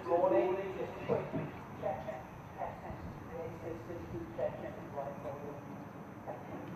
morning. Just quick check, test, check, right forward. Thank you.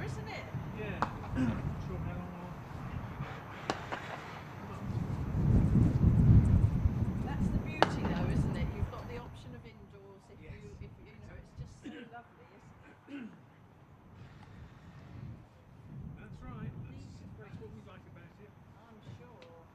isn't it? Yeah. Not sure how long I'll... That's the beauty though, isn't it? You've got the option of indoors if Yes. if you know, it's just so lovely, isn't it? That's right. That's what we like about it. I'm sure.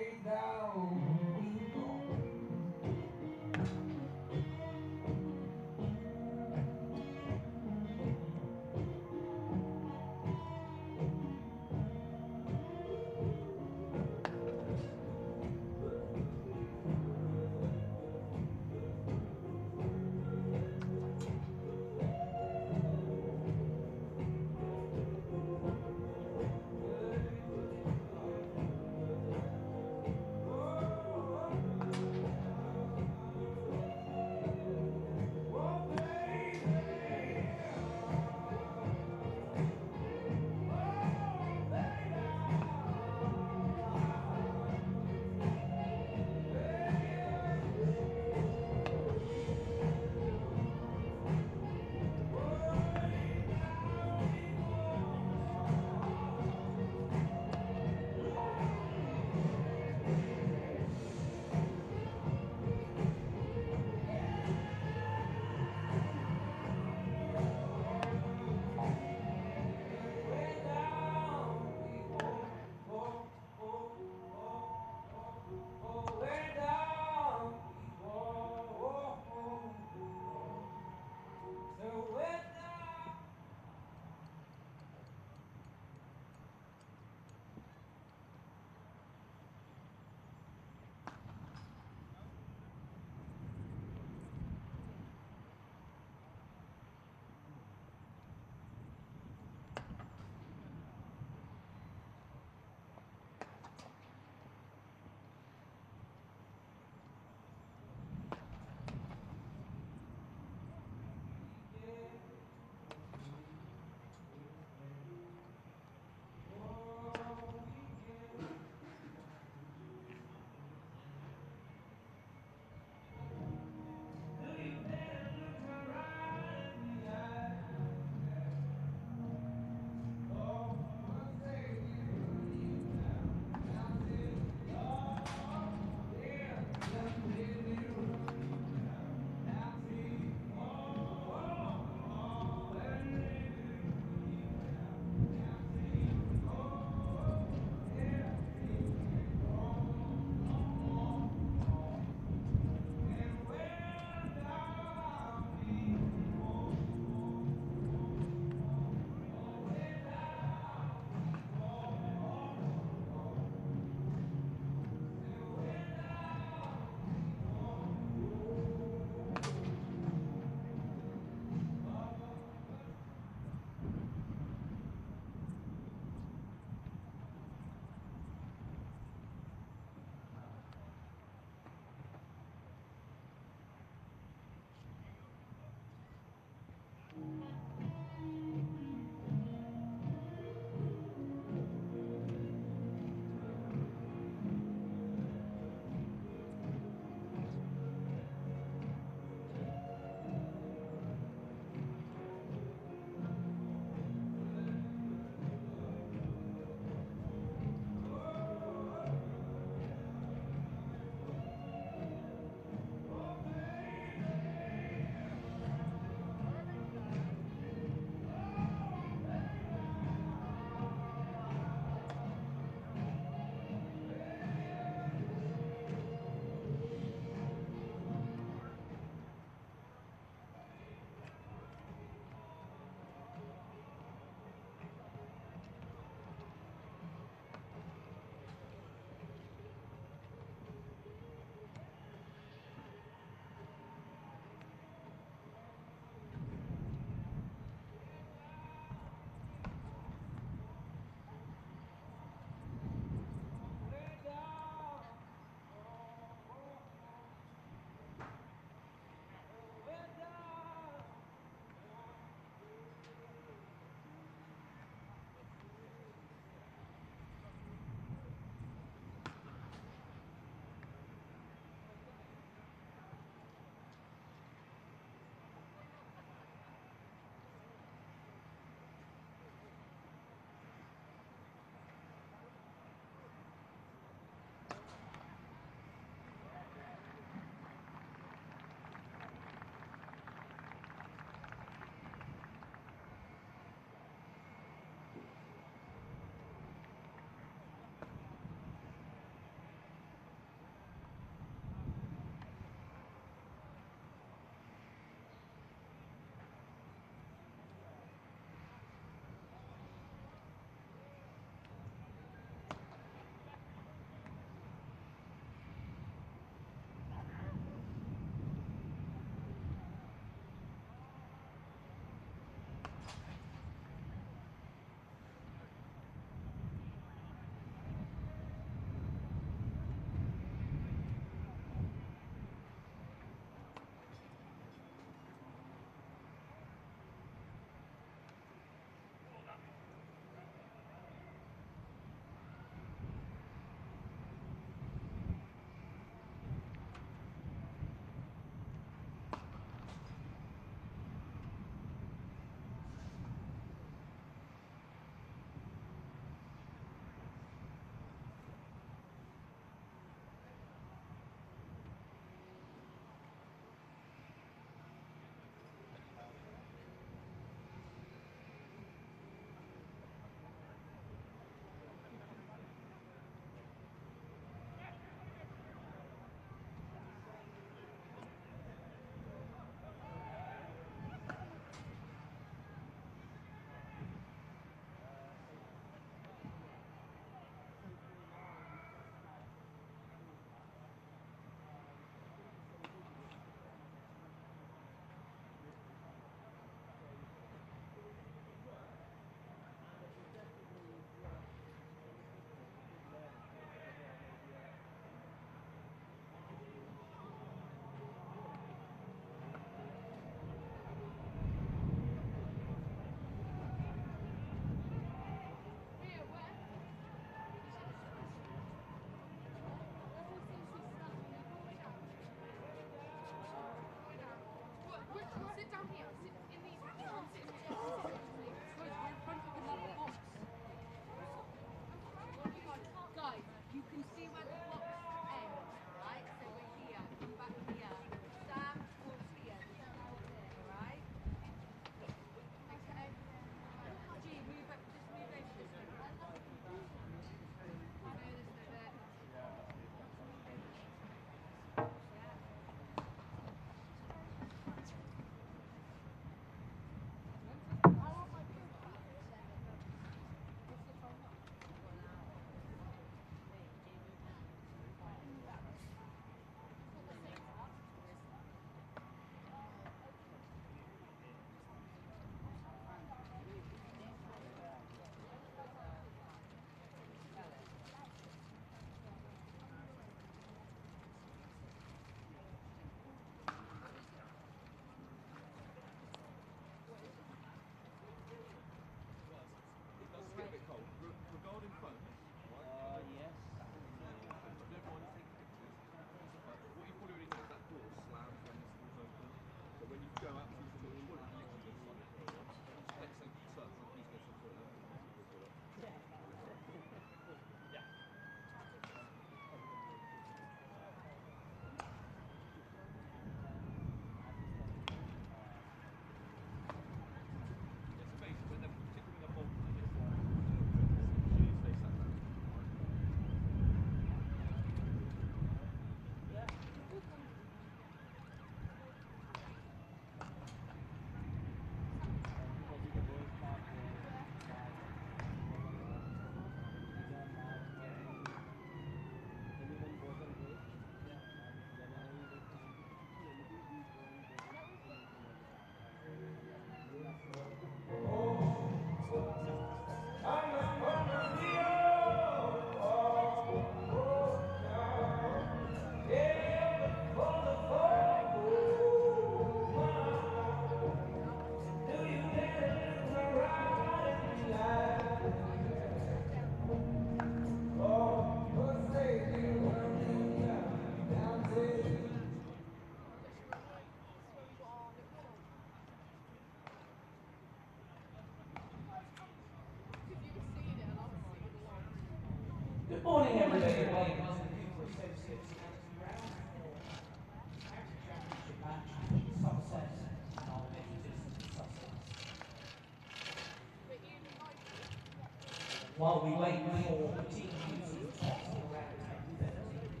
while we wait for the team meeting to around 10:30.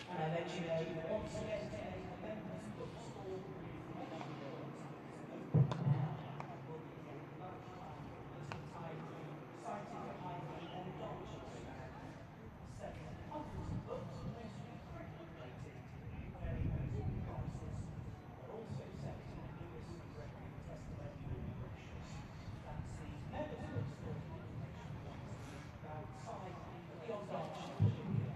And I let you know that once again today, the members' books for information points is open now. We'll be here at lunchtime, meeting time cited behind the endoption stand. 700s of books, mostly cricket related, very reasonable prices. They're also set to the newest record testimonial brochures. That's the members' bookstore information points outside the endoption pavilion.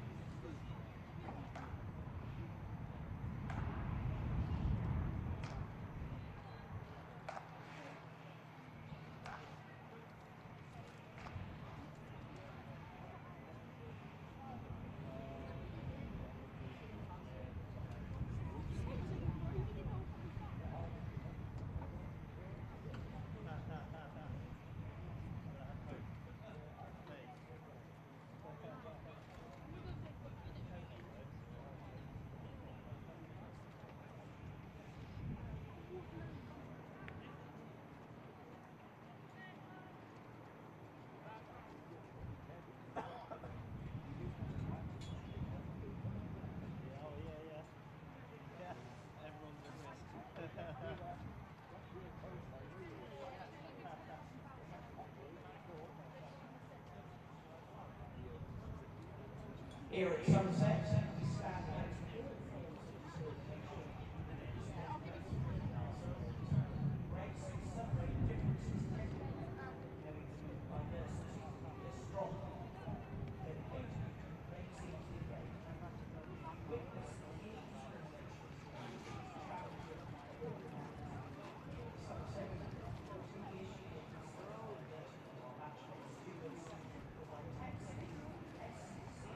Here at Somerset, we stand against all forms of discrimination and expect race, celebrate differences together, knowing that diversity is strong, dedicated to raising debate. We witness any discrimination challenges all Somerset the issue of stabilization of our match students by texting SCCC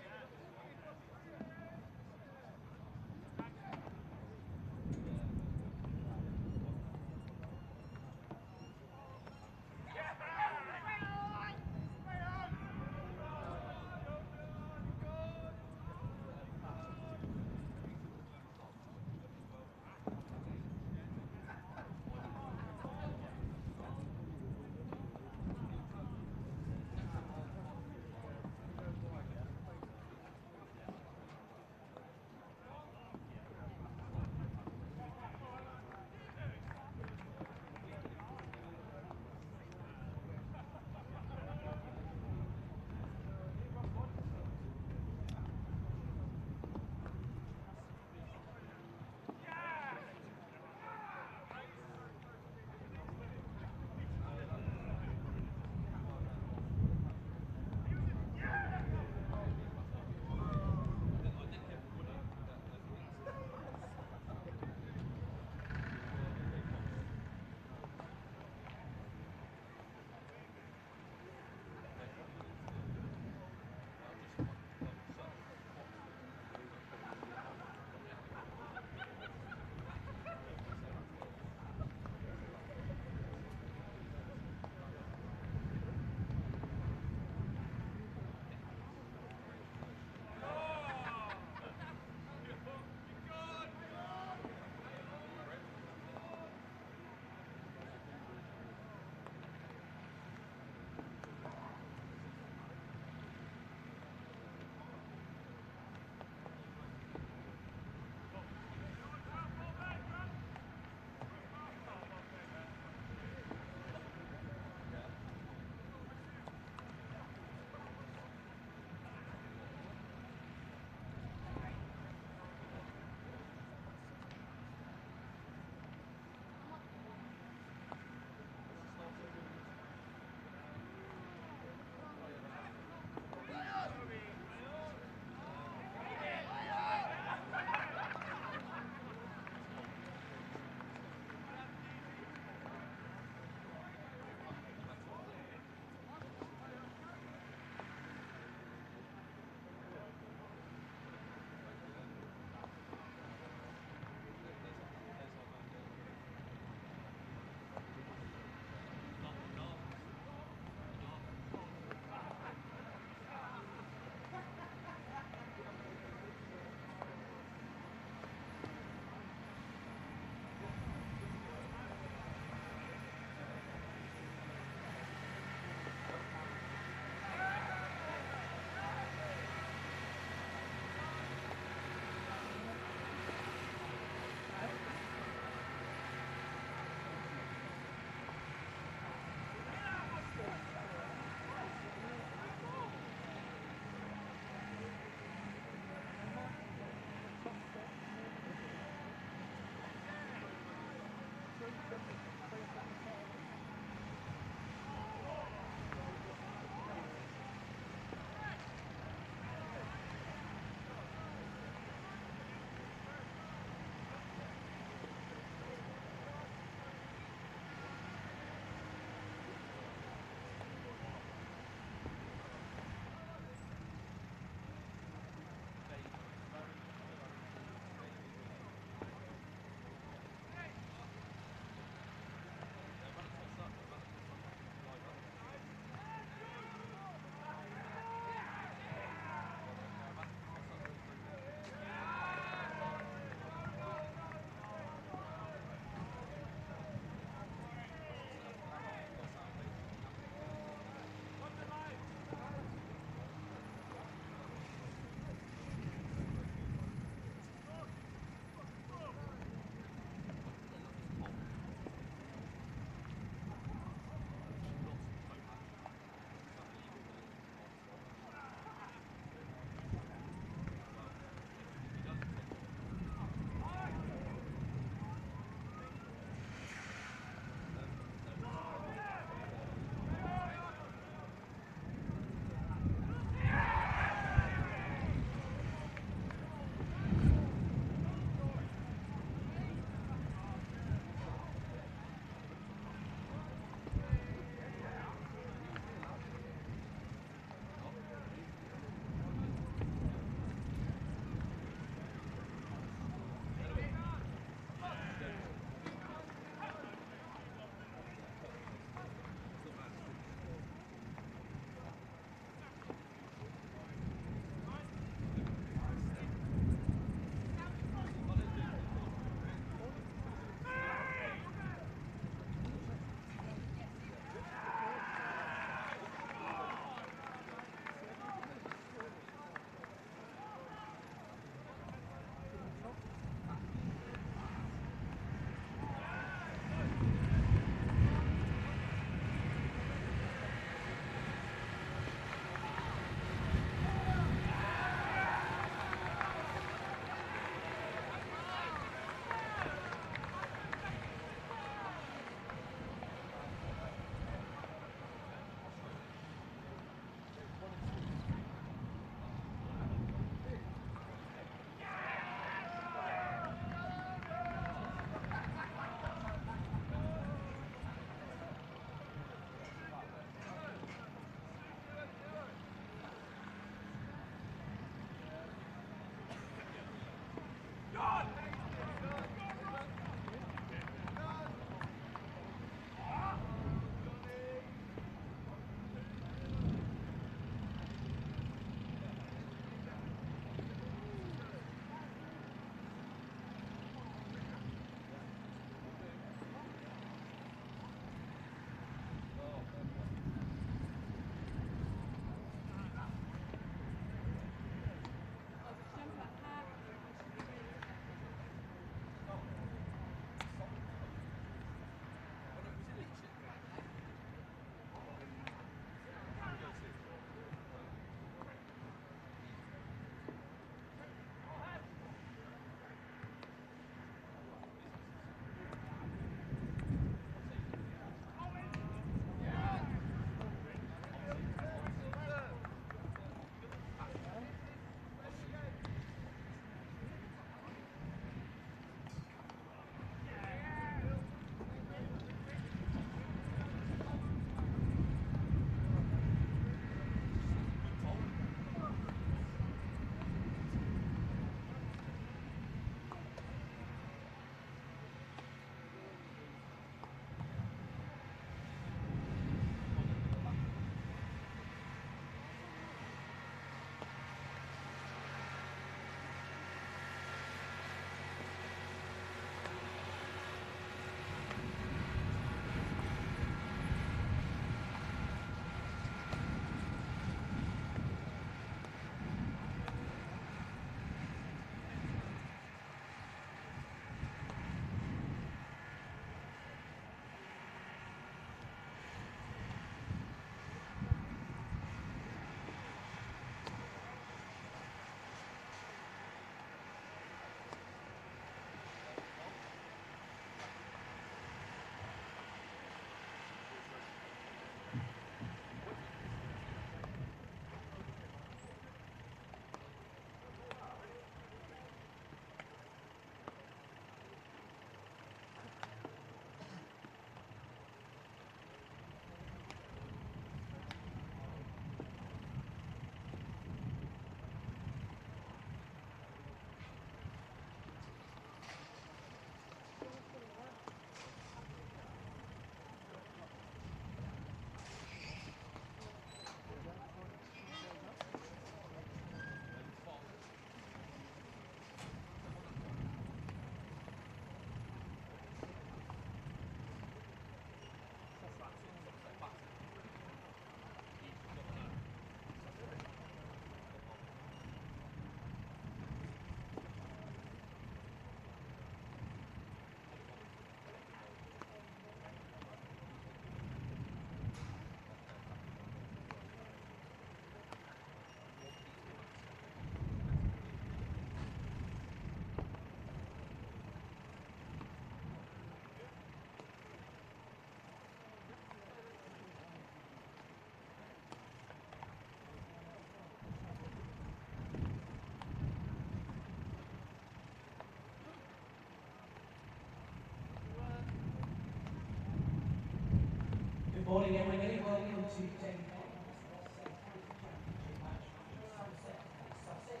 Morning everybody, welcome to day 1 of the Championship match between Somerset and Sussex.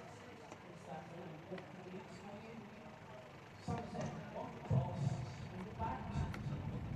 It's that little walking leads for you. Somerset on the toss and the back to the team.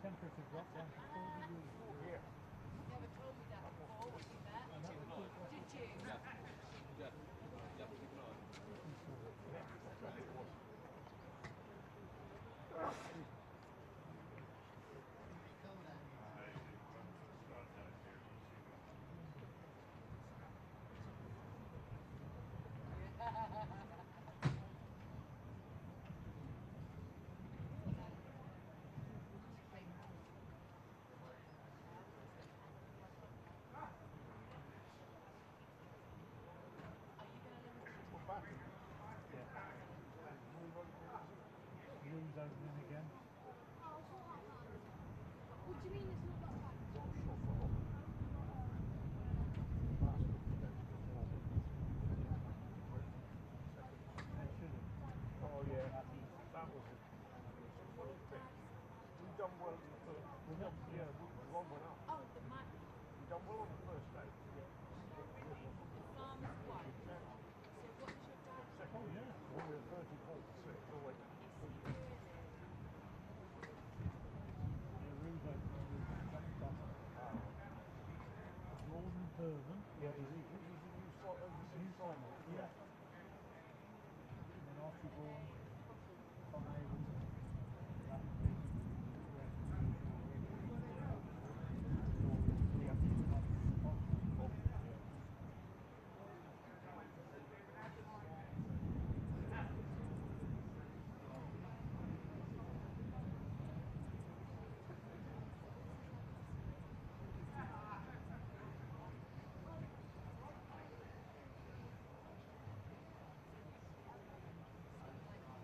Temperature dropped down to 4 degrees. Yeah. Never told me that before when you met. Did you? Rooms opening again. What do you mean it's not that bad? It shouldn't. Oh yeah, that was it. We done well in the first. Yeah, one went up. Oh, the mic. We done well on the first day. The farmer's wife. So what is your dad? Second, Yeah. we were 34%. Always. The rooms opening with top. Gordon Herman. Yeah, he's a new slot overseas final. Yeah. And then Archibald, Tom Ableton, that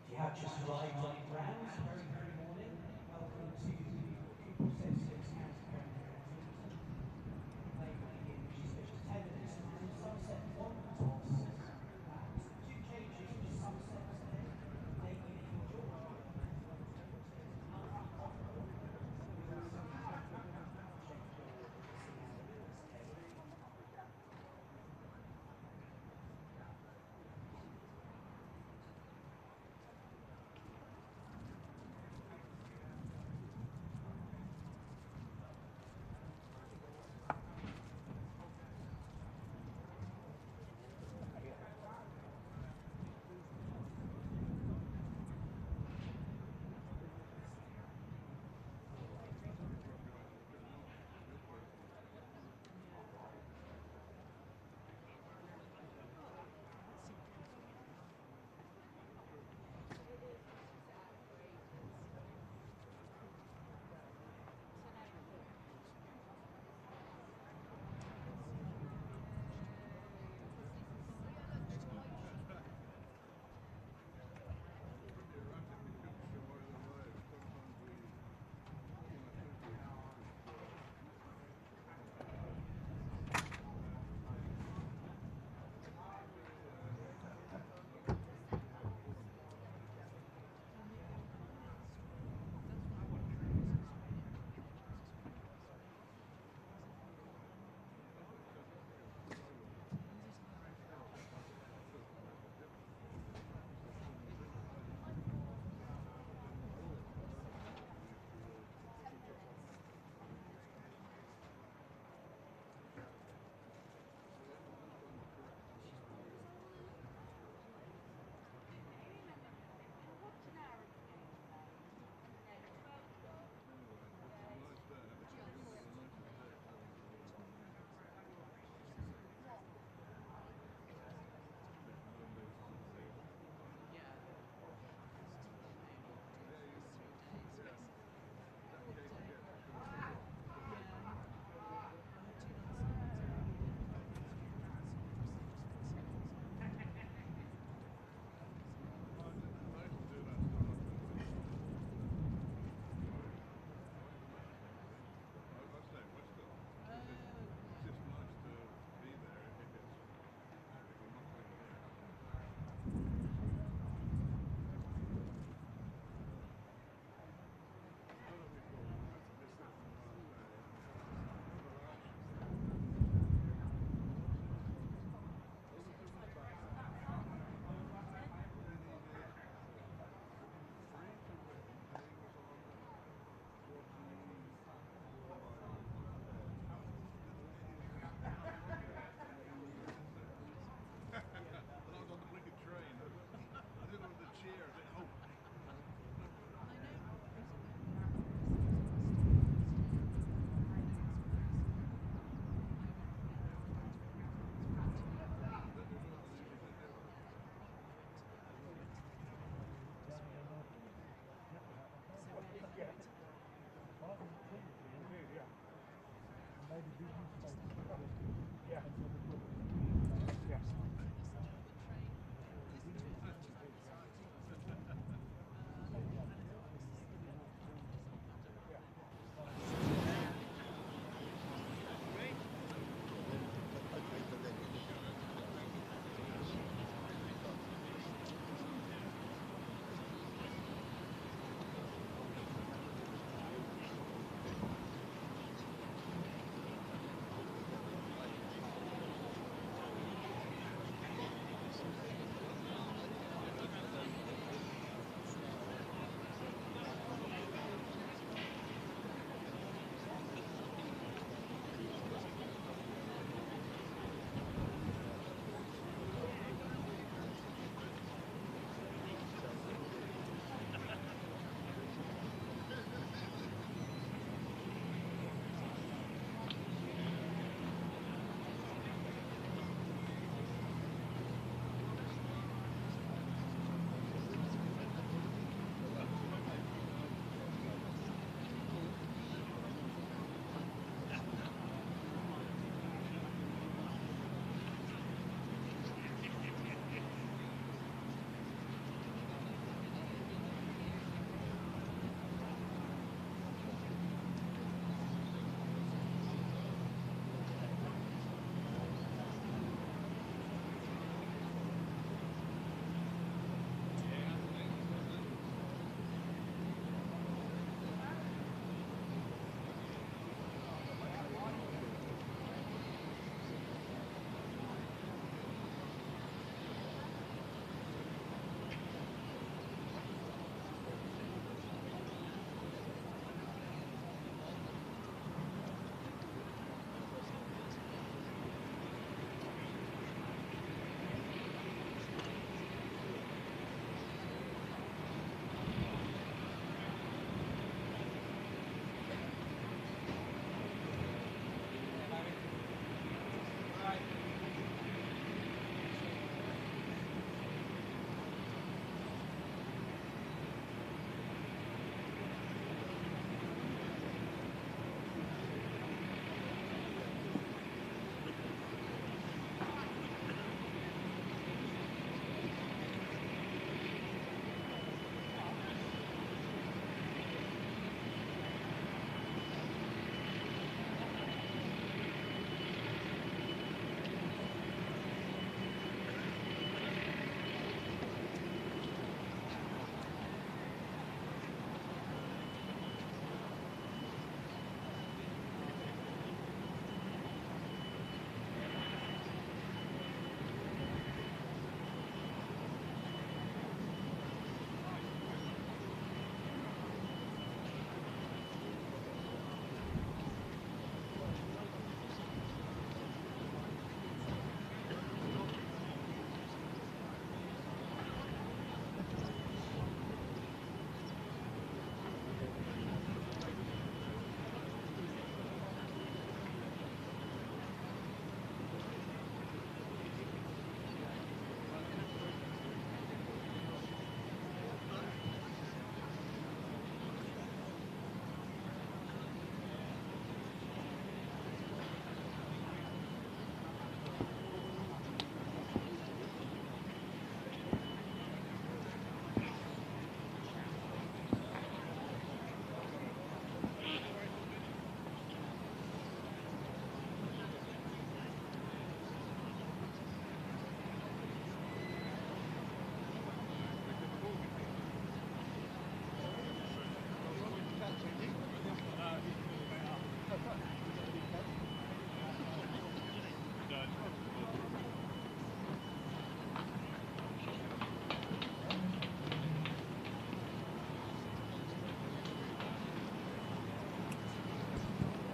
If you have just arrived on your grounds, very, very morning. Welcome to Pupil Associates County Premier Kensington. Play will begin just over 10 minutes time. Somerset 1 toss at 2 changes for Somerset today. Namely for George Whitman, Alfie Hoffman, with Jake Ball missing out in this case.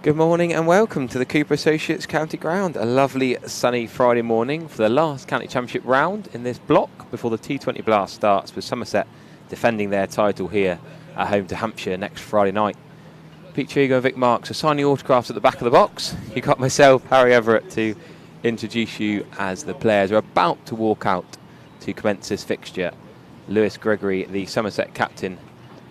Good morning and welcome to the Cooper Associates County Ground. A lovely sunny Friday morning for the last County Championship round in this block before the T20 Blast starts, with Somerset defending their title here at home to Hampshire next Friday night. Pete Trigo and Vic Marks are signing autographs at the back of the box. You got myself, Harry Everett, to introduce you as the players are about to walk out to commence this fixture. Lewis Gregory, the Somerset captain,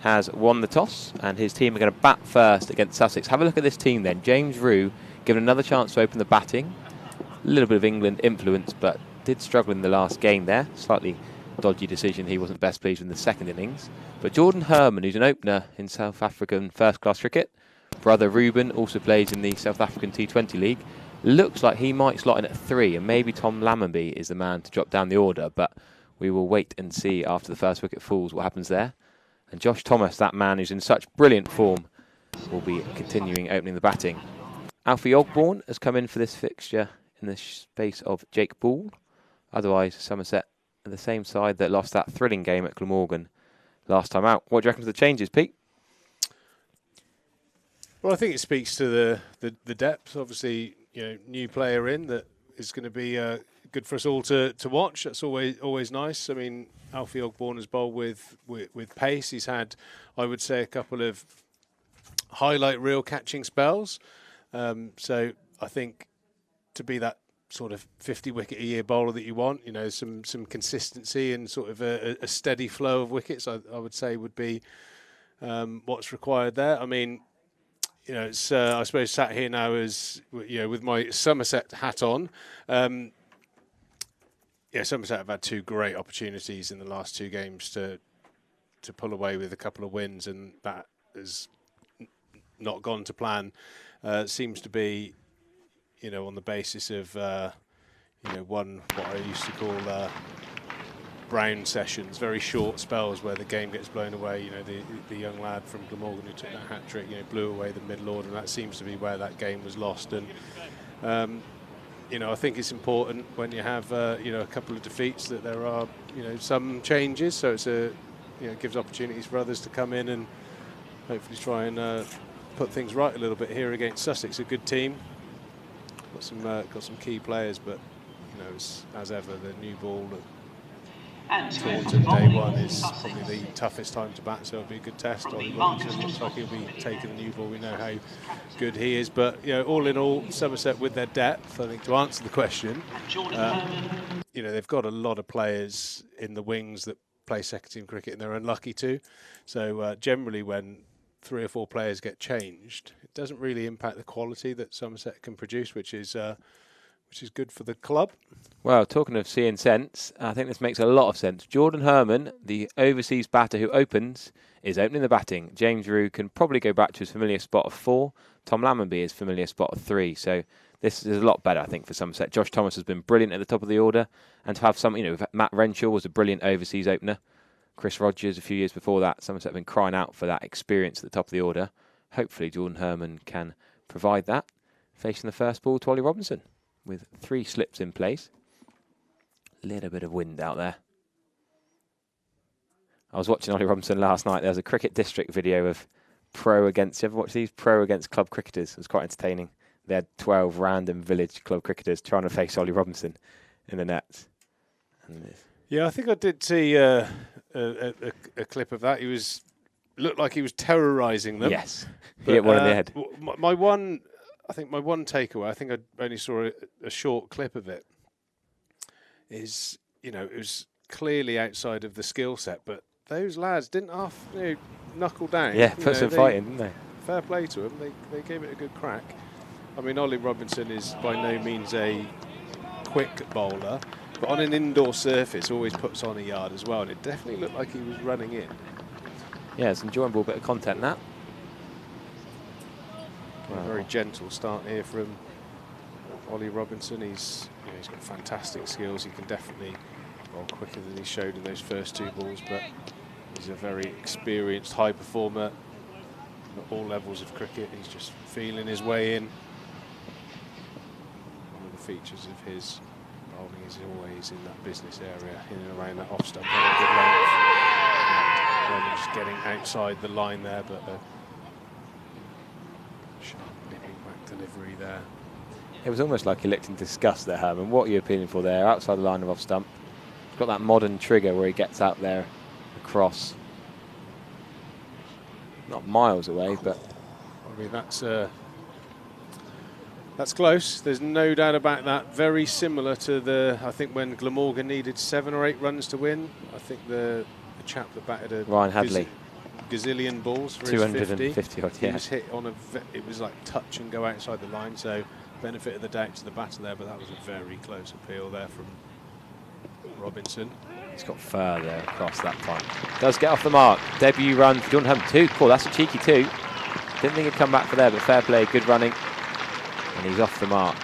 has won the toss and his team are going to bat first against Sussex. Have a look at this team then. James Rue given another chance to open the batting. A little bit of England influence, but did struggle in the last game there. Slightly dodgy decision. He wasn't best pleased in the second innings. But Jordan Herman, who's an opener in South African first-class cricket, brother Ruben also plays in the South African T20 League, looks like he might slot in at 3, and maybe Tom Lammonby is the man to drop down the order, but we will wait and see after the first wicket falls what happens there. And Josh Thomas, that man who's in such brilliant form, will be continuing opening the batting. Alfie Ogborn has come in for this fixture in the space of Jake Ball. Otherwise, Somerset are the same side that lost that thrilling game at Glamorgan last time out. What do you reckon of the changes, Pete? Well, I think it speaks to the depth. Obviously, new player in that is going to be good for us all to watch. That's always nice. I mean, Alfie Ogborn has bowled with pace. He's had, I would say, a couple of highlight reel catching spells. So I think to be that sort of 50 wicket a year bowler that you want, some consistency and sort of a steady flow of wickets, I would say would be what's required there. I mean, it's I suppose sat here now as with my Somerset hat on. Somerset have had 2 great opportunities in the last 2 games to pull away with a couple of wins, and that has not gone to plan. Seems to be, on the basis of what I used to call brown sessions, very short spells where the game gets blown away. The young lad from Glamorgan who took that hat trick, blew away the middle order, and that seems to be where that game was lost. And I think it's important when you have a couple of defeats that there are some changes. So it's it gives opportunities for others to come in and hopefully try and put things right a little bit here against Sussex. A good team, got some key players, but as ever, the new ball Taunton day one is probably the toughest time to bat, so it'll be a good test. Ollie Robinson looks like he'll be taking the new ball. We know how good he is, but all in all, Somerset with their depth, I think, to answer the question, they've got a lot of players in the wings that play second team cricket, and they're unlucky to. So generally, when 3 or 4 players get changed, it doesn't really impact the quality that Somerset can produce, which is good for the club. Well, talking of seeing sense, I think this makes a lot of sense. Jordan Herman, the overseas batter who opens, is opening the batting. James Rue can probably go back to his familiar spot of 4. Tom Lammonby is familiar spot of 3. So this is a lot better, I think, for Somerset. Josh Thomas has been brilliant at the top of the order. And to have some, Matt Renshaw was a brilliant overseas opener. Chris Rogers a few years before that. Somerset have been crying out for that experience at the top of the order. Hopefully Jordan Herman can provide that. Facing the first ball to Ollie Robinson, with 3 slips in place. Little bit of wind out there. I was watching Ollie Robinson last night. There was a Cricket District video of pro against... You ever watch these? Pro against club cricketers. It was quite entertaining. They had 12 random village club cricketers trying to face Ollie Robinson in the nets. Yeah, I think I did see a clip of that. Looked like he was terrorising them. Yes, he hit one in the head. My one takeaway, I think I only saw a short clip of it, is, it was clearly outside of the skill set, but those lads didn't knuckle down. Yeah, put some fight in, didn't they? Fair play to them. They gave it a good crack. I mean, Ollie Robinson is by no means a quick bowler, but on an indoor surface always puts on a yard as well, and it definitely looked like he was running in. Yeah, it's an enjoyable bit of content, that. A very gentle start here from Ollie Robinson. He's got fantastic skills. He can definitely bowl quicker than he showed in those first 2 balls, but he's a very experienced high performer at all levels of cricket. He's just feeling his way in. One of the features of his bowling is always in that business area, in and around that off stump at a good length. And just getting outside the line there, but nipping back delivery there. It was almost like he looked in disgust there, Herman. What are you appealing for there? Outside the line of off stump. He's got that modern trigger where he gets out there across. Not miles away, but I mean, that's close. There's no doubt about that. Very similar to I think when Glamorgan needed 7 or 8 runs to win. I think the chap that batted a Ryan Hadley. gazillion balls for his 250 odd, He yeah. was hit on it was like touch and go outside the line, so benefit of the doubt to the batter there, but that was a very close appeal there from Robinson. He's got further across that time. Does get off the mark. Debut run for Jordan Herman. 2. Cool, that's a cheeky 2. Didn't think he'd come back for there, but fair play, good running. And he's off the mark.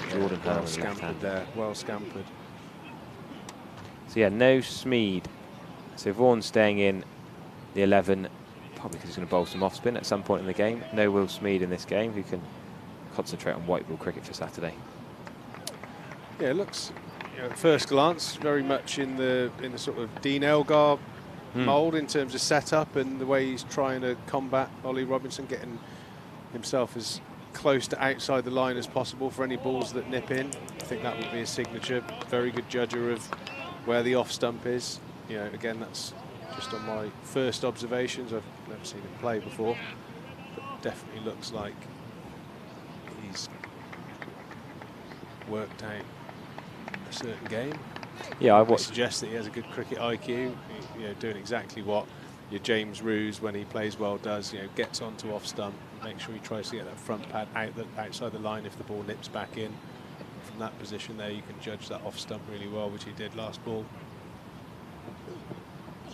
Jordan Well Herman. scampered there, well scampered. So yeah, no Smeed. So Vaughan's staying in the 11, probably because he's going to bowl some off spin at some point in the game. No Will Smeed in this game, who can concentrate on white ball cricket for Saturday. Yeah, it looks, at first glance, very much in the sort of Dean Elgar mould in terms of setup and the way he's trying to combat Ollie Robinson, getting himself as close to outside the line as possible for any balls that nip in. I think that would be his signature. Very good judger of where the off stump is. Again, that's just on my first observations. I've never seen him play before, but definitely looks like he's worked out a certain game. Yeah, I I watched. suggest that he has a good cricket IQ, doing exactly what your James Roos, when he plays well, does. Gets onto off stump, make sure he tries to get that front pad outside the line if the ball nips back in. From that position there, you can judge that off stump really well, which he did last ball.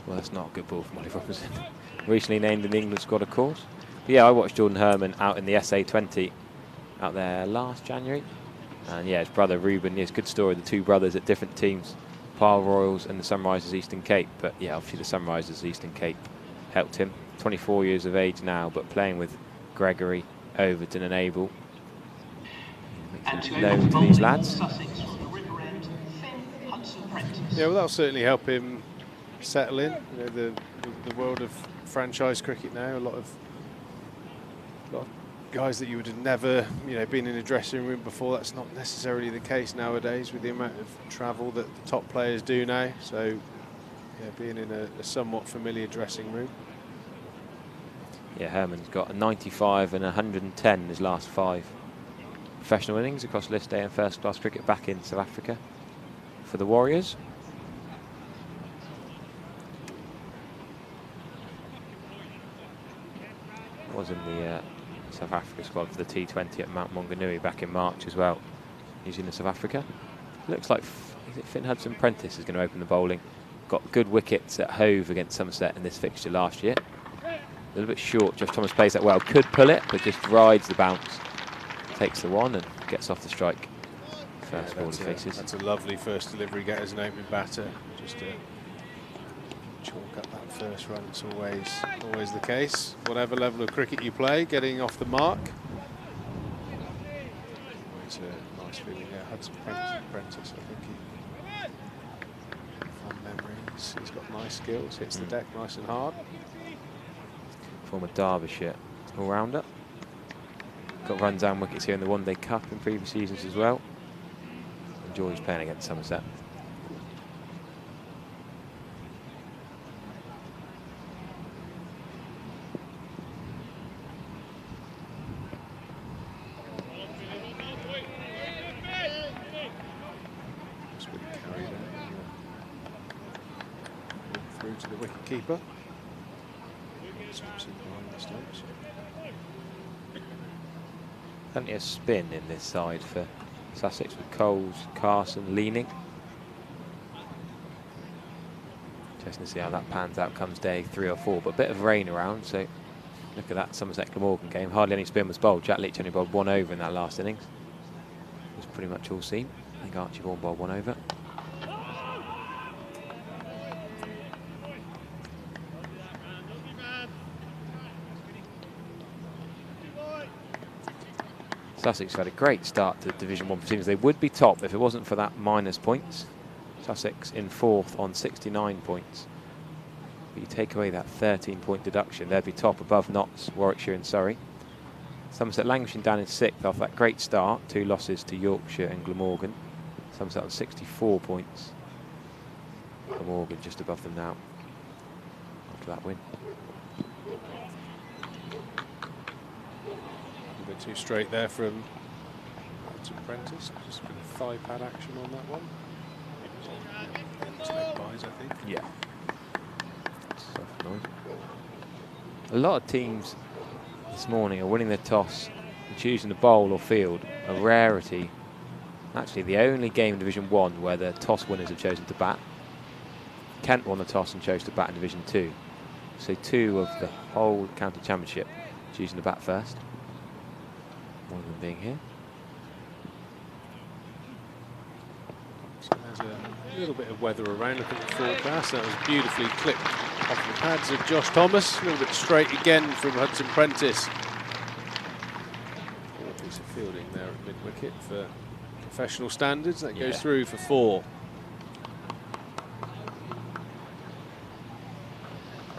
Well, that's not a good ball from Ollie Robinson. Recently named in the England squad, of course. But yeah, I watched Jordan Herman out in the SA20 out there last January. And yeah, his brother Ruben, yes, good story. The 2 brothers at different teams, Pile Royals and the Sunrisers Eastern Cape. But yeah, obviously the Sunrisers Eastern Cape helped him. 24 years of age now, but playing with Gregory, Overton and Abel. Makes it known to these lads. Yeah, well, that'll certainly help him settle in. The world of franchise cricket now. A lot of guys that you would have never, been in a dressing room before. That's not necessarily the case nowadays with the amount of travel that the top players do now. So, yeah, being in a somewhat familiar dressing room. Yeah, Herman's got a 95 and 110 in his last 5 professional innings across List A and first class cricket back in South Africa for the Warriors. Was in the South Africa squad for the T20 at Mount Maunganui back in March as well. New Zealand, South Africa. Looks like Finn Hudson-Prentice is going to open the bowling. Got good wickets at Hove against Somerset in this fixture last year. A little bit short. Jeff Thomas plays that well. Could pull it, but just rides the bounce. Takes the 1 and gets off the strike. First ball he faces. That's a lovely first delivery get as an opening batter. Just to chalk up that first run. It's always the case. Whatever level of cricket you play, getting off the mark. Always a nice feeling. Yeah, Hudson-Prentice, I think fond memories. He's got nice skills. Hits the deck nice and hard. Former Derbyshire all-rounder. Got runs and wickets here in the One Day Cup in previous seasons as well. Enjoys playing against Somerset. Through to the wicket keeper. Slips in behind the stumps. Plenty of spin in this side for Sussex with Coles, Carson leaning. Interesting to see how that pans out comes day 3 or 4, but a bit of rain around, so look at that Somerset Glamorgan game. Hardly any spin was bowled. Jack Leach only bowled 1 over in that last innings. It was pretty much all seam. I think Archie Vaughan bowled 1 over. Sussex had a great start to Division 1 proceedings. They would be top if it wasn't for that minus points. Sussex in 4th on 69 points. But you take away that 13-point deduction, they'd be top above Notts, Warwickshire and Surrey. Somerset languishing down in 6th after that great start. 2 losses to Yorkshire and Glamorgan. Somerset on 64 points. Glamorgan just above them now after that win. A bit too straight there from Hudson Prentice. Just a bit of thigh pad action on that one. Leg buys, I think. Yeah. Soft noise. A lot of teams this morning are winning their toss and choosing to bowl or field, a rarity. Actually, the only game in Division 1 where the toss winners have chosen to bat. Kent won the toss and chose to bat in Division 2. So 2 of the whole county championship choosing to bat first. One of them being here. So there's a little bit of weather around. Look at the forecast. That was beautifully clipped off the pads of Josh Thomas. A little bit straight again from Hudson Prentice. Poor piece of fielding there at mid-wicket for professional standards. That goes through for 4.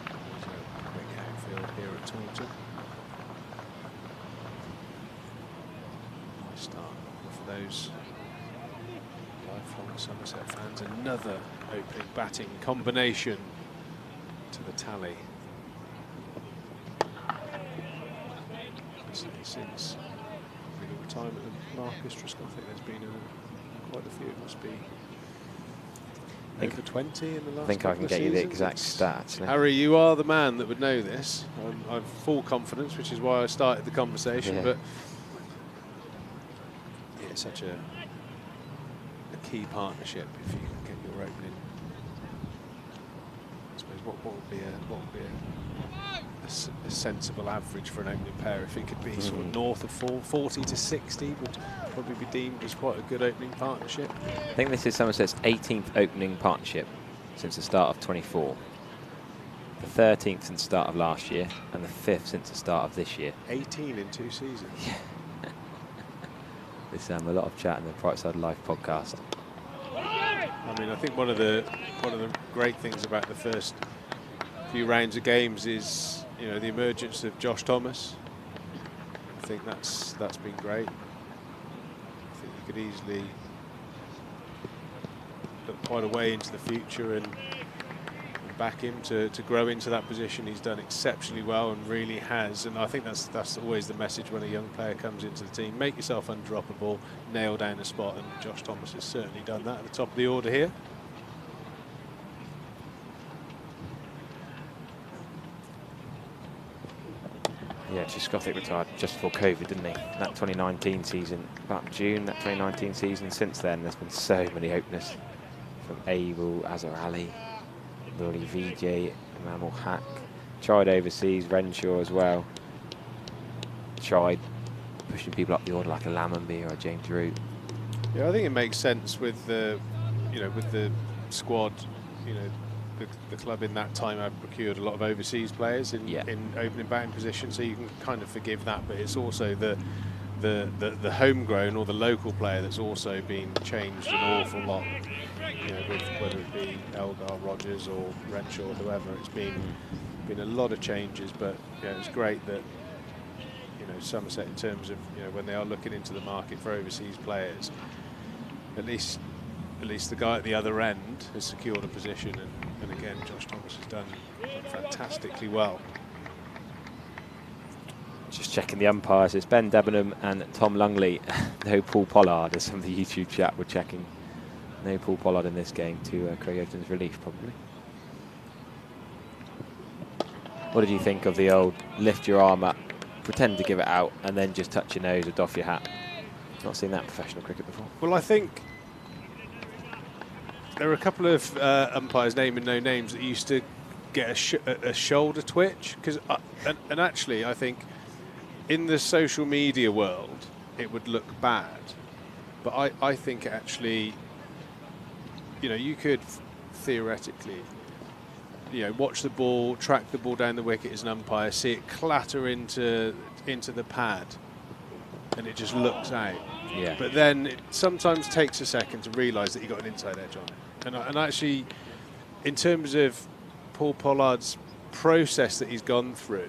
Quick outfield here at Taunton. Nice start for those lifelong Somerset fans. Another opening batting combination to the tally. Since the retirement of Marcus Trescott, I think there's been quite a few. It must be over 20 in the last. I think I can get you the exact stats. Harry, you are the man that would know this. I've full confidence, which is why I started the conversation. Yeah. But yeah, it's such a key partnership if you can get your opening. I suppose what would be a sensible average for an opening pair? If it could be sort of north of 40 to 60, would probably be deemed as quite a good opening partnership. I think this is Somerset's 18th opening partnership since the start of 24. The 13th since the start of last year, and the 5th since the start of this year. 18 in 2 seasons. There's a lot of chat in the Bright Side Life podcast. I mean, I think one of the great things about the first few rounds of games is, you know, the emergence of Josh Thomas. I think that's been great. I think you could easily look quite a way into the future and back him to grow into that position. He's done exceptionally well and really has, and I think that's always the message when a young player comes into the team. Make yourself undroppable, nail down a spot, and Josh Thomas has certainly done that at the top of the order here. Yeah, Trescott retired just before COVID, didn't he? That 2019 season, about June, that 2019 season. Since then, there's been so many openers. From Abel, Azhar Ali, Lori VJ, Emmanuel Hack. Tried overseas, Renshaw as well. Tried pushing people up the order like a Lammonby or a James Root. Yeah, I think it makes sense with the, with the squad. The club in that time had procured a lot of overseas players in opening batting position, so you can kind of forgive that. But it's also the homegrown or the local player that's also been changed an awful lot. With whether it be Elgar, Rogers, or Renshaw, or whoever, it's been a lot of changes. But yeah, it's great that Somerset, in terms of when they are looking into the market for overseas players, at least the guy at the other end has secured a position, and again, Josh Thomas has done fantastically well. Just checking the umpires, it's Ben Debenham and Tom Lungley. No Paul Pollard, as some of the YouTube chat were checking. No Paul Pollard in this game, to Craig Overton's relief, probably. What did you think of the old lift your arm up, pretend to give it out, and then just touch your nose or doff your hat? Not seen that in professional cricket before. Well, I think there are a couple of umpires, naming no names, that used to get a shoulder twitch. And actually, I think in the social media world, it would look bad. But I think actually, you could theoretically, watch the ball, track the ball down the wicket as an umpire, see it clatter into the pad, and it just looks out. Yeah. But then it sometimes takes a second to realise that you got an inside edge on it. And actually, in terms of Paul Pollard's process that he's gone through,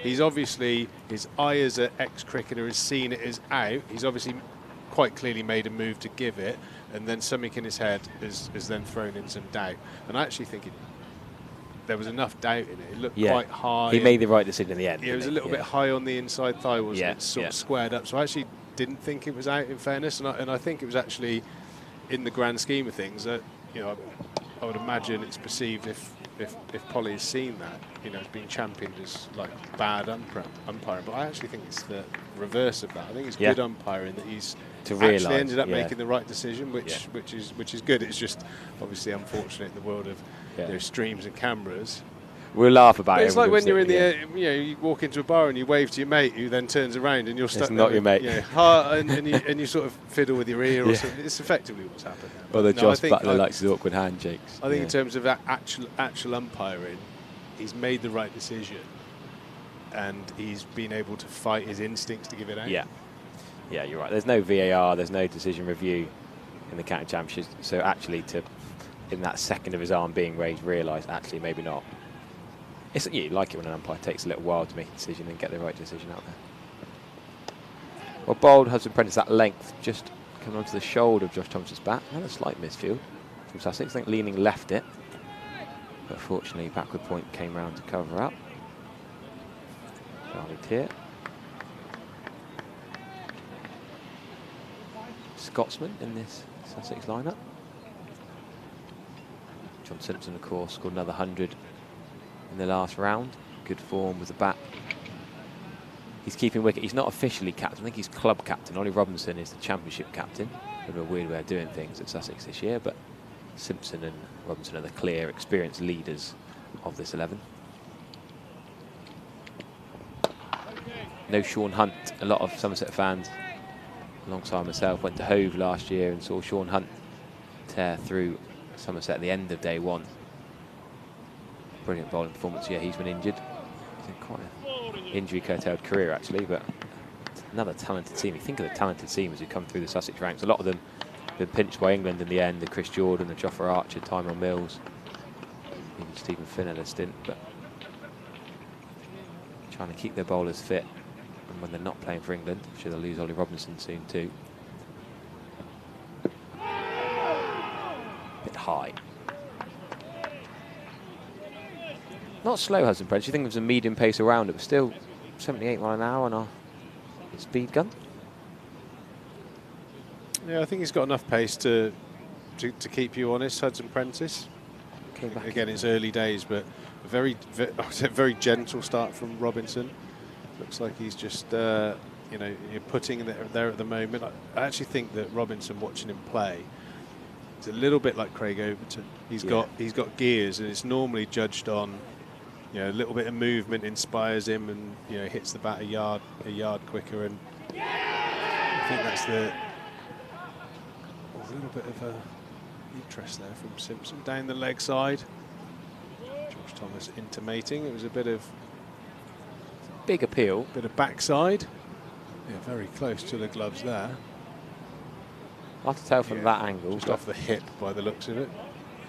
he's obviously, his eye as an ex-cricketer has seen it as out. He's obviously quite clearly made a move to give it, and then something in his head is then thrown in some doubt. And I actually think there was enough doubt in it. It looked quite high. He made the right decision in the end. Yeah, it was a little bit high on the inside thigh, wasn't Yeah, it? Sort of squared up. So I actually didn't think it was out, in fairness, and I think it was actually, in the grand scheme of things, that, you know, I would imagine it's perceived if Polly has seen that, you know, it's being championed as like bad umpiring. But I actually think it's the reverse of that. I think it's good umpiring that he's actually ended up making the right decision, which is good. It's just obviously unfortunate in the world of you know, streams and cameras. We'll laugh about it. It's like when you're in the, you know, you walk into a bar and you wave to your mate who then turns around and you're stuck. It's not your mate. You know, and you sort of fiddle with your ear or something. It's effectively what's happened. Well, Josh Butler likes his awkward handshakes. I think in terms of that actual umpiring, he's made the right decision, and he's been able to fight his instincts to give it out. Yeah, you're right. There's no VAR, there's no decision review in the county championships. So actually, in that second of his arm being raised, realise actually maybe not. You like it when an umpire takes a little while to make a decision and get the right decision out there. Well, bowled Hudson Prentice that length, just coming onto the shoulder of Josh Thomas's bat. Another slight misfield from Sussex. I think leaning left it, but fortunately backward point came round to cover up. Charlie Tier. Scotsman in this Sussex lineup. John Simpson, of course, scored another 100 in the last round. Good form with the bat. He's keeping wicket. He's not officially captain. I think he's club captain. Ollie Robinson is the championship captain. Bit of a weird way of doing things at Sussex this year, but Simpson and Robinson are the clear, experienced leaders of this 11. No Sean Hunt. A lot of Somerset fans, alongside myself, went to Hove last year and saw Sean Hunt tear through Somerset at the end of day one. Brilliant bowling performance. Yeah, he's been injured. He's in quite an injury-curtailed career, actually, but another talented team. You think of the talented teamers who come through the Sussex ranks. A lot of them have been pinched by England in the end. The Chris Jordan, the Jofra Archer, Tymon Mills, even Stephen Finn had a stint, but trying to keep their bowlers fit. And when they're not playing for England, I'm sure they'll lose Ollie Robinson soon too. Bit high. Not slow, Hudson Prentice. You think there's a medium pace around it, but still 78 mile an hour on our speed gun. Yeah, I think he's got enough pace to keep you honest, Hudson Prentice. Again, it's early days, but a very gentle start from Robinson. Looks like he's just, you know, you're putting there at the moment. I actually think that Robinson, watching him play, is a little bit like Craig Overton. He's got gears, and it's normally judged on, you know, a little bit of movement inspires him, and you know, hits the bat a yard quicker. And I think that's a little bit of a interest there from Simpson down the leg side. Josh Thomas intimating it was a bit of big appeal, bit of backside. Yeah, very close to the gloves there. Hard to tell from that angle. Just off the hip by the looks of it.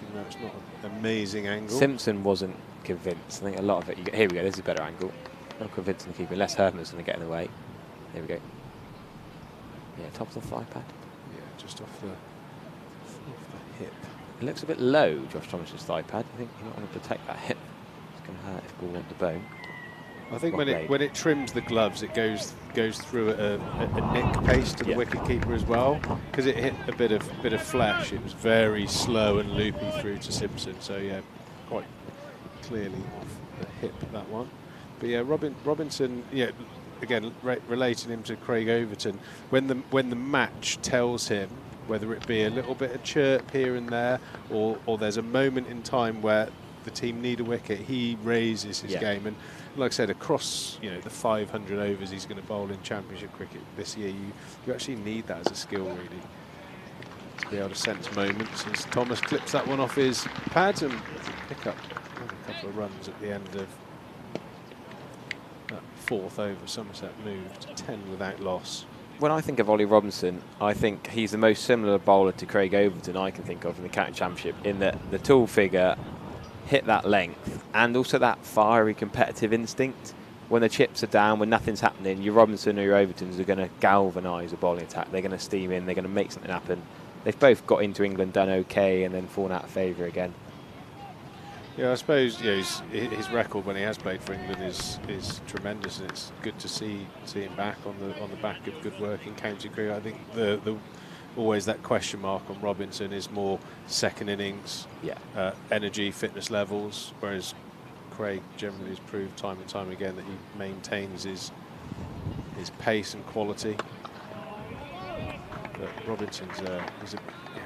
Even though it's not an amazing angle. Simpson wasn't convinced. I think a lot of it. Here we go. This is a better angle. Not convincing the keeper. Les Herman's going to get in the way. There we go. Yeah, top of the thigh pad. Yeah, just off the hip. It looks a bit low, Josh Thomas's thigh pad. I think you might want to protect that hip. It's going to hurt if ball went to bone. I think when it trims the gloves, it goes through at a nick pace to the wicket keeper as well, because it hit a bit of flesh. It was very slow and loopy through to Simpson. So yeah, quite clearly off the hip, that one. But yeah, Robinson. Yeah, again relating him to Craig Overton. When the match tells him, whether it be a little bit of chirp here and there, or there's a moment in time where the team need a wicket, he raises his game. And like I said, across the 500 overs he's going to bowl in Championship cricket this year, you actually need that as a skill, really, to be able to sense moments. As Thomas clips that one off his pads and pick up a couple of runs at the end of that fourth over. Somerset moved to 10 without loss. When I think of Ollie Robinson, I think he's the most similar bowler to Craig Overton I can think of in the county championship, in that the tall figure, hit that length, and also that fiery competitive instinct. when the chips are down, when nothing's happening, your Robinson or your Overtons are going to galvanise a bowling attack. They're going to steam in. They're going to make something happen. They've both got into England, done okay, and then fallen out of favour again. Yeah, I suppose his record when he has played for England is tremendous, and it's good to see him back on the back of good work in county cricket. I think the always that question mark on Robinson is more second innings, energy, fitness levels, whereas Craig generally has proved time and time again that he maintains his pace and quality. But Robinson's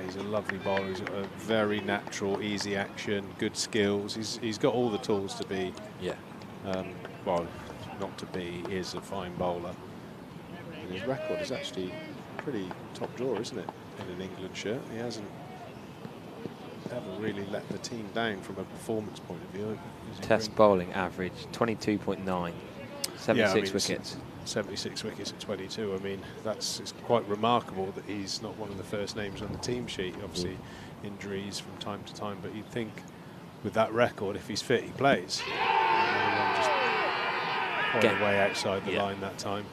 he's a lovely bowler. He's got a very natural, easy action, good skills. He's got all the tools to be. Well, not to be. He is a fine bowler. And his record is actually pretty top drawer, isn't it? In an England shirt, he hasn't ever really let the team down from a performance point of view. Test bowling average 22.9, 76 wickets. 76 wickets at 22. I mean, it's quite remarkable that he's not one of the first names on the team sheet. Obviously, injuries from time to time, but you'd think with that record, if he's fit, he plays. Just point away outside the line that time.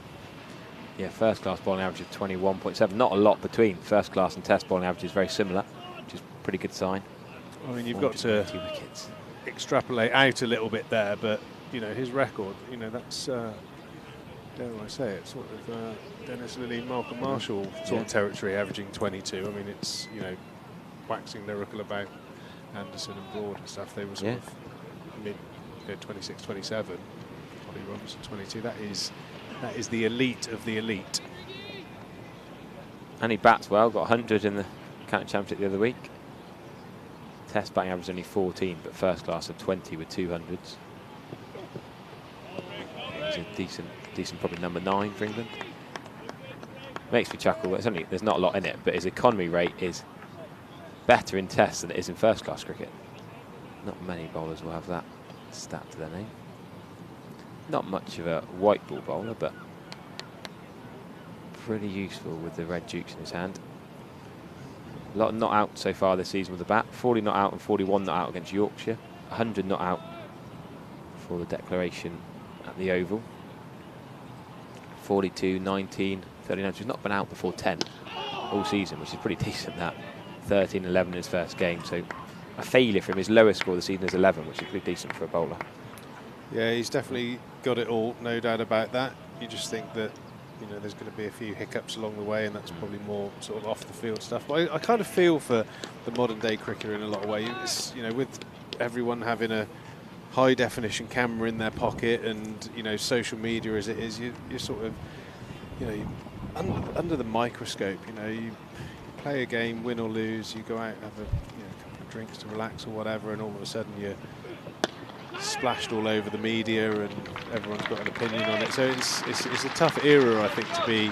Yeah, first class bowling average of 21.7. Not a lot between first class and test bowling averages, very similar, which is a pretty good sign. I mean, you've got to extrapolate out a little bit there, but his record, that's. Dare I say it, sort of Dennis Lillee, Malcolm Marshall sort of territory, averaging 22. I mean, it's waxing lyrical about Anderson and Broad and stuff. They were sort of mid 26, 27. Ollie Robinson 22. That is the elite of the elite. And he bats well. Got 100 in the county championship the other week. Test batting average only 14, but first class of 20 with 200s. He's a decent, probably number 9 for England. Makes me chuckle. There's not a lot in it, but his economy rate is better in tests than it is in first class cricket. Not many bowlers will have that stat to their name. Not much of a white ball bowler, but pretty useful with the red dukes in his hand. A lot of not out so far this season with the bat. 40 not out and 41 not out against Yorkshire. 100 not out for the declaration at the Oval. 42, 19, 39. He's not been out before 10 all season, which is pretty decent. That 13, 11 in his first game. So a failure for him. His lowest score of the season is 11, which is pretty decent for a bowler. Yeah, he's definitely got it all, no doubt about that. You just think that there's going to be a few hiccups along the way, and that's probably more sort of off the field stuff. But I kind of feel for the modern day cricketer in a lot of ways. It's, with everyone having a high definition camera in their pocket, and social media as it is, you're sort of under the microscope. You play a game, win or lose, you go out and have a couple of drinks to relax or whatever, and all of a sudden you're splashed all over the media and everyone's got an opinion on it. So it's a tough era, I think, to be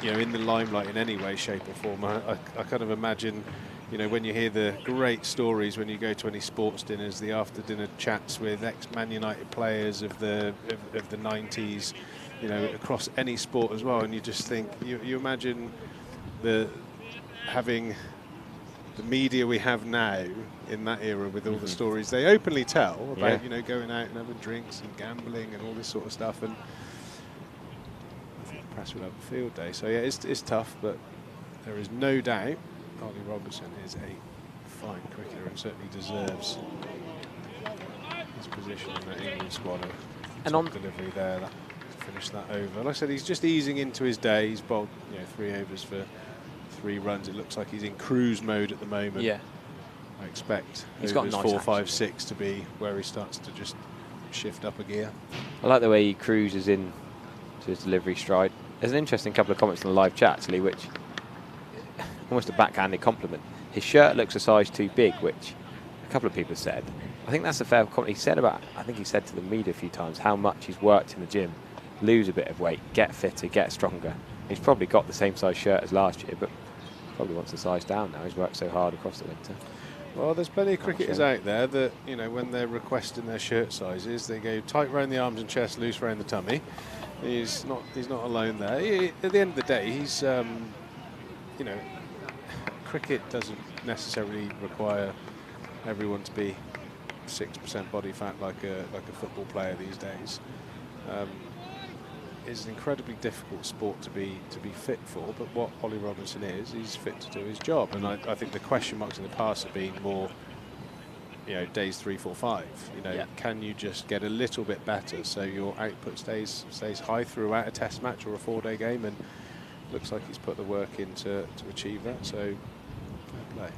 in the limelight in any way, shape or form. I kind of imagine when you hear the great stories when you go to any sports dinners, the after dinner chats with ex-Man United players of the 90s, across any sport as well, and you just think, you imagine having the media we have now in that era with all the stories they openly tell about going out and having drinks and gambling and all this sort of stuff, and I think the press would have a field day. So yeah, it's tough, but there is no doubt Ollie Robinson is a fine cricketer and certainly deserves his position in that England squad. And on delivery there, that finish that over. Like I said, he's just easing into his day. He's bowled 3 overs for 3 runs. It looks like he's in cruise mode at the moment. Yeah, I expect he's got nice 4, 5, 6 to be where he starts to just shift up a gear. I like the way he cruises in to his delivery stride. There's an interesting couple of comments in the live chat actually, which almost a backhanded compliment. His shirt looks a size too big, which a couple of people said. I think that's a fair comment. He said I think he said to the media a few times how much he's worked in the gym, lose a bit of weight, get fitter, get stronger. He's probably got the same size shirt as last year, but probably wants the size down now. He's worked so hard across the winter. Well, there's plenty of cricketers out there that, when they're requesting their shirt sizes, they go tight round the arms and chest, loose round the tummy. He's not alone there. At the end of the day, he's, cricket doesn't necessarily require everyone to be 6% body fat like a football player these days. is an incredibly difficult sport to be fit for. But what Ollie Robinson is, he's fit to do his job. And I think the question marks in the past have been more, you know, days 3, 4, 5. You know, can you just get a little bit better so your output stays high throughout a test match or a 4-day game? And looks like he's put the work in to achieve that. So, fair play.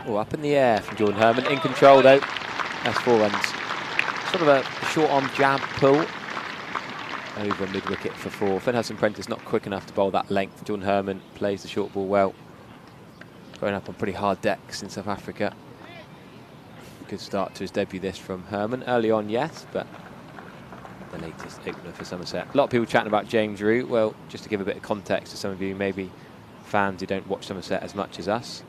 Oh, up in the air from Jordan Herman. In control though. That's 4 runs. Sort of a short arm jab pull over mid-wicket for 4. Finn Hudson-Prentice not quick enough to bowl that length. Jordan Herman plays the short ball well. Going up on pretty hard decks in South Africa. Good start to his debut this from Herman. Early on, yes, but the latest opener for Somerset. A lot of people chatting about James Root. Well, just to give a bit of context to some of you, maybe fans who don't watch Somerset as much as us.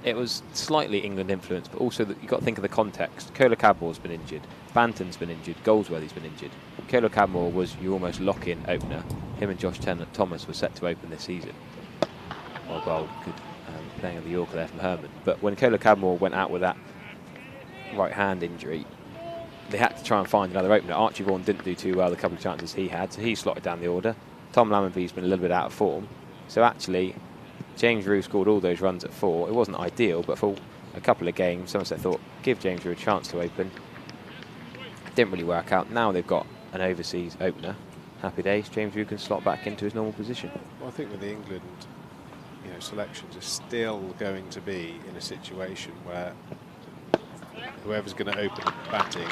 It was slightly England influenced, but also that you've got to think of the context. Kola Cadmore's been injured, Banton's been injured, Goldsworthy's been injured. Kola Cadmore was your almost lock-in opener. Him and Josh Thomas were set to open this season. Well, good playing on the Yorker there from Herman. But when Kola Cadmore went out with that right hand injury, they had to try and find another opener. Archie Vaughan didn't do too well the couple of chances he had, so he slotted down the order. Tom Lammonby's been a little bit out of form. So actually, James Root scored all those runs at 4. It wasn't ideal, but for a couple of games, Somerset thought, give James Root a chance to open. Didn't really work out. Now they've got an overseas opener. Happy days. James Root can slot back into his normal position. Well, I think with the England, you know, selections are still going to be in a situation where whoever's going to open the batting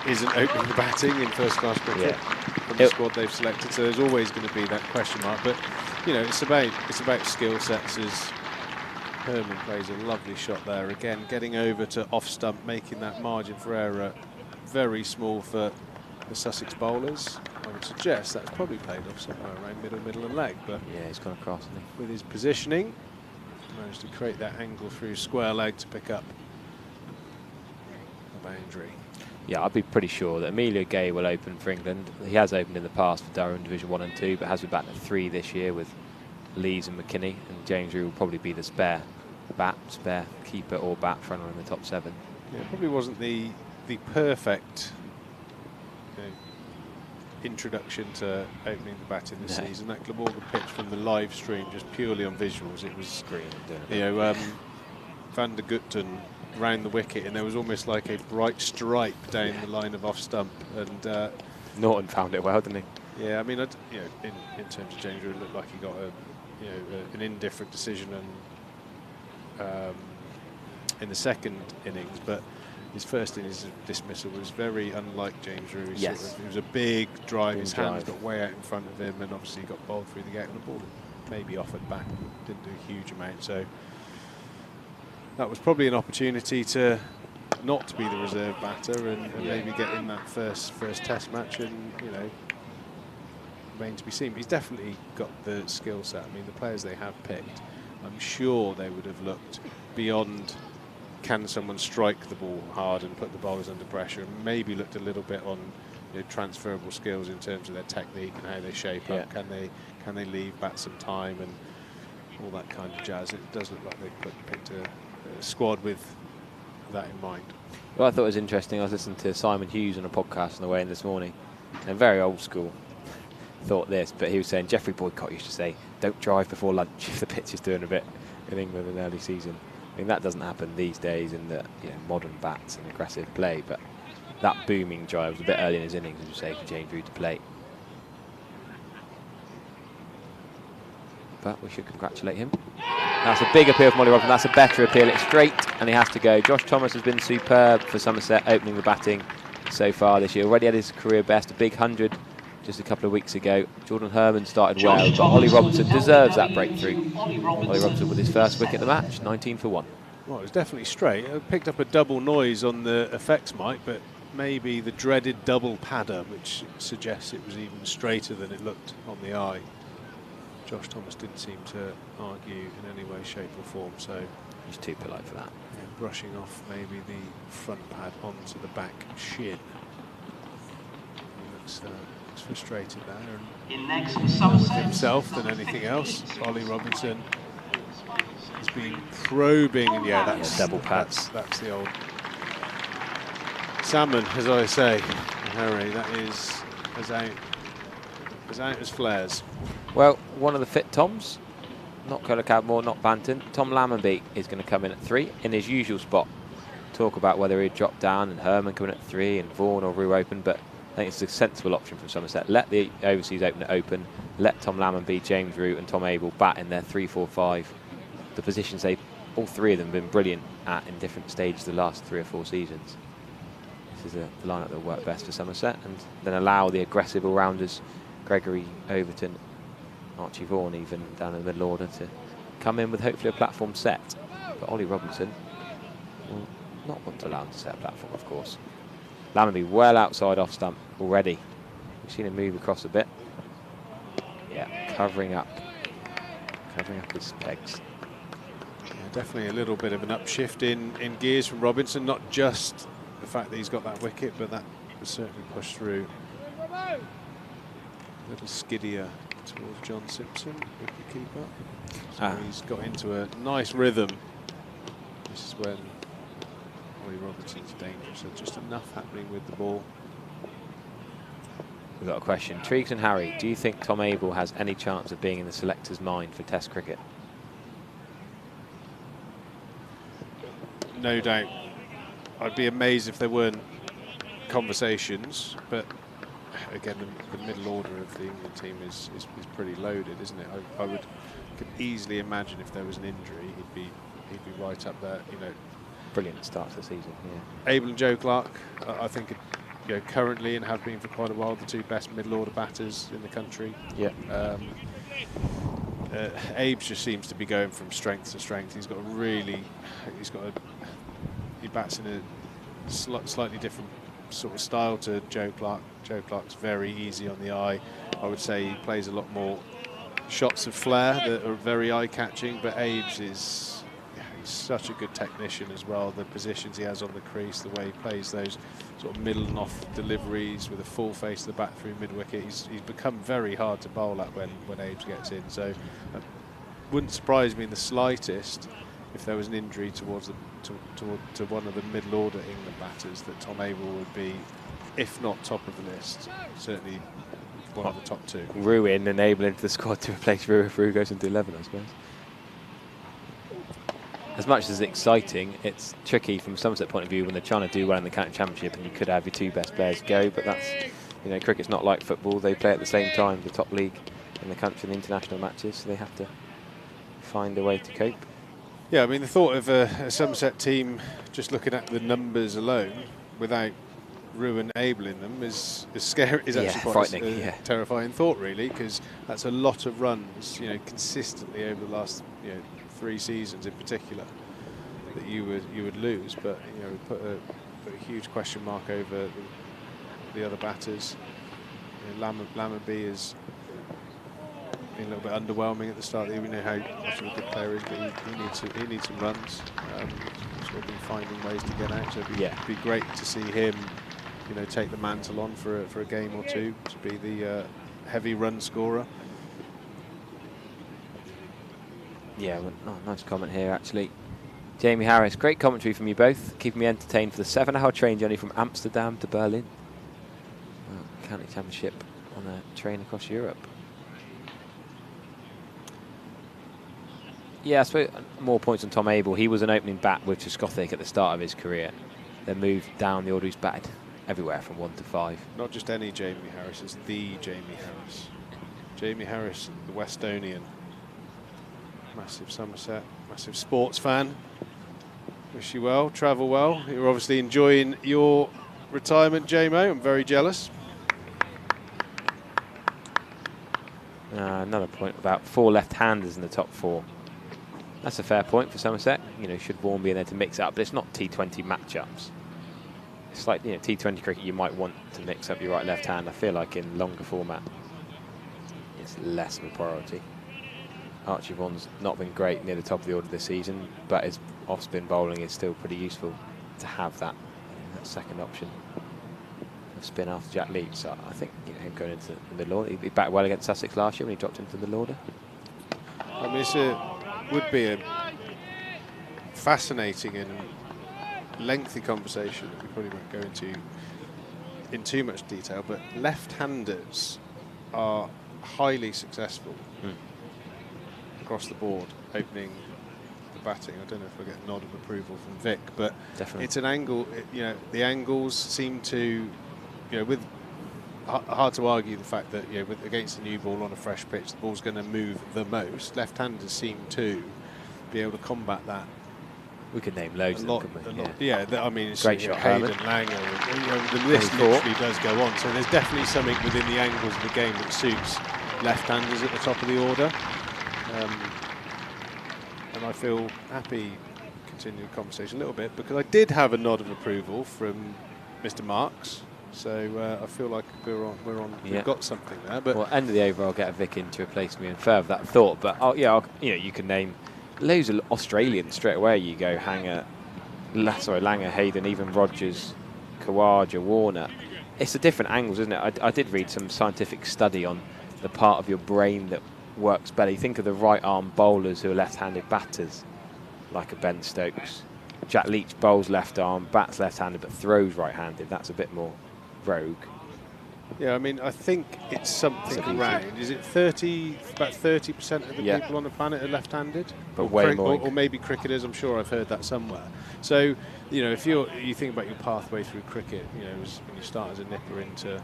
isn't opening the batting in first-class cricket from the squad they've selected. So there's always going to be that question mark. But you know, it's about skill sets. As Herman plays a lovely shot there again, getting over to off stump, making that margin for error very small for the Sussex bowlers. I would suggest that's probably played off somewhere around middle and leg. But yeah, he's gone across, hasn't he? With his positioning, managed to create that angle through square leg to pick up the boundary. Yeah, I'd be pretty sure that Emilio Gay will open for England. He has opened in the past for Durham Division 1 and 2, but has been back at 3 this year with Lees and McKinney. And James Root will probably be the spare keeper or bat runner in the top 7. Yeah, it probably wasn't the perfect introduction to opening the bat in the season. That Glamorgan pitch from the live stream, just purely on visuals, it was Van der Gutten round the wicket, and there was almost like a bright stripe down the line of off stump. And Norton found it well, didn't he? Yeah, I mean, in terms of James Root, it looked like he got an indifferent decision and in the second innings, but his first innings of dismissal was very unlike James Root. Yes. It was a big drive, his hands got way out in front of him, and obviously got bowled through the gate, and the ball maybe offered back, didn't do a huge amount. So that was probably an opportunity to not be the reserve batter and maybe get in that first test match, and remain to be seen. But he's definitely got the skill set. I mean, the players they have picked, I'm sure they would have looked beyond can someone strike the ball hard and put the bowlers under pressure, and maybe looked a little bit on transferable skills in terms of their technique and how they shape up. Can they leave bat some time and all that kind of jazz. It does look like they picked a squad with that in mind. Well, I thought it was interesting. I was listening to Simon Hughes on a podcast on the way in this morning, and very old school thought this, but he was saying Geoffrey Boycott used to say, don't drive before lunch if the pitch is doing a bit in England in early season. I mean, that doesn't happen these days in the modern bats and aggressive play, but that booming drive was a bit early in his innings, as you say, for James Root to play. But we should congratulate him. That's a big appeal from Ollie Robinson. That's a better appeal. It's straight, and he has to go. Josh Thomas has been superb for Somerset, opening the batting so far this year. Already had his career best, a big 100 just a couple of weeks ago. Jordan Herman started well, but Ollie Robinson deserves that breakthrough. Ollie Robinson with his first wicket of the match, 19 for 1. Well, it was definitely straight. It picked up a double noise on the effects mic, but maybe the dreaded double padder, which suggests it was even straighter than it looked on the eye. Josh Thomas didn't seem to argue in any way, shape or form, so he's too polite for that. Yeah, brushing off maybe the front pad onto the back shin. He looks frustrated there, and in next for more with Somerset, himself than anything else. Ollie Robinson has been probing, and that's double pads. That's the old salmon, as I say. Harry, that is as out as flares. Well, one of the fit Toms, not Collar Cadmore, not Banton. Tom Lammonby is going to come in at 3 in his usual spot. Talk about whether he'd drop down and Herman coming at 3 and Vaughan or Rue open, but I think it's a sensible option from Somerset. Let the overseas opener open, let Tom Lammonby, James Rue and Tom Abel bat in their 3-4-5. The positions all three of them have been brilliant at in different stages the last 3 or 4 seasons. This is the lineup that will work best for Somerset, and then allow the aggressive all-rounders, Gregory Overton, Archie Vaughan even down in the middle order, to come in with hopefully a platform set. But Ollie Robinson will not want to allow him to set a platform, of course. Lammonby well outside off stump already. We've seen him move across a bit. Yeah, covering up his pegs. Yeah, definitely a little bit of an upshift in gears from Robinson, not just the fact that he's got that wicket, but that was certainly pushed through. A little skiddier towards John Simpson, wicket-keeper. So he's got into a nice rhythm. This is when Ollie Robinson's dangerous, so just enough happening with the ball. We've got a question. Triggs and Harry, do you think Tom Abel has any chance of being in the selector's mind for Test cricket? No doubt. I'd be amazed if there weren't conversations, but again, the middle order of the England team is pretty loaded, isn't it? I could easily imagine if there was an injury, he'd be right up there. You know, brilliant start to the season. Yeah. Abel and Joe Clark, I think, currently and have been for quite a while, the 2 best middle order batters in the country. Yeah. Abe just seems to be going from strength to strength. He bats in a slightly different sort of style to Joe Clark. Joe Clark's very easy on the eye. I would say he plays a lot more shots of flair that are very eye-catching, but Abe's he's such a good technician as well. The positions he has on the crease, the way he plays those sort of middle and off deliveries with a full face to the bat through mid-wicket, he's become very hard to bowl at when Abe gets in. So it wouldn't surprise me in the slightest if there was an injury to one of the middle order England batters, that Tom Abel would be, if not top of the list, certainly one of the top 2. Rue in, enabling the squad to replace Rue if Rue goes into 11, I suppose. As much as it's exciting, it's tricky from Somerset point of view when they're trying to do well in the county championship, and you could have your 2 best players go, but that's, you know, cricket's not like football. They play at the same time, the top league in the country in the international matches, so they have to find a way to cope. Yeah, I mean, the thought of a Somerset team just looking at the numbers alone without Rue and Abel in them is scary. Is actually quite frightening, a terrifying thought, really, because that's a lot of runs, consistently over the last 3 seasons in particular that you would lose. But we put a huge question mark over the other batters. Lammonby is a little bit underwhelming at the start. We know how much of a good player he is, but he needs some runs. Sort of been finding ways to get out. So it'd be great to see him, take the mantle on for a game or 2 to be the heavy run scorer. Yeah, well, nice comment here actually. Jamie Harris, great commentary from you both, keeping me entertained for the 7-hour train journey from Amsterdam to Berlin. County championship on a train across Europe. Yeah, I suppose more points on Tom Abel. He was an opening bat with Trescothick at the start of his career, then moved down the order. He's batted everywhere from 1 to 5. Not just any Jamie Harris, it's the Jamie Harris. Jamie Harris, the Westonian. Massive Somerset, massive sports fan. Wish you well, travel well. You're obviously enjoying your retirement, JMO. I'm very jealous. Another point about 4 left-handers in the top 4. That's a fair point for Somerset. Should Vaughan be in there to mix it up, but it's not T20 matchups. It's like, T20 cricket, you might want to mix up your right left hand. I feel like in longer format, it's less of a priority. Archie Vaughan's not been great near the top of the order this season, but his off-spin bowling is still pretty useful to have that second option of spin after Jack Leach. So I think him going into the middle order, he batted well against Sussex last year when he dropped into the middle order. I mean, would be a fascinating and lengthy conversation that we probably won't go into in too much detail, but left-handers are highly successful across the board opening the batting. I don't know if I get a nod of approval from Vic, but Definitely. it's an angle. The angles seem to, with hard to argue the fact that against a new ball on a fresh pitch, the ball's going to move the most. Left-handers seem to be able to combat that. We could name loads A of lot, them, couldn't we? I mean, it's Great shot, Hayden, Herman. Langer, the list literally does go on. So there's definitely something within the angles of the game that suits left-handers at the top of the order. And I feel happy continuing the conversation a little bit because I did have a nod of approval from Mr. Marks. So I feel like we've got something there. But well, end of the over, I'll get a Vic in to replace me and further that thought. But you can name loads of Australians straight away. You go Langer, Hayden, even Rogers, Khawaja, Warner. It's the different angles, isn't it? I did read some scientific study on the part of your brain that works better. You think of the right arm bowlers who are left-handed batters, like a Ben Stokes. Jack Leach bowls left arm, bats left-handed, but throws right-handed. That's a bit more rogue. Yeah, I mean, I think it's something around. Is it about 30% of the people on the planet are left-handed? But way more. Or maybe cricketers. I'm sure I've heard that somewhere. So, if you think about your pathway through cricket, when you start as a nipper into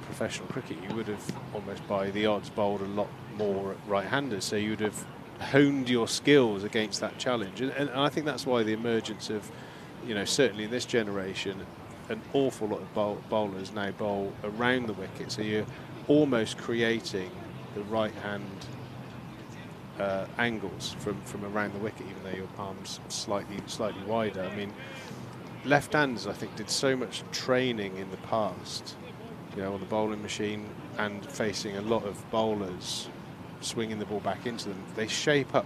professional cricket, you would have almost by the odds bowled a lot more right-handers. So you would have honed your skills against that challenge. And I think that's why the emergence of, certainly in this generation, an awful lot of bowlers now bowl around the wicket, so you're almost creating the right hand angles from around the wicket, even though your palm's slightly wider. I mean, left-handers I think did so much training in the past, on the bowling machine and facing a lot of bowlers swinging the ball back into them. They shape up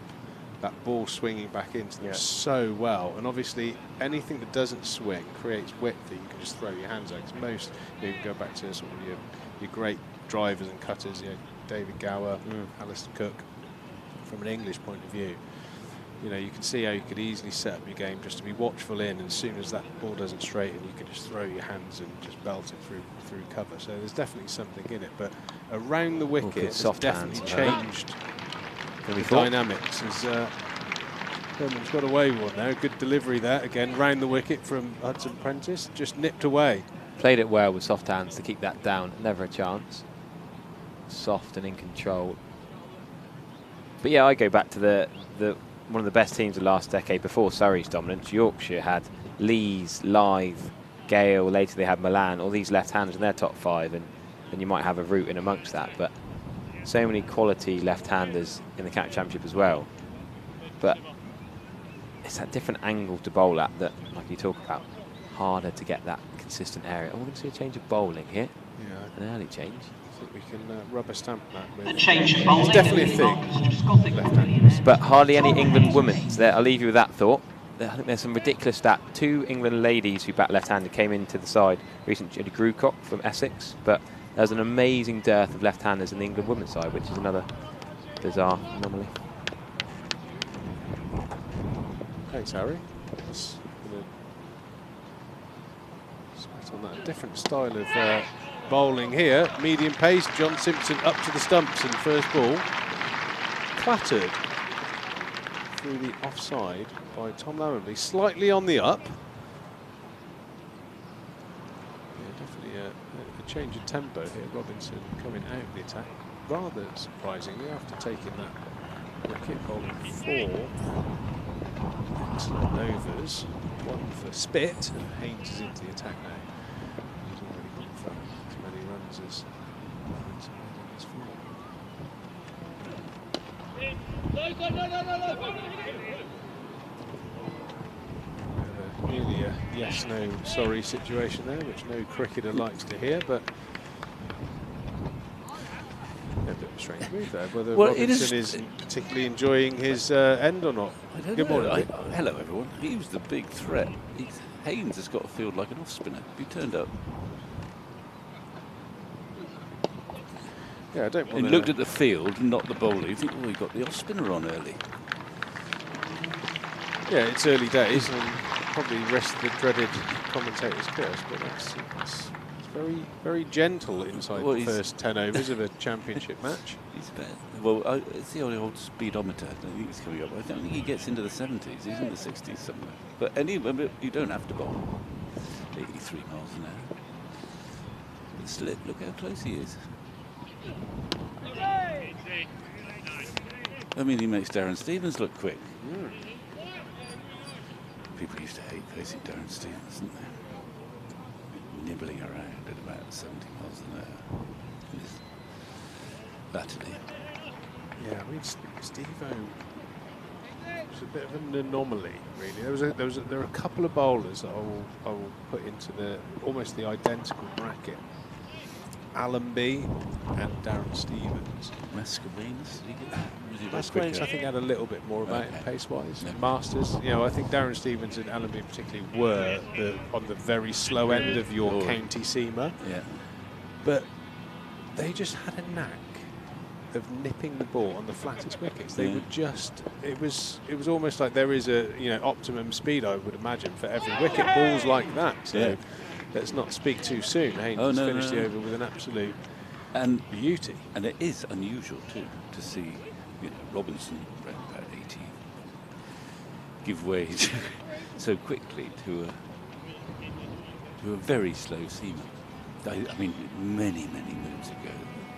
that ball swinging back into them so well, and obviously anything that doesn't swing creates width that you can just throw your hands at. Because most, you can go back to sort of your great drivers and cutters, David Gower, Alistair Cook. From an English point of view, you can see how you could easily set up your game just to be watchful in, and as soon as that ball doesn't straighten, you can just throw your hands and just belt it through cover. So there's definitely something in it, but around the wicket, it's definitely changed. The dynamics. Herman's got away with one there. Good delivery there. Again, round the wicket from Hudson Prentice. Just nipped away. Played it well with soft hands to keep that down. Never a chance. Soft and in control. But yeah, I go back to the one of the best teams of the last decade before Surrey's dominance. Yorkshire had Lees, Lythe, Gale. Later they had Milan. All these left-handers in their top five, and you might have a route in amongst that. But so many quality left-handers in the County Championship as well. But it's that different angle to bowl at that, like you talk about, harder to get that consistent area. Oh, we're going to see a change of bowling here. Yeah. An early change. I think we can rubber stamp that. A change of bowling. It's definitely a thing. Left-handers. But hardly any England women's there. I'll leave you with that thought. I think there's some ridiculous stat. 2 England ladies who bat left-handed came into the side recently. Jodie Grucock from Essex, but there's an amazing dearth of left-handers in the England women's side, which is another bizarre anomaly. Thanks, Harry. That's on that different style of bowling here. Medium pace. John Simpson up to the stumps in first ball. Clattered through the offside by Tom Lammonby. Slightly on the up. Definitely a change of tempo here. Robinson coming out of the attack rather surprisingly after taking that wicket, bowling 4 excellent overs, 1 for Spit, and Haynes is into the attack now. He's already gone for as many runs as Robinson made on his nearly a yes-no sorry situation there, which no cricketer likes to hear, but a bit of a strange move there. Whether Robinson is particularly enjoying his end or not. I don't Good know. morning. Hello, everyone. He was the big threat. Haynes has got a field like an off-spinner. He turned up. Yeah, I don't want He looked at the field and not the bowler. You think, oh, he got the off-spinner on early. Yeah, it's early days and probably risk the dreaded commentator's curse, but that's very, very gentle inside Well, the he's- first 10 overs of a championship match. He's better. Well, it's the old speedometer. I think it's coming up. I don't think he gets into the 70s. He's in the 60s somewhere. But anyway, you don't have to bowl 83 miles an hour. But still, look how close he is. I mean, he makes Darren Stevens look quick. People used to hate facing Darren Stevens, didn't they? Nibbling around at about 70 miles an hour. He's latterly. Yeah, I mean, Steve-O was a bit of an anomaly, really. There are a couple of bowlers that I will put into almost the identical bracket. Allenby and Darren Stevens. Mascarenas? Mascarenas, I think, had a little bit more about him pace-wise. No. Masters, I think Darren Stevens and Allenby particularly were on the very slow end of your county seamer. Yeah. But they just had a knack of nipping the ball on the flattest wickets. They were just, it was almost like there is a optimum speed, I would imagine, for every wicket. Balls like that. So let's not speak too soon. Haynes has finished the over with an absolute beauty. And it is unusual too to see Robinson around about 80 give way so quickly to a very slow seamer. I mean, many moons ago,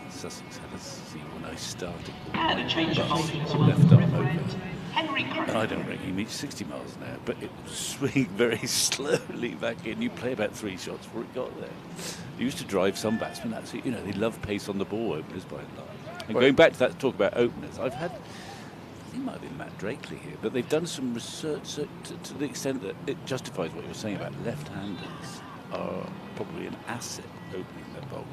Sussex had a seam when I started. And a change of Left arm over. And I don't reckon he meets 60 miles an hour, but it would swing very slowly back in. You play about 3 shots before it got there. He used to drive some batsmen. They love pace on the ball, openers by and large. And going back to that talk about openers, I think it might have been Matt Drakeley here, but they've done some research to the extent that it justifies what you're saying about left-handers are probably an asset opening their bowling.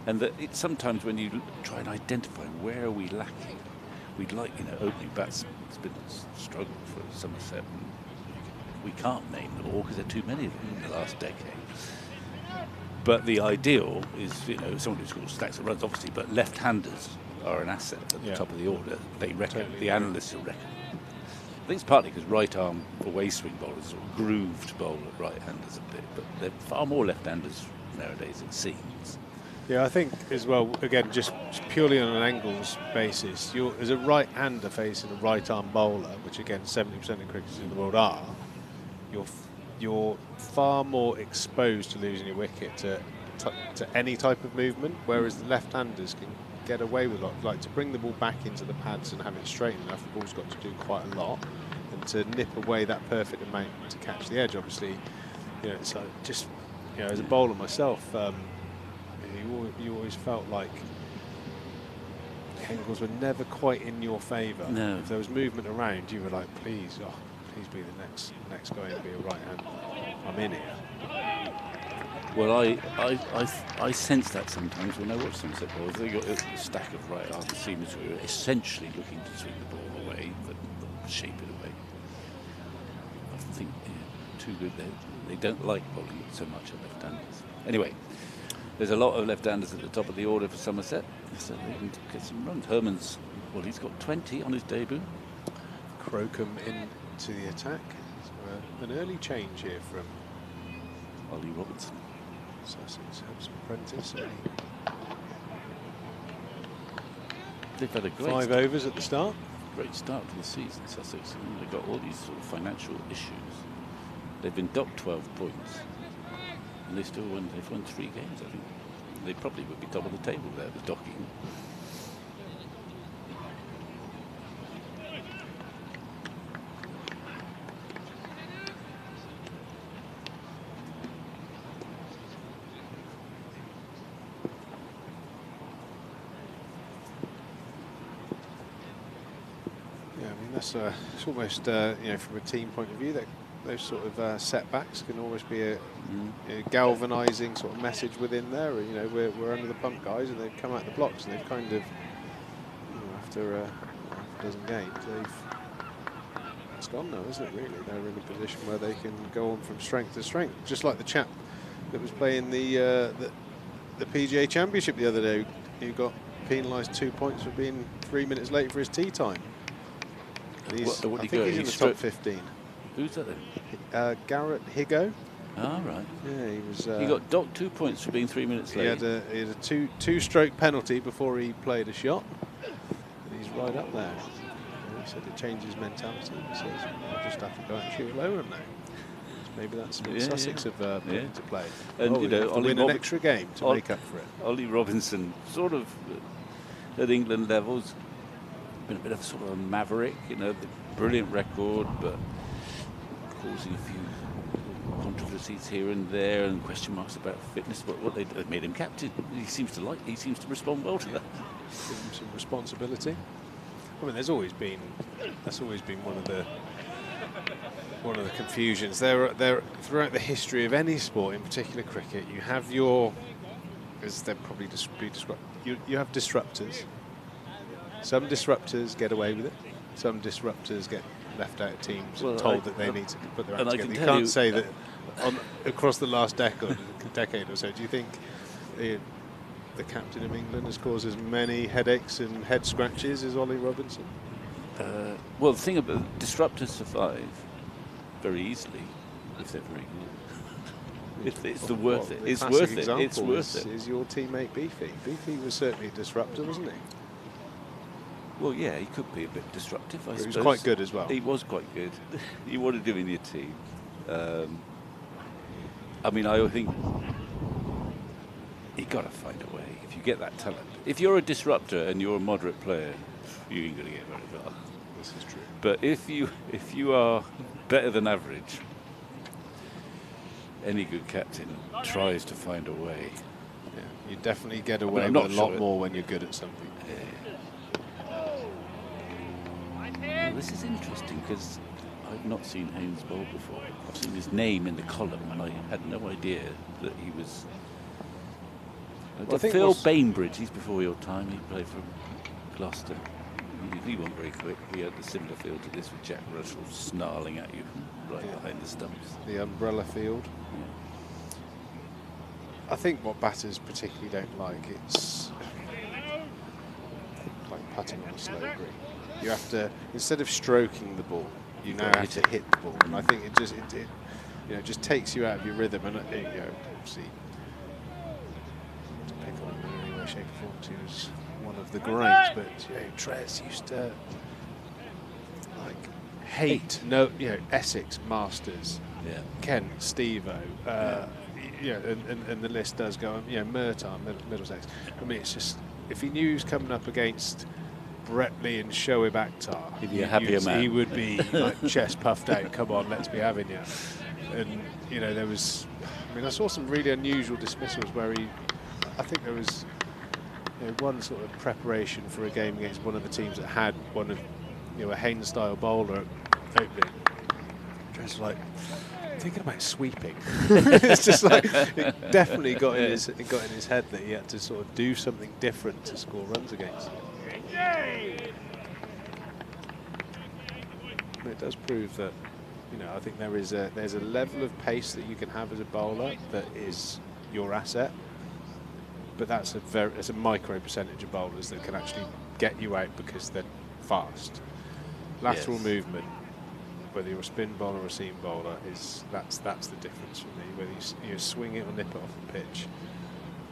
And that it's sometimes when you try and identify where are we lacking, we'd like, opening batsmen. It's been a struggle for Somerset. And we can't name them all because there are too many of them in the last decade. But the ideal is, someone who scores stacks of runs, obviously, but left-handers are an asset at the top of the order. They reckon, Totally. the analysts will reckon. I think it's partly because right-arm away swing bowlers sort of grooved bowl at right-handers a bit, but they're far more left-handers nowadays, it seems. Yeah, I think as well, again, just purely on an angles basis, as a right-hander facing a right-arm bowler, which again 70% of cricketers in the world are, you're far more exposed to losing your wicket to any type of movement, whereas the left-handers can get away with a lot. Like to bring the ball back into the pads and have it straight enough, the ball's got to do quite a lot, and to nip away that perfect amount to catch the edge, obviously, it's like just, as a bowler myself, you always felt like angles were never quite in your favour. No. If there was movement around, you were like, please be the next guy and be a right hand. I'm in here. Well, I sense that sometimes when I watch Somerset bowlers. They got a stack of right arm seamers who are essentially looking to swing the ball away, but not shape it away. I think too good. They don't like bowling so much at left-handers. Anyway, there's a lot of left-handers at the top of the order for Somerset, so they can get some runs. Herman's, he's got 20 on his debut. Crocombe into the attack. So, an early change here from Ollie Robinson. Sussex Hubs apprentice. They've had a great 5 overs at the start. Great start to the season, Sussex. And they've got all these sort of financial issues. They've been docked 12 points, and they've won 3 games, I think. They probably would be top of the table there with docking. It's almost, from a team point of view, that those sort of setbacks can always be a galvanising sort of message within there. We're under the pump, guys, and they've come out the blocks, and they've kind of, after a dozen games, it's gone now, isn't it? Really, they're in a position where they can go on from strength to strength, just like the chap that was playing the PGA Championship the other day, who got penalised 2 points for being 3 minutes late for his tee time. I think he's in the top 15. Who's that then? Garrett Higo. Ah, right. Yeah, he was. He got docked 2 points for being 3 minutes late. He had a two-stroke penalty before he played a shot. And he's right up there. He said it changes mentality. He says, I'll just have to go out and shoot a low run now. Maybe that's what Sussex have put into play. And you know, win an extra game to make up for it. Ollie Robinson, sort of at England levels, been a bit of sort of a maverick. You know, brilliant record, but causing a few controversies here and there, and question marks about fitness. But what they made him captain. He seems to respond well to that. Give him some responsibility. I mean, that's always been one of the confusions. There throughout the history of any sport, in particular cricket, you have as they're probably be described, you have disruptors. Some disruptors get away with it. Some disruptors get left out of teams and told that they need to put their hands together. You can't say that across the last decade or so. Do you think the captain of England has caused as many headaches and head scratches as Ollie Robinson? Well, the thing about disruptors survive very easily if they're very good. It's worth it. It's worth it. It's worth it. Is your teammate Beefy? Beefy was certainly a disruptor, wasn't he? Well, yeah, he could be a bit disruptive, I suppose. He was quite good as well. He was quite good. You wanted him in your team. I mean, I think you got to find a way. If you get that talent, if you're a disruptor and you're a moderate player, you ain't going to get very far. This is true. But if you are better than average, any good captain tries to find a way. Yeah, you definitely get away with a lot more when you're good at something. Well, this is interesting because I've not seen Haynes bowl before. I've seen his name in the column, and I had no idea that he was. Well, Phil Bainbridge, he's before your time. He played for Gloucester. He wasn't very quick. He had a similar field to this with Jack Russell snarling at you right behind the stumps. The umbrella field. Yeah. I think what batters particularly don't like, it's like putting on a slow green. You have to, instead of stroking the ball, you now have to hit the ball, and I think it just takes you out of your rhythm. And obviously, to pick on him in any way, shape, or form, he was one of the greats. But Trez used to hate Essex, Masters, Kent, Steve-O, and the list does go on. Murtaugh, Middlesex. I mean, it's just, if he knew he was coming up against Bretley and Shoaib Akhtar, he'd be a happier man. He would be like chest puffed out. Come on, let's be having you. And there was, I saw some really unusual dismissals where I think there was one sort of preparation for a game against one of the teams that had one of a Haynes style bowler opening. Just like thinking about sweeping. It's just like it definitely got in his head that he had to sort of do something different to score runs against. It does prove that I think there's a level of pace that you can have as a bowler that is your asset, but that's a micro percentage of bowlers that can actually get you out because they're fast. Lateral movement, whether you're a spin bowler or a seam bowler, that's the difference for me. Whether you swing it or nip it off the pitch,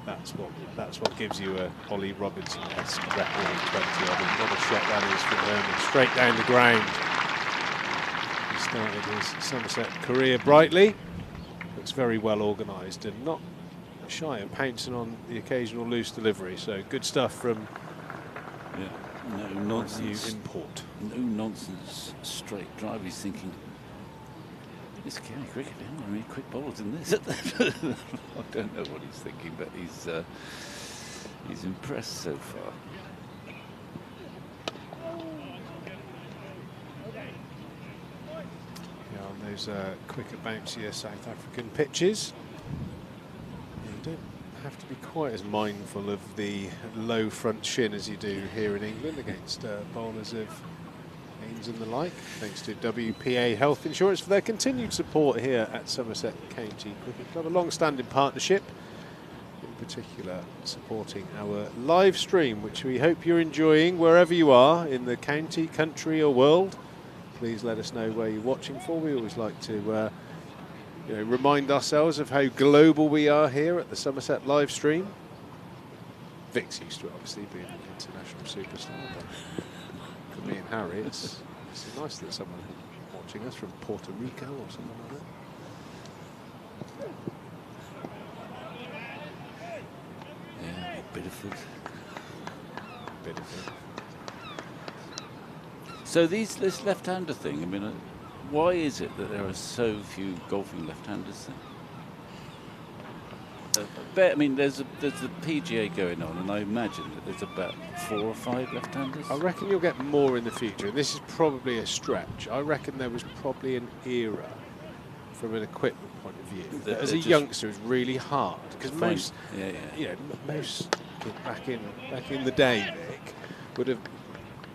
that's what gives you a Ollie Robinson-esque record of 20. I mean, what a shot that is from Herman, straight down the ground. He started his Somerset career brightly. Looks very well organised and not shy of pouncing on the occasional loose delivery. So good stuff from no nonsense import. No nonsense straight drive. He's thinking, it's county cricket. There aren't any quick bowlers in this. I don't know what he's thinking, but he's impressed so far. Yeah, on those quicker, bouncier South African pitches, you don't have to be quite as mindful of the low front shin as you do here in England against bowlers of Haynes and the like. Thanks to WPA Health Insurance for their continued support here at Somerset County Cricket Club, a long-standing partnership, in particular supporting our live stream, which we hope you're enjoying wherever you are in the county, country or world. Please let us know where you're watching for. We always like to remind ourselves of how global we are here at the Somerset live stream. Vic's used to it, obviously, being an international superstar, but for me and Harry, it's nice that someone watching us from Puerto Rico or something like that. Yeah, Bideford. So this left-hander thing, I mean, why is it that there are so few golfing left-handers then? I mean, there's the PGA going on, and I imagine that there's about 4 or 5 left-handers. I reckon you'll get more in the future, and this is probably a stretch. I reckon there was probably an era, from an equipment point of view, that as a youngster is really hard, because most, most back in the day, Vic, would have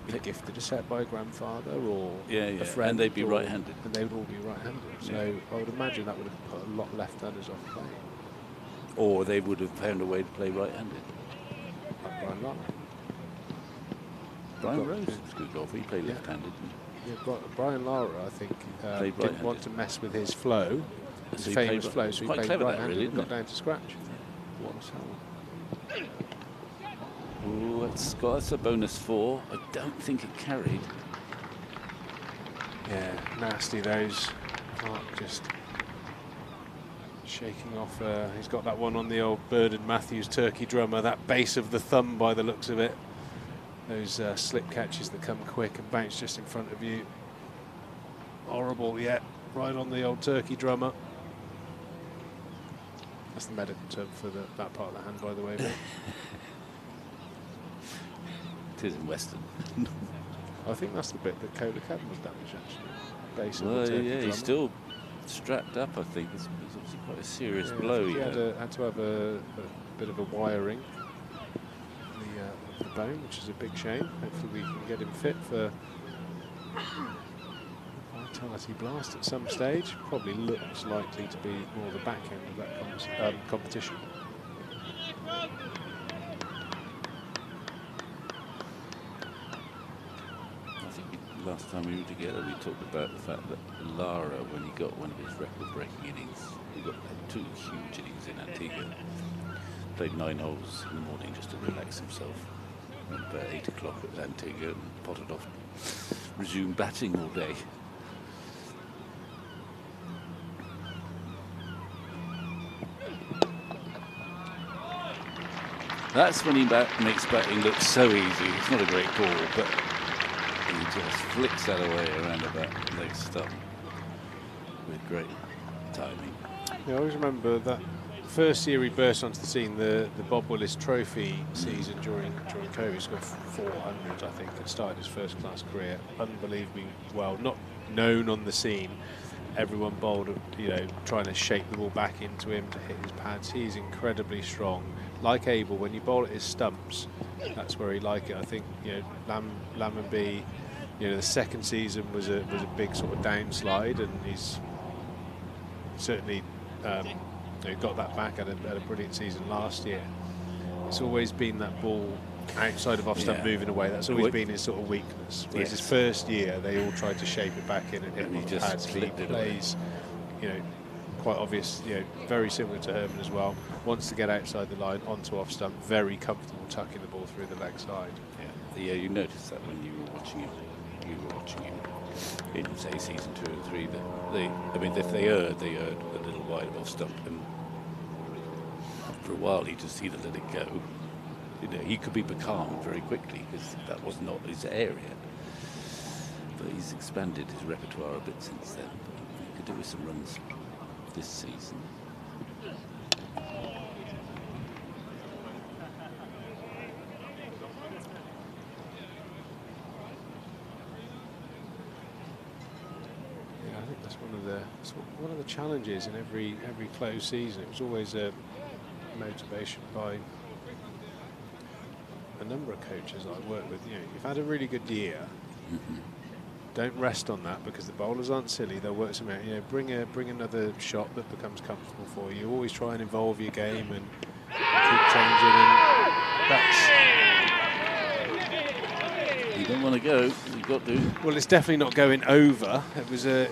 been gifted a set by a grandfather or a friend, and they'd be right-handed, and they would all be right-handed. So I would imagine that would have put a lot of left-handers off playing. Or they would have found a way to play right-handed. Like Brian Lara. Brian Rose was a good golfer. He played left-handed. Yeah, Brian Lara, I think, didn't want to mess with his flow, his famous flow, so he played right-handed and got down to scratch. What was that? Ooh, that's a bonus 4. I don't think it carried. Yeah, nasty those. Clark just shaking off. He's got that one on the old Bird and Matthews turkey drummer, that base of the thumb by the looks of it. Those slip catches that come quick and bounce just in front of you. Horrible, yeah, right on the old turkey drummer. That's the medical term for that part of the hand, by the way. It is in Western. I think that's the bit that Coda Cabin was damaged, actually. Base of Well, the turkey yeah, drummer. he's still strapped up, I think. It's obviously quite a serious blow. He had to have a bit of a wiring of the bone, which is a big shame. Hopefully we can get him fit for Vitality Blast at some stage. Probably looks likely to be more the back end of that competition. I think last time we were together, we talked about the fact that Lara, when he got one of his record-breaking innings, he had 2 huge innings in Antigua. Played 9 holes in the morning just to relax himself. Went about 8 o'clock at Antigua and potted off, resumed batting all day. That's when he makes batting look so easy. It's not a great ball, but he just flicks that away around about leg stump with great timing. Yeah, I always remember that first year he burst onto the scene, the Bob Willis Trophy season during COVID. He scored 400, I think, and started his first class career. Unbelievably well, not known on the scene. Everyone bowled, trying to shape the ball back into him to hit his pads. He's incredibly strong. Like Abel, when you bowl at his stumps, that's where he like it. I think Lammonby, the second season was a big sort of downslide, and he's certainly got that back at a brilliant season last year. It's always been that ball outside of off stump moving away. That's always been his sort of weakness. Whereas his first year, they all tried to shape it back in and hit him on the pads. He plays, quite obvious, very similar to Herman as well. Wants to get outside the line onto off stump, very comfortable tucking the ball through the leg side. Yeah, you noticed that when you were watching him. In say season 2 and 3, that if they erred a little wide of off stump, and for a while he just either let it go. He could be becalmed very quickly because that was not his area. But he's expanded his repertoire a bit since then. He could do with some runs this season. I think that's one of the challenges in every close season. It was always a motivation by a number of coaches I work with. You've had a really good year. Don't rest on that, because the bowlers aren't silly. They'll work some out. Bring another shot that becomes comfortable for you. Always try and evolve your game and keep changing. And that's. You don't want to go. You've got to. Well, it's definitely not going over. It was a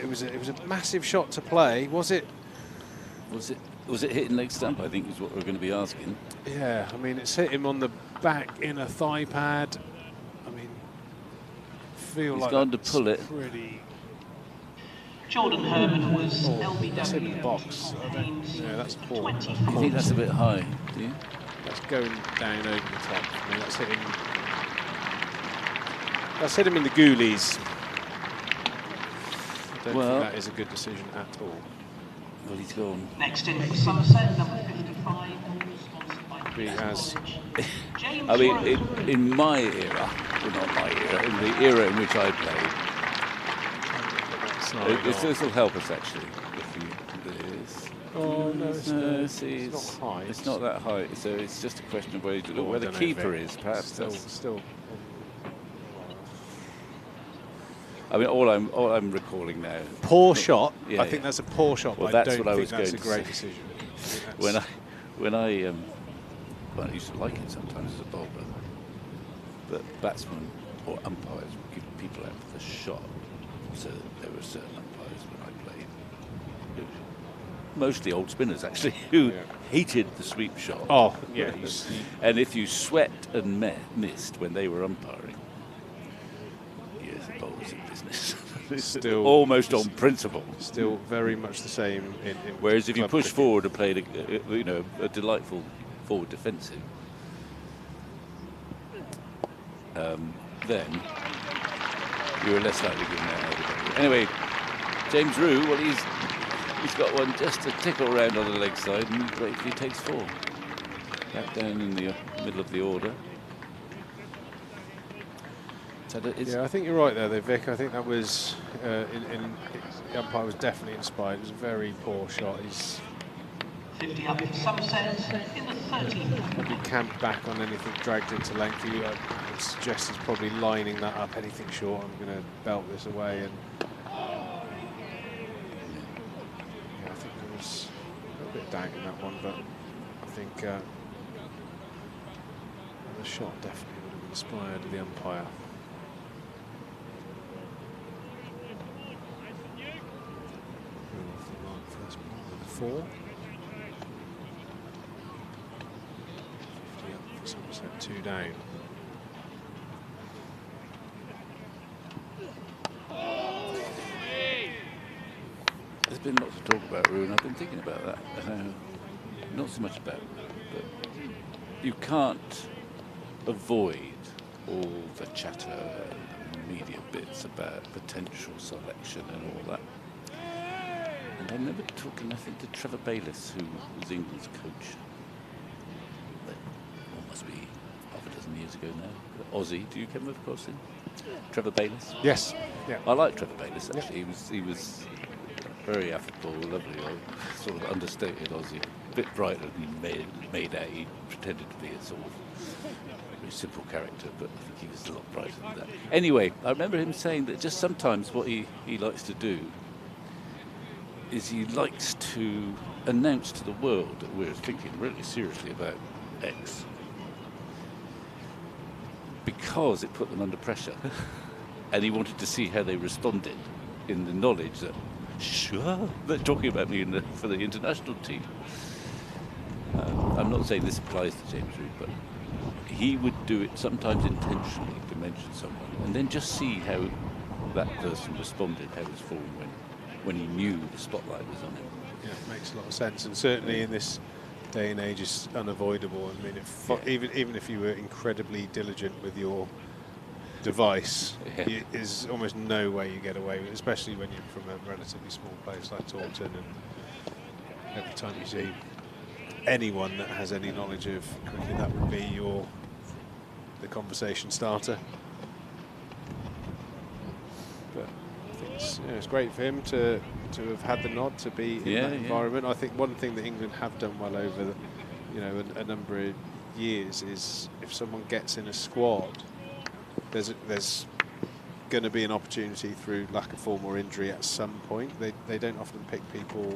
massive shot to play. Was it Was it hitting leg stump? I think is what we're going to be asking. Yeah, I mean, it's hit him on the back inner thigh pad. I mean, feel He's like gone to that's pull it. pretty. Jordan Herman was That's him in the LBW. box. Yeah, that's poor. You think that's a bit high? Do you? That's going down over the top. I mean, that's hitting. That's hit him in the goolies. I don't think that is a good decision at all. Well, he's gone. Next in for Somerset, number 55. Sponsored by He has. James I mean, Rose. in my era, well, not my era, in the era in which I played, this will help us actually. If you do this. Oh no, See, it's not high. It's not that high, so it's just a question of where I the don't know, keeper Vic. is. Perhaps Still. I mean, all I'm recalling now. Poor shot. Yeah, I think that's a poor shot. Well, but that's I don't what I think was that's going a to great say. decision. When I used to like it sometimes as a bowler, but batsmen or umpires would give people out for the shot. So there were certain umpires when I played, mostly old spinners actually, who hated the sweep shot. Oh, yeah. And if you sweat and missed when they were umpiring, yes, the bowler's in business. Still almost on principle. Still very much the same. Whereas if you club push cricket. forward and played a delightful forward defensive, then you were less likely to give that out. Anyway, James Rue, well, he's got one just to tickle around on the leg side and gratefully takes 4. Back down in the middle of the order. Yeah, I think you're right there, Vic. I think that was the umpire was definitely inspired. It was a very poor shot. He's 50 up for Somerset in the 13th. probably camped back on anything dragged into length. I would suggest he's probably lining that up. Anything short, I'm going to belt this away. And yeah, I think there was a little bit of doubt in that one, but I think the shot definitely would have inspired the umpire. 4. 50 up for Somerset, 2 down. There's been lots of talk about Rue, and I've been thinking about that. Not so much about, but you can't avoid all the chatter and media bits about potential selection and all that. And I never took nothing to Trevor Bayliss, who was England's coach. That must be half a dozen years ago now. Aussie, do you come across him? Trevor Bayliss? Yes. Yeah. I like Trevor Bayliss actually. He was very affable, lovely, sort of understated Aussie. A bit brighter than he made out. He pretended to be a sort of very simple character, but I think he was a lot brighter than that. Anyway, I remember him saying that just sometimes what he likes to do is he likes to announce to the world that we're thinking really seriously about X, because it put them under pressure. And he wanted to see how they responded, in the knowledge that, sure, they're talking about me for the international team. I'm not saying this applies to James Reed, but he would do it sometimes intentionally to mention someone, and then just see how that person responded, how his form went, when he knew the spotlight was on him. Yeah, it makes a lot of sense, and certainly in this day and age, it's unavoidable. I mean, even if you were incredibly diligent with your device, there's almost no way you get away with it, especially when you're from a relatively small place like Taunton, and every time you see anyone that has any knowledge of cricket, that would be the conversation starter. But I think it's great for him to have had the nod to be in that environment. I think one thing that England have done well over a number of years is if someone gets in a squad, there's going to be an opportunity through lack of form or injury at some point. They don't often pick people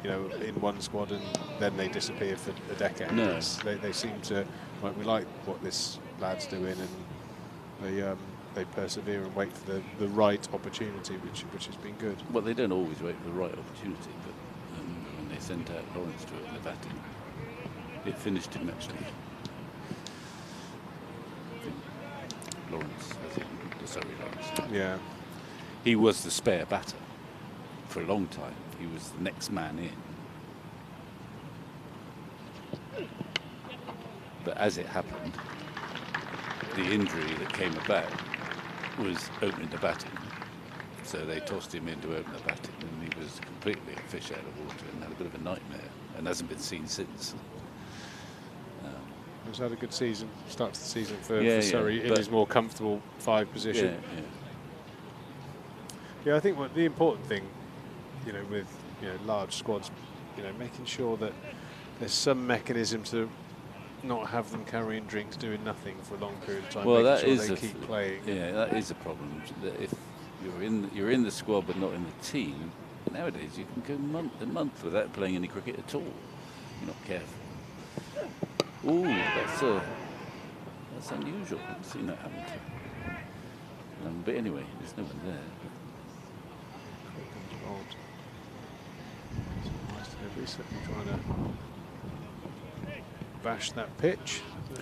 in one squad and then they disappear for a decade. No. They seem to, we like what this lad's doing, and they persevere and wait for the right opportunity, which has been good. Well, they don't always wait for the right opportunity, but sent out Lawrence to open the batting. It finished him actually. Lawrence, Lawrence. Yeah. He was the spare batter for a long time. He was the next man in. But as it happened, the injury that came about was opening the batting. So they tossed him in to open the batting, and he was completely a fish out of water and had a bit of a nightmare, and hasn't been seen since. He's had a good season, start to the season for Surrey in but his more comfortable 5 position. Yeah, I think what the important thing, with large squads, making sure that there's some mechanism to not have them carrying drinks, doing nothing for a long period of time. Well, that sure is they keep playing. Yeah, that is a problem. That if you're in the squad but not in the team, nowadays you can go a month without playing any cricket at all. You're not careful. Ooh, that's unusual. I've seen that happen. But anyway, there's no one there. Certainly trying to bash that pitch.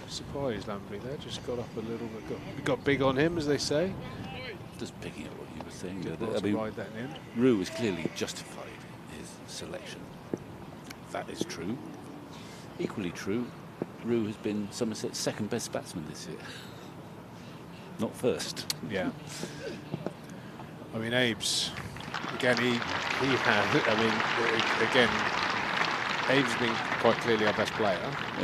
Surprised Lampley there, just got up a little bit, got big on him, as they say. Just picking up what you were saying. Ride that in. Roux was clearly justified his selection. That is true. Equally true, Roux has been Somerset's second best batsman this year. Not first. Yeah. I mean, Abe's, again, he had, again, Abe's been quite clearly our best player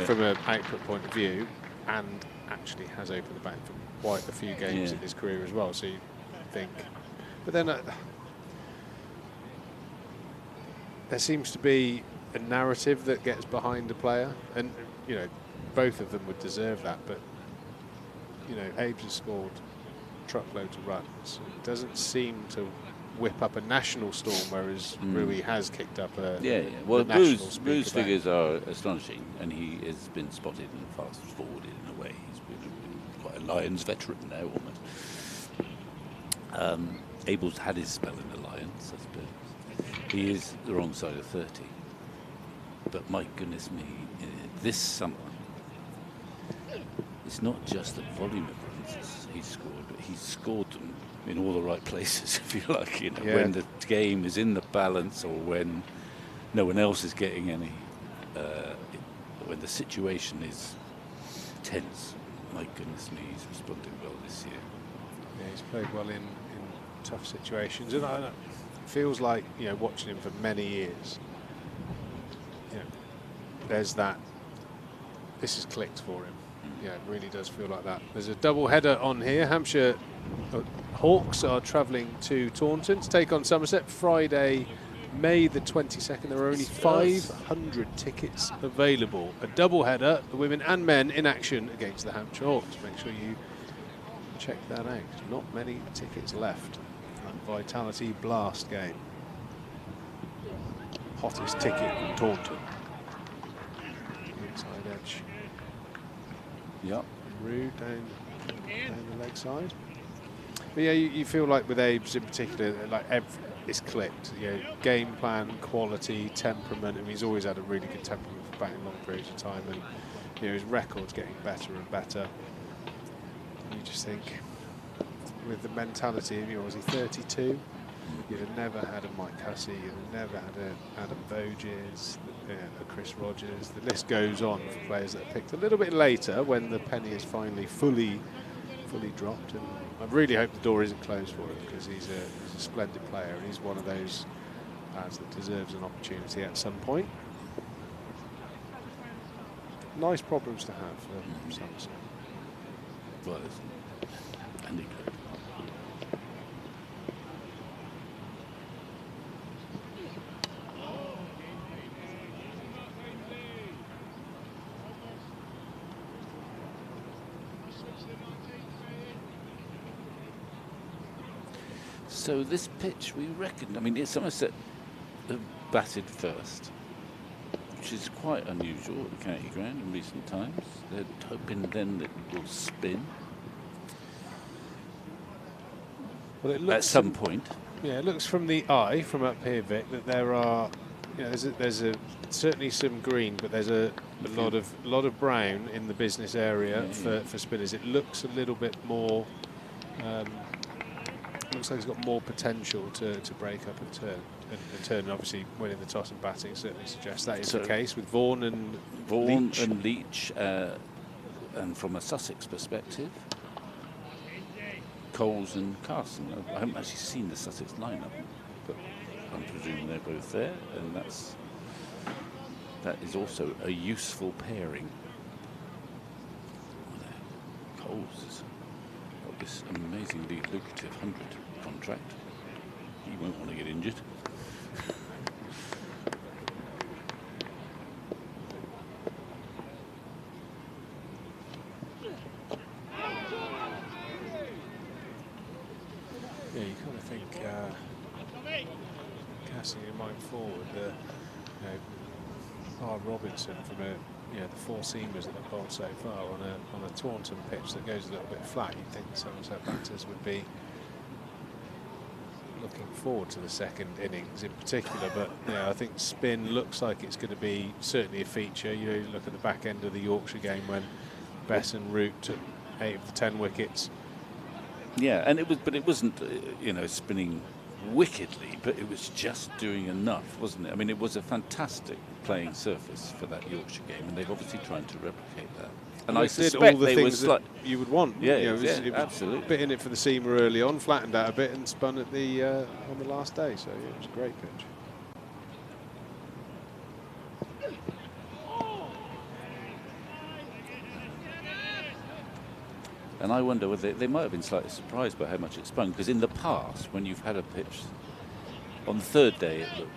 from an output point of view, and actually has opened the bat for quite a few games in his career as well, so you think. But then there seems to be a narrative that gets behind a player, and both of them would deserve that, but Abe's has scored truckloads of runs. It doesn't seem to whip up a national storm, whereas Rui has kicked up a Well, Roux's figures are astonishing, and he has been spotted and fast forwarded in a way. He's been quite a Lions veteran now, almost. Abel's had his spell in the Lions, I suppose. He is the wrong side of 30. But my goodness me, this summer, it's not just the volume of runs he's scored, but he's scored them in all the right places, if you like. When the game is in the balance, or when no one else is getting any, when the situation is tense. My goodness me, he's responded well this year. Yeah, he's played well in tough situations, and it feels like watching him for many years. There's that. This has clicked for him. Yeah, it really does feel like that. There's a double header on here. Hampshire Hawks are travelling to Taunton to take on Somerset Friday, May the 22nd. There are only 500 tickets available. A double header, the women and men in action against the Hampshire Hawks. Make sure you check that out. Not many tickets left. That Vitality Blast game. Hottest ticket in Taunton. Inside edge. Yep. Roux down the leg side. But yeah, you feel like with Abe's in particular, like it's clicked. Game plan, quality, temperament. I mean, he's always had a really good temperament for batting long periods of time, and his record's getting better and better. And you just think, with the mentality, was he 32? You'd have never had a Mike Hussey, you'd have never had a Adam Voges, a Chris Rogers. The list goes on for players that are picked a little bit later when the penny is finally fully dropped. And I really hope the door isn't closed for him, because he's a splendid player, and he's one of those lads that deserves an opportunity at some point. Nice problems to have for Somerset. Well, and he could. So this pitch, we reckon, I mean, Somerset have batted first, which is quite unusual at the county ground in recent times. They're hoping then that it will spin. Well, it looks at some point. Yeah, it looks from the eye, from up here, Vic, that there are Yeah, there's certainly some green, but there's a lot of brown in the business area for spinners. It looks a little bit more. Looks like it's got more potential to break up and turn. And turn, obviously, winning the toss and batting certainly suggests that is the case with Vaughan and Leach. And from a Sussex perspective, Coles and Carson. I haven't actually seen the Sussex lineup, but I'm presuming they're both there, and that is also a useful pairing. Coles has got this amazingly lucrative 100 contract. He won't want to get injured. Yeah, you kind of think casting your mind forward, Robinson from the four seamers that they've bowled so far on a Taunton pitch that goes a little bit flat. You'd think Somerset batters would be looking forward to the second innings in particular, but I think spin looks like it's going to be certainly a feature. You look at the back end of the Yorkshire game when Bess and Root took 8 of the 10 wickets. Yeah, and it wasn't spinning wickedly, but it was just doing enough, wasn't it? I mean, it was a fantastic playing surface for that Yorkshire game, and they've obviously tried to replicate that. And I suspect all the things that you would want. Yeah, it was absolutely. Bit in it for the seamer early on, flattened out a bit, and spun at the on the last day. So it was a great pitch. And I wonder whether they might have been slightly surprised by how much it spun, because in the past, when you've had a pitch on the third day, it looked,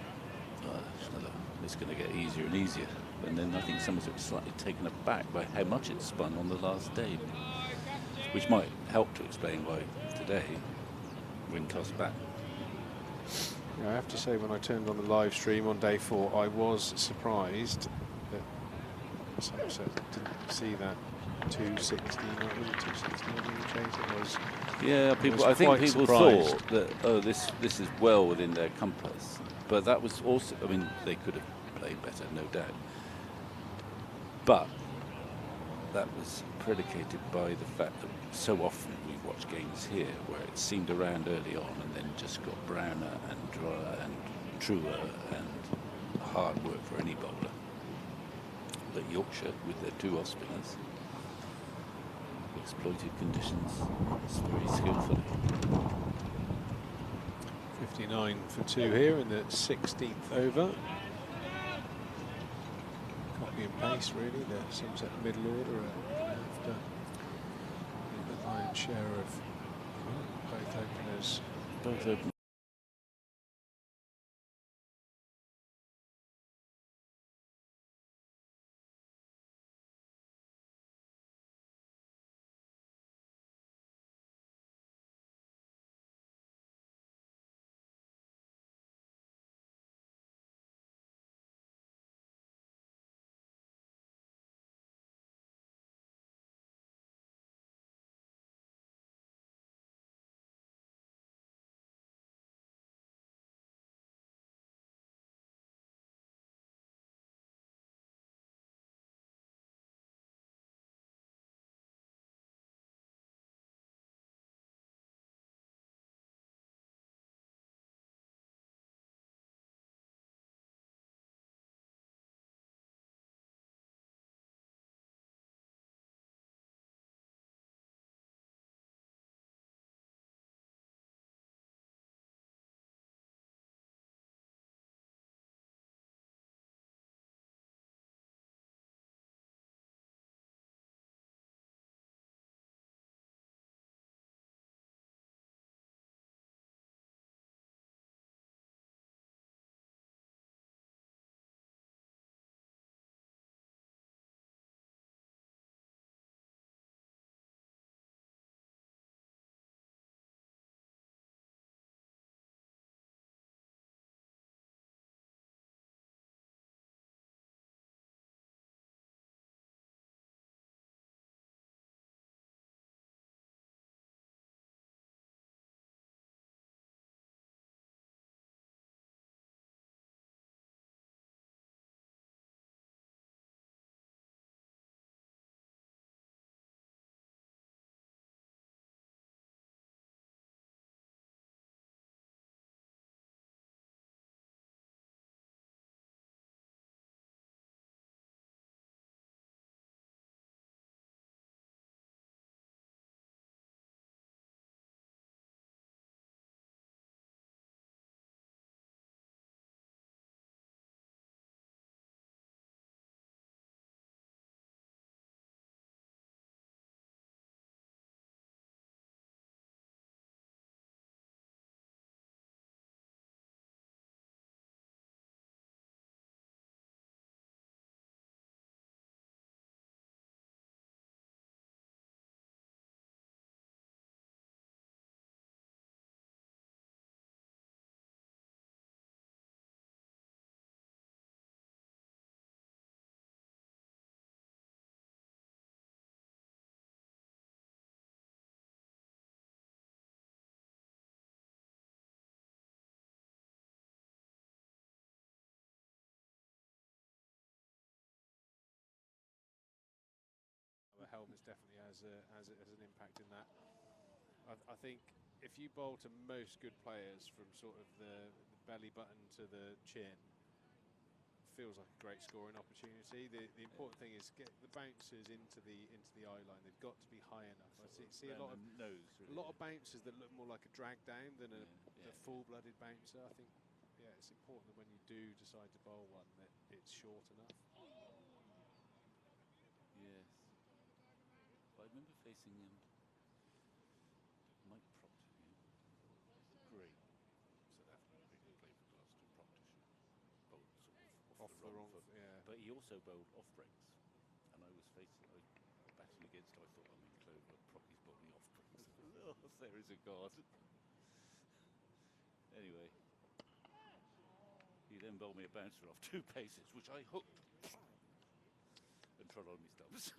it's going to get easier and easier. And then I think Somerset was slightly taken aback by how much it spun on the last day, which might help to explain why today, when tossed back. I have to say, when I turned on the live stream on day 4, I was surprised that Somerset didn't see that 260, 260 it was. Yeah, I think people thought that this is well within their compass, but that was also, I mean, they could have played better, no doubt, but that was predicated by the fact that so often we've watched games here where it seemed around early on and then just got browner and drier and truer and hard work for any bowler. But Yorkshire, with their 2 off spinners, exploited conditions very skillfully. 59 for 2 here in the 16th over. Copy and paste, really, the Somerset middle order after the lion's share of both openers. definitely has an impact in that. I think if you bowl to most good players from sort of the belly button to the chin, feels like a great scoring opportunity. The important thing is get the bouncers into the eye line. They've got to be high enough. I see a lot of bouncers that look more like a drag down than a full-blooded bouncer. I think it's important that when you do decide to bowl one that it's short enough. Yes. I remember facing Mike Proctor here. Great South African who played for Gloucester. Proctor bowled sort of off the wrong foot. Yeah. But he also bowled off breaks. And I was batting against him. I thought, I'm in clover. Procky's bowling off breaks. Oh, there is a God. Anyway. He then bowled me a bouncer off 2 paces, which I hooked and trod on me stumps.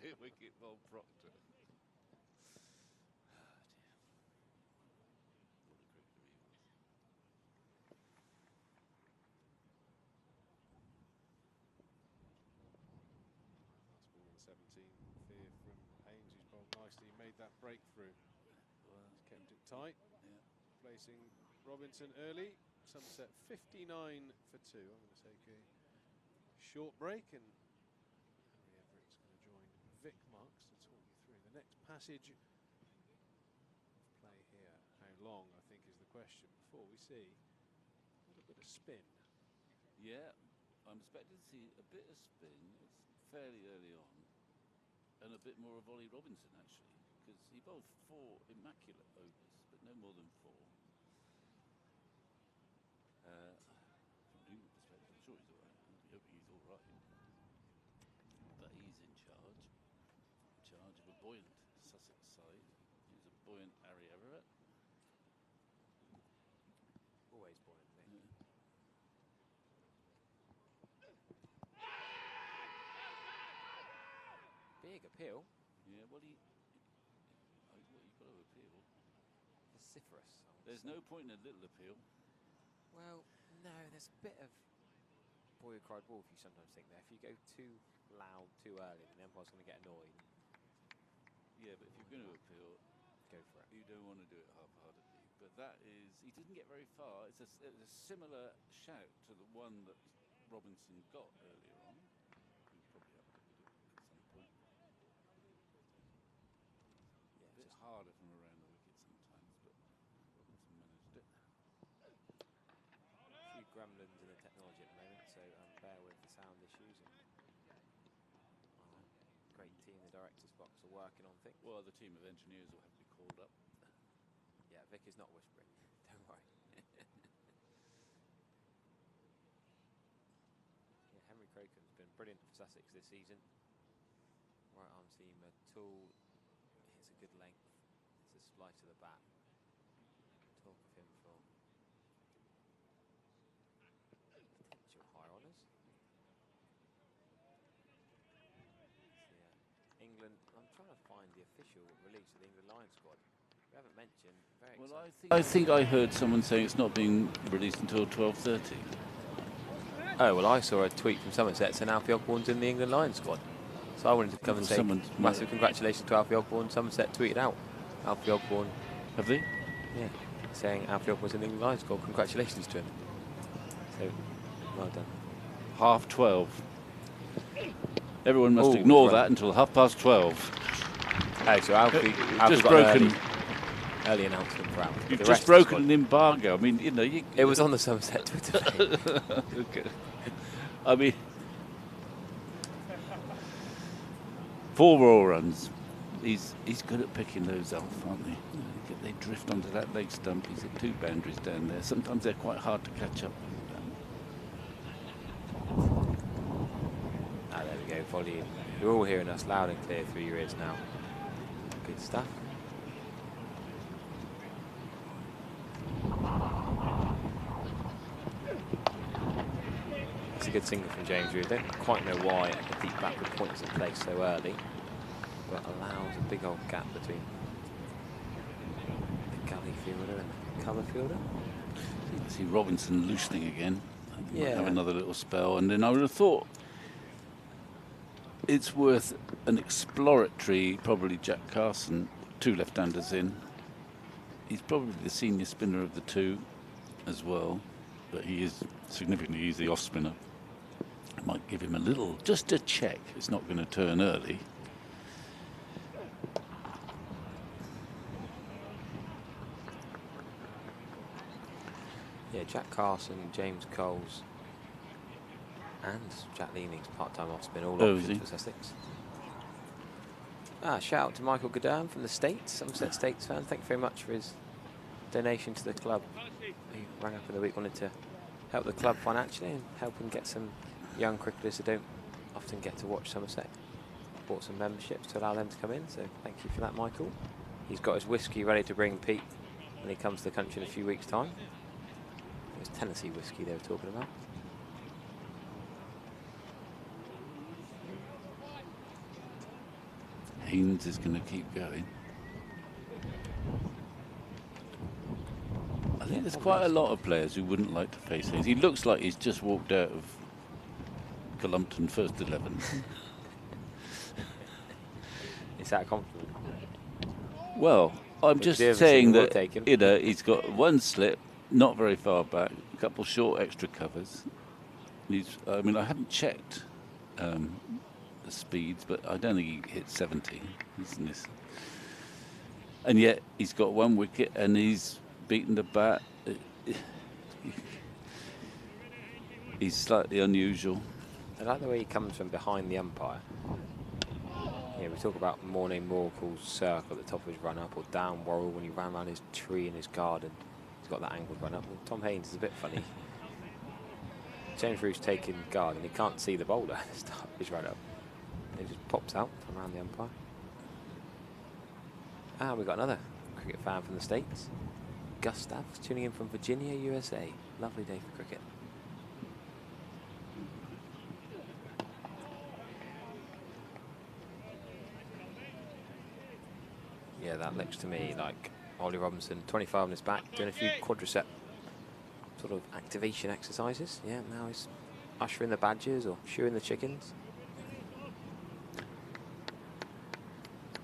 Hit wicket, Bob Proctor. Oh dear. What a cricketer he was. Last ball on the 17, Fear from Haynes, who's bowled nicely. He made that breakthrough. Well, He's kept it tight. Yeah. Placing Robinson early. Somerset 59 for 2. I'm going to take a short break, and Harry Everett's going to join Vic Marks to talk you through the next passage of play here. How long, I think, is the question before we see a little bit of spin. Yeah, I'm expecting to see a bit of spin. It's fairly early on, and a bit more of Ollie Robinson actually, because he bowled 4 immaculate overs, but no more than 4. From human perspective, I'm sure he's all right. I'm hoping he's all right. But he's in charge of a buoyant Sussex side. He's a buoyant Harry Everett. Always buoyant, Vic. Big appeal. Yeah, well, you've got to appeal. Vociferous. There's no point in a little appeal. Well, no, there's a bit of boy who cried wolf, you sometimes think there. If you go too loud too early, then the umpire's going to get annoyed. Yeah, but if you're going to appeal, go for it. You don't want to do it half-heartedly. But that is, he didn't get very far. It's a similar shout to the one that Robinson got earlier on. He was probably up with it at some point. Yeah, a bit harder from around the wicket sometimes, but Robinson managed it. A few gremlins in the technology at the moment, so bear with the sound issues. And great team, the director's box are working on things. Well, the team of engineers will have to be called up. Yeah, Vic is not whispering. Don't worry. Yeah, Henry Crocombe's been brilliant for Sussex this season. Right arm seam, a tool, hits a good length, it's a splice to the bat. Talk of him for potential high honours. England, I'm trying to find the official release of the England Lions squad. We haven't mentioned, very exciting. I think I heard someone saying it's not being released until 12:30. Oh, well, I saw a tweet from Somerset saying Alfie Ogborn's in the England Lions squad. So I wanted to come and say massive congratulations to Alfie Ogborn. Somerset tweeted out Alfie Ogborn. Have they? Yeah, saying Alfie Ogborn's in the England Lions squad. Congratulations to him. So, well done. 12:30. Everyone must ignore that until 12:30. Oh, so Alfie just got broken. Early announcement for Alfie. You've just broken an embargo. I mean, you know, it was on the Somerset Twitter page. Okay. I mean, 4 raw runs. He's good at picking those off, aren't they? They drift onto that leg stump. He's at 2 boundaries down there. Sometimes they're quite hard to catch up with. Ah, there we go, volume. You're all hearing us loud and clear through your ears now. Good stuff. It's a good single from James Reed. I don't quite know why a deep backward point is in place so early, but allows a big old gap between the gully fielder and the cover fielder. You can see Robinson loosening again. Yeah. Have another little spell, and then I would have thought it's worth an exploratory, probably Jack Carson, 2 left-handers in. He's probably the senior spinner of the 2 as well, but he is significantly, he's the off spinner. I might give him a little, just a check. It's not going to turn early. Yeah, Jack Carson, James Coles, and Jack Leaning's part-time off-spin, all options for Sussex. Shout out to Michael Godin from the States, Somerset States fan. Thank you very much for his donation to the club. He rang up in the week, wanted to help the club financially and helping get some young cricketers who don't often get to watch Somerset. Bought some memberships to allow them to come in, so thank you for that, Michael. He's got his whiskey ready to bring Pete when he comes to the country in a few weeks' time. It was Tennessee whiskey they were talking about. Haynes is going to keep going. I think there's quite a lot of players who wouldn't like to face Haynes. He looks like he's just walked out of Columpton first 11. Is that a compliment? Well, I'm Which just the other saying team will that take him. you know, he's got 1 slip, not very far back, a couple short extra covers. I mean, I haven't checked the speeds, but I don't think he hit 70. Isn't this? And yet he's got 1 wicket and he's beaten the bat. He's slightly unusual. I like the way he comes from behind the umpire. Yeah, we talk about Mornay Morcall's circle at the top of his run-up, or Dan Worrell when he ran around his tree in his garden. He's got that angled run-up. Well, Tom Haynes is a bit funny. James Roo's taking guard and he can't see the bowler at the start of his run-up. He just pops out from around the umpire. And we've got another cricket fan from the States. Gustav, tuning in from Virginia, USA. Lovely day for cricket. Yeah, that looks to me like Ollie Robinson, 25 on his back, doing a few quadricep sort of activation exercises. Yeah, now he's ushering the badgers or shoeing the chickens.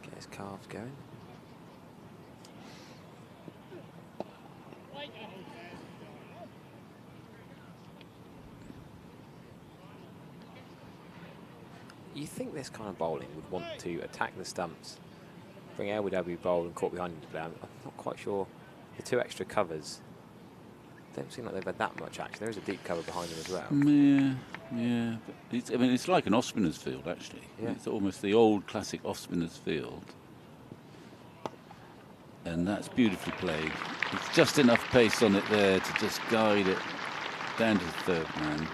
Get his calves going. You think this kind of bowling would want to attack the stumps, bring LBW bowl and caught behind him to play. I'm not quite sure. The 2 extra covers don't seem like they've had that much action. There is a deep cover behind them as well. Yeah. But I mean, it's like an off-spinner's field, actually. Yeah. It's almost the old classic off-spinner's field. And that's beautifully played. It's just enough pace on it there to just guide it down to the 3rd man.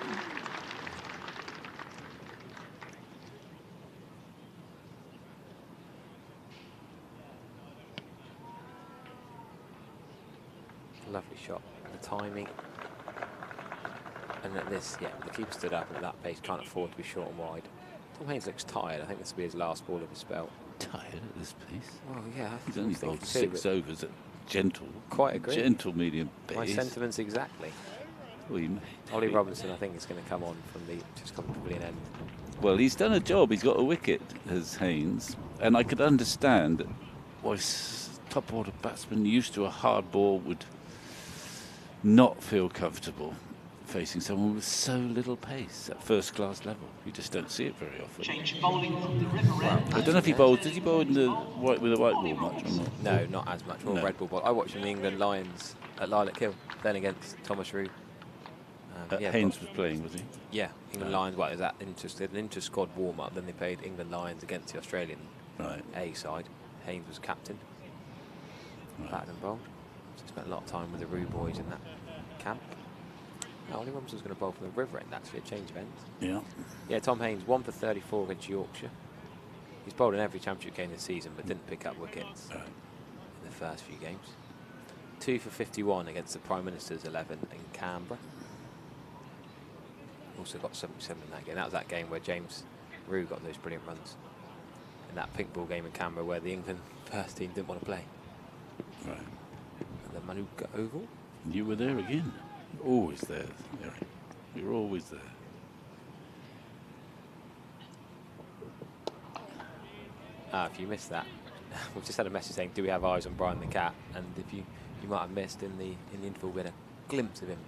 Lovely shot. The timing. And at this, yeah, the keeper stood up and at that pace can't afford to be short and wide. Tom Haynes looks tired. I think this will be his last ball of his spell. Tired at this pace. Well, yeah. He's only bowled too, 6 overs at gentle. Quite agree. Gentle medium pace. My sentiments exactly. Ollie Robinson, I think, is going to come on from the just come probably an end. Well, he's done a job. He's got a wicket as Haynes, and I could understand why top order batsmen used to a hard ball would not feel comfortable facing someone with so little pace at first class level. You just don't see it very often. Change bowling from the river end. I don't know if he bowled. Did he bowl in the white with a white ball much or not? No, not as much. More No. red ball ball. I watched him in the England Lions at Lilac Hill, then against Thomas Rue. Haynes was playing, was he? Yeah, England Lions. Well, is that an inter-squad warm-up? Then they played England Lions against the Australian A side. Haynes was captain. Batted and bowled. So spent a lot of time with the Rue boys in that camp. Now, Ollie Robinson's going to bowl from the river end, actually, a change of ends. Yeah. Yeah, Tom Haynes, 1 for 34 against Yorkshire. He's bowled in every championship game this season, but didn't pick up wickets in the first few games. 2 for 51 against the Prime Minister's 11 in Canberra. Also got 77 in that game. That was that game where James Rue got those brilliant runs. In that pink ball game in Canberra where the England first team didn't want to play. Right. And the Manuka Oval. You were there again. You're always there, Eric. You're always there. If you missed that, we've just had a message saying, "Do we have eyes on Brian the cat?" And if you might have missed in the interval, we had a glimpse of him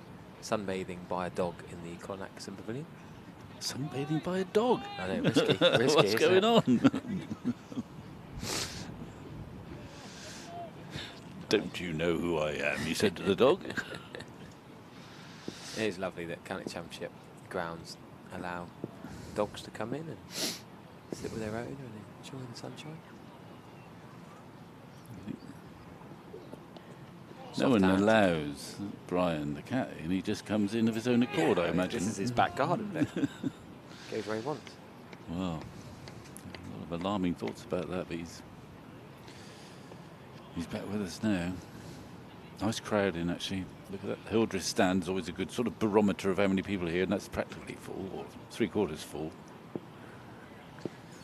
sunbathing by a dog in the Clonakson Pavilion. Sunbathing by a dog? I know, risky. What's going on? Don't you know who I am? He said to the dog. It is lovely that County Championship grounds allow dogs to come in and sit with their owner and enjoy the sunshine. No one Soft-handed. allows Brian the cat in. He just comes in of his own accord, I imagine. This is his back garden, then. Goes where he wants. Well, a lot of alarming thoughts about that, but he's back with us now. Nice crowd in, actually. Look at that. Hildreth stand is always a good sort of barometer of how many people are here, and that's practically full, or 3/4 full.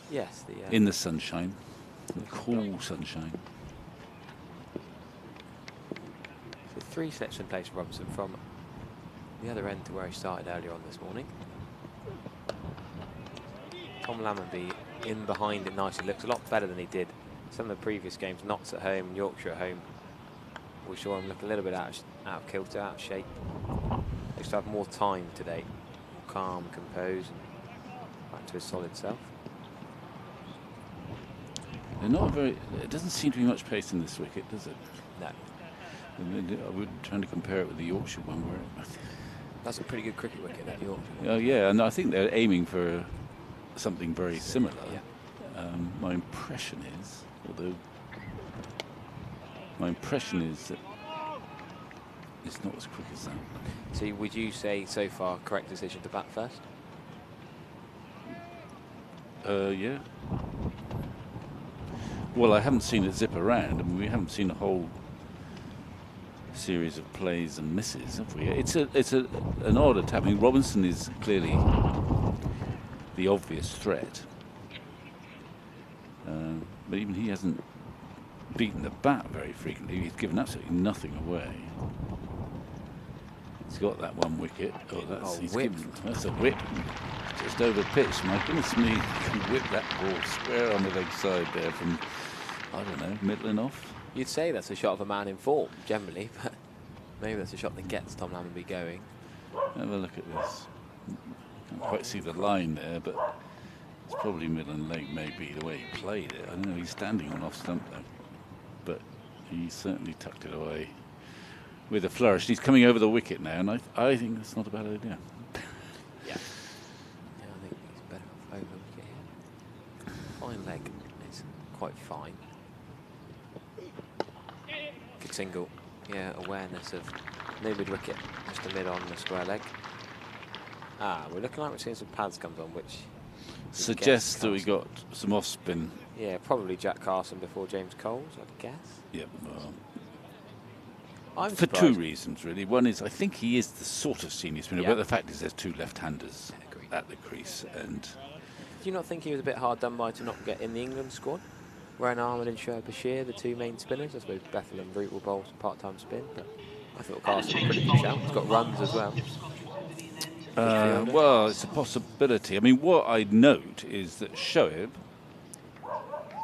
Yes. In the sunshine. The cool sunshine. So 3 slips in place for Robinson from the other end to where he started earlier on this morning. Tom Lammonby in behind it nicely. Looks a lot better than he did some of the previous games. Notts at home, Yorkshire at home. We saw him look a little bit out of kilter, out of shape. Looks to have more time today. More calm, composed, and back to his solid self. They're not very. It doesn't seem to be much pace in this wicket, does it? No. I would trying to compare it with the Yorkshire one, where That's a pretty good cricket wicket, that Yorkshire. oh yeah, and I think they're aiming for something very similar. Yeah. My impression is, although my impression is that it's not as quick as that. So would you say so far correct decision to bat first? Yeah. Well, I haven't seen it zip around. I mean, we haven't seen a whole series of plays and misses, have we? It's an odd attack. I mean, Robinson is clearly the obvious threat, but even he hasn't beaten the bat very frequently. He's given absolutely nothing away. He's got that one wicket. Oh, that's a whip. Just over pitch. My goodness me, he can whip that ball square on the leg side there from, I don't know, middling off. You'd say that's a shot of a man in form, generally, but maybe that's a shot that gets Tom Lammonby going. Have a look at this. Can't quite see the line there, but it's probably middle and leg, maybe, the way he played it. I don't know, he's standing on off stump though. But he certainly tucked it away with a flourish. He's coming over the wicket now, and I think that's not a bad idea. Yeah. Yeah, I think he's better off over the wicket here. Fine leg. It's quite fine. Good single. Yeah, awareness of no mid wicket, just a mid on the square leg. We're looking like we're seeing some pads comes on, which suggests that we got some off spin. Yeah, probably Jack Carson before James Coles, I'd guess. Yep. Well, I'm for surprised. 2 reasons, really. One is I think he is the sort of senior spinner, but the fact is there's 2 left-handers at the crease, and Do you not think he was a bit hard done by to not get in the England squad? Ryan Ahmed and Shoaib Bashir, the 2 main spinners. I suppose Bethel and Root will bowl some part-time spin, but I thought Carson was a pretty good shout. He's got runs as well. well, it's a possibility. I mean, what I note is that Shoaib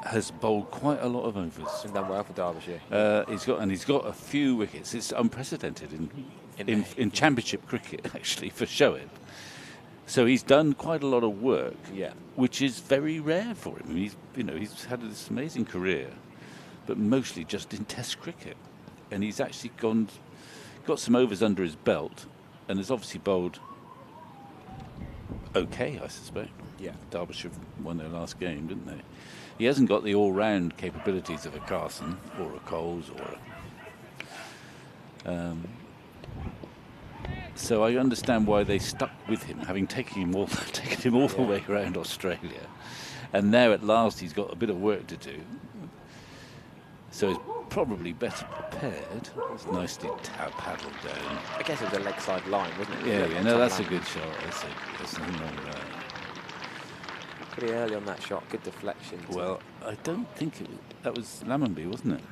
has bowled quite a lot of overs. And done well for Derbyshire. He's got a few wickets. It's unprecedented in Championship cricket, actually, for Shoaib. So he's done quite a lot of work, which is very rare for him. He's had this amazing career, but mostly just in Test cricket, and he's actually got some overs under his belt, and has obviously bowled okay, I suspect. Yeah, Derbyshire won their last game, didn't they? He hasn't got the all-round capabilities of a Carson or a Coles or a. So I understand why they stuck with him, having taken him all the way around Australia, and now at last he's got a bit of work to do. So he's probably better prepared. It's nicely paddled down. I guess it was a leg side line, wasn't it? Yeah, no, that's a good shot. That's nothing wrong with that. Pretty early on that shot, good deflection. Well, I don't think that was Lammonby, wasn't it?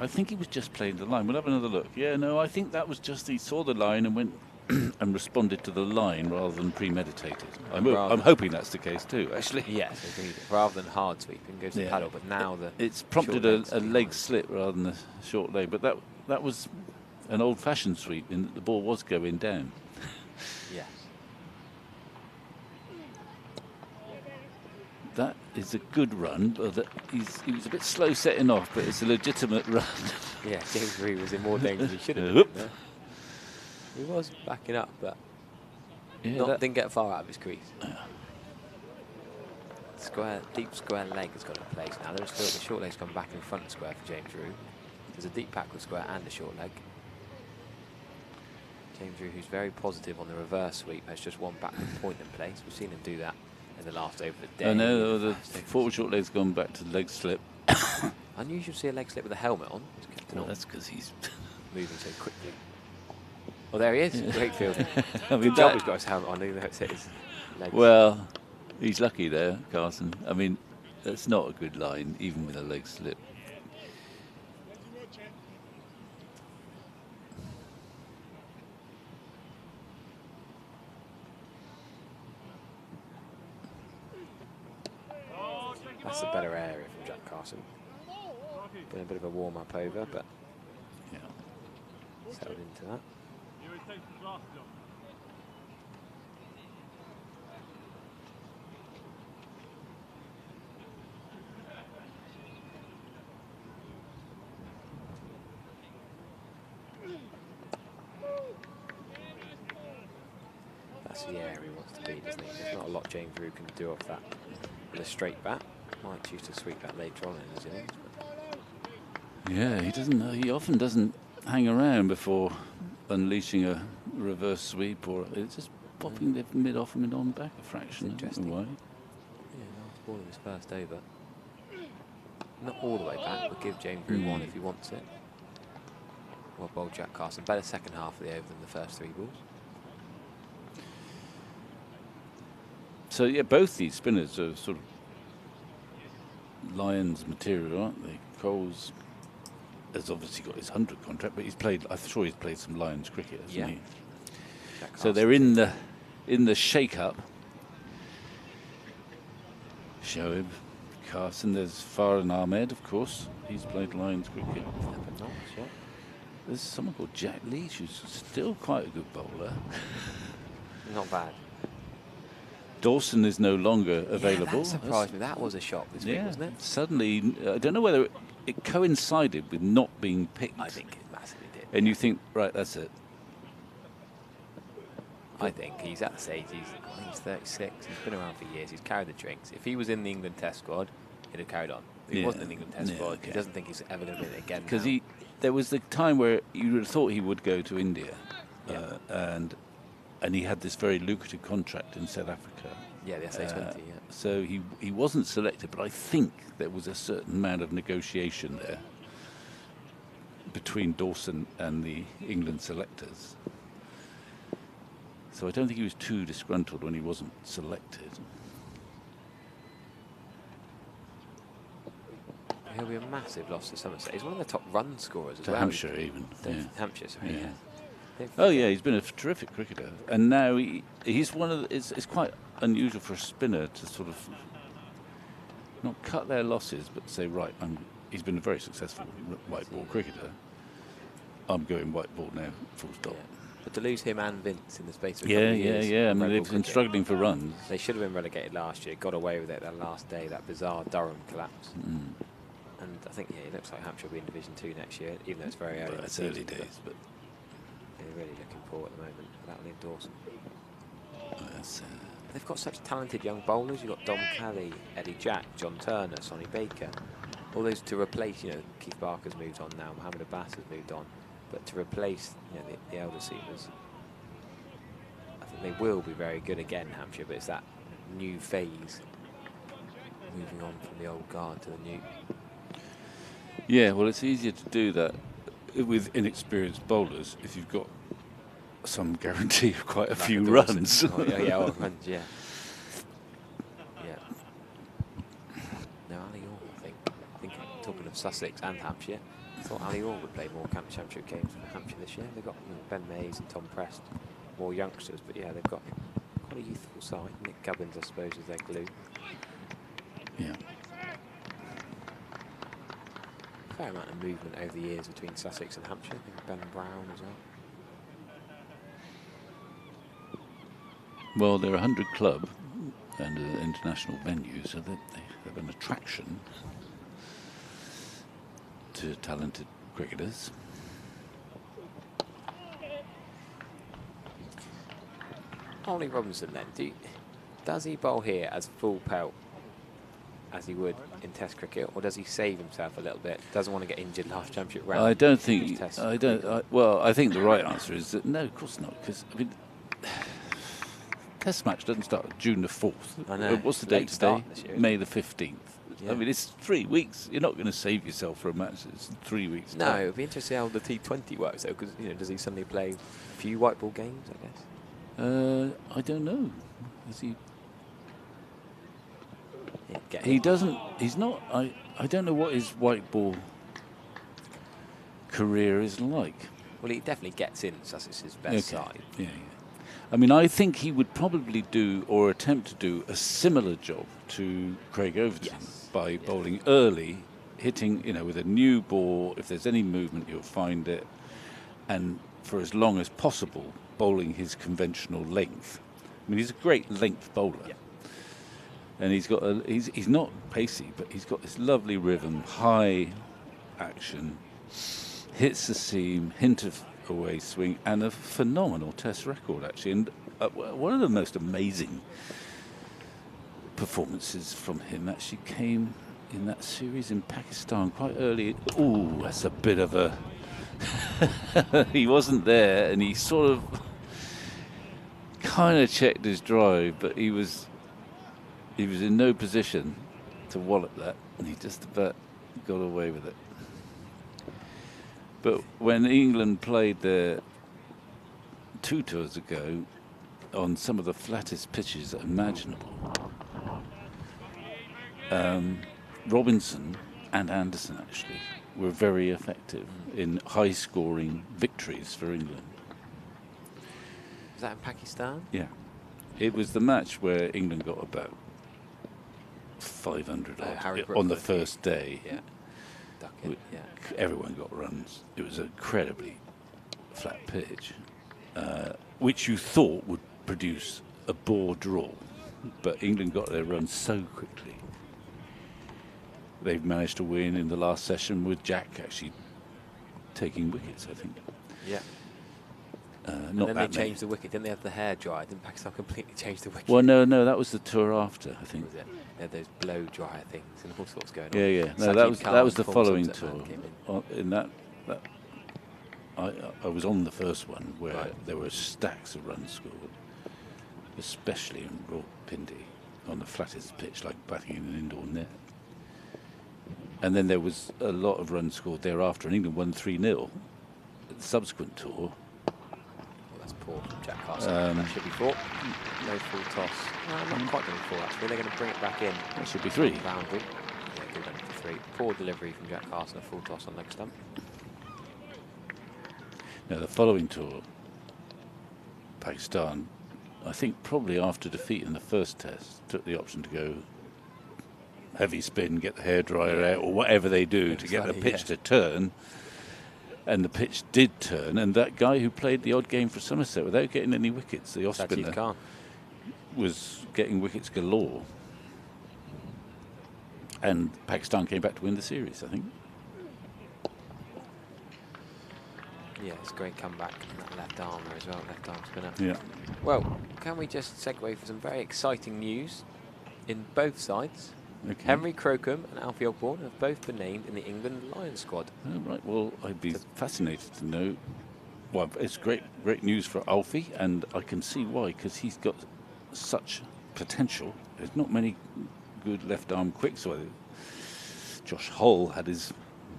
I think he was just playing the line. We'll have another look. Yeah, no, I think that was just he saw the line and went and responded to the line rather than premeditated. I'm Rather- hoping that's the case too, actually. Yes, agreed. Rather than hard sweeping, goes to Yeah. paddle, but now It's prompted short legs a leg behind. slip rather than a short leg, but that was an old-fashioned sweep in that the ball was going down. Yes. That is a good run, but he was a bit slow setting off, but it's a legitimate run. Yeah, James Reed was in more danger than he should have Whoop. been there. He was backing up, but Yeah, didn't get far out of his crease. Deep square leg has got in place now. There's still the short leg's come back in front of square for James Rew. There's a deep backward square and a short leg. James Rew, who's very positive on the reverse sweep, has just one backward point in place. We've seen him do that in the last over the day. I know the forward short leg's gone back to leg slip. Unusual to see a leg slip with a helmet on. It's kept it Well, on, that's because he's. moving so quickly. Well, there he is. Great fielding. I mean, Good job that- he's got his helmet on, even though it's hit his legs. Well, he's lucky there, Carson. I mean, that's not a good line, even with a leg slip. That's a better area from Jack Carson. Been a bit of a warm-up over, but Yeah. settled into that. That's the area he wants to be, doesn't he? There's not a lot James Rew can do off that with a straight bat. Might choose to sweep that later on in his innings. But Yeah, he doesn't. He often doesn't hang around before unleashing a reverse sweep, or it's just popping the mid off and mid on back a fraction. I don't know why. yeah, last ball of his first over. Not all the way back, but give James Rew one if he wants it. Well bowled Jack Carson. Better second half of the over than the first three balls. So yeah, both these spinners are sort of Lions material, aren't they? Coles has obviously got his 100 contract, but I'm sure he's played some Lions cricket, hasn't Yeah. he? Jack So they're Carson. in the shake-up. Shoaib, Carson, there's Farhan Ahmed, of course. He's played Lions cricket. Never not, yeah. There's someone called Jack Leach, who's still quite a good bowler. Not bad. Dawson is no longer available. Yeah, that surprised me. That was a shock this week, wasn't it? Suddenly, I don't know whether it coincided with not being picked. I think it massively did. And you think, right, that's it. I think he's at the stage, I think he's 36, he's been around for years, he's carried the drinks. If he was in the England Test squad, he'd have carried on. If he Yeah. wasn't in the England Test Yeah, squad, okay. he doesn't think he's ever going to be in it again. Because now. there was the time where you would have thought he would go to India, Yeah. and he had this very lucrative contract in South Africa. Yeah, the SA20, yeah. So he wasn't selected, but I think there was a certain amount of negotiation there between Dawson and the England selectors. So I don't think he was too disgruntled when he wasn't selected. He'll be a massive loss to Somerset. He's one of the top run scorers as To well. Hampshire even. Yeah. Hampshire, sorry, Yeah. yeah. Don't Oh forget- yeah, he's been a terrific cricketer, and now he's one of the, it's quite unusual for a spinner to sort of not cut their losses, but say, right, he's been a very successful white ball cricketer. I'm going white ball now, full stop. Yeah. But to lose him and Vince in the space of a Yeah, couple of yeah, years, yeah. I in mean, red they've ball been cricket, struggling for runs. They should have been relegated last year, got away with it that last day, that bizarre Durham collapse. And I think, yeah, it looks like Hampshire will be in Division 2 next year, even though it's very early. Well, in the it's early season, but days, but they're really looking poor at the moment without Liam Dawson. that's, They've got such talented young bowlers. You've got Dom Kelly, Eddie Jack, John Turner, Sonny Baker. All those to replace, Keith Barker's moved on now, Mohammed Abbas has moved on. But to replace, the elder seamers, I think they will be very good again, Hampshire, but it's that new phase, moving on from the old guard to the new. yeah. Well, it's easier to do that with inexperienced bowlers if you've got some guarantee of quite a Like few Dawson. runs. Oh, yeah, runs, yeah. Yeah. No, Ali Orr, I think talking of Sussex and Hampshire, I thought Ali Orr would play more county championship games for Hampshire this year. They've got Ben Mays and Tom Prest more youngsters, but yeah, they've got quite a youthful side. Nick Gubbins, I suppose, is their glue. Yeah. Fair amount of movement over the years between Sussex and Hampshire. I think Ben Brown as well. Well, they're a 100 club and an international venue, so they have an attraction to talented cricketers. Ollie Robinson then, does he bowl here as full pelt as he would in Test cricket, or does he save himself a little bit? Doesn't want to get injured last championship round. I don't think. Test I don't. Well, I think the right answer is that no, of course not, because I mean, Test match doesn't start June the 4th. I know. What's the Late date start today? this year, May the 15th. Yeah. I mean, it's 3 weeks. You're not going to save yourself for a match. It's 3 weeks. No, time. it'd be interesting how the T20 works though, because does he suddenly play a few white ball games? I guess. I don't know. Is he? Yeah, He doesn't. He's not. I don't know what his white ball career is like. Well, he definitely gets in Sussex's best side. Yeah, yeah. I mean, I think he would probably do or attempt to do a similar job to Craig Overton by bowling early, hitting, with a new ball. If there's any movement, you'll find it, and for as long as possible, bowling his conventional length. I mean, he's a great length bowler. Yeah. And he's got he's not pacey, but he's got this lovely rhythm, high action, hits the seam, hint of away swing, and a phenomenal Test record actually. And one of the most amazing performances from him actually came in that series in Pakistan quite early. Ooh, that's a bit of a. He wasn't there, and he sort of kind of checked his drive, but he was in no position to wallop that, and he just about got away with it. But when England played there 2 tours ago on some of the flattest pitches imaginable, Robinson and Anderson actually were very effective in high-scoring victories for England. Was that in Pakistan? Yeah. It was the match where England got about 500 on the first day. Yeah. Everyone got runs. It was an incredibly flat pitch, which you thought would produce a bore draw, but England got their runs so quickly. They've managed to win in the last session with Jack actually taking wickets, I think. Yeah. Not then that they changed the wicket. Didn't they have the hair dry? Didn't Pakistan completely change the wicket? Well, no, that was the tour after, I think. Was it? They had those blow dryer things and all sorts going Yeah, on. yeah. No, that was the following tour. In that I was on the first one where there were stacks of runs scored, especially in Rawalpindi on the flattest pitch, like batting in an indoor net. And then there was a lot of runs scored thereafter, and England won 3-0. The subsequent tour. That's poor from Jack Carson. That should be 4. No full toss. No, not quite going to be 4 actually. They're going to bring it back in. That should be 3. Boundary. Yeah, good one for 3. Poor delivery from Jack Carson. A full toss on leg stump. Now the following tour, Pakistan, I think probably after defeat in the first test, took the option to go heavy spin, get the hairdryer out, or whatever they do to get the pitch to turn. And the pitch did turn, and that guy who played the odd game for Somerset without getting any wickets, the off spinner, was getting wickets galore. And Pakistan came back to win the series, I think. Yeah, it's a great comeback from that left armer as well, left arm spinner. Yeah. Well, can we just segue for some very exciting news in both sides? Okay. Henry Crocombe and Alfie Ogborn have both been named in the England Lions squad. Oh, right. Well, I'd be fascinated to know. Well, it's great news for Alfie, and I can see why, because he's got such potential. There's not many good left-arm quicks. So Josh Hull had his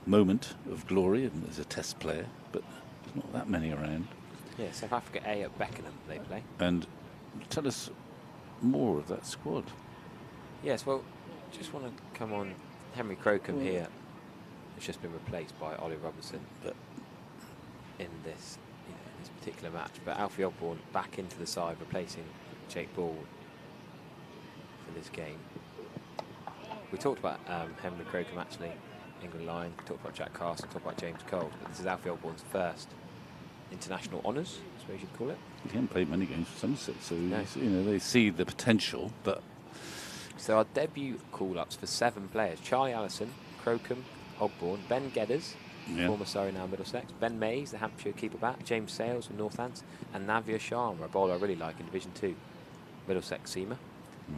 moment of glory as a Test player, but there's not that many around. Yeah, South Africa A at Beckenham they play. And tell us more of that squad. Yes, well, just want to come on Henry Crocombe here. It's just been replaced by Ollie Robinson, but in this this particular match. But Alfie Ogborn back into the side, replacing Jake Ball for this game. We talked about Henry Crocombe, actually, England Lion. We talked about Jack Castle, talked about James Cole. But this is Alfie Ogborn's first international honours, I suppose you'd call it. He hasn't played many games for Somerset, so No. you know, they see the potential. But So our debut call-ups for 7 players: Charlie Allison, Crocombe, Ogborn, Ben Gedders, yeah. former Surrey, now Middlesex, Ben Mays, the Hampshire keeper back, James Sales from Northants, and Navia Sharma, a bowler I really like in Division 2, Middlesex seamer.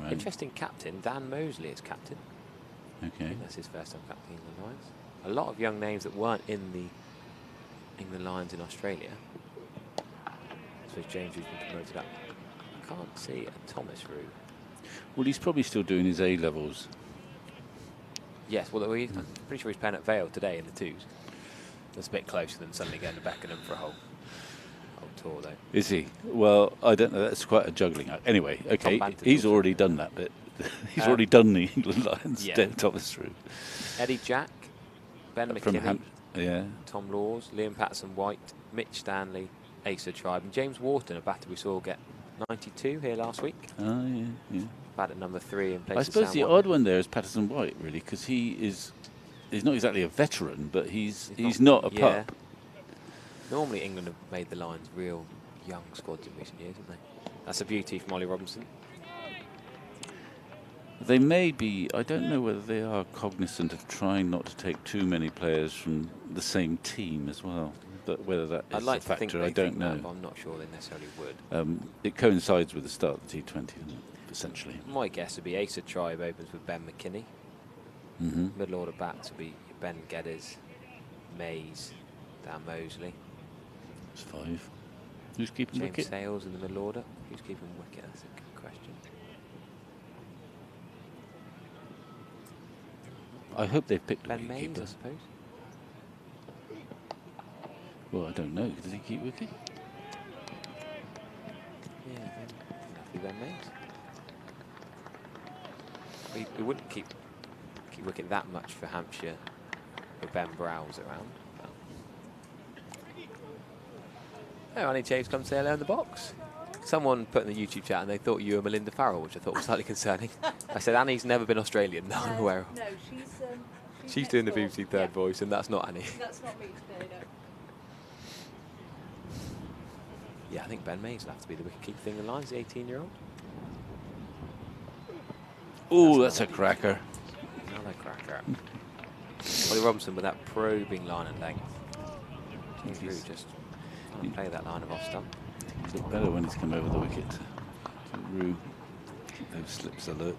Right. Interesting captain, Dan Mosley is captain. I Okay. think that's his first time captaining the Lions. A lot of young names that weren't in the England Lions in Australia. So James, who's been promoted up. I can't see a Thomas Rue. Well, he's probably still doing his A levels. Yes, well, I'm pretty sure he's playing at Vale today in the 2s. That's a bit closer than suddenly going to Beckenham for a whole tour, though. Is he? Well, I don't know. That's quite a juggling act. Anyway, okay, Banton's he's also already done that bit. He's already done the England Lions. yeah. Thomas through. Eddie Jack, Ben From McKinney, yeah. Tom Laws, Liam Patterson-White, Mitch Stanley, Asa Tribe, and James Wharton, a batter we saw get 92 here last week. Oh, yeah, yeah. Bat at number 3 in place I of suppose Sam the Watson. odd one there is Patterson White, really, because he's not exactly a veteran, but he's not a yeah. pup. Normally England have made the Lions real young squads in recent years, haven't they? That's a beauty from Ollie Robinson. They may be, I don't know whether they are cognizant of trying not to take too many players from the same team as well. But whether that is I'd like a to think factor, they I don't think that, know. but I'm not sure they necessarily would. It coincides with the start of the T20, essentially. My guess would be Asa Tribe opens with Ben McKinney. Mm-hmm. Middle order bats would be Ben Gedders, Mays, Dan Mosley. It's 5. Who's keeping James wicket? Sales in the middle order. Who's keeping wicket? That's a good question. I hope they've picked a Ben Mays, wicketkeeper. I suppose. Well, I don't know. Does he keep wicket? Yeah, I think that'd be Ben Mays. We wouldn't keep wicket that much for Hampshire with Ben Browse around. Oh, Annie James come say hello in the box. Someone put in the YouTube chat and they thought you were Melinda Farrell, which I thought was slightly concerning. I said Annie's never been Australian. No, I'm aware of. No, She's doing the next BBC door. Third Voice, and that's not Annie. That's not me today, no. Yeah, I think Ben Mays will have to be the wicket-keeper thing in Lions, the 18-year-old. Oh, that's a cracker. Another cracker. Ollie Robinson with that probing line and length. James Rue just trying to play that line of off stump. He's looked better when he's come over the wicket. Rue, keep those slips alert.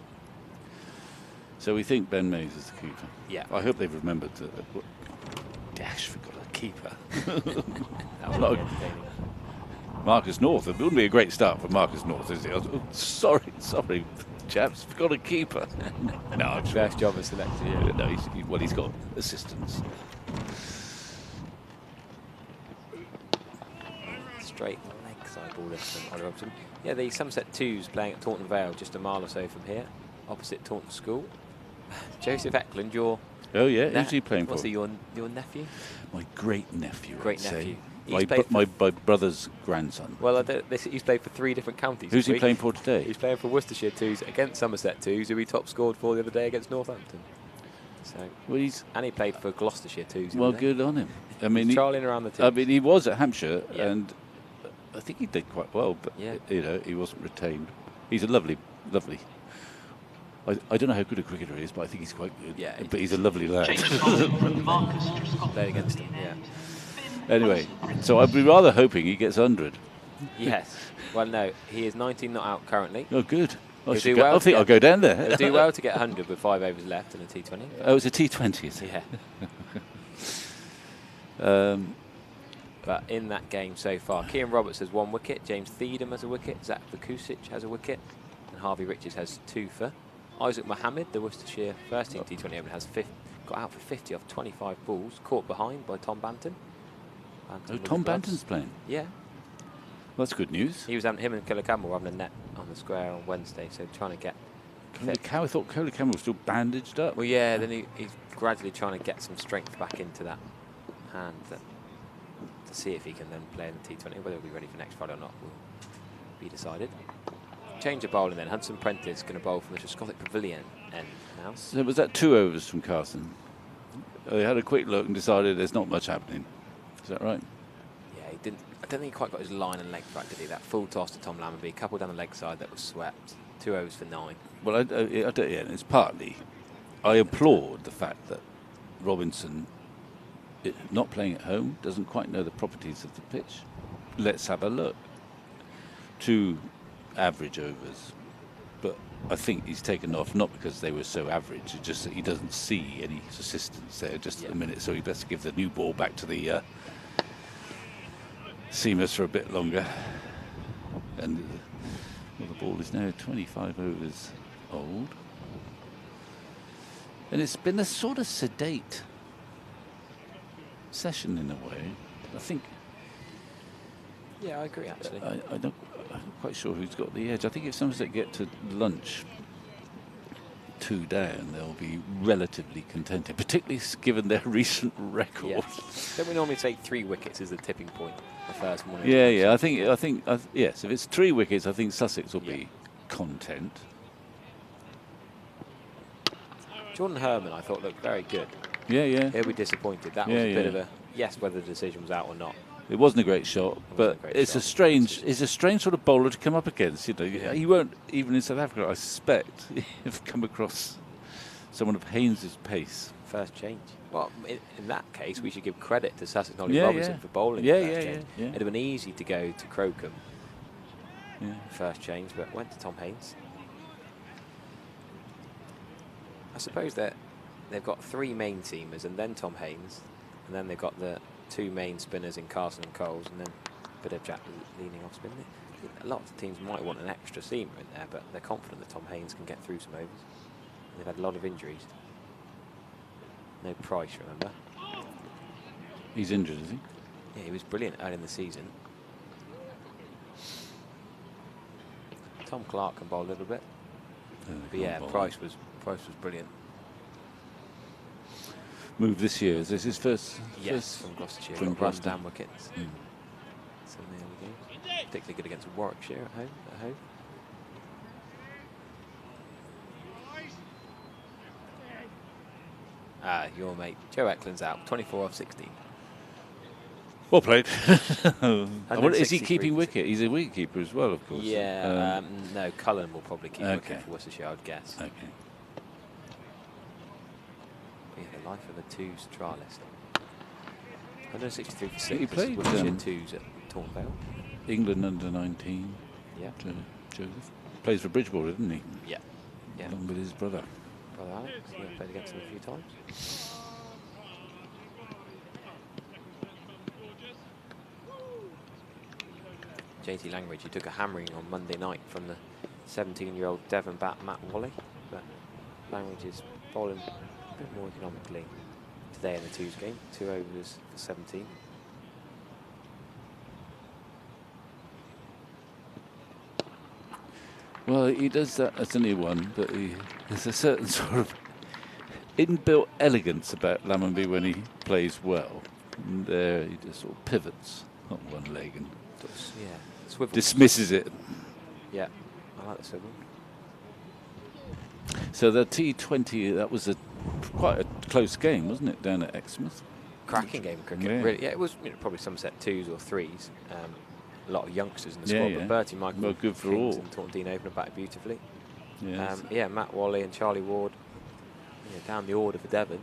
So we think Ben Mays is the keeper. Yeah. I hope they've remembered to. Dash, we've got a keeper. That was Not really a- entertaining. Marcus North. It wouldn't be a great start for Marcus North, is it? Oh, sorry, chaps. We've got a keeper. No, I'm sure. First job as selected, yeah. No, he's got assistants. Straight leg side ball in from Ollie Robinson. Yeah, the Somerset 2s playing at Taunton Vale, just a mile or so from here, opposite Taunton School. Joseph Eklund, your Oh yeah, who's he playing for? what's he, your nephew? My great nephew. Great I'd say. nephew. He's My, played my brother's grandson. Well, he's played for 3 different counties. Who's this he week. playing for today? He's playing for Worcestershire 2s against Somerset 2s, who he top scored for the other day against Northampton. So, Well, he's and he played for Gloucestershire 2s. well, good on him. I mean, He's trialling around the team. I mean, he was at Hampshire, Yeah. and I think he did quite well. But Yeah. he wasn't retained. He's a lovely. I don't know how good a cricketer he is, but I think he's quite good. Yeah, but he's a lovely lad. Played against him, yeah. Anyway, so I'd be rather hoping he gets 100. Yes. Well, no, he is 19 not out currently. Oh, good. He'll do well I to think get- I'll go down there. He'll do well to get 100 with 5 overs left in a T20. Oh, it's a T20, is it? Yeah. But in that game so far, Cian Roberts has 1 wicket, James Thiedham has a wicket, Zach Vukusic has a wicket, and Harvey Richards has 2 for. Isaac Mohammed, the Worcestershire first team T20 opener, has got out for 50 off 25 balls, caught behind by Tom Banton. Oh, with Tom the gloves. Banton's playing. Yeah. Well, that's good news. He was having him and Killer Campbell were having a net on the square on Wednesday, so trying to get I thought Coley Campbell was still bandaged up. well, yeah. Then he's gradually trying to get some strength back into that hand that to see if he can then play in the T20. Whether he'll be ready for next Friday or not will be decided. Change of bowling then. Hudson Prentice going to bowl from the Trescothic Pavilion end now. So was that 2 overs from Carson? They had a quick look and decided there's not much happening. Is that right? Yeah, he didn't. I don't think he quite got his line and leg right, did he? That full toss to Tom Lammonby, a couple down the leg side that was swept. 2 overs for 9. Well, I don't, yeah, it's partly. I applaud the fact that Robinson, not playing at home, doesn't quite know the properties of the pitch. Let's have a look. 2 average overs, but I think he's taken off not because they were so average, it's just that he doesn't see any assistance there just at the minute, so he best give the new ball back to the seamers for a bit longer. And well, the ball is now 25 overs old, and it's been a sort of sedate session in a way. I think. Yeah, I agree actually. I'm not quite sure who's got the edge. I think if Somerset get to lunch 2 down, they'll be relatively contented, particularly given their recent record. Yeah. Don't we normally take 3 wickets as the tipping point the first morning? Yeah. I think yes. If it's 3 wickets, I think Sussex will be content. Jordan Herman, I thought, looked very good. Yeah. He'll be disappointed. That was a bit of a yes, whether the decision was out or not. It wasn't a great shot, but it's a strange sort of bowler to come up against. You know, he won't even in South Africa. I suspect have come across someone of Haynes's pace. First change. Well, in that case, we should give credit to Sussex Nolly Robinson for bowling. First change. It'd have been easy to go to Crocombe. First change, but went to Tom Haynes. I suppose that they've got 3 main teamers and then Tom Haynes, and then they've got the 2 main spinners in Carson and Coles, and then a bit of Jack leaning off spin. A lot of the teams might want an extra seamer in there, but they're confident that Tom Haynes can get through some overs. They've had a lot of injuries. No Price, remember? He's injured, is he? Yeah, he was brilliant early in the season. Tom Clark can bowl a little bit, but yeah, Price was brilliant. Move this year. Is this his first? Yes, from Gloucestershire. From Runs down wickets. So there we go. Particularly good against Warwickshire at home. Your mate Joe Eklund's out. 24 off 16. Well played. Is he keeping 163. wicket? He's a wicket keeper as well, of course. Yeah. No, Cullen will probably keep wicket for Worcestershire, I'd guess. Okay. Yeah, the life of a 2s trialist. 163 for 6. He played Worcestershire 2s at Taunton Vale. England under 19. Yeah. Joseph plays for Bridgewater, doesn't he? Yeah. Along with his brother. Brother Alex. Yeah, played against him a few times. JT Langridge, who took a hammering on Monday night from the 17-year-old Devon bat Matt Wally, but Langridge is bowling a bit more economically today in the 2s game. 2 overs for 17. Well, he does that as anyone, but there's a certain sort of inbuilt elegance about Lammonby when he plays well. And there he just sort of pivots on one leg and Swivels. dismisses it. Yeah, I like the swivel. So the T20, that was quite a close game, wasn't it, down at Exmouth? Cracking game of cricket. Yeah. Really, it was probably Somerset 2s or 3s. A lot of youngsters in the squad, but Bertie Michael, well, good for Kings all. and Taunton Dean opened batted beautifully. Yes. Matt Wally and Charlie Ward down the order for Devon.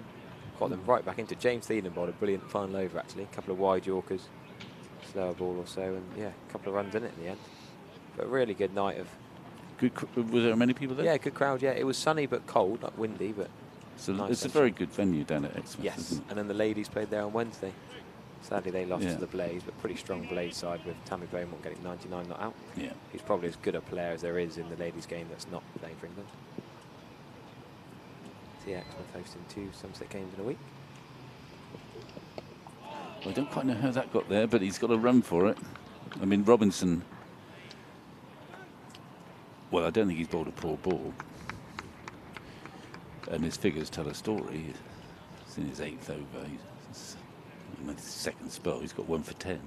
Got them right back into James Thielen bowled a brilliant final over actually. A couple of wide Yorkers, slower ball or so, and a couple of runs in it in the end. But a really good night of. Was there many people there? Yeah, good crowd. Yeah, it was sunny but cold, not windy, but. So nice it's a very good venue down at Exmouth. Yes, isn't it? and then the ladies played there on Wednesday. Sadly, they lost to the Blaze, but pretty strong Blaze side with Tammy Beaumont getting 99 not out. Yeah. He's probably as good a player as there is in the ladies' game that's not playing for England. Exmouth hosting 2 Somerset games in a week. Well, I don't quite know how that got there, but he's got a run for it. I mean, Robinson. Well, I don't think he's bowled a poor ball. And his figures tell a story. It's in his 8th over. in his second spell, he's got 1 for 10.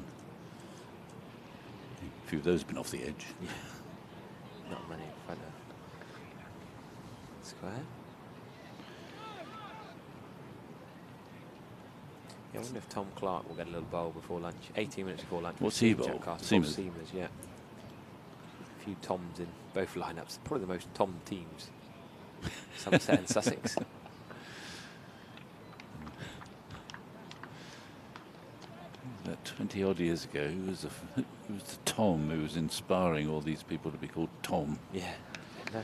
A few of those have been off the edge. Yeah. Not many in front of square. Yeah, I wonder if Tom Clark will get a little bowl before lunch. 18 minutes before lunch. What's he bowl? Seamers, yeah. A few Toms in both lineups. Probably the most Tom teams. Somerset and Sussex. About 20 odd years ago, it was the Tom who was inspiring all these people to be called Tom. Yeah. No.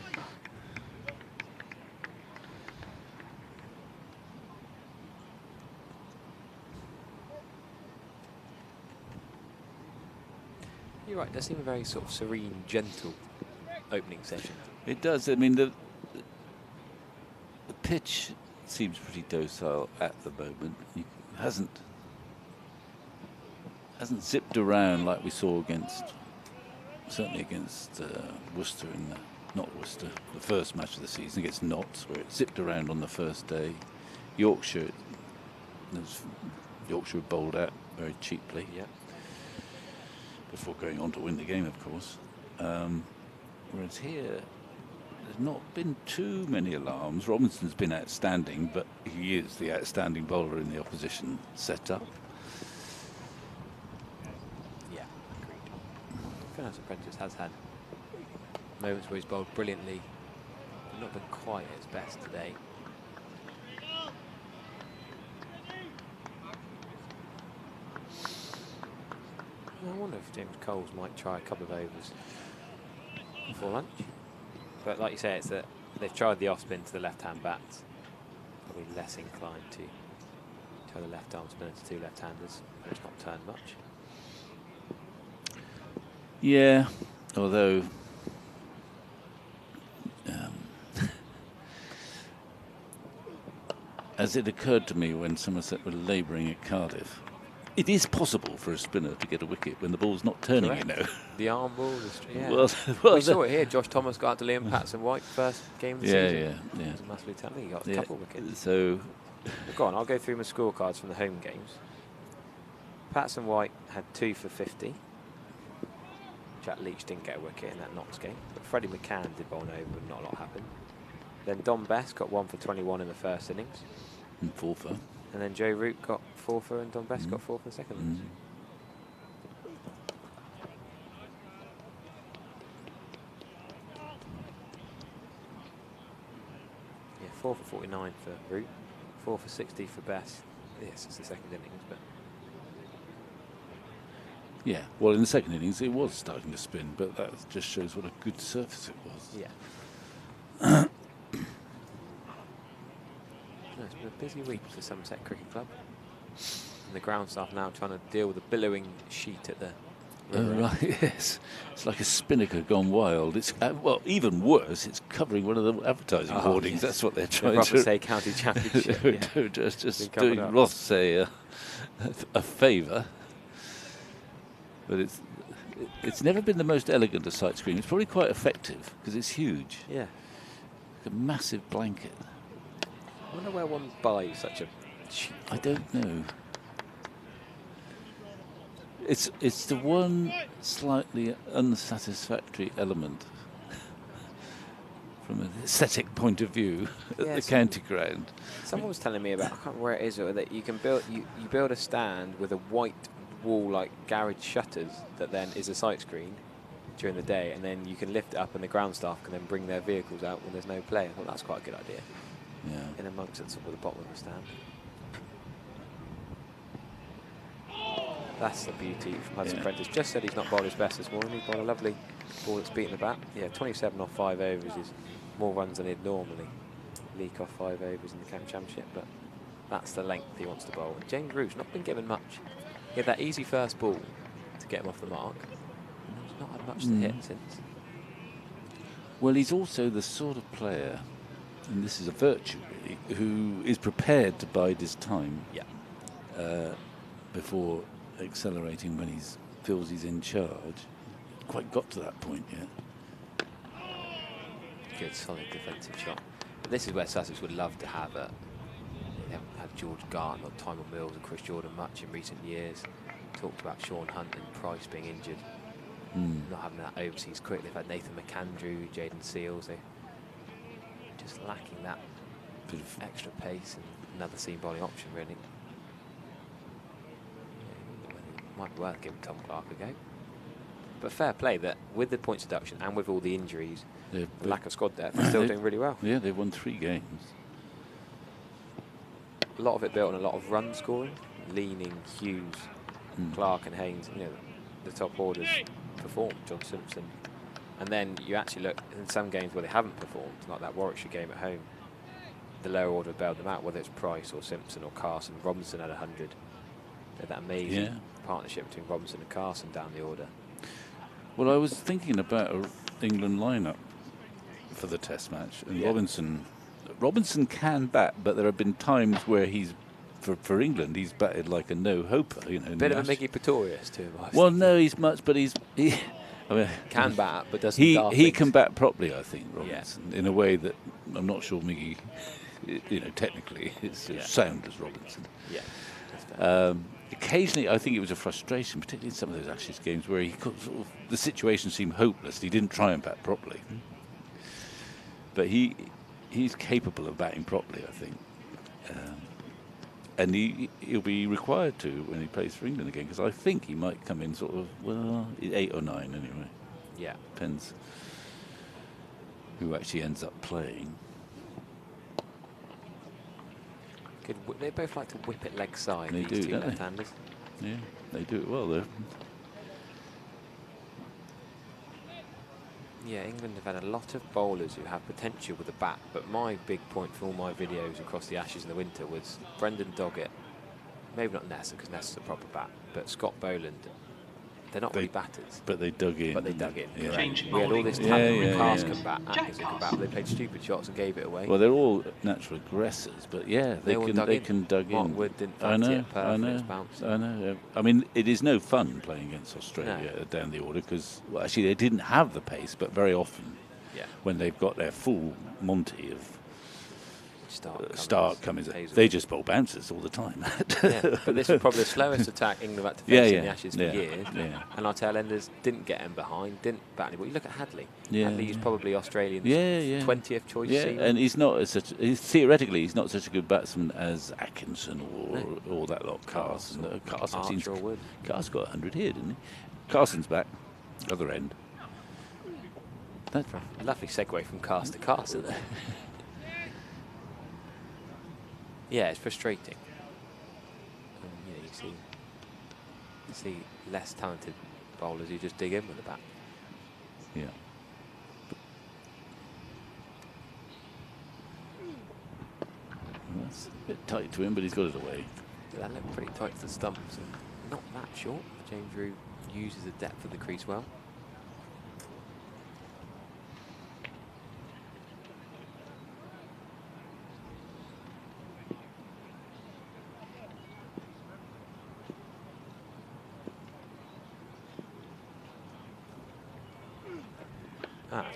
You're right, it does seem a very sort of serene, gentle opening session. It does. I mean, the pitch seems pretty docile at the moment. It hasn't zipped around like we saw certainly against Worcester not Worcester, the first match of the season against Notts, where it zipped around on the first day. Yorkshire bowled out very cheaply. Yeah. Before going on to win the game, of course. Whereas here, there's not been too many alarms. Robinson's been outstanding, but he is the outstanding bowler in the opposition setup. Yeah, agreed. Finance Apprentice has had moments where he's bowled brilliantly, but not been quite at his best today. I wonder if James Coles might try a couple of overs before lunch. But like you say, it's that they've tried the off spin to the left-hand bats. Probably less inclined to try the left arm spinner to two left-handers, but it's not turned much. Yeah, although as it occurred to me when Somerset were labouring at Cardiff, it is possible for a spinner to get a wicket when the ball's not turning, Correct. you know. The arm ball, yeah. Well, we saw it here. Josh Thomas got out to Liam Patson White first game of the season. Yeah. It was massively talented. He got a couple of wickets. So, go on, I'll go through my scorecards from the home games. Patson White had 2 for 50. Jack Leach didn't get a wicket in that Notts game, but Freddie McCann did bowl over and not a lot happened. Then Don Best got 1 for 21 in the first innings. And 4 for. And then Joe Root got 4 for and Don Best got 4 for the second innings. Yeah, 4 for 49 for Root, 4 for 60 for Best. Yes, it's the second innings, but Yeah, well, in the second innings it was starting to spin, but that just shows what a good surface it was. yeah. No, it's been a busy week for Somerset Cricket Club. And the ground staff now trying to deal with the billowing sheet at the river end. Right, yes. It's like a spinnaker gone wild. It's well, even worse, it's covering one of the advertising hoardings. Yes. That's what they're The trying proper to say county championship. yeah. just Been covered doing up. Ross a favour. But it's never been the most elegant of sight screen. It's probably quite effective because it's huge. Yeah. Like a massive blanket. I wonder where one buys such a cheap. I don't know. It's the one slightly unsatisfactory element from an aesthetic point of view at Yeah, the county ground. Someone was telling me about, I can't remember where it is, or that you can build you build a stand with a white wall like garage shutters that then is a sight screen during the day, and then you can lift it up and the ground staff can then bring their vehicles out when there's no play. I thought that's quite a good idea. Yeah. In amongst at sort of the bottom of the stand. That's the beauty of Hudson Prentice. Just said he's not bowled his best this morning. He bowled a lovely ball that's beaten the bat. Yeah, 27 off 5 overs is more runs than he'd normally leak off 5 overs in the county championship, but that's the length he wants to bowl. And James Root's not been given much. He had that easy first ball to get him off the mark. And he's not had much to hit since. Well, he's also the sort of player, and this is a virtue really, who is prepared to bide his time before accelerating when he feels he's in charge. Quite got to that point yet. Good, solid defensive shot. But this is where Sussex would love to have a They haven't had George Gart, not Tymon Mills and Chris Jordan much in recent years. Talked about Sean Hunt and Price being injured. Not having that overseas quick. They've had Nathan McAndrew, Jaden Seals. They're just lacking that Bit of extra pace and another seam bowling option, really. Might be worth giving Tom Clark a go. But fair play that with the points deduction and with all the injuries, the lack of squad depth, they're still doing really well. Yeah, they've won 3 games. A lot of it built on a lot of run scoring. Leaning, Hughes, Clark and Haynes, you know, the top orders performed, John Simpson. And then you actually look in some games where they haven't performed, like that Warwickshire game at home, the lower order have bailed them out, whether it's Price or Simpson or Carson. Robinson had 100. They're that amazing partnership between Robinson and Carson down the order. Well, I was thinking about an England lineup for the Test match, and Robinson can bat, but there have been times where he's for England he's batted like a no-hoper. You know, Bit of a Mickey Pretorius to him. Well, no, he's much, but he I mean, can bat, but doesn't. He can bat properly, I think, Robinson, in a way that I'm not sure Miggy, you know, technically is as sound as Robinson. Yeah. Occasionally, I think it was a frustration, particularly in some of those Ashes games where he could the situation seemed hopeless. He didn't try and bat properly, but he's capable of batting properly, I think, and he'll be required to when he plays for England again, because I think he might come in sort of 8 or 9 anyway. Yeah, depends who actually ends up playing. They both like to whip it leg side. They these do, two don't left-handers. Yeah, they do it well though. Yeah, England have had a lot of bowlers who have potential with the bat, but my big point from all my videos across the Ashes in the winter was Brendan Doggett, maybe not Nessa, because Nessa's a proper bat, but Scott Boland. They're not really batters. But they dug in. But they dug in. Yeah. We had all this talent. Cars can bat, Atkins can bat. They played stupid shots and gave it away. Well, they're all natural aggressors, but yeah, they can dug Mark in. Wood didn't fancy it perfect. I know. I mean, it is no fun playing against Australia down the order, because well, actually they didn't have the pace, but very often when they've got their full Monty of Stark, Cummins, they just bowl bouncers all the time. But this was probably the slowest attack England have had to face in the Ashes for years. And our tail enders didn't get him behind, didn't bat anybody. You look at Hadley. Hadley's probably Australian's 20th choice seaman. And he's not theoretically he's not such a good batsman as Atkinson or that lot. Carson got 100 here, didn't he? Carson's back, other end. Lovely segue from Cars to Carson there. Yeah, it's frustrating. You see less talented bowlers who just dig in with the bat. Yeah. Well, that's a bit tight to him, but he's got it away. That looked pretty tight to the stumps, and not that short. James Rew uses the depth of the crease well.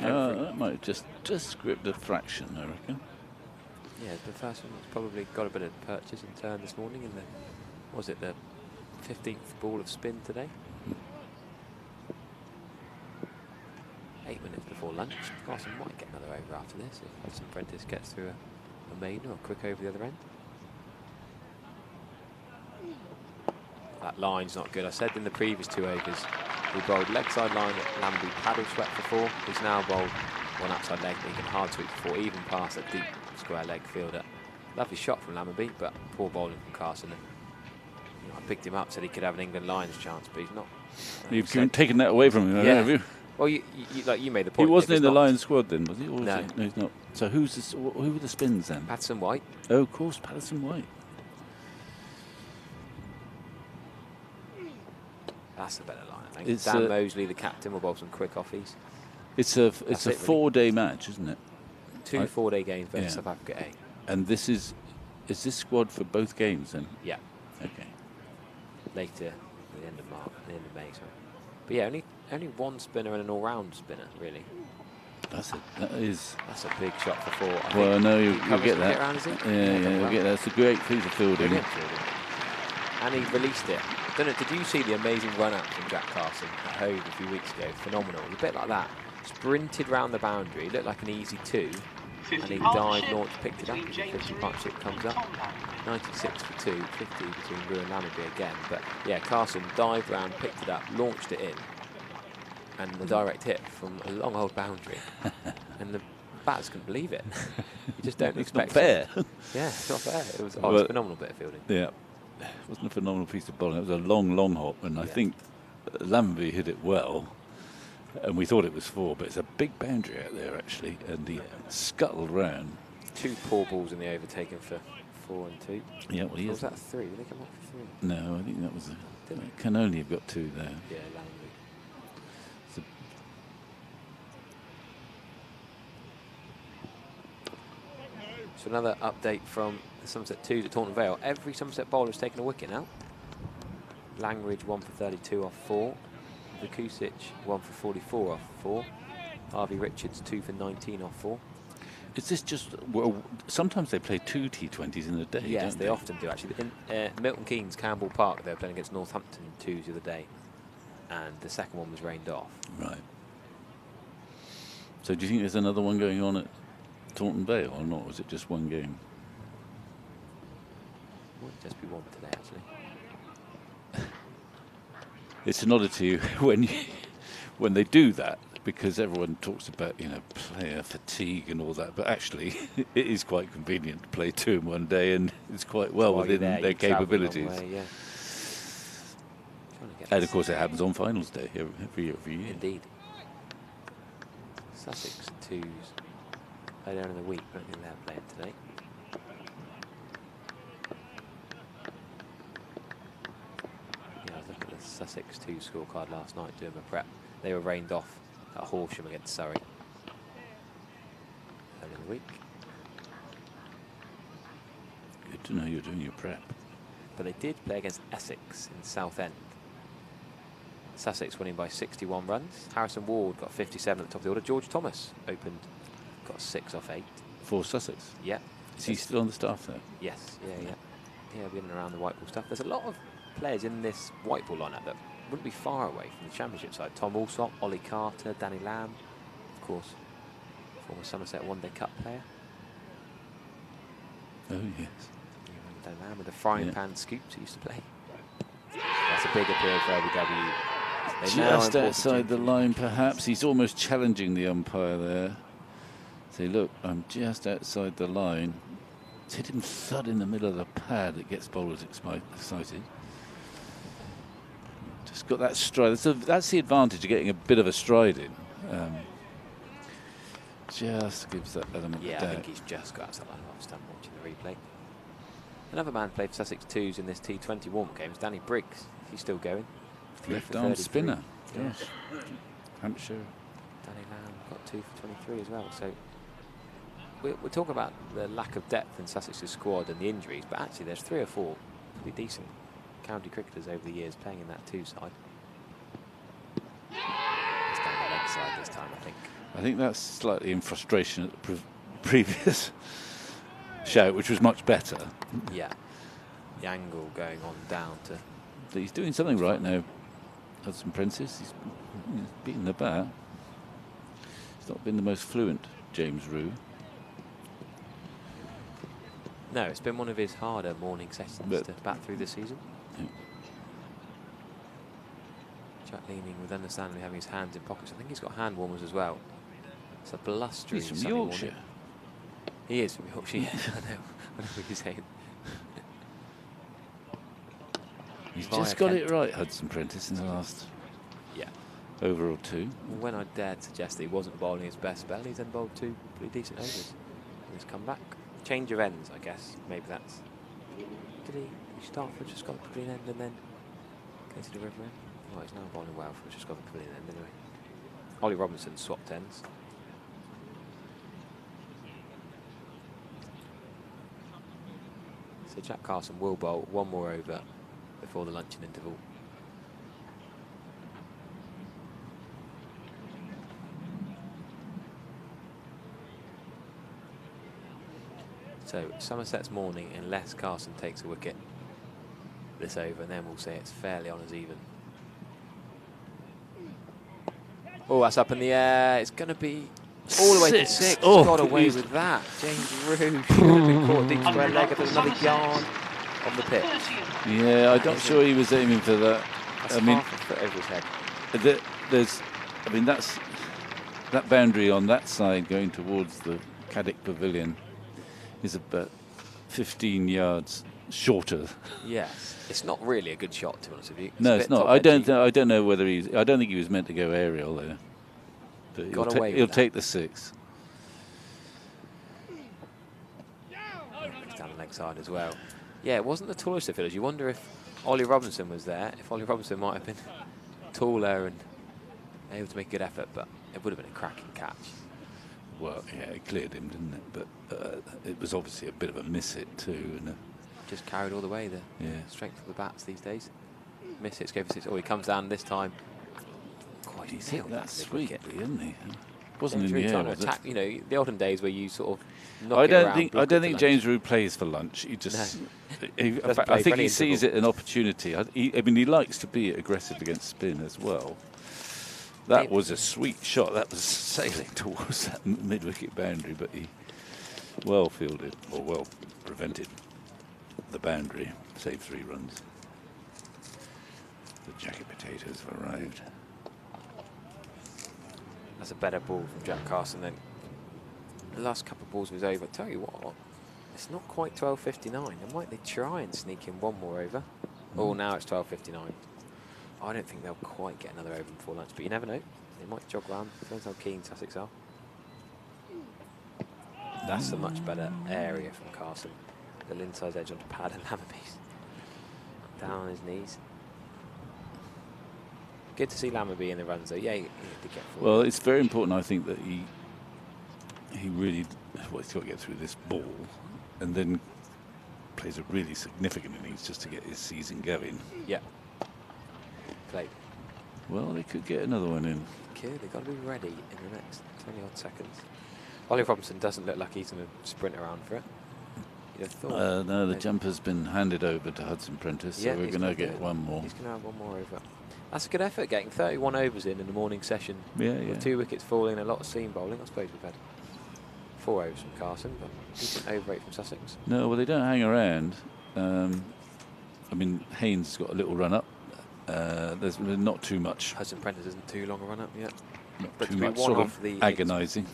That might just script a fraction, I reckon. Yeah, the first one probably got a bit of purchase and turn this morning in the, was it the 15th ball of spin today? 8 minutes before lunch. Carson might get another over after this if Hudson Prentice gets through a maiden or a quick over the other end. That line's not good. I said in the previous 2 overs, he bowled leg side line at Lamby, paddle swept for 4. He's now bowled one outside leg, but he can hard sweep for 4, even past a deep square leg fielder. Lovely shot from Lamby, but poor bowling from Carson. And, I picked him up, said he could have an England Lions chance, but he's not. You've taken that away from him, have you? Well, you made the point. He wasn't in the Lions squad then, was he? Or no. No, he's not. So who were the spins then? Patterson White. Oh, of course, Patterson White. That's a better line, I think. Dan Mosley, the captain, will bowl some quick offies. It's a 4-day match, isn't it? 2 4-day games versus South Africa A. And this is this squad for both games then? Yeah. Okay. Later, at the end of March, the end of May, sorry. But yeah, only one spinner and an all-round spinner, really. That's That's a big shot for 4. I well, think no, he you'll covers get to that. around, is he? Yeah, done you'll well. get that. It's a great piece of fielding. Brilliant fielding. And he released it. Don't know, did you see the amazing run out from Jack Carson at home a few weeks ago? Phenomenal. It was a bit like that. Sprinted round the boundary, looked like an easy 2. And he dived, launched, picked it up as the 50 partnership comes up. 96 for 2, 50 between Rue and Lammerby again. But yeah, Carson dived round, picked it up, launched it in. And the direct hit from a long old boundary. And the batters couldn't believe it. You just don't expect It's not fair. Yeah, it's not fair. It was, Well, a phenomenal bit of fielding. Yeah. It wasn't a phenomenal piece of bowling. It was a long, long hop. And I think Lamberby hit it well. And we thought it was 4, but it's a big boundary out there, actually. And he scuttled round. 2 poor balls in the over taken for 4 and 2. Yeah, well, he Or is. was that 3? Did they come up for 3? No, I think that was. Can only have got 2 there. Yeah, Lamberby. So So another update from the Somerset 2s at Taunton Vale. Every Somerset bowler has taken a wicket now. Langridge 1 for 32 off 4. Vukusic 1 for 44 off 4. Harvey Richards 2 for 19 off 4. is this just? Well, sometimes they play 2 T20s in a day. Yes, don't they often do actually. In Milton Keynes, Campbell Park, they were playing against Northampton 2s the other day, and the second one was rained off. Right. So do you think there's another one going on at Taunton Vale or not? Or is it just one game? Might just be one today actually. It's an oddity when they do that, because everyone talks about, you know, player fatigue and all that, but actually it is quite convenient to play 2 in one day, and it's quite well While you're within there, their you travel a long capabilities. way, yeah. Trying to get And this- of course it happens on finals day every year. Indeed. Sussex 2s later in the week. I don't think they're playing today. Yeah, I was looking at the Sussex 2 scorecard last night doing my prep. They were rained off at Horsham against Surrey earlier in the week. Good to know you're doing your prep. But they did play against Essex in Southend. Sussex winning by 61 runs. Harrison Ward got 57 at the top of the order. George Thomas opened, got 6 off 8. For Sussex. Yeah. Is he still on the staff there? Yes, yeah. Yeah, been around the white ball stuff. There's a lot of players in this white ball lineup that wouldn't be far away from the championship side. Tom Alsop, Ollie Carter, Danny Lamb, of course, former Somerset one-day cup player. Oh, yes. You remember Danny Lamb with the frying Yeah. pan scoops he used to play. That's a big appeal for LBW. They now Just import outside the Jim- line, perhaps. He's almost challenging the umpire there. Say, look, I'm just outside the line. It's hit him thud in the middle of the pad that gets bowlers excited. Just got that stride. That's the advantage of getting a bit of a stride in. Just gives that element Yeah, of I doubt. think he's just got outside the line of stump watching the replay. Another man played for Sussex 2s in this T20 warm-up game is Danny Briggs. He's still going. 3 Left for arm 33. spinner. Yeah. Yes. Hampshire. Danny Lamb got 2 for 23 as well. So we're talking about the lack of depth in Sussex's squad and the injuries, but actually there's 3 or 4 pretty decent county cricketers over the years playing in that 2 side. It's down the leg side this time, I think. I think that's slightly in frustration at the previous shout, which was much better. Yeah. The angle going on down to... But he's doing something right now. Hudson Prentice, he's beaten the bat. He's not been the most fluent, James Rue. No, it's been one of his harder morning sessions But- to bat through this season. Yeah. Jack leaning with understandably having his hands in pockets. I think he's got hand warmers as well. It's a blustery He's from sunny Yorkshire. morning. He is from Yorkshire. Yeah, I know what you're saying. He's Via just got Kent. it right, Hudson Prentice, in the last Yeah. over or 2. When I dared suggest that he wasn't bowling his best spell, he's then bowled 2 pretty decent overs in his comeback. Change of ends, I guess. Maybe that's... Did he start for just got the pavilion end and then go to the river end? Oh, he's now bowling well for just got the pavilion end anyway. Ollie Robinson swapped ends. So Jack Carson will bowl 1 more over before the luncheon interval. So Somerset's morning unless Carson takes a wicket this over, and then we'll say it's fairly on as even. Oh, that's up in the air. It's going to be all the way to 6. Oh, Got away he's- with that. James Rue should have been caught deep square leg at another yard on the pitch. Yeah, I'm not sure he was aiming for that. That's I mean, half a foot over his head. That boundary on that side going towards the Caddick Pavilion is about 15 yards shorter. Yes, it's not really a good shot, to be honest with you. No, a it's bit not. top I don't. edgy. I don't know whether he's. I don't think he was meant to go aerial there. But Got away with he'll that. take the 6. It's down the leg side as well. Yeah, it wasn't the tallest of fielders. You wonder if Ollie Robinson was there. If Ollie Robinson might have been taller and able to make a good effort, but it would have been a cracking catch. Well, yeah, it cleared him, didn't it? But it was obviously a bit of a miss hit too. And Just carried all the way, the strength of the bats these days. Miss hits, go for 6. Oh, he comes down this time. Quite he's nailed hit that mid-wicket. sweetly, isn't he? Wasn't James in Rue the air, trying to was it? attack, you know, the olden days where you sort of knock I it don't around, think. block I it don't for think lunch. James Rue plays for lunch. He just. In Doesn't fact, play I for think any he sees interval. it an opportunity. I mean, he likes to be aggressive against spin as well. That was a sweet shot. That was sailing towards that mid-wicket boundary, but he well fielded or well prevented the boundary. Saved 3 runs. The jacket potatoes have arrived. That's a better ball from Jack Carson than the last couple of balls was over. Tell you what, it's not quite 12:59. They might try and sneak in one more over. Oh, now it's 12:59. I don't think they'll quite get another over before lunch, but you never know. They might jog round. Depends how keen Sussex are. That's a much better area from Carson. The inside edge onto pad and Lammerby's. Down on his knees. Good to see Lammerby in the runs though. Yeah, he did get forward. Well, it's very important, I think, that he really, well, he's got to get through this ball and then plays a really significant innings just to get his season going. Yeah. Play. Well, they could get another one in. Okay, they've got to be ready in the next 20 odd seconds. Ollie Robinson doesn't look like he's going to sprint around for it. You'd have thought. No, the jumper's been handed over to Hudson Prentice, so Yeah, we're he's going to gonna get do it. one more. He's going to have one more over. That's a good effort, getting 31 overs in the morning session. Yeah, yeah. With 2 wickets falling, a lot of seam bowling. I suppose we've had 4 overs from Carson, but decent over rate from Sussex. No, well, they don't hang around. I mean, Haynes has got a little run up. There's not too much. Hudson Prentice isn't too long a run up yet. Not But too to be much one sort off of the agonising.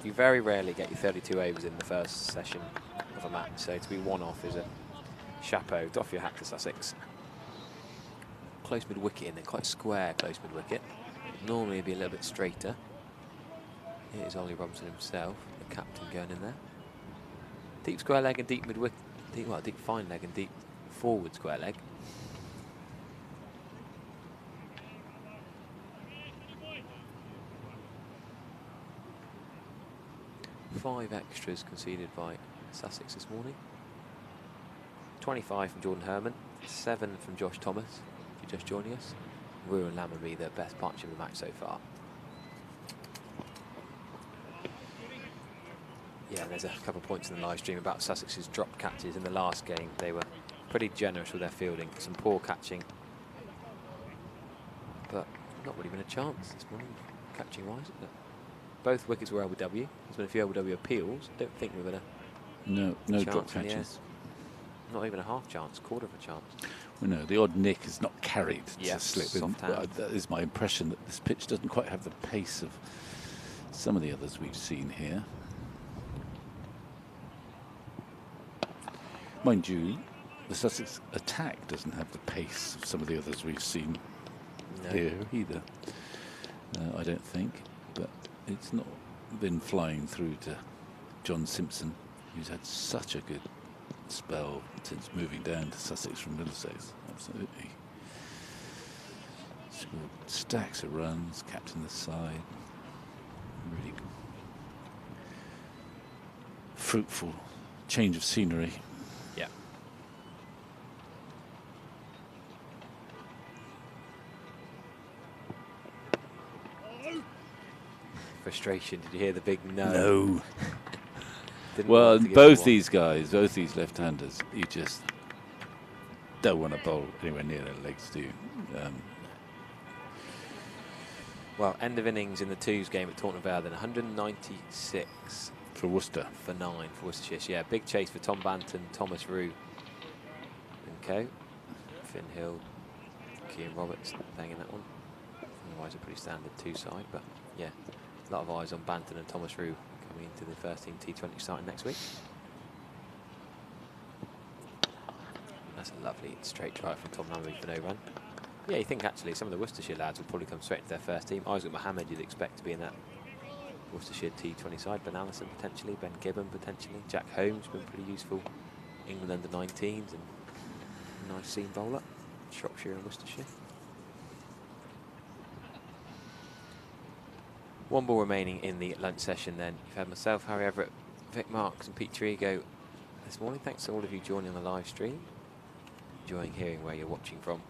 You very rarely get your 32 overs in the first session of a match, so to be one off is a chapeau. Doff your hat to Sussex. Close mid-wicket in there, quite square close mid-wicket. Normally it'd be a little bit straighter. Here's Ollie Robinson himself, the captain going in there. Deep square leg and deep mid-wicket, deep fine leg and deep forward square leg. Five extras conceded by Sussex this morning. 25 from Jordan Herman, 7 from Josh Thomas, if you're just joining us. Rue and Lammerby, the best partnership of the match so far. Yeah, there's a couple of points in the live stream about Sussex's drop catches in the last game. They were pretty generous with their fielding, some poor catching, but not really been a chance this morning, catching-wise, is it? Both wickets were LBW. There's been a few LBW appeals. I don't think we've had No chance drop in the air. catches. Not even a half chance, quarter of a chance. Well, no, the odd nick is not carried Yeah, to slip in. soft hand. But that is my impression, that this pitch doesn't quite have the pace of some of the others we've seen here. Mind you, the Sussex attack doesn't have the pace of some of the others we've seen here either. I don't think, but it's not been flying through to John Simpson, who's had such a good spell since moving down to Sussex from Middlesex. Absolutely. Scored stacks of runs, captained the side. Really fruitful change of scenery. Yeah. Frustration. Did you hear the big no? No. Didn't Well, want to give both it these guys, both these left-handers, you just don't want to bowl anywhere near their legs, do you? Well, end of innings in the twos game at Taunton Vale, then 196 for Worcester. for 9 for Worcestershire. Yeah, big chase for Tom Banton, Thomas Rue and co. Finn Hill, Keane Roberts playing in that one. Otherwise a pretty standard two-side, but yeah, a lot of eyes on Banton and Thomas Rue coming into the first team T20 starting next week. That's a lovely straight try from Tom Lamby for no run. Yeah, you think actually some of the Worcestershire lads will probably come straight to their first team. Isaac Mohammed you'd expect to be in that Worcestershire T20 side. Ben Allison potentially, Ben Gibbon potentially. Jack Holmes been pretty useful. England under 19s and a nice seam bowler. Shropshire and Worcestershire. One ball remaining in the lunch session then. You've had myself, Harry Everett, Vic Marks and Pete Trigo this morning. Thanks to all of you joining on the live stream. Enjoying hearing where you're watching from.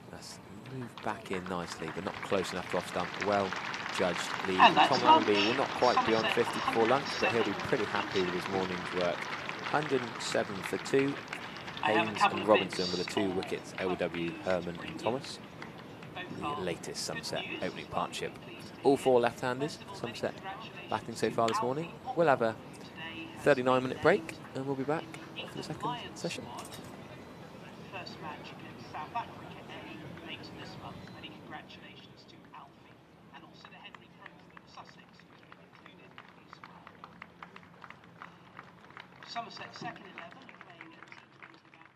That's moved back in nicely, but not close enough to off stump. Well judged lead. Tom Allenby will not quite be on 50 before lunch, but he'll be pretty happy with his morning's work. 107 for 2. Haynes and Robinson with the 2 wickets, LW, Herman and Thomas. The latest Somerset opening partnership. All 4 left-handers, Somerset batting so far this morning. We'll have a 39-minute break and we'll be back for the second session. First match against South Africa later this month. Many congratulations to Alfie and also to Henry Crosby of Sussex, who's been included in the squad. Somerset second 11 playing a T20 match.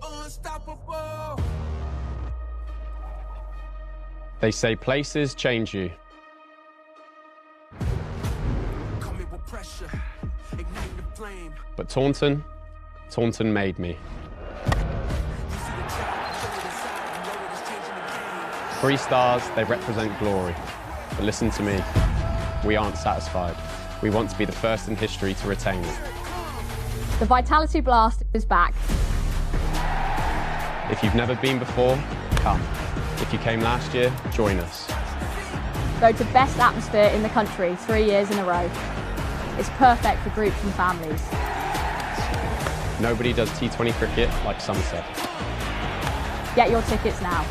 Unstoppable. They say places change you. Coming with pressure, ignite the flame. But Taunton made me. 3 stars, they represent glory. But listen to me, we aren't satisfied. We want to be the first in history to retain it. The Vitality Blast is back. If you've never been before, come. If you came last year, join us. Voted best atmosphere in the country 3 years in a row. It's perfect for groups and families. Nobody does T20 cricket like Somerset. Get your tickets now.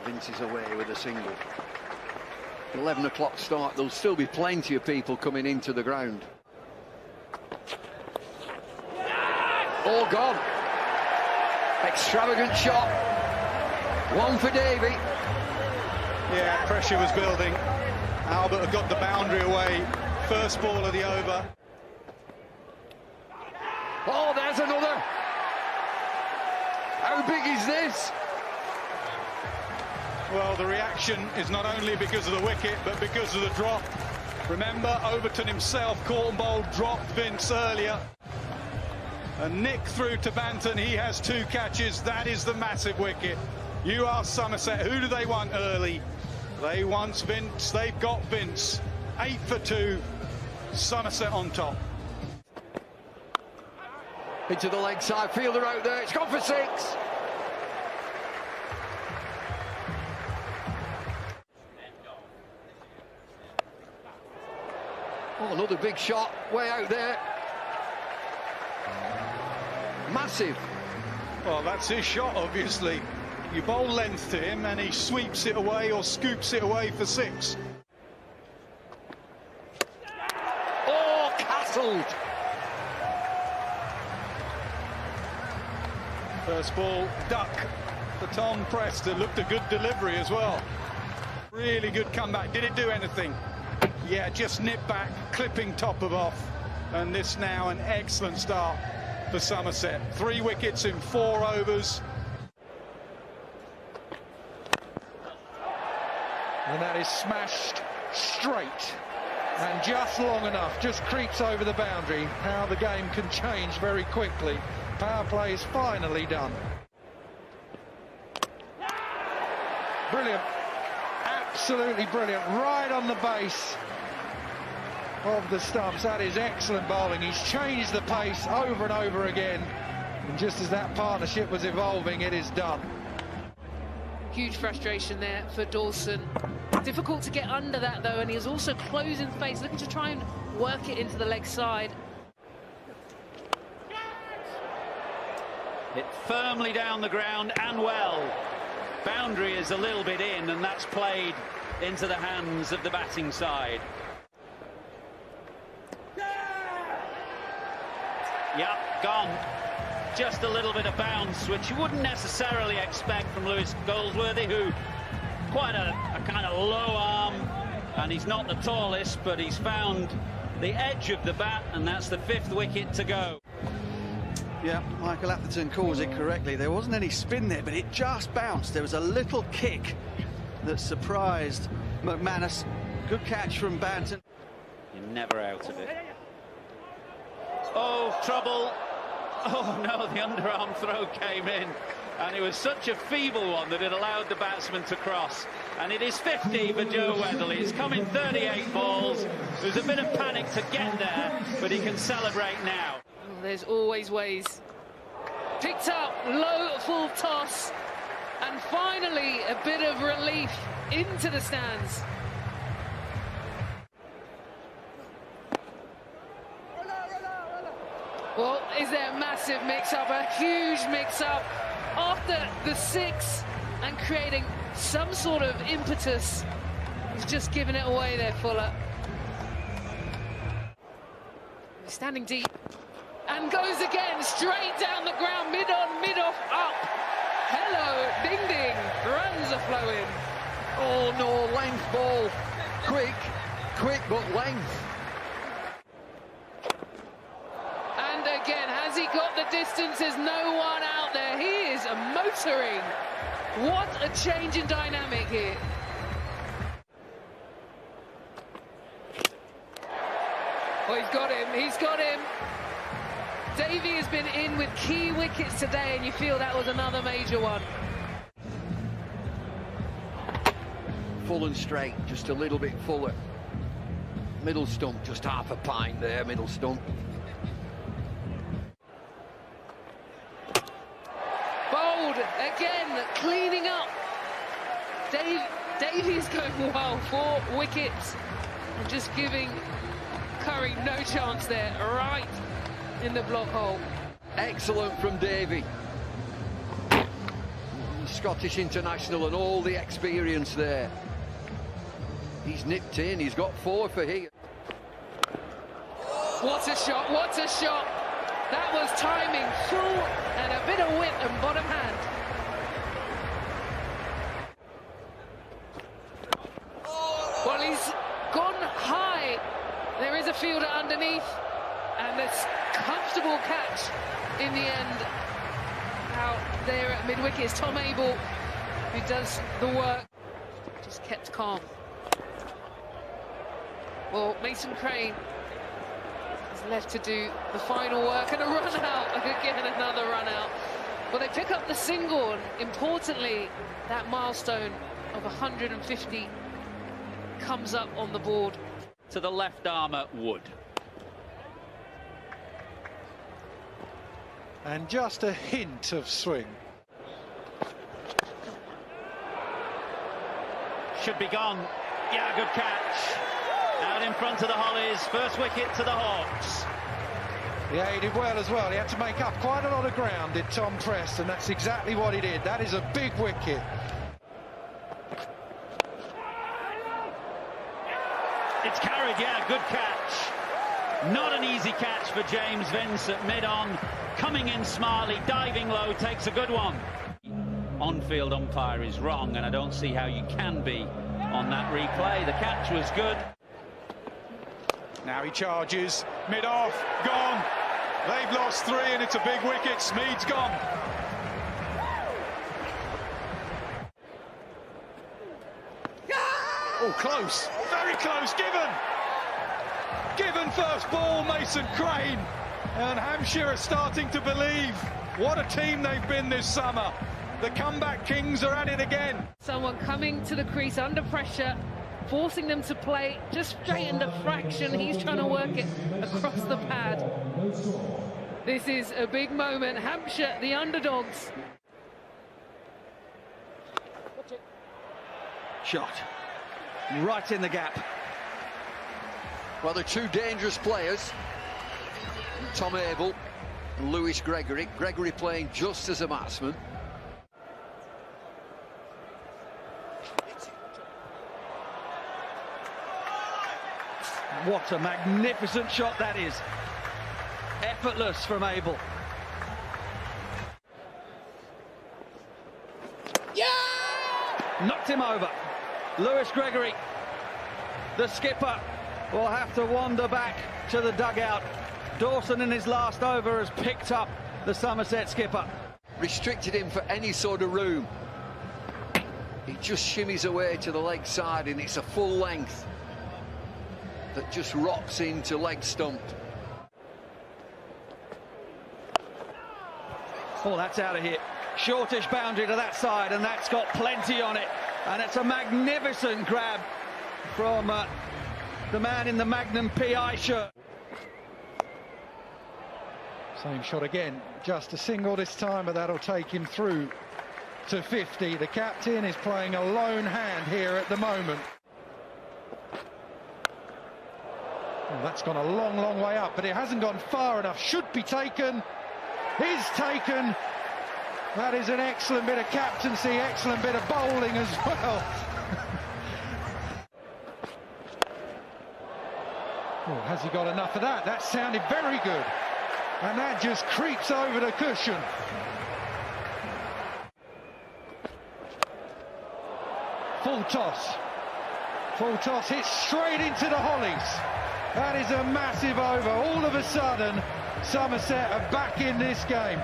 Vince is away with a single. 11 o'clock start, there'll still be plenty of people coming into the ground. All gone. Extravagant shot. 1 for Davey. Yeah, pressure was building. Albert had got the boundary away. First ball of the over. Oh, there's another. How big is this? Well, the reaction is not only because of the wicket, but because of the drop. Remember, Overton himself caught and bowled, dropped Vince earlier. And Nick through to Banton, he has 2 catches. That is the massive wicket. You are Somerset. Who do they want early? They want Vince. They've got Vince. 8 for 2. Somerset on top. Into the leg side, fielder out there. It's gone for 6. Oh, another big shot, way out there. Massive. Well, that's his shot, obviously. You bowl length to him and he sweeps it away or scoops it away for 6. Oh, castled. First ball, duck for Tom Preston. Looked a good delivery as well. Really good comeback. Did it do anything? Yeah, just nip back, clipping top of off. And this now an excellent start for Somerset. 3 wickets in 4 overs. And that is smashed straight And just long enough, just creeps over the boundary. How the game can change very quickly. Power play is finally done. Brilliant. Absolutely brilliant. Right on the base of the stumps. That is excellent bowling. He's changed the pace over and over again. And just as that partnership was evolving, it is done. Huge frustration there for Dawson. Difficult to get under that though, and he was also closing space, looking to try and work it into the leg side. Hit firmly down the ground and well. Boundary is a little bit in, and that's played into the hands of the batting side. Yep, gone. Just a little bit of bounce, which you wouldn't necessarily expect from Lewis Goldsworthy, who quite a kind of low arm, and he's not the tallest, but he's found the edge of the bat, and that's the 5th wicket to go. Yeah, Michael Atherton calls it correctly. There wasn't any spin there, but it just bounced. There was a little kick that surprised McManus. Good catch from Banton. You're never out of it. Oh, trouble. Oh no, the underarm throw came in, and it was such a feeble one that it allowed the batsman to cross. And it is 50 for Joe Weatherly. It's come in 38 balls. There's a bit of panic to get there, but he can celebrate now. Oh, there's always ways. Picked up, low full toss, and finally a bit of relief into the stands. Well, is there a massive mix-up, a huge mix-up after the 6 and creating some sort of impetus? He's just giving it away there, Fuller. He's standing deep and goes again, straight down the ground, mid-on, mid-off, up. Hello, ding-ding, runs are flowing. Oh no, length ball. Quick, but length. And again, has he got the distance? There's no one out there. He is motoring. What a change in dynamic here. Oh, he's got him. Davey has been in with key wickets today, and you feel that was another major one. Full and straight, just a little bit fuller. Middle stump, just half a pint there, middle stump. Bold, again, cleaning up. Davies going well, 4 wickets. And just giving Curry no chance there, right in the block hole. Excellent from Davey. Scottish international and all the experience there. He's nipped in, he's got 4 for here. What a shot, what a shot. That was timing, full and a bit of width and bottom hand. Well, he's gone high. There is a fielder underneath, and this comfortable catch in the end. Out there at mid-wicket is Tom Abel, who does the work. Just kept calm. Well, Mason Crane is left to do the final work, and a run out. Again, another run out. Well, they pick up the single, and importantly, that milestone of 150 comes up on the board. To the left armour, Wood. And just a hint of swing. Should be gone. Yeah, good catch. Out in front of the Hollies. First wicket to the Hawks. Yeah, he did well as well. He had to make up quite a lot of ground, did Tom Prest, and that's exactly what he did. That is a big wicket. It's carried, yeah, good catch. Not an easy catch for James Vincent, mid-on, coming in smartly, diving low, takes a good one. On-field umpire is wrong, and I don't see how you can be on that replay. The catch was good. Now he charges, mid-off, gone. They've lost 3, and it's a big wicket. Smead's gone. Oh, close, very close, given. given first ball, Mason Crane. And Hampshire are starting to believe what a team they've been this summer. The comeback kings are at it again. Someone coming to the crease under pressure, forcing them to play just straightened a fraction. He's trying to work it across the pad. This is a big moment. Hampshire, the underdogs. Shot right in the gap. Well, they're two dangerous players. Tom Abel and Lewis Gregory. Gregory playing just as a batsman. What a magnificent shot that is. Effortless from Abel. Yeah! Knocked him over. Lewis Gregory, the skipper, will have to wander back to the dugout. Dawson in his last over has picked up the Somerset skipper. Restricted him for any sort of room. He just shimmies away to the leg side and it's a full length that just rocks into leg stump. Oh, that's out of here. Shortish boundary to that side, and that's got plenty on it. And it's a magnificent grab from the man in the Magnum PI shirt. Same shot again, just a single this time, but that'll take him through to 50. The captain is playing a lone hand here at the moment. Oh, that's gone a long, long way up, but it hasn't gone far enough. Should be taken. Is taken. That is an excellent bit of captaincy, excellent bit of bowling as well. Oh, has he got enough of that? That sounded very good. And that just creeps over the cushion. Full toss. Full toss hits straight into the hollies. That is a massive over. All of a sudden, Somerset are back in this game.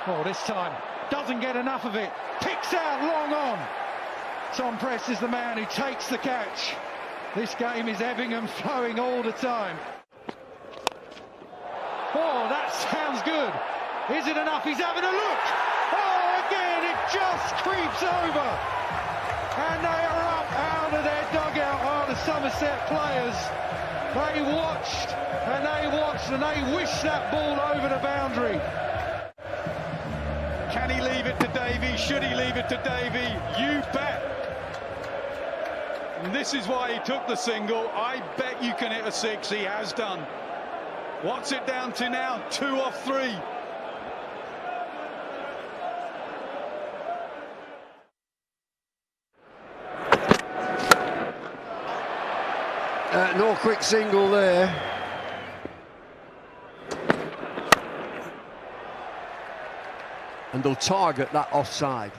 Oh, this time doesn't get enough of it. Picks out long on. Tom Press is the man who takes the catch. This game is ebbing and flowing all the time. Oh, that sounds good. Is it enough? He's having a look. Oh, again, it just creeps over. And they are up out of their dugout, are the Somerset players. They watched and they wished that ball over the boundary. Can he leave it to Davey? Should he leave it to Davey? You bet. And this is why he took the single. I bet you can hit a six. He has done. What's it down to now? 2 off 3. No quick single there. And they'll target that offside.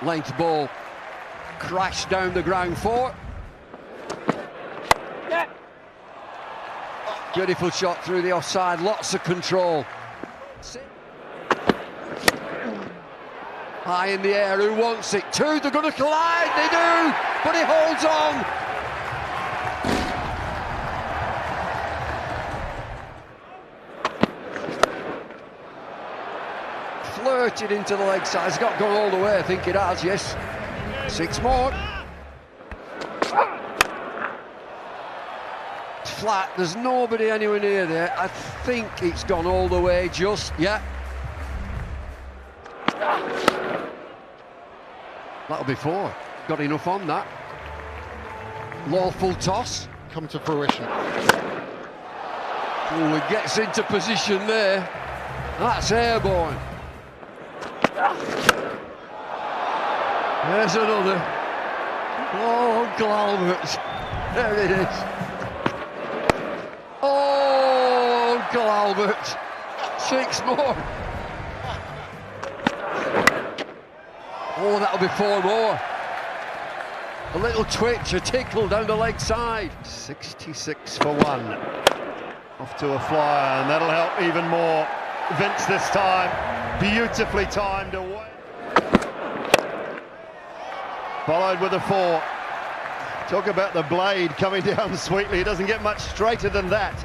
Length ball crashed down the ground 4. Yeah. Beautiful shot through the offside, lots of control. High in the air, who wants it? 2, they're going to collide, they do, but he holds on. Flirted into the leg side. It's got gone all the way, I think it has, yes. 6 more. It's flat, there's nobody anywhere near there. I think it's gone all the way, just, yeah. That'll be 4. Got enough on that. Lawful toss. Come to fruition. Oh, he gets into position there. That's airborne. There's another. Oh, Uncle Albert. There it is. Oh, Uncle Albert. 6 more. Oh, that'll be 4 more. A little twitch, a tickle down the leg side. 66 for 1. Off to a flyer, and that'll help even more. Vince this time, beautifully timed away. Followed with a 4. Talk about the blade coming down sweetly. It doesn't get much straighter than that.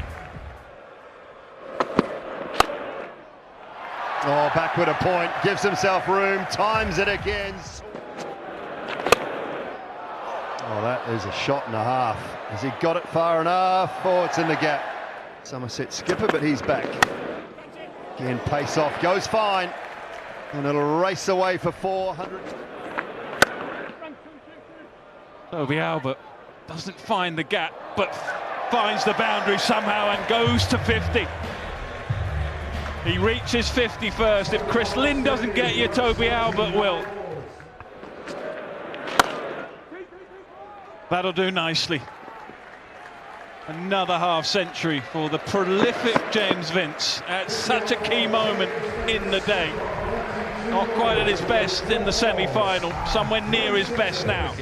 Oh, backward a point, gives himself room, times it again. Oh, that is a shot and a half. Has he got it far enough? Oh, it's in the gap. Somerset skipper, but he's back. Again, pace off, goes fine. And it'll race away for 400. Toby Albert doesn't find the gap, but finds the boundary somehow and goes to 50. He reaches 50 first. If Chris Lynn doesn't get you, Toby Albert will. That'll do nicely. Another half century for the prolific James Vince at such a key moment in the day. Not quite at his best in the semi-final, somewhere near his best now.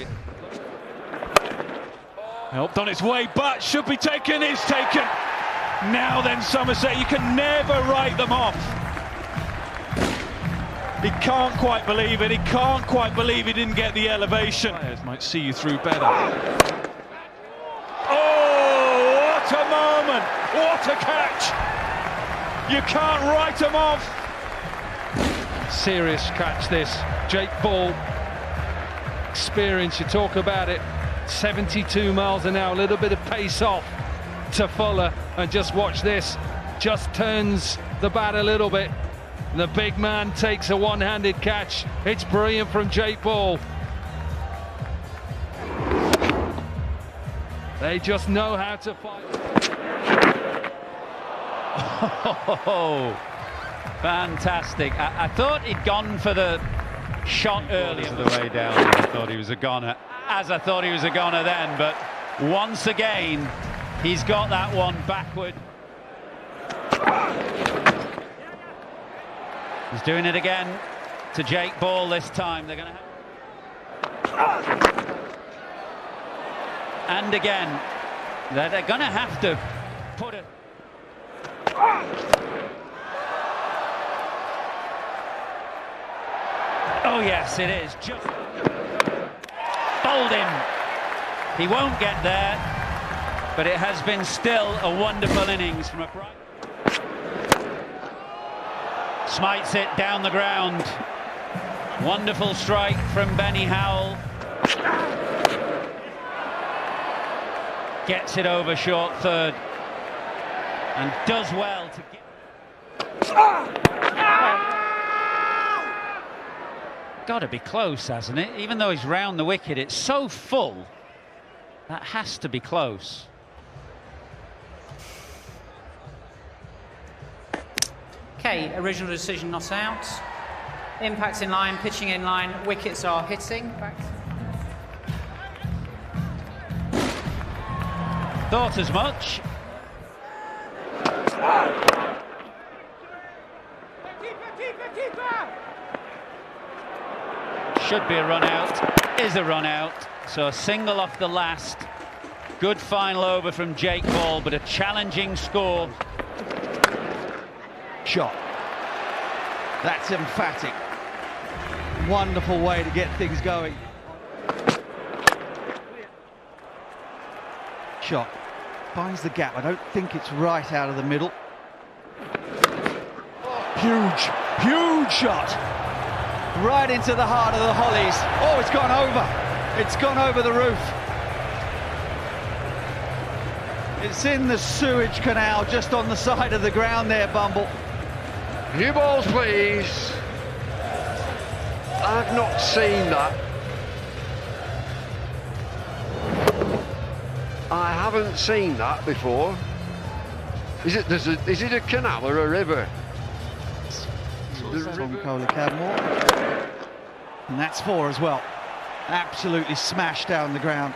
Helped on its way, but should be taken, is taken. Now then, Somerset, you can never write them off. He can't quite believe it. He can't quite believe he didn't get the elevation. Players might see you through better. Oh, what a moment! What a catch! You can't write them off. Serious catch this. Jake Ball. Experience, you talk about it. 72 miles an hour, a little bit of pace off to Fuller, and just watch this, just turns the bat a little bit. The big man takes a one-handed catch. It's brilliant from Jake Ball. They just know how to fight. Oh, fantastic. I thought he'd gone for the shot earlier. The way down, I thought he was a goner. As I thought he was a goner then, but once again, he's got that one backward. He's doing it again to Jake Ball this time. They're going to have... And again, they're going to have to put it... Oh yes, it is. Just bowled him. He won't get there, but it has been still a wonderful innings from a bright... Smites it down the ground. Wonderful strike from Benny Howell. Gets it over short third and does well to get... Got to be close, hasn't it? Even though he's round the wicket, it's so full. That has to be close. Okay, original decision not out. Impacts in line, pitching in line, wickets are hitting. Back. Thought as much. Should be a run out, is a run out. So a single off the last. Good final over from Jake Ball, but a challenging score. Shot. That's emphatic. Wonderful way to get things going. Shot. Finds the gap. I don't think it's right out of the middle. Huge, huge shot. Right into the heart of the Hollies. Oh, it's gone over. It's gone over the roof. It's in the sewage canal just on the side of the ground there, Bumble. New balls, please. I've not seen that. I haven't seen that before. Is it a canal or a river? From Kohler Cadmore. And that's 4 as well. Absolutely smashed down the ground.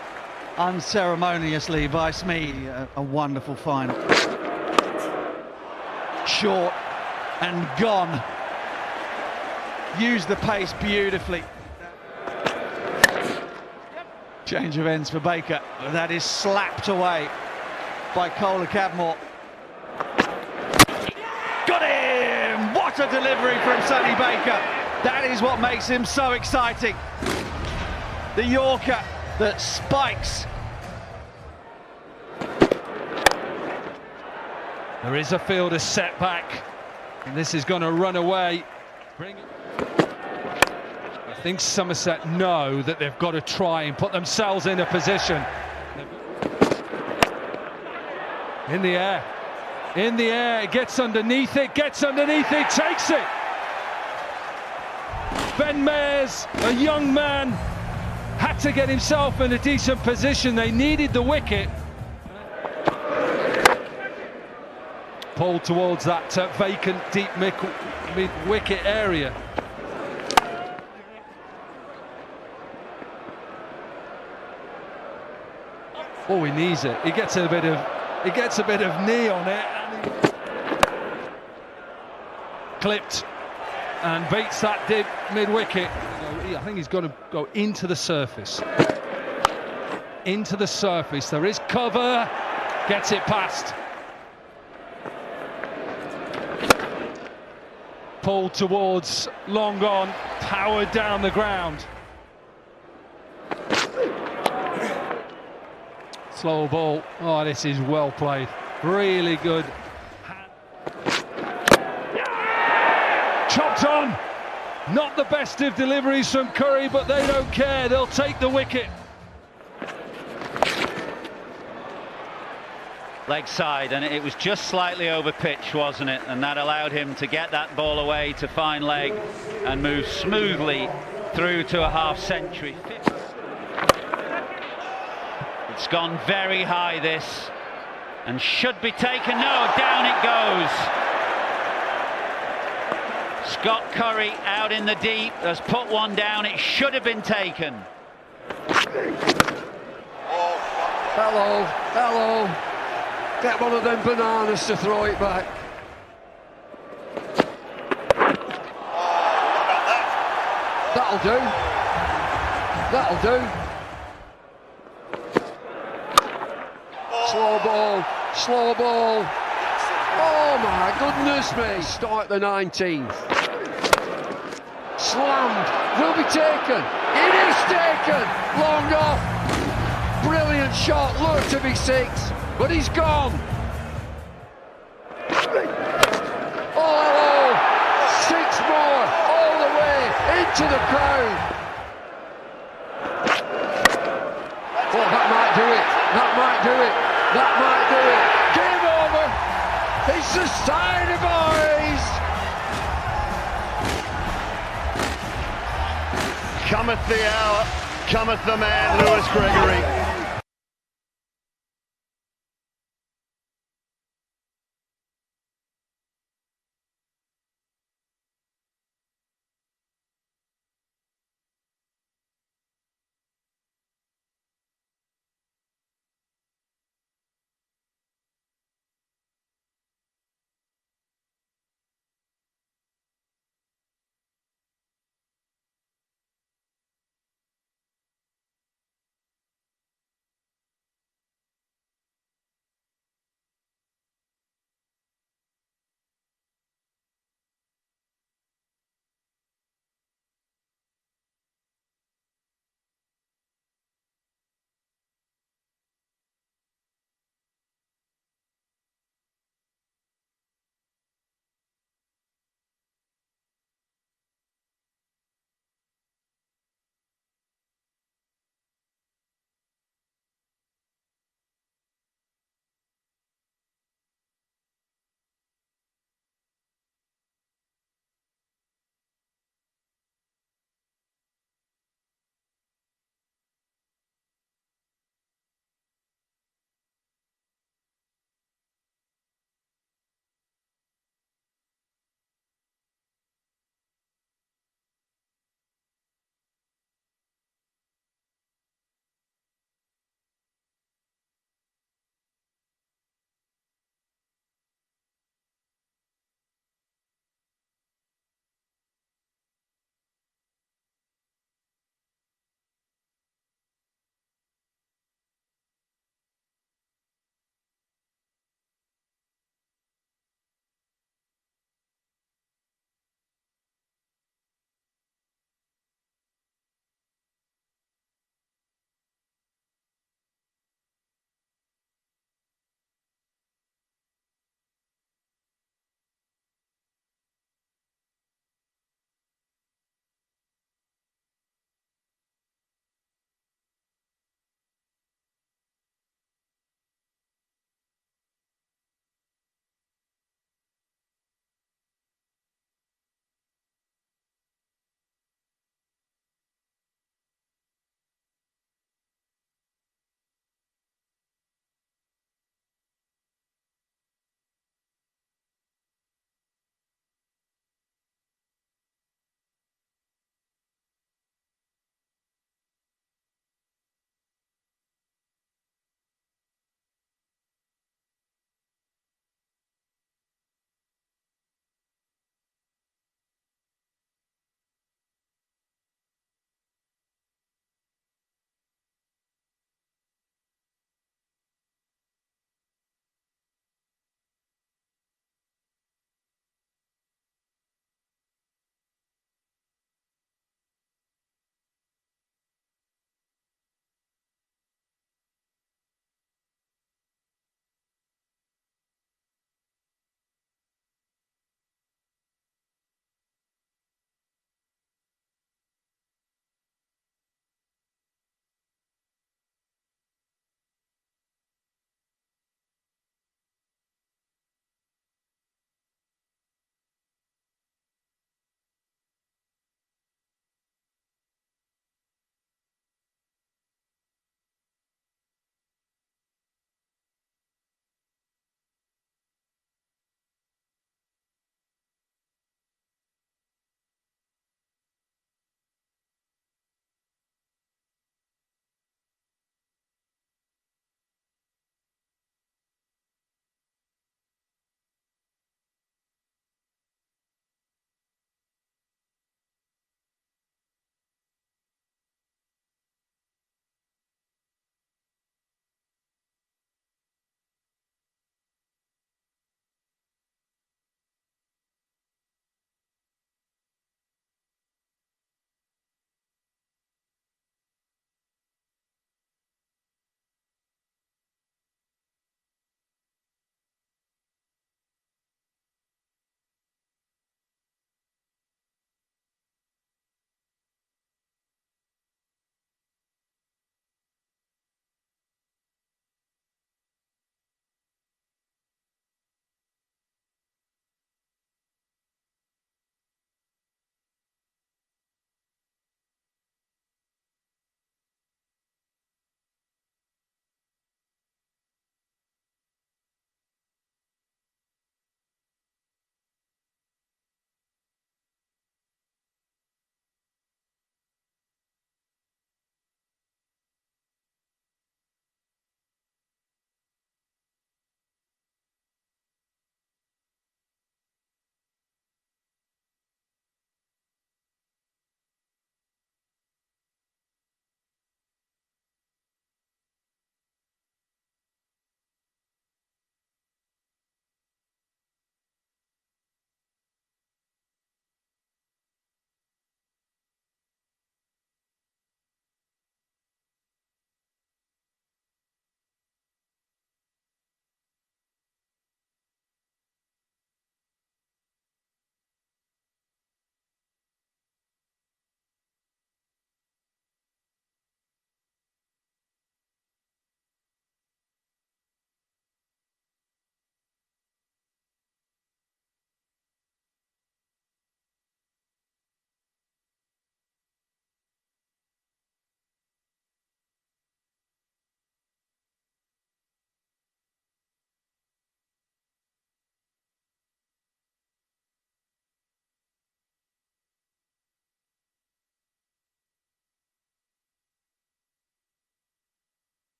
Unceremoniously by Smee. A wonderful final. Short and gone. Used the pace beautifully. Change of ends for Baker. That is slapped away by Kohler Cadmore. Got him! What a delivery from Sonny Baker. That is what makes him so exciting. the Yorker that spikes. There is a fielder setback, and this is going to run away. I think Somerset know that they've got to try and put themselves in a position. In the air, it gets underneath it, takes it. Ben Mayers, a young man, had to get himself in a decent position. They needed the wicket. Pulled towards that vacant deep mid-wicket area. Oh, he needs it. He gets a bit of knee on it, and he clipped and beats that deep mid-wicket. I think he's got to go into the surface. Into the surface. There is cover. Gets it past. Pulled towards long on, powered down the ground. Slow ball. Oh, this is well played. Really good. Chopped on. Not the best of deliveries from Curry, but they don't care. They'll take the wicket. Leg side, and it was just slightly over pitch, wasn't it? And that allowed him to get that ball away to fine leg and move smoothly through to a half century. It's gone very high, this, and should be taken. No, down it goes. Scott Curry out in the deep has put one down. It should have been taken. Hello. Get one of them bananas to throw it back. That'll do. Slow ball. Oh my goodness me. Start the 19th. Slammed. Will be taken. It is taken. Long off. Brilliant shot. Looked to be 6. But he's gone. Oh, 6 more all the way into the crowd. Oh, that might do it. Game over. It's society, boys. Cometh the hour, cometh the man, Lewis Gregory.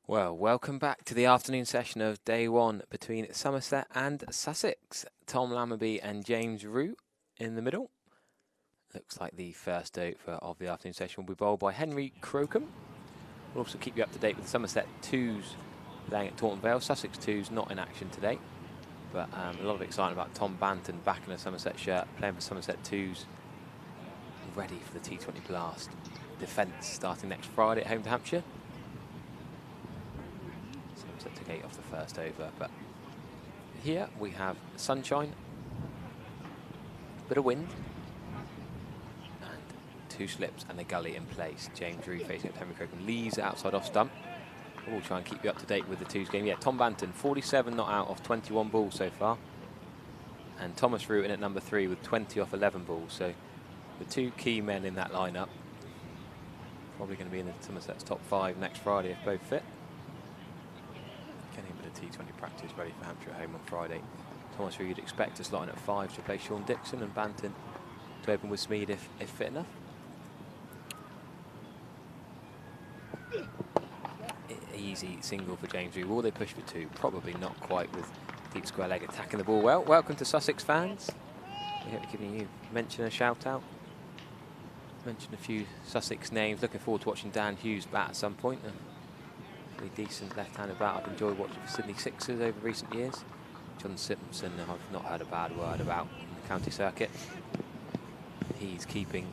Well, welcome back to the afternoon session of day one between Somerset and Sussex. Tom Lammerby and James Root in the middle. Looks like the first over of the afternoon session will be bowled by Henry Crocombe. We'll also keep you up to date with Somerset 2s playing at Taunton Vale. Sussex 2s not in action today, but a lot of excitement about Tom Banton back in a Somerset shirt, playing for Somerset 2s, ready for the T20 Blast defence starting next Friday at home to Hampshire. Somerset took 8 off the first over, but here we have sunshine, a bit of wind, and 2 slips and a gully in place. James Root facing up Henry Crocombe, leaves outside off stump. We'll try and keep you up to date with the 2s game. Yeah, Tom Banton, 47 not out off 21 balls so far. And Thomas Root in at number 3 with 20 off 11 balls. So the 2 key men in that lineup, probably going to be in the Somerset's top 5 next Friday if both fit. Getting a bit of T20 practice ready for Hampshire at home on Friday. Thomas Root you'd expect to slot in at 5 to play Sean Dixon, and Banton to open with Smeed if fit enough. Easy single for James Root. Will they push for 2? Probably not quite, with deep square leg attacking the ball well. Welcome to Sussex fans. We hope we're giving you a shout out. Mention a few Sussex names. Looking forward to watching Dan Hughes bat at some point. A really decent left-handed bat I've enjoyed watching for Sydney Sixers over recent years. John Simpson I've not heard a bad word about in the county circuit. He's keeping.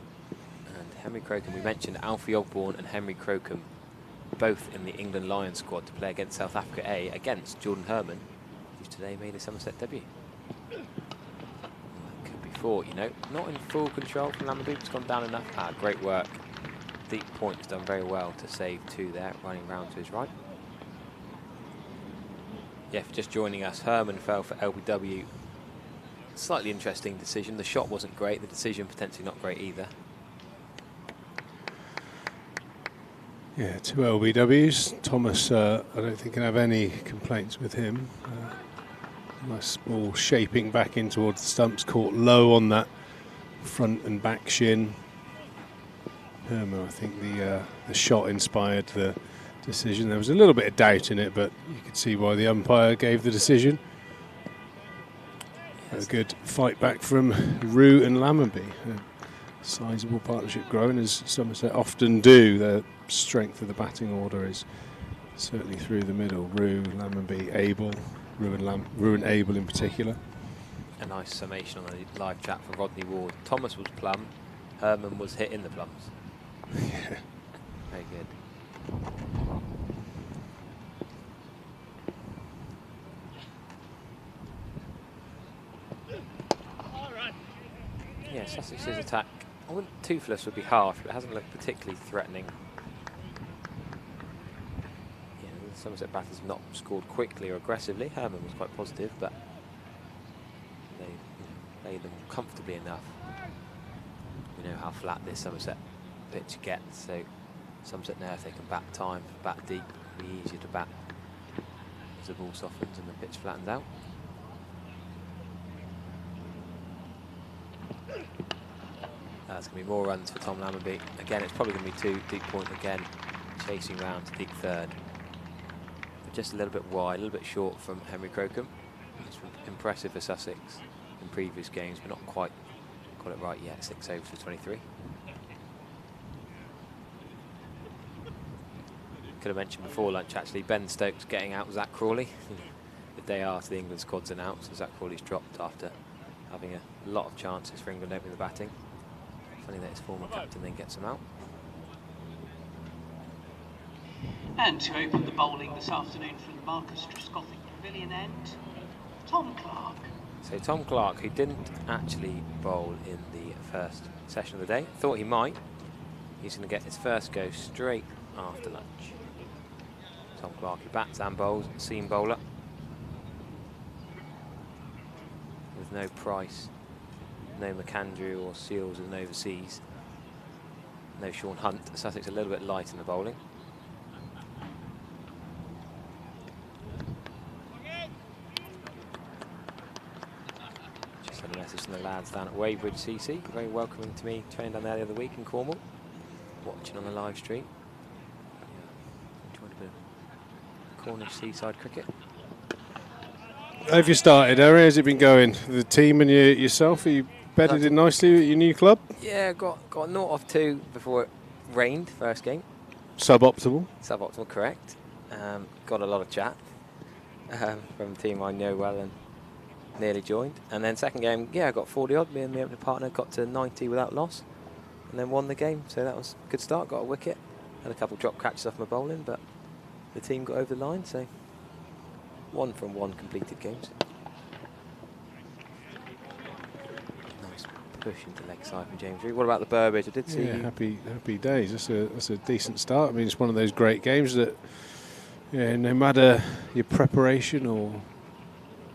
And Henry Crocombe, we mentioned Alfie Ogborn and Henry Crocombe, both in the England Lions squad to play against South Africa A against Jordan Herman, who's today made his Somerset debut. Well, that could be 4, you know. Not in full control from Lammerby, it's gone down enough. Great work. Deep point has done very well to save 2 there, running round to his right. Yeah, for just joining us, Herman fell for LBW. Slightly interesting decision. The shot wasn't great, the decision potentially not great either. Yeah, 2 LBWs. Thomas, I don't think can have any complaints with him. Nice ball shaping back in towards the stumps, caught low on that front and back shin. Herman, I think the shot inspired the decision. There was a little bit of doubt in it, but you could see why the umpire gave the decision. Yes. A good fight back from Root and Lammerby. A sizable partnership growing, as Somerset often do. The strength of the batting order is certainly through the middle. Root, Lammerby, Abel, Root and Abel in particular. A nice summation on the live chat from Rodney Ward. Thomas was plum, Herman was hit in the plums. Yeah. Very good. Yeah, Sussex's attack, I wouldn't toothless would be harsh, but it hasn't looked particularly threatening. Yeah, the Somerset batters have not scored quickly or aggressively. Herman was quite positive, but they laid them comfortably enough. We know how flat this Somerset pitch gets, so Somerset now, if they can bat time, bat deep, it'll be easier to bat as the ball softens and the pitch flattens out. That's going to be more runs for Tom Lammerby. Again, it's probably going to be 2, deep point again, chasing round to deep third. But just a little bit wide, a little bit short from Henry Crocombe. It's impressive for Sussex in previous games, but not quite got it right yet. 6 overs for 23. Could have mentioned before lunch actually, Ben Stokes getting out Zach Crawley. The day after the England squad's announced, so Zach Crawley's dropped after having a lot of chances for England opening the batting. Funny that his former captain then gets him out. And to open the bowling this afternoon from the Marcus Trescothick Pavilion end, Tom Clark. So Tom Clark, who didn't actually bowl in the first session of the day, thought he might. He's going to get his first go straight after lunch. Tom Clark, who bats and bowls, seam bowler. With no Price, no McAndrew or Seals as an overseas. No Sean Hunt. Sussex a little bit light in the bowling. Just had a message from the lads down at Weybridge CC. Very welcoming to me, training down there the other week in Cornwall. Watching on the live stream. Enjoyed a bit of Cornish seaside cricket. How have you started, Harry? Has it been going? The team and yourself, are you bedded in nicely at your new club? Yeah, got 0 off 2 before it rained first game. Suboptimal? Suboptimal, correct. Got a lot of chat from the team I know well and nearly joined. And then second game, yeah, I got 40 odd. Me and my opening partner got to 90 without loss. And then won the game, so that was a good start. Got a wicket. Had a couple drop catches off my bowling, but the team got over the line, so 1 from 1 completed games. Nice push into leg side from James Reed. What about the Burbage? I did see you. Happy days. That's a decent start. I mean, it's one of those great games that, yeah, no matter your preparation or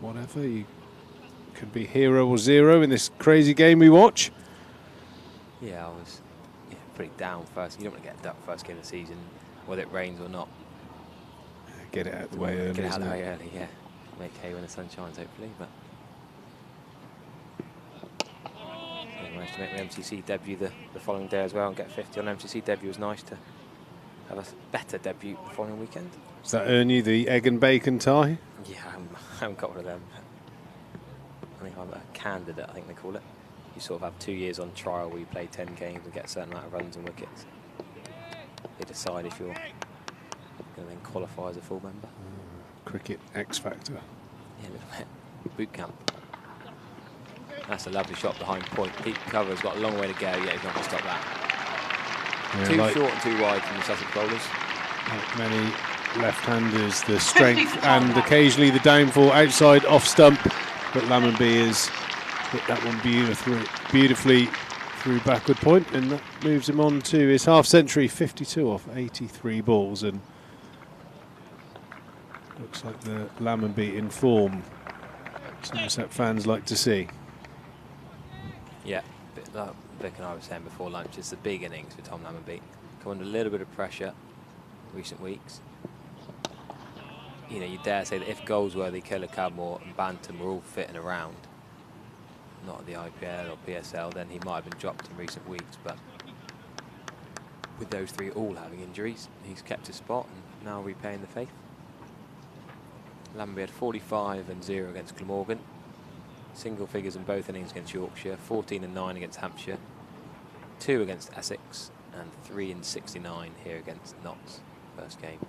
whatever, you could be hero or zero in this crazy game we watch. Yeah, I was pretty down first. You don't want to get ducked first game of the season, whether it rains or not. Get it out of the way early. Get it out of the way early, yeah. Make hay when the sun shines, hopefully. But I managed to make my MCC debut the following day as well and get 50 on MCC debut. It was nice to have a better debut the following weekend. Does that earn you the egg and bacon tie? Yeah, I haven't got one of them. I think I'm a candidate, I think they call it. You sort of have 2 years on trial where you play 10 games and get a certain amount of runs and wickets. They decide if you're going to then qualify as a full member. Cricket X Factor. Yeah, a little bit. Boot camp. That's a lovely shot behind point. Deep cover has got a long way to go. Yeah, he's not going to stop that. Yeah, too short and too wide from the Sussex bowlers. Like many left-handers, the strength and occasionally the downfall outside off stump, but Lammonby has hit that one beautifully through backward point, and that moves him on to his half-century, 52 off 83 balls, and looks like the Lammonby in form. Somerset fans like to see. Yeah, bit like Vic and I were saying before lunch, it's the big innings for Tom Lammonby. Come under a little bit of pressure in recent weeks. You know, you dare say that if Goldsworthy, Killer Cadmore and Bantam were all fit and around, not at the IPL or PSL, then he might have been dropped in recent weeks. But with those three all having injuries, he's kept his spot and now repaying the faith. Lammonby had 45 and 0 against Glamorgan. Single figures in both innings against Yorkshire, 14 and 9 against Hampshire, 2 against Essex, and 3 and 69 here against Notts, first game.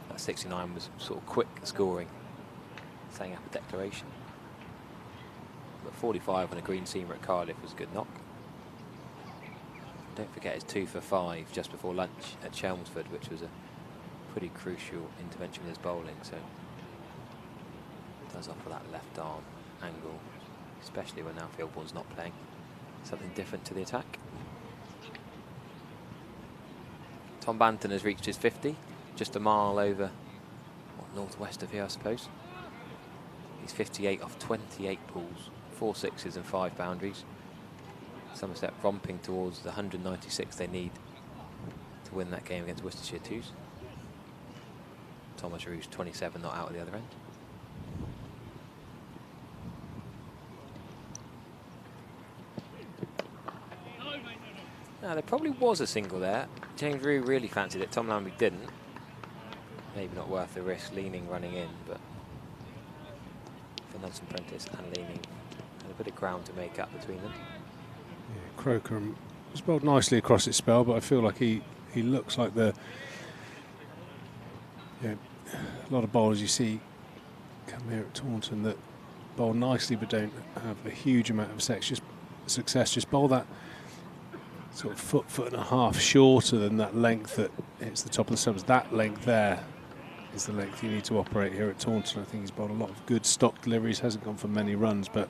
That 69 was sort of quick scoring, saying up a declaration. But 45 on a green seamer at Cardiff was a good knock. Don't forget his 2 for 5 just before lunch at Chelmsford, which was a pretty crucial intervention with his bowling, so does offer that left arm angle, especially when now Fieldbourne's not playing. Something different to the attack. Tom Banton has reached his 50, just a mile over, northwest of here, I suppose. He's 58 off 28 balls, 4 sixes and 5 boundaries. Somerset romping towards the 196 they need to win that game against Worcestershire Twos. Thomas Rouge 27 not out at the other end. Now there probably was a single there. James Rew really fancied it, Tom Lammonby didn't. Maybe not worth the risk, leaning, running in, but for Nelson Prentice and leaning, had a bit of ground to make up between them. Yeah, Croker was bowled nicely across its spell, but I feel like he looks like the... Yeah, a lot of bowlers you see come here at Taunton that bowl nicely but don't have a huge amount of success. Just bowl that sort of foot and a half shorter than that length that hits the top of the stumps. That length there is the length you need to operate here at Taunton. I think he's bowled a lot of good stock deliveries, hasn't gone for many runs, but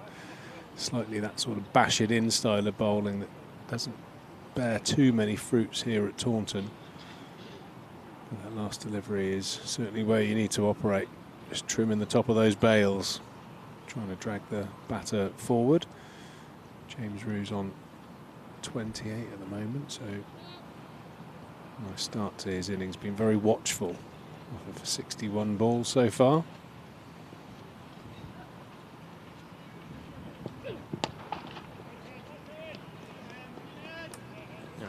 slightly that sort of bash it in style of bowling that doesn't bear too many fruits here at Taunton. And that last delivery is certainly where you need to operate. Just trimming the top of those bails, trying to drag the batter forward. James Rew's on 28 at the moment, so nice start to his innings. Been very watchful of 61 balls so far.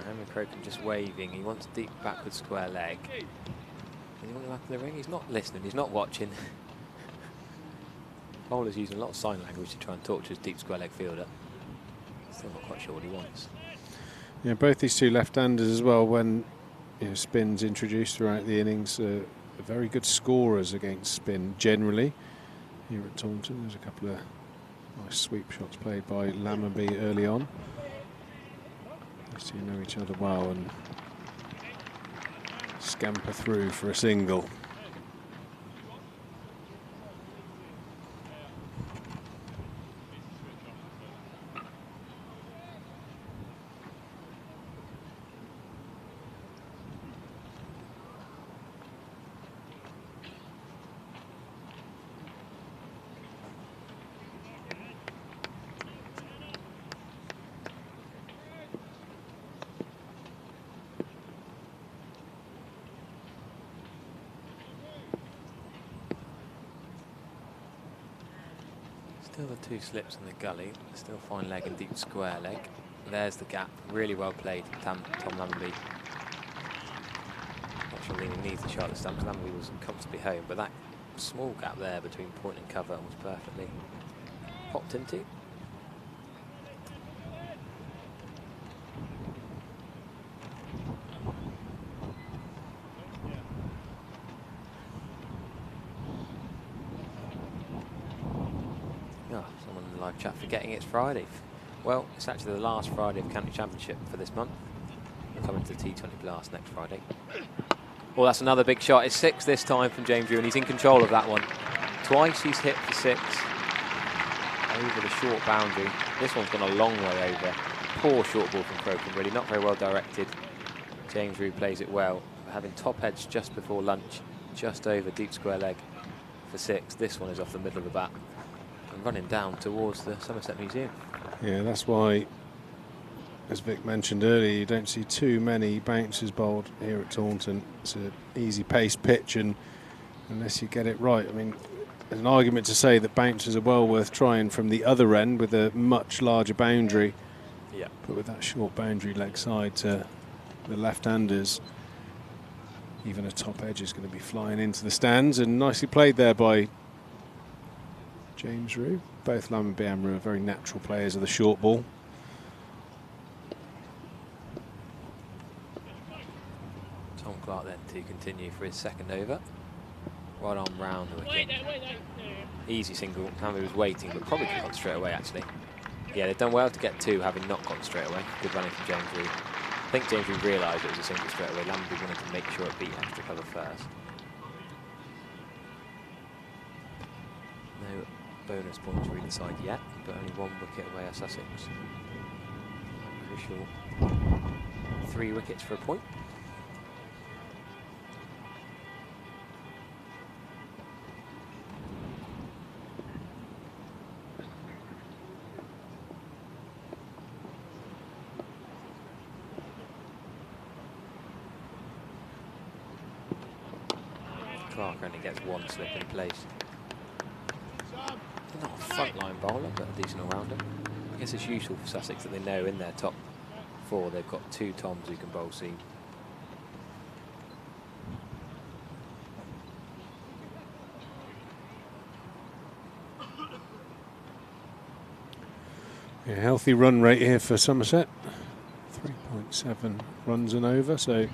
Henry Croken just waving. He wants deep backward square leg. Anyone on the back of the ring? He's not listening, he's not watching. Bowler's using a lot of sign language to try and talk to his deep square leg fielder. Still not quite sure what he wants. Yeah, both these two left-handers as well, when spin's introduced throughout the innings, are very good scorers against spin generally. Here at Taunton, there's a couple of nice sweep shots played by Lammerby early on. These two know each other well and scamper through for a single. Still the two slips in the gully, still fine leg and deep square leg. There's the gap, really well played, Tom Lammerby. Not sure he needs the shot at the stumps, Lammerby was comfortably home, but that small gap there between point and cover was perfectly popped into. Someone in the live chat forgetting it's Friday. Well, it's actually the last Friday of County Championship for this month. We're coming to the T20 Blast next Friday. Oh, that's another big shot. It's 6 this time from James Rew, and he's in control of that one. Twice he's hit for 6 over the short boundary. This one's gone a long way over. Poor short ball from Crocombe, really not very well directed. James Rew plays it well, having top edge just before lunch, just over deep square leg for 6. This one is off the middle of the bat and running down towards the Somerset Museum. Yeah, that's why, as Vic mentioned earlier, you don't see too many bounces bowled here at Taunton. It's an easy paced pitch, and unless you get it right, I mean, there's an argument to say that bounces are well worth trying from the other end with a much larger boundary. Yeah. But with that short boundary leg side to the left-handers, even a top edge is going to be flying into the stands, and nicely played there by James Rew. Both Lammerby and Rew are very natural players of the short ball. Tom Clark then to continue for his second over. Right arm round the wicket. Easy single. Lammerby was waiting, but probably could have gone straight away actually. Yeah, they've done well to get 2, having not gone straight away. Good running from James Rew. I think James Rew realised it was a single straight away. Lammerby wanted to make sure it beat extra cover first. No bonus points for either side yet, but only 1 wicket away at Sussex. Crucial 3 wickets for a point. Clark only gets 1 slip in place. Not a frontline bowler, but a decent all-rounder. I guess it's useful for Sussex that they know in their top 4 they've got 2 Toms who can bowl seam. Yeah, healthy run rate here for Somerset. 3.7 runs and over, so the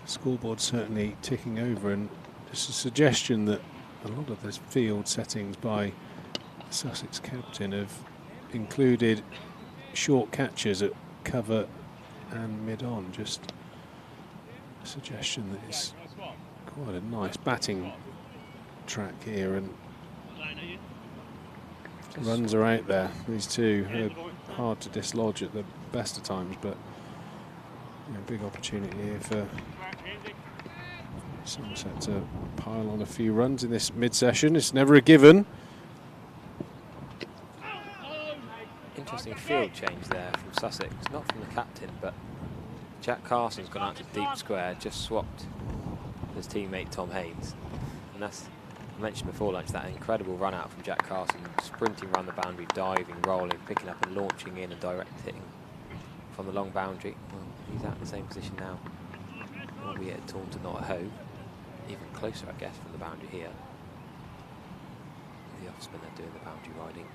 scoreboard's certainly ticking over, and just a suggestion that a lot of this field settings by the Sussex captain have included short catches at cover and mid-on. Just a suggestion that it's quite a nice batting track here, and runs are out there. These two are hard to dislodge at the best of times, but big opportunity here for Somerset to pile on a few runs in this mid-session. It's never a given. Interesting field change there from Sussex, not from the captain, but Jack Carson's gone out to deep square, just swapped his teammate Tom Haynes, and that's, I mentioned before lunch, that incredible run out from Jack Carson, sprinting around the boundary, diving, rolling, picking up and launching in and direct hitting from the long boundary. Well, he's out in the same position now, albeit at Taunton, not at home. even closer, I guess, from the boundary here. The off spinner doing the boundary riding.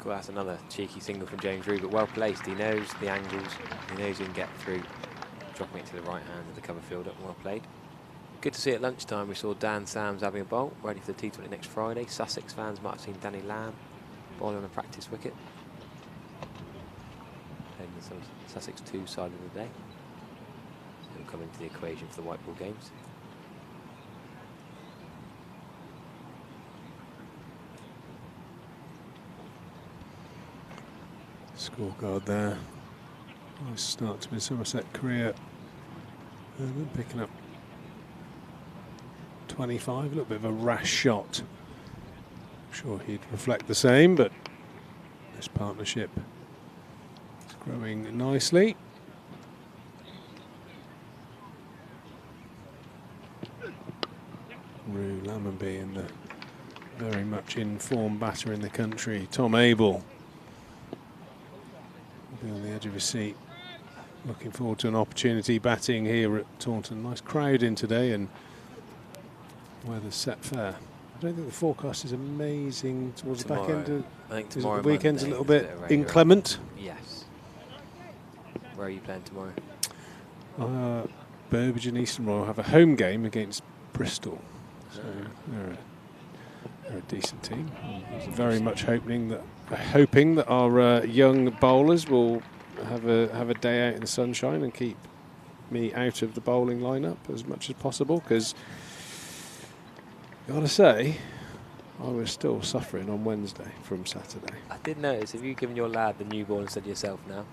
Well, that's another cheeky single from James Rew, but well placed. He knows the angles, he knows he can get through, dropping it to the right hand of the cover fielder. Well played. Good to see at lunchtime we saw Dan Sams having a bowl, ready for the T20 next Friday. Sussex fans might have seen Danny Lamb bowling on a practice wicket. Playing the Sussex 2 side of the day. He'll come into the equation for the white ball games. Scorecard there. Nice start to his Somerset career. And then picking up 25, a little bit of a rash shot. I'm sure he'd reflect the same, but this partnership is growing nicely. Rew, Lammonby and the very much informed batter in the country, Tom Abel. Be on the edge of his seat. Looking forward to an opportunity batting here at Taunton. Nice crowd in today and weather's set fair. I don't think the forecast is amazing towards Tomorrow, the back end. I think the tomorrow weekend's Monday a little bit rain inclement. Yes. Where are you playing tomorrow? Burbage and Eastern Royal have a home game against Bristol. So they're a decent team. Very much hoping that our young bowlers will have a day out in the sunshine and keep me out of the bowling lineup as much as possible, because gotta say I was still suffering on Wednesday from Saturday. I did notice, have you given your lad the new ball instead of yourself now?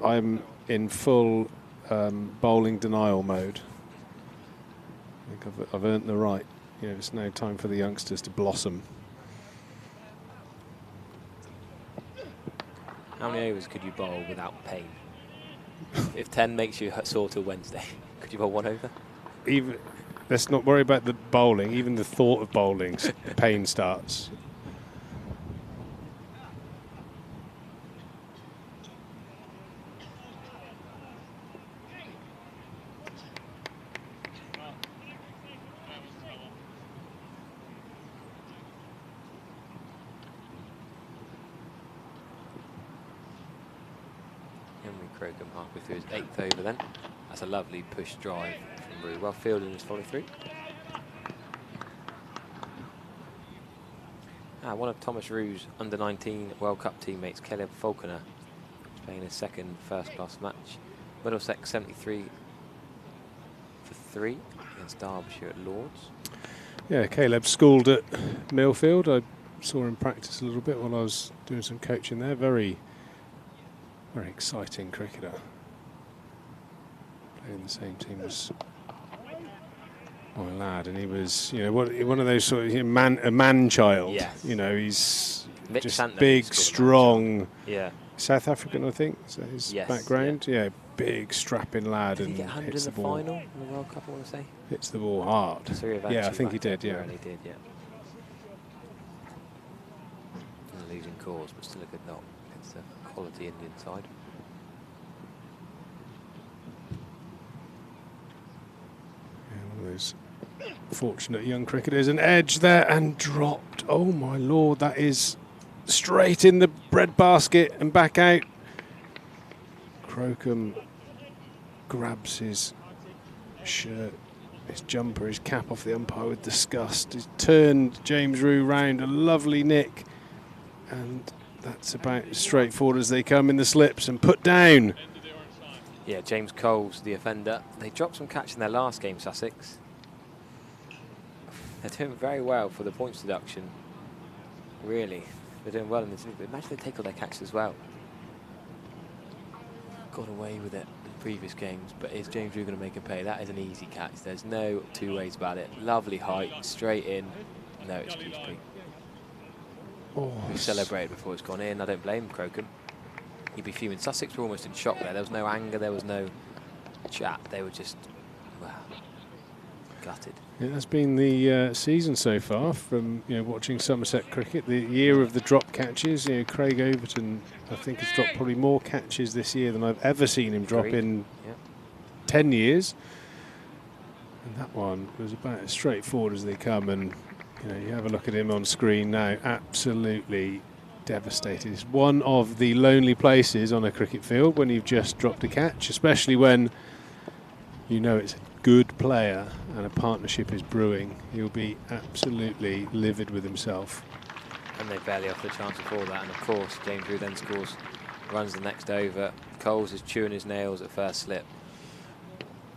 I'm in full bowling denial mode. I think I've earned the right. You know, it's now time for the youngsters to blossom. How many overs could you bowl without pain? If 10 makes you sore till Wednesday, could you bowl 1 over? Even, let's not worry about the bowling. Even the thought of bowling, the pain starts. Crocombe halfway through his 8th over then. That's a lovely push drive from Rew. Well fielded in his follow through. One of Thomas Rew's under-19 World Cup teammates, Caleb Falconer, is playing his second first-class match. Middlesex 73 for 3 against Derbyshire at Lords. Yeah, Caleb schooled at Millfield. I saw him practice a little bit while I was doing some coaching there. Very exciting cricketer. Playing the same team as my lad, and he was, you know, one of those sort of, you know, a man child. Yes. You know, he's Mitch just Santner big, strong. Yeah. South African, I think. Is that his background? Yeah, big, strapping lad. Did and he get 100 hits in the ball. final in the World Cup, I want to say? Hits the ball hard. Yeah, I think he did. Yeah. He did. Yeah. A losing cause, but still a good knock against the quality Indian side. One of those fortunate young cricketers. An edge there and dropped. Oh my lord, that is straight in the bread basket and back out. Crocombe grabs his shirt, his jumper, his cap off the umpire with disgust. He's turned James Rew round, a lovely nick, and that's about as straightforward as they come in the slips and put down. Yeah, James Cole's the offender. They dropped some catch in their last game, Sussex. They're doing very well for the points deduction. Really, they're doing well in this. But imagine they take all their catches as well. Got away with it. previous games, but is James Drew going to make him pay? That is an easy catch. There's no two ways about it. Lovely height, straight in. No excuse, Pete. We celebrated before it's gone in. I don't blame him, Crocombe. He'd be fuming. Sussex were almost in shock there. There was no anger, there was no chat. They were just, wow, gutted. It has been the season so far from watching Somerset cricket. The year of the drop catches. Craig Overton, I think, has dropped probably more catches this year than I've ever seen him drop in 10 years. And that one was about as straightforward as they come. And you have a look at him on screen now. Absolutely devastated. It's one of the lonely places on a cricket field when you've just dropped a catch, especially when it's a good player and a partnership is brewing. He'll be absolutely livid with himself. And they barely offer a chance before that. And of course, James Drew then scores, runs the next over. Coles is chewing his nails at first slip.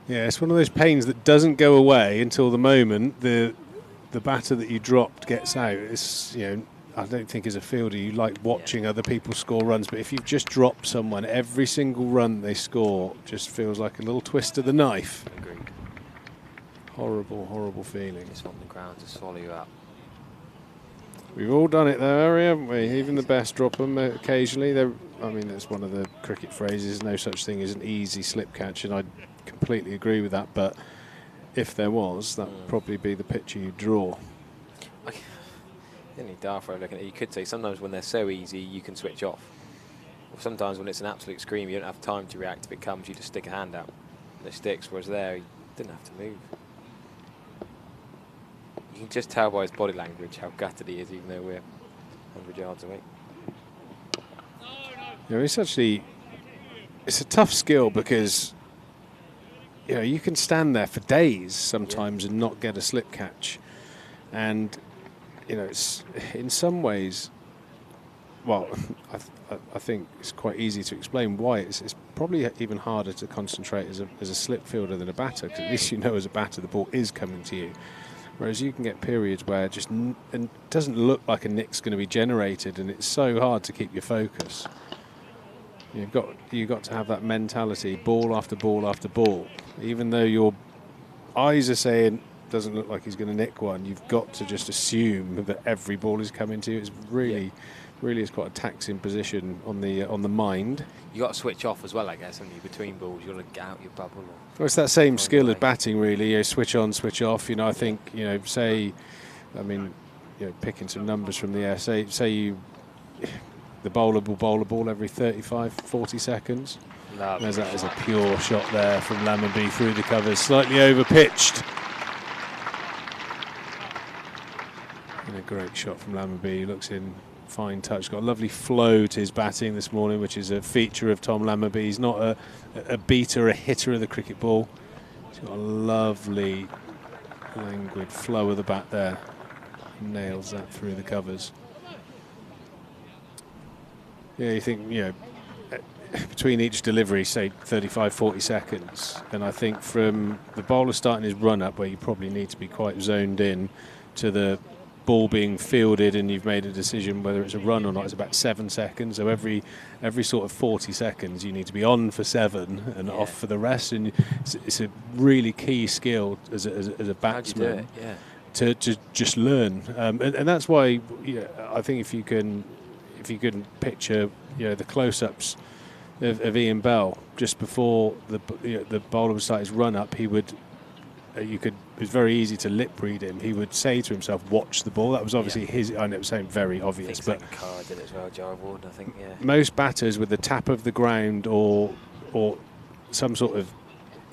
Yeah, it's one of those pains that doesn't go away until the moment the batter that you dropped gets out. It's, I don't think as a fielder you like watching other people score runs, but if you've just dropped someone, every single run they score just feels like a little twist of the knife. Agreed. Horrible, horrible feeling. It's on the ground to swallow you up. We've all done it though, Harry, haven't we? Even the best drop them occasionally. I mean, that's one of the cricket phrases, no such thing as an easy slip catch, and I completely agree with that, but if there was, that would probably be the picture you draw. Any daft way of looking at it, you could say sometimes when they're so easy, you can switch off. Or sometimes when it's an absolute scream, you don't have time to react. If it comes, you just stick a hand out. And it sticks, whereas there, you didn't have to move. You can just tell by his body language how gutted he is, even though we're 100 yards away. It's a tough skill because you can stand there for days sometimes and not get a slip catch, and it's in some ways, well, I think it's quite easy to explain why. It's probably even harder to concentrate as a slip fielder than a batter, because at least as a batter the ball is coming to you. Whereas you can get periods where it doesn't look like a nick's going to be generated, and it's so hard to keep your focus. You've got to have that mentality, ball after ball after ball. Even though your eyes are saying doesn't look like he's going to nick one, you've got to just assume that every ball is coming to you. It's really is quite a taxing position on the mind. You got to switch off as well, I guess, haven't you? Between balls, you got to get out your bubble. Well, it's that same skill as batting, really. Switch on, switch off. I think picking some numbers from the air. Say the bowler will bowl a ball every 35, 40 seconds. There's that as a pure shot there from Lammonby through the covers, slightly over pitched. And a great shot from Lammonby. He looks in fine touch. Got a lovely flow to his batting this morning, which is a feature of Tom Lammonby. He's not a beater, a hitter of the cricket ball. He's got a lovely, languid flow of the bat there. Nails that through the covers. Yeah, you think, between each delivery, say 35, 40 seconds. And I think from the bowler starting his run up, where you probably need to be quite zoned in, to the ball being fielded and you've made a decision whether it's a run or not, it's about 7 seconds. So every sort of 40 seconds you need to be on for 7 and off for the rest. And it's a really key skill as a batsman to just learn. And that's why I think if you can picture the close-ups of Ian Bell just before the bowler would start his run up, it was very easy to lip read him. He would say to himself, "Watch the ball." That was obviously his. I know it was saying very obvious, but Carr did it as well, Jarrod Warden, I think. Yeah. Most batters with the tap of the ground or some sort of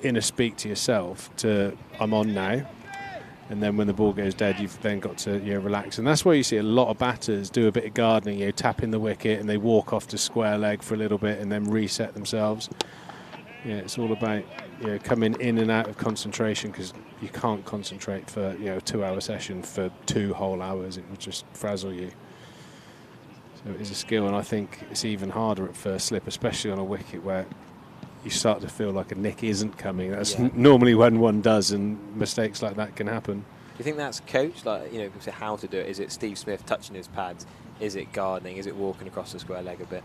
inner speak to yourself to "I'm on now," and then when the ball goes dead, you've then got to relax. And that's where you see a lot of batters do a bit of gardening, tapping the wicket, and they walk off to square leg for a little bit and then reset themselves. Yeah, it's all about coming in and out of concentration, because you can't concentrate for a 2-hour session for 2 whole hours. It would just frazzle you. So it is a skill, and I think it's even harder at first slip, especially on a wicket where you start to feel like a nick isn't coming. That's normally when one does, and mistakes like that can happen. Do you think that's coached? Like, people say how to do it. Is it Steve Smith touching his pads? Is it gardening? Is it walking across the square leg a bit?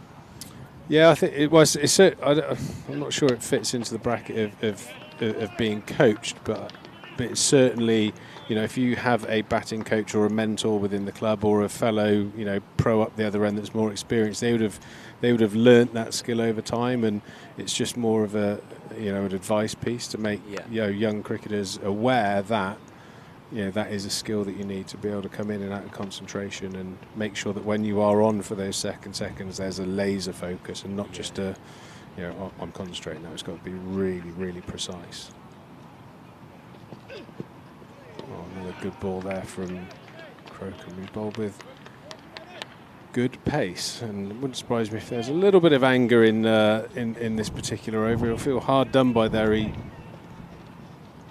Yeah, I think it was. I'm not sure it fits into the bracket of being coached, but it's certainly, you know, if you have a batting coach or a mentor within the club or a fellow, you know, pro up the other end that's more experienced, they would have learnt that skill over time, and it's just more of a, you know, an advice piece to make young cricketers aware that, you know, that is a skill that you need to be able to come in and out of concentration and make sure that when you are on for those seconds, there's a laser focus and not just a, you know, oh, I'm concentrating now. It's got to be really, really precise. Oh, another good ball there from Crocombe. He bowled with good pace, and it wouldn't surprise me if there's a little bit of anger in this particular over. He'll feel hard done by there. He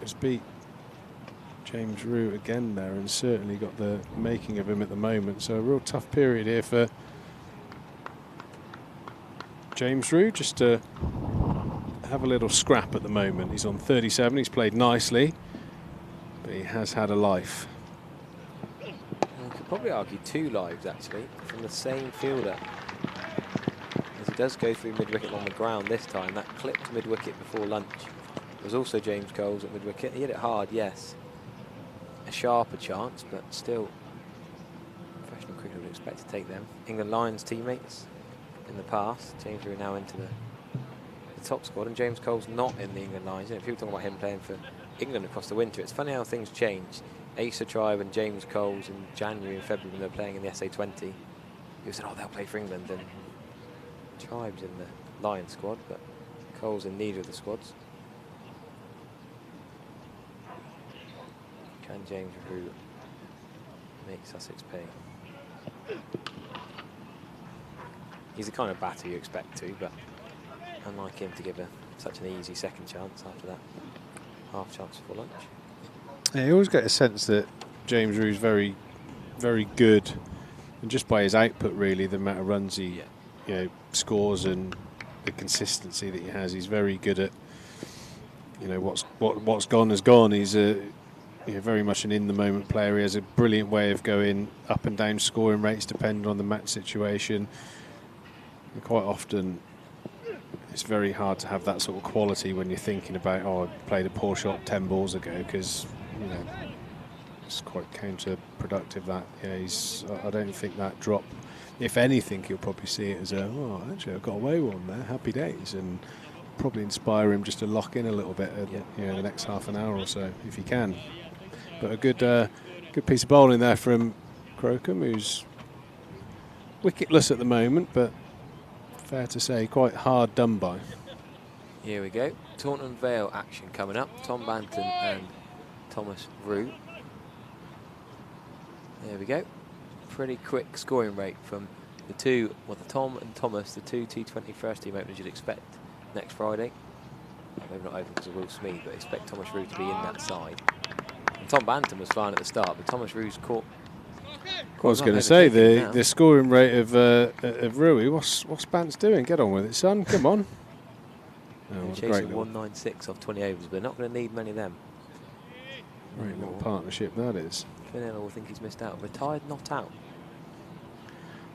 has beat James Root again there, and certainly got the making of him at the moment. So a real tough period here for James Root, just to have a little scrap at the moment. He's on 37. He's played nicely, but he has had a life. You could probably argue 2 lives actually from the same fielder, as he does go through mid-wicket on the ground this time. That clipped mid-wicket before lunch. There was also James Coles at mid-wicket. He hit it hard, yes. A sharper chance, but still, professional cricket would expect to take them. England Lions teammates in the past. James Root now into the top squad, and James Cole's not in the England Lions. You know, people talk about him playing for England across the winter. It's funny how things change. Asa Tribe and James Coles in January and February when they're playing in the SA20. You said, oh, they'll play for England, and Tribe's in the Lions squad, but Cole's in neither of the squads. Can James Root make Sussex pay? He's the kind of batter you expect to, but unlike him to give such an easy second chance after that half chance before lunch. Yeah, you always get a sense that James Root's very, very good, and just by his output, really, the amount of runs he you know, scores and the consistency that he has, he's very good at, you know, what's gone has gone. He's a very much an in-the-moment player. He has a brilliant way of going up and down scoring rates depending on the match situation. And quite often, it's very hard to have that sort of quality when you're thinking about, oh, I played a poor shot 10 balls ago, because, you know, it's quite counterproductive. That, yeah, I don't think that drop. If anything, you'll probably see it as a, oh, actually, I got away with one there. Happy days, and probably inspire him just to lock in a little bit, you know, the next half an hour or so, if he can. But a good piece of bowling there from Crocombe, who's wicketless at the moment, but fair to say, quite hard done by. Here we go. Taunton Vale action coming up. Tom Banton and Thomas Root. There we go. Pretty quick scoring rate from the two, well, the Tom and Thomas, the two T20 first team openers you'd expect next Friday. Maybe not open because of Will Smead, but expect Thomas Root to be in that side. And Tom Banton was flying at the start, but Thomas Root's caught. I was going to say, the scoring rate of Rui, what's Bant's doing? Get on with it, son. Come on. Oh, chasing 196 off 20 overs, but they're not going to need many of them. Great little partnership that is. Finn Hill will think he's missed out. Retired, not out.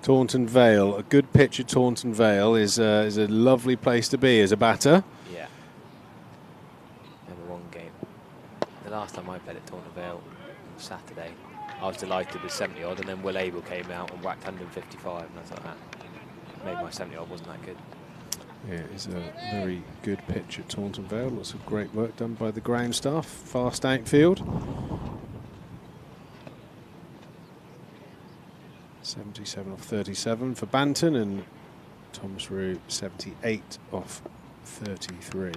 Taunton Vale, a good pitch at Taunton Vale is a lovely place to be as a batter. Yeah. Number 1 game. The last time I played at Taunton Vale on Saturday, I was delighted with 70 odd, and then Will Abel came out and whacked 155, and I thought that made my 70 odd wasn't that good. Yeah, it's a very good pitch at Taunton Vale. Lots of great work done by the ground staff. Fast outfield. 77 off 37 for Banton, and Thomas Root 78 off 33.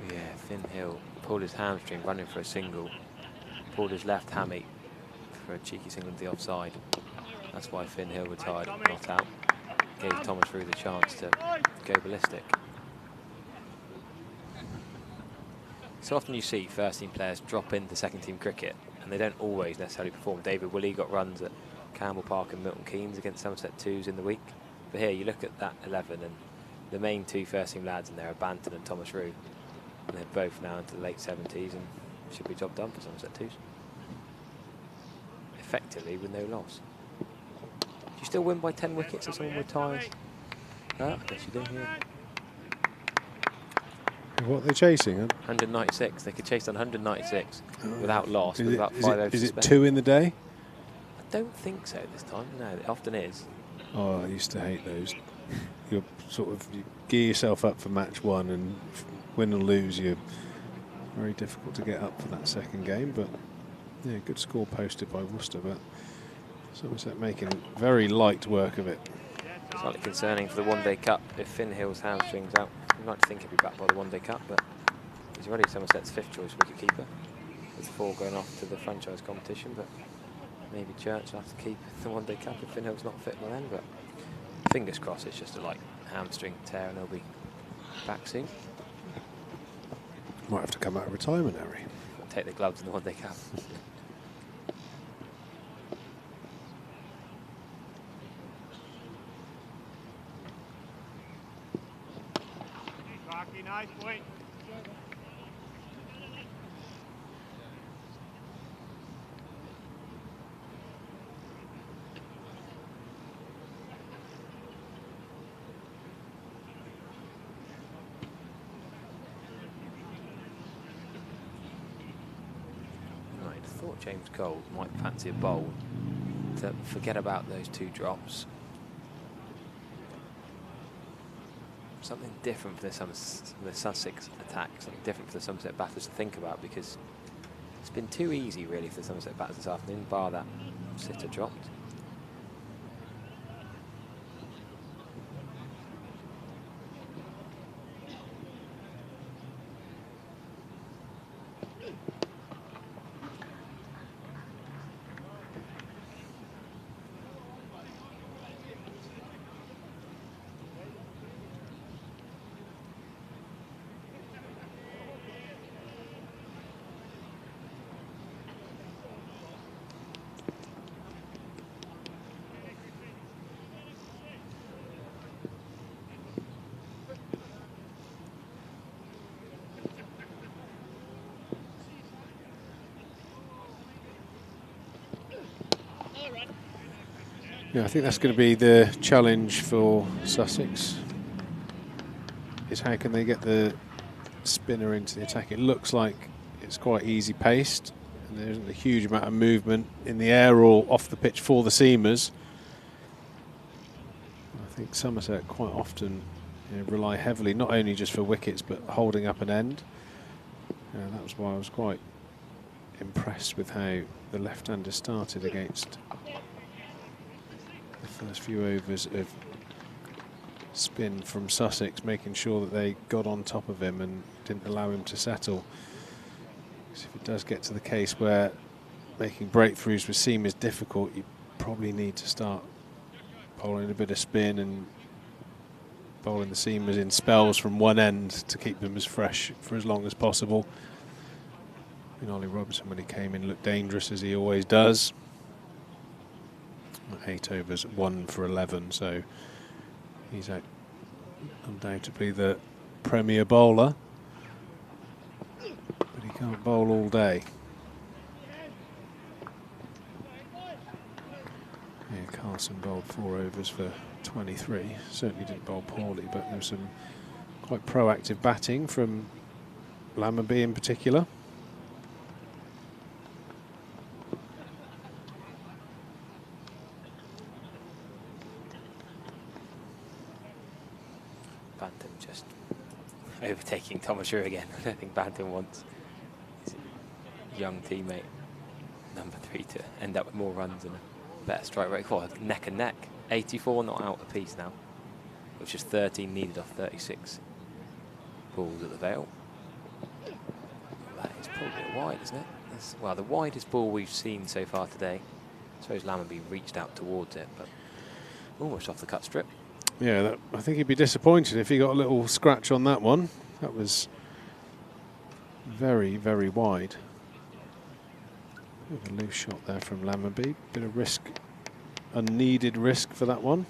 Yeah, Finn Hill pulled his hamstring running for a single. Pulled his left hammy for a cheeky single to the offside. That's why Finn Hill retired, not out. Gave Thomas Root the chance to go ballistic. So often you see first team players drop into second team cricket and they don't always necessarily perform. David Willey got runs at Campbell Park and Milton Keynes against Somerset 2s in the week. But here you look at that 11 and the main 2 first team lads in there are Banton and Thomas Root. And they're both now into the late 70s and should be job done for Somerset 2s. Effectively with no loss. Do you still win by 10 wickets if someone retires? I guess you do, yeah. What are they chasing? 196. They could chase on 196 without loss, with about 5 overs Is to it spend. 2 in the day? I don't think so this time. No, it often is. Oh, I used to hate those. You gear yourself up for match 1, and win or lose, you're very difficult to get up for that second game. But yeah, good score posted by Worcester, but Somerset making very light work of it. Slightly concerning for the one-day cup if Finn Hill's hamstrings out. You'd like to think he'll be back by the one-day cup, but he's already Somerset's 5th choice wicket-keeper, with 4 going off to the franchise competition. But maybe Church will have to keep the one-day cup if Finn Hill's not fit by then. But fingers crossed, it's just a light hamstring tear and he'll be back soon. Might have to come out of retirement, Harry. Take the gloves and the one-day cap. Nice point. Right, I thought James Gold might fancy a bowl to forget about those 2 drops. Something different for the Sussex attack, something different for the Somerset batters to think about, because it's been too easy really for the Somerset batters this afternoon, bar that sitter dropped. Yeah, I think that's going to be the challenge for Sussex, is how can they get the spinner into the attack. It looks like it's quite easy paced and there isn't a huge amount of movement in the air or off the pitch for the seamers. I think Somerset quite often rely heavily, not only just for wickets, but holding up an end. That was why I was quite impressed with how the left-hander started against the first few overs of spin from Sussex, making sure that they got on top of him and didn't allow him to settle. Because if it does get to the case where making breakthroughs with seam is difficult, you probably need to start bowling a bit of spin and bowling the seamers in spells from one end to keep them as fresh for as long as possible. And Ollie Robinson, when he came in, looked dangerous, as he always does. 8 overs, 1 for 11, so he's undoubtedly the premier bowler, but he can't bowl all day. Yeah, Carson bowled 4 overs for 23. Certainly didn't bowl poorly, but there was some quite proactive batting from Lammerby in particular. Bantam just overtaking Thomasher again. I don't think Bantam wants his young teammate, number 3, to end up with more runs and a better strike rate. Well, neck and neck. 84 not out apiece now, which is 13 needed off 36 balls at the Vale. That is probably a wide, isn't it? That's, well, the widest ball we've seen so far today. I suppose Lammerby reached out towards it, but almost off the cut strip. Yeah, I think he'd be disappointed if he got a little scratch on that one. That was very, very wide. Bit of a loose shot there from Lammerby. Bit of risk, unneeded risk for that one.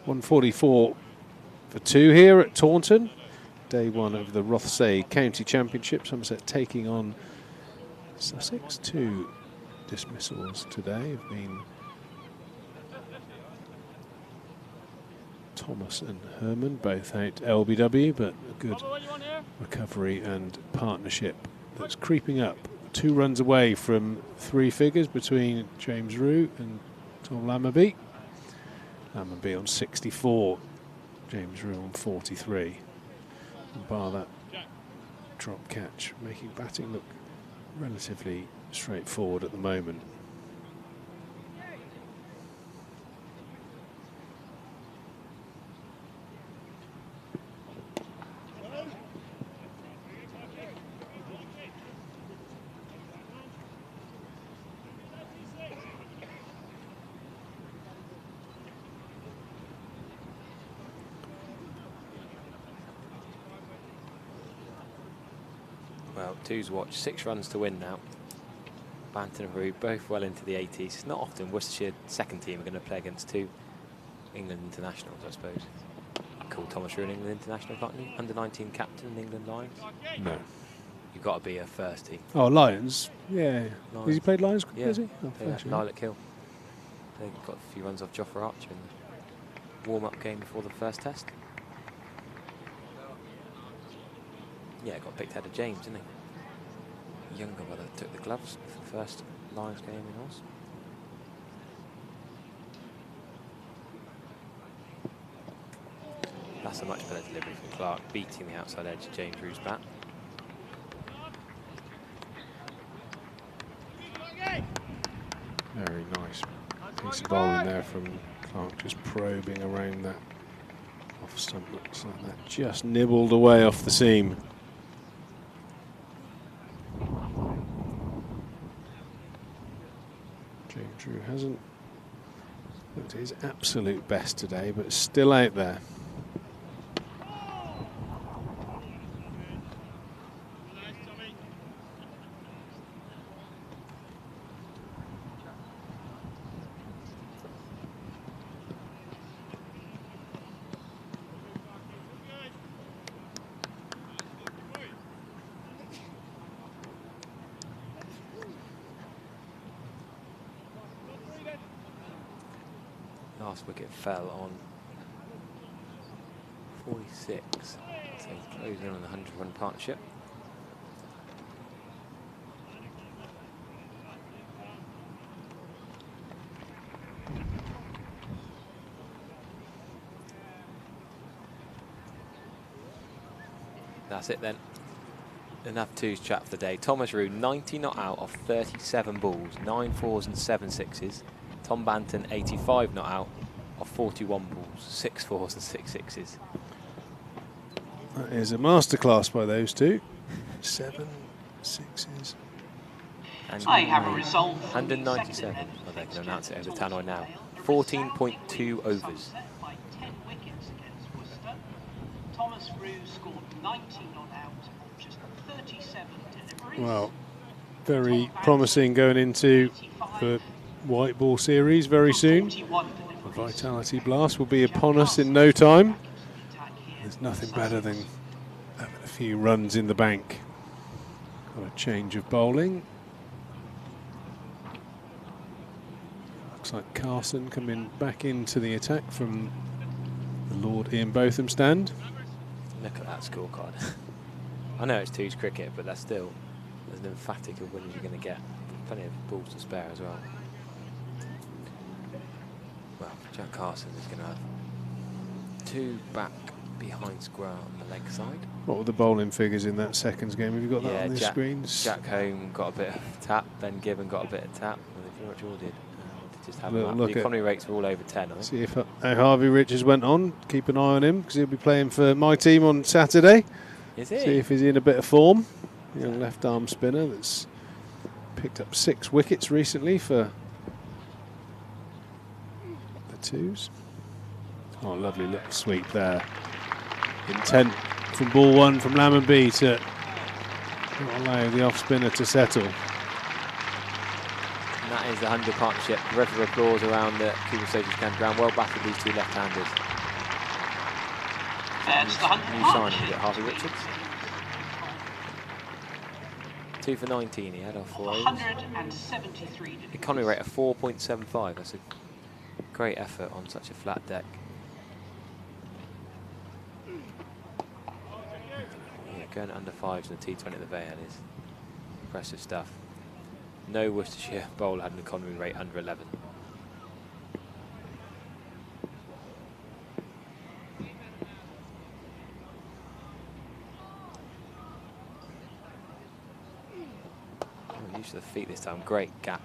144 for 2 here at Taunton. Day 1 of the Rothesay County Championship. Somerset taking on Sussex. 2 dismissals today have been Thomas and Herman, both out LBW, but a good recovery and partnership that's creeping up. 2 runs away from 3 figures between James Rue and Tom Lammerby. Lammerby on 64, James Rue on 43. And bar that drop catch, making batting look relatively straightforward at the moment. Well, two's watch, 6 runs to win now. Banton and Rue both well into the 80s. It's not often Worcestershire second team are going to play against 2 England internationals, I suppose. Cool, Thomas Rue, an England international, can't you? Under 19 captain in England Lions? No. You've got to be a first team. Oh, Lions. Yeah. Lions. Has he played Lions? Yeah. Has he? Oh, Yeah, fair Lilac Hill. They got a few runs off Jofra Archer in the warm-up game before the first test. Yeah, got picked out of James, didn't he? Younger brother took the gloves for the first Lions game in Oz. That's a much better delivery from Clark, beating the outside edge of James Rue's bat. Very nice piece of bowling there from Clark, just probing around that off stump. Looks like that just nibbled away off the seam. James Rue hasn't looked at his absolute best today, but still out there. Last wicket fell on 46, so he's closing in on the 100-run partnership. That's it then. Enough twos chat for the day. Thomas Rue 90 not out off 37 balls, 9 fours and 7 sixes. Tom Banton 85 not out of 41 balls, 6 fours and 6 sixes. That is a masterclass by those two. 7 sixes. And I have a result. 197. Well, they can announce it over Tannoy now. 14.2 overs. By 10 wickets against Worcester. Thomas Rue scored 90 not out on just 37 deliveries. Well, very promising going into the white ball series very soon. The Vitality Blast will be upon us in no time. There's nothing better than having a few runs in the bank. Got a change of bowling. Looks like Carson coming back into the attack from the Lord Ian Botham stand. Look at that scorecard. I know it's twos cricket, but that's still as an emphatic of winners you're going to get. Plenty of balls to spare as well. Well, Jack Carson is going to have 2 back behind square on the leg side. What were the bowling figures in that seconds game? Have you got that on the screens? Jack Home got a bit of tap, Ben Gibbon got a bit of tap, and they pretty much all did. Just have Look the economy rates were all over 10, I think. See if Harvey Richards went on. Keep an eye on him because he'll be playing for my team on Saturday. Is he? See if he's in a bit of form. Young left arm spinner that's picked up 6 wickets recently for the twos. Oh, lovely little sweep there. Intent from ball 1 from Lammonby to not allow the off spinner to settle. And that is the 100 partnership. A breath of applause around the Cooper Station County ground. Well batted, these 2 left-handers. There's the 100 New signing, is it Harvey Richards? 2 for 19 he had off 4 overs. 173. Economy rate of 4.75. That's a great effort on such a flat deck. Yeah, going under 5s in the T20 at the Bayhead is impressive stuff. No Worcestershire bowler had an economy rate under 11. Use of the feet this time. Great gap.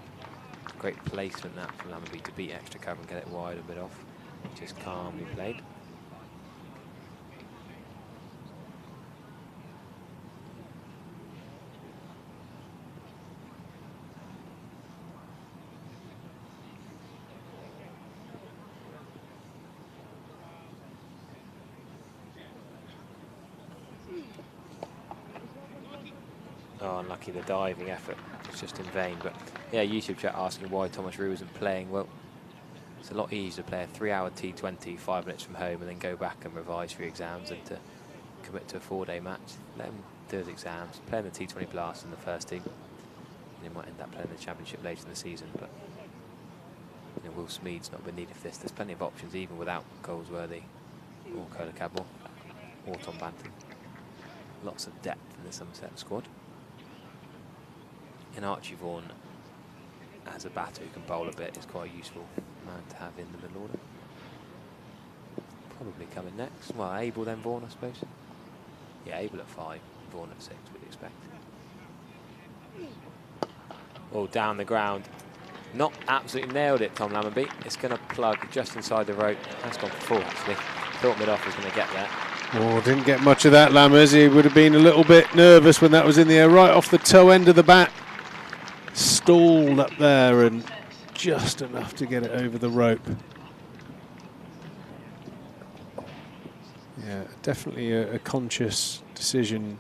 Great placement that from Lammonby to beat extra cover and get it wide a bit off. Just calmly played. Oh, unlucky, the diving effort was just in vain. But yeah, YouTube chat asking why Thomas Rue isn't playing. Well, it's a lot easier to play a 3-hour T20, 5 minutes from home, and then go back and revise for your exams than to commit to a 4-day match. Let him do his exams, play in the T20 Blast in the first team. And he might end up playing the Championship later in the season. But you know, Will Smead's not been needed for this. There's plenty of options, even without Goldsworthy or Kohler Cadwell or Tom Banton. Lots of depth in the Somerset squad. And Archie Vaughan, as a batter who can bowl a bit, is quite a useful man to have in the middle order. Probably coming next. Well, Abel then Vaughan, I suppose. Yeah, Abel at 5, Vaughan at 6, we'd expect. Oh, down the ground. Not absolutely nailed it, Tom Lammonby. It's going to plug just inside the rope. That's gone for 4, actually. Thought mid-off was going to get there. Oh, didn't get much of that, Lammers. He would have been a little bit nervous when that was in the air, right off the toe end of the bat. Stalled up there and just enough to get it over the rope. Yeah, definitely a conscious decision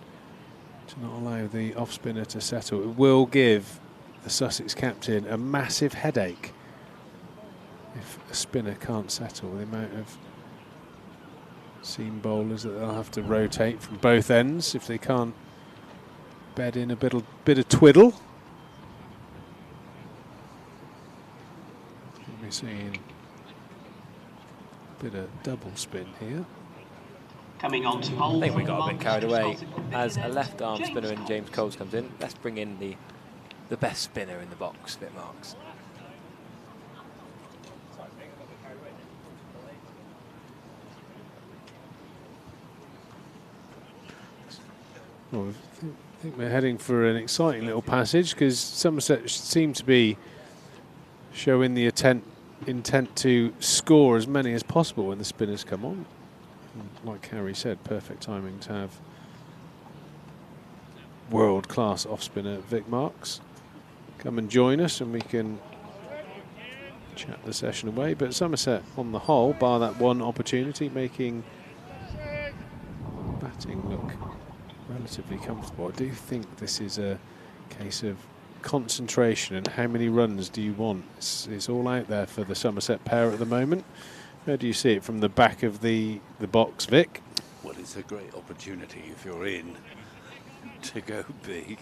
to not allow the off-spinner to settle. It will give the Sussex captain a massive headache if a spinner can't settle. The amount of seam bowlers that they'll have to rotate from both ends if they can't bed in a bit of twiddle. We're seeing a bit of double spin here. Coming on to bowl. I think we got a bit carried away. As a left arm spinner in James Coles comes in, let's bring in the best spinner in the box, Vic Marks. Well, I think we're heading for an exciting little passage because Somerset seem to be showing the intent to score as many as possible when the spinners come on. And like Harry said, perfect timing to have world-class off-spinner Vic Marks come and join us and we can chat the session away. But Somerset on the whole, bar that one opportunity, making batting look relatively comfortable. I do think this is a case of concentration and how many runs do you want. It's all out there for the Somerset pair at the moment. How do you see it from the back of the box, Vic? Well, it's a great opportunity if you're in to go big.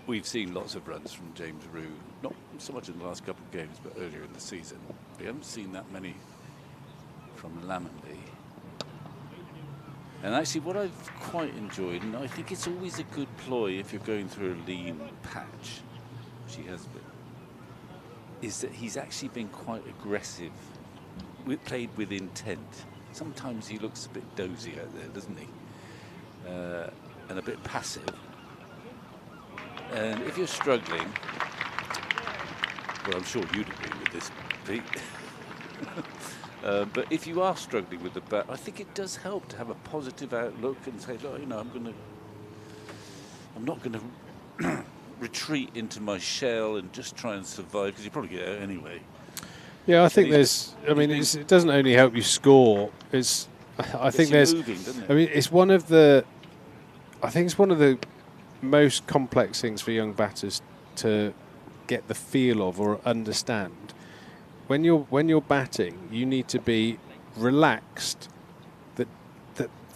We've seen lots of runs from James Rue, not so much in the last couple of games, but earlier in the season. We haven't seen that many from Lammonby. And actually what I've quite enjoyed, and I think it's always a good ploy if you're going through a lean patch, which he has been, is that he's actually been quite aggressive, played with intent. Sometimes he looks a bit dozy out there, doesn't he? And a bit passive. And if you're struggling, well, I'm sure you'd agree with this, Pete. But if you are struggling with the bat, I think it does help to have a positive outlook and say, look, you know, I'm not going to retreat into my shell and just try and survive, because you probably get out anyway. Yeah, I think there's. I mean, it doesn't only help you score. I think there's. Moving, doesn't it? I mean, it's one of the. I think it's one of the most complex things for young batters to get the feel of or understand. When you're batting, you need to be relaxed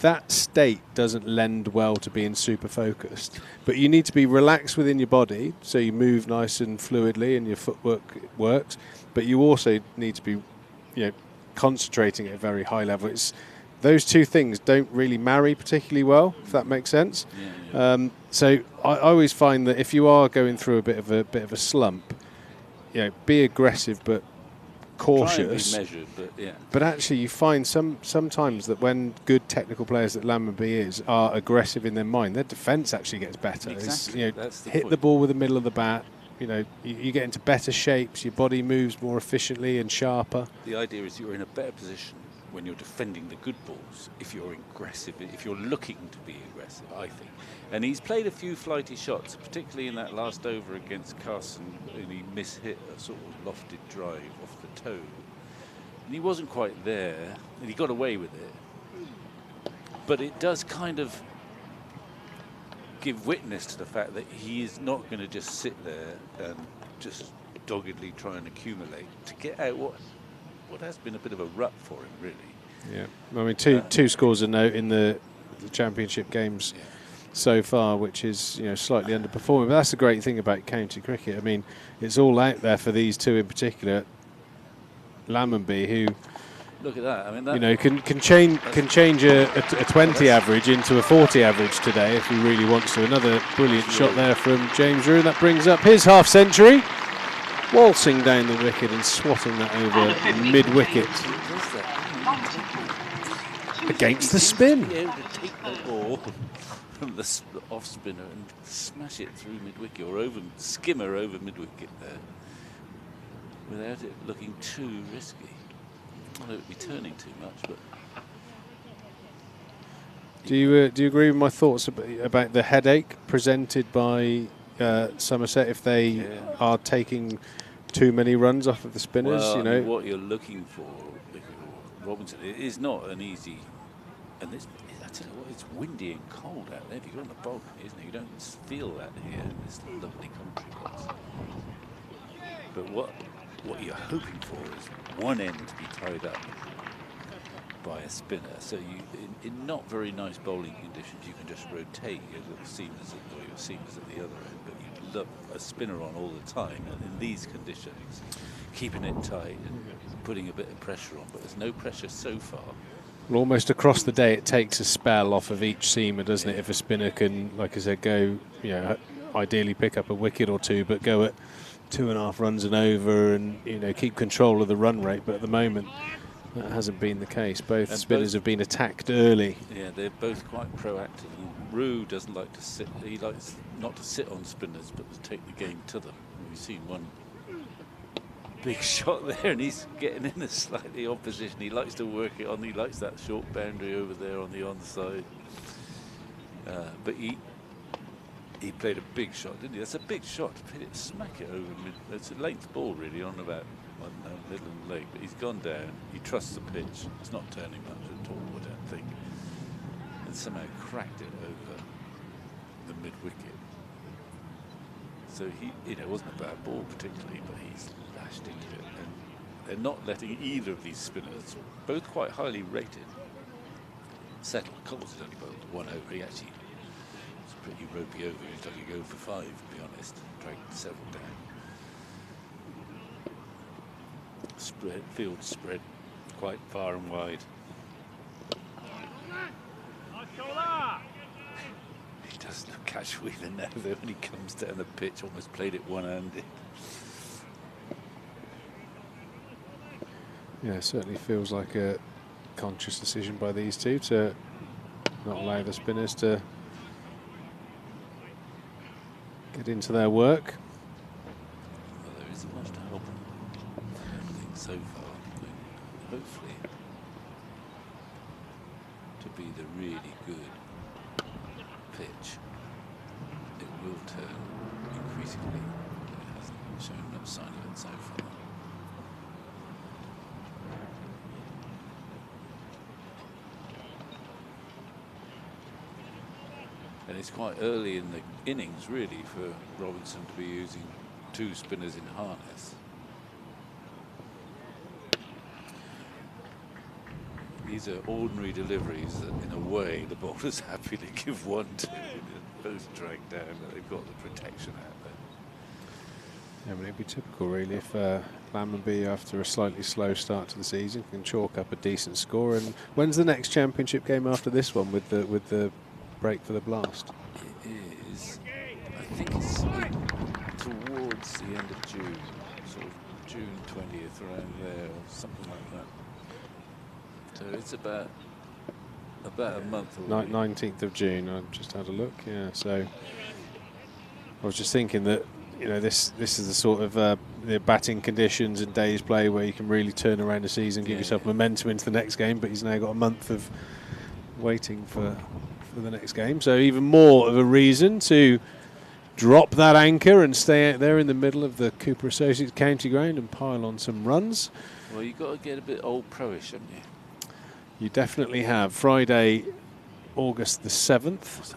that state doesn't lend well to being super focused. But you need to be relaxed within your body, so you move nice and fluidly and your footwork works. But you also need to be, concentrating at a very high level. Those two things don't really marry particularly well, if that makes sense. So I always find that if you are going through a bit of a slump, be aggressive but cautious. Try and be measured, but yeah. But actually, you find sometimes that when good technical players that Lammonby are aggressive in their mind, their defence actually gets better. Exactly. That's the hit point. the ball with the middle of the bat. You get into better shapes. Your body moves more efficiently and sharper. The idea is you're in a better position when you're defending the good balls if you're aggressive, if you're looking to be aggressive, I think. And he's played a few flighty shots, particularly in that last over against Carson, and he mishit a sort of lofted drive off the toe. And he wasn't quite there, and he got away with it. But it does kind of give witness to the fact that he is not going to just sit there and just doggedly try and accumulate to get out what has been a bit of a rut for him, really. Yeah, I mean, two scores a note in the championship games so far, which is slightly underperforming. But that's the great thing about county cricket. I mean, it's all out there for these two in particular. Lammonby, who look at that. I mean, can change a 20 average into a 40 average today if he really wants to. Another brilliant shot there from James Rew. That brings up his half century, waltzing down the wicket and swatting that over mid-wicket against the spin. Be able to take the ball from the off spinner and smash it through mid-wicket or skimmer over mid-wicket there without it looking too risky. Well, it would be turning too much, but. Do you agree with my thoughts about the headache presented by Somerset if they are taking too many runs off of the spinners? Well, I mean, what you're looking for, Robinson, it is not an easy. And I tell you what, it's windy and cold out there. If you're on the balcony, isn't it? You don't feel that here in this lovely country place. But what you're hoping for is one end to be tied up by a spinner. So in not very nice bowling conditions, you can just rotate your little seamers at the other end. But you love a spinner on all the time. And in these conditions, keeping it tight and putting a bit of pressure on. But there's no pressure so far. Well, almost across the day, it takes a spell off of each seamer, doesn't it? If a spinner can, like I said, go, ideally pick up a wicket or two, but go at 2.5 runs and over, and keep control of the run rate. But at the moment, that hasn't been the case. Both spinners have been attacked early. Yeah, they're both quite proactive. Rew doesn't like to sit. He likes not to sit on spinners, but to take the game to them. We've seen one big shot there, and he's getting in a slightly odd position. He likes to work it on. He likes that short boundary over there on the onside. But he played a big shot, didn't he? That's a big shot to hit it, smack it over mid. It's a length ball really on about middle and leg, but he's gone down. He trusts the pitch. It's not turning much at all, I don't think. And somehow cracked it over the mid wicket. So it wasn't a bad ball particularly, but he's lashed into it. And they're not letting either of these spinners, both quite highly rated, settle. Coles has only bowled 1 over. He actually was pretty ropey over. He took a go for 5, to be honest. Dragged several down. Field spread quite far and wide. He does look catch Wheeler now, though, when he comes down the pitch, almost played it one-handed. Yeah, it certainly feels like a conscious decision by these two to not allow the spinners to get into their work. Well, there isn't much to help them, I don't think, so far. Hopefully, to be the really good pitch, it will turn increasingly. It hasn't shown no sign of it so far. And it's quite early in the innings, really, for Robinson to be using 2 spinners in harness. these are ordinary deliveries that, in a way, the bowler's happy to give one to. Both dragged down, but they've got the protection out there. Yeah, but it'd be typical, really, if Lammonby, after a slightly slow start to the season, can chalk up a decent score. And when's the next championship game after this one, with the break for the Blast? It is. I think it's towards the end of June, sort of June 20th, around there, or something like that. So it's about a month away. 19th of June. I just had a look. Yeah, so I was just thinking that, you know, this is the sort of the batting conditions and days play where you can really turn around the season, give yourself momentum into the next game. But he's now got a month of waiting for the next game, so even more of a reason to drop that anchor and stay out there in the middle of the Cooper Associates County Ground and pile on some runs. Well, you've got to get a bit old pro-ish, haven't you? You definitely have. Friday, August the 7th.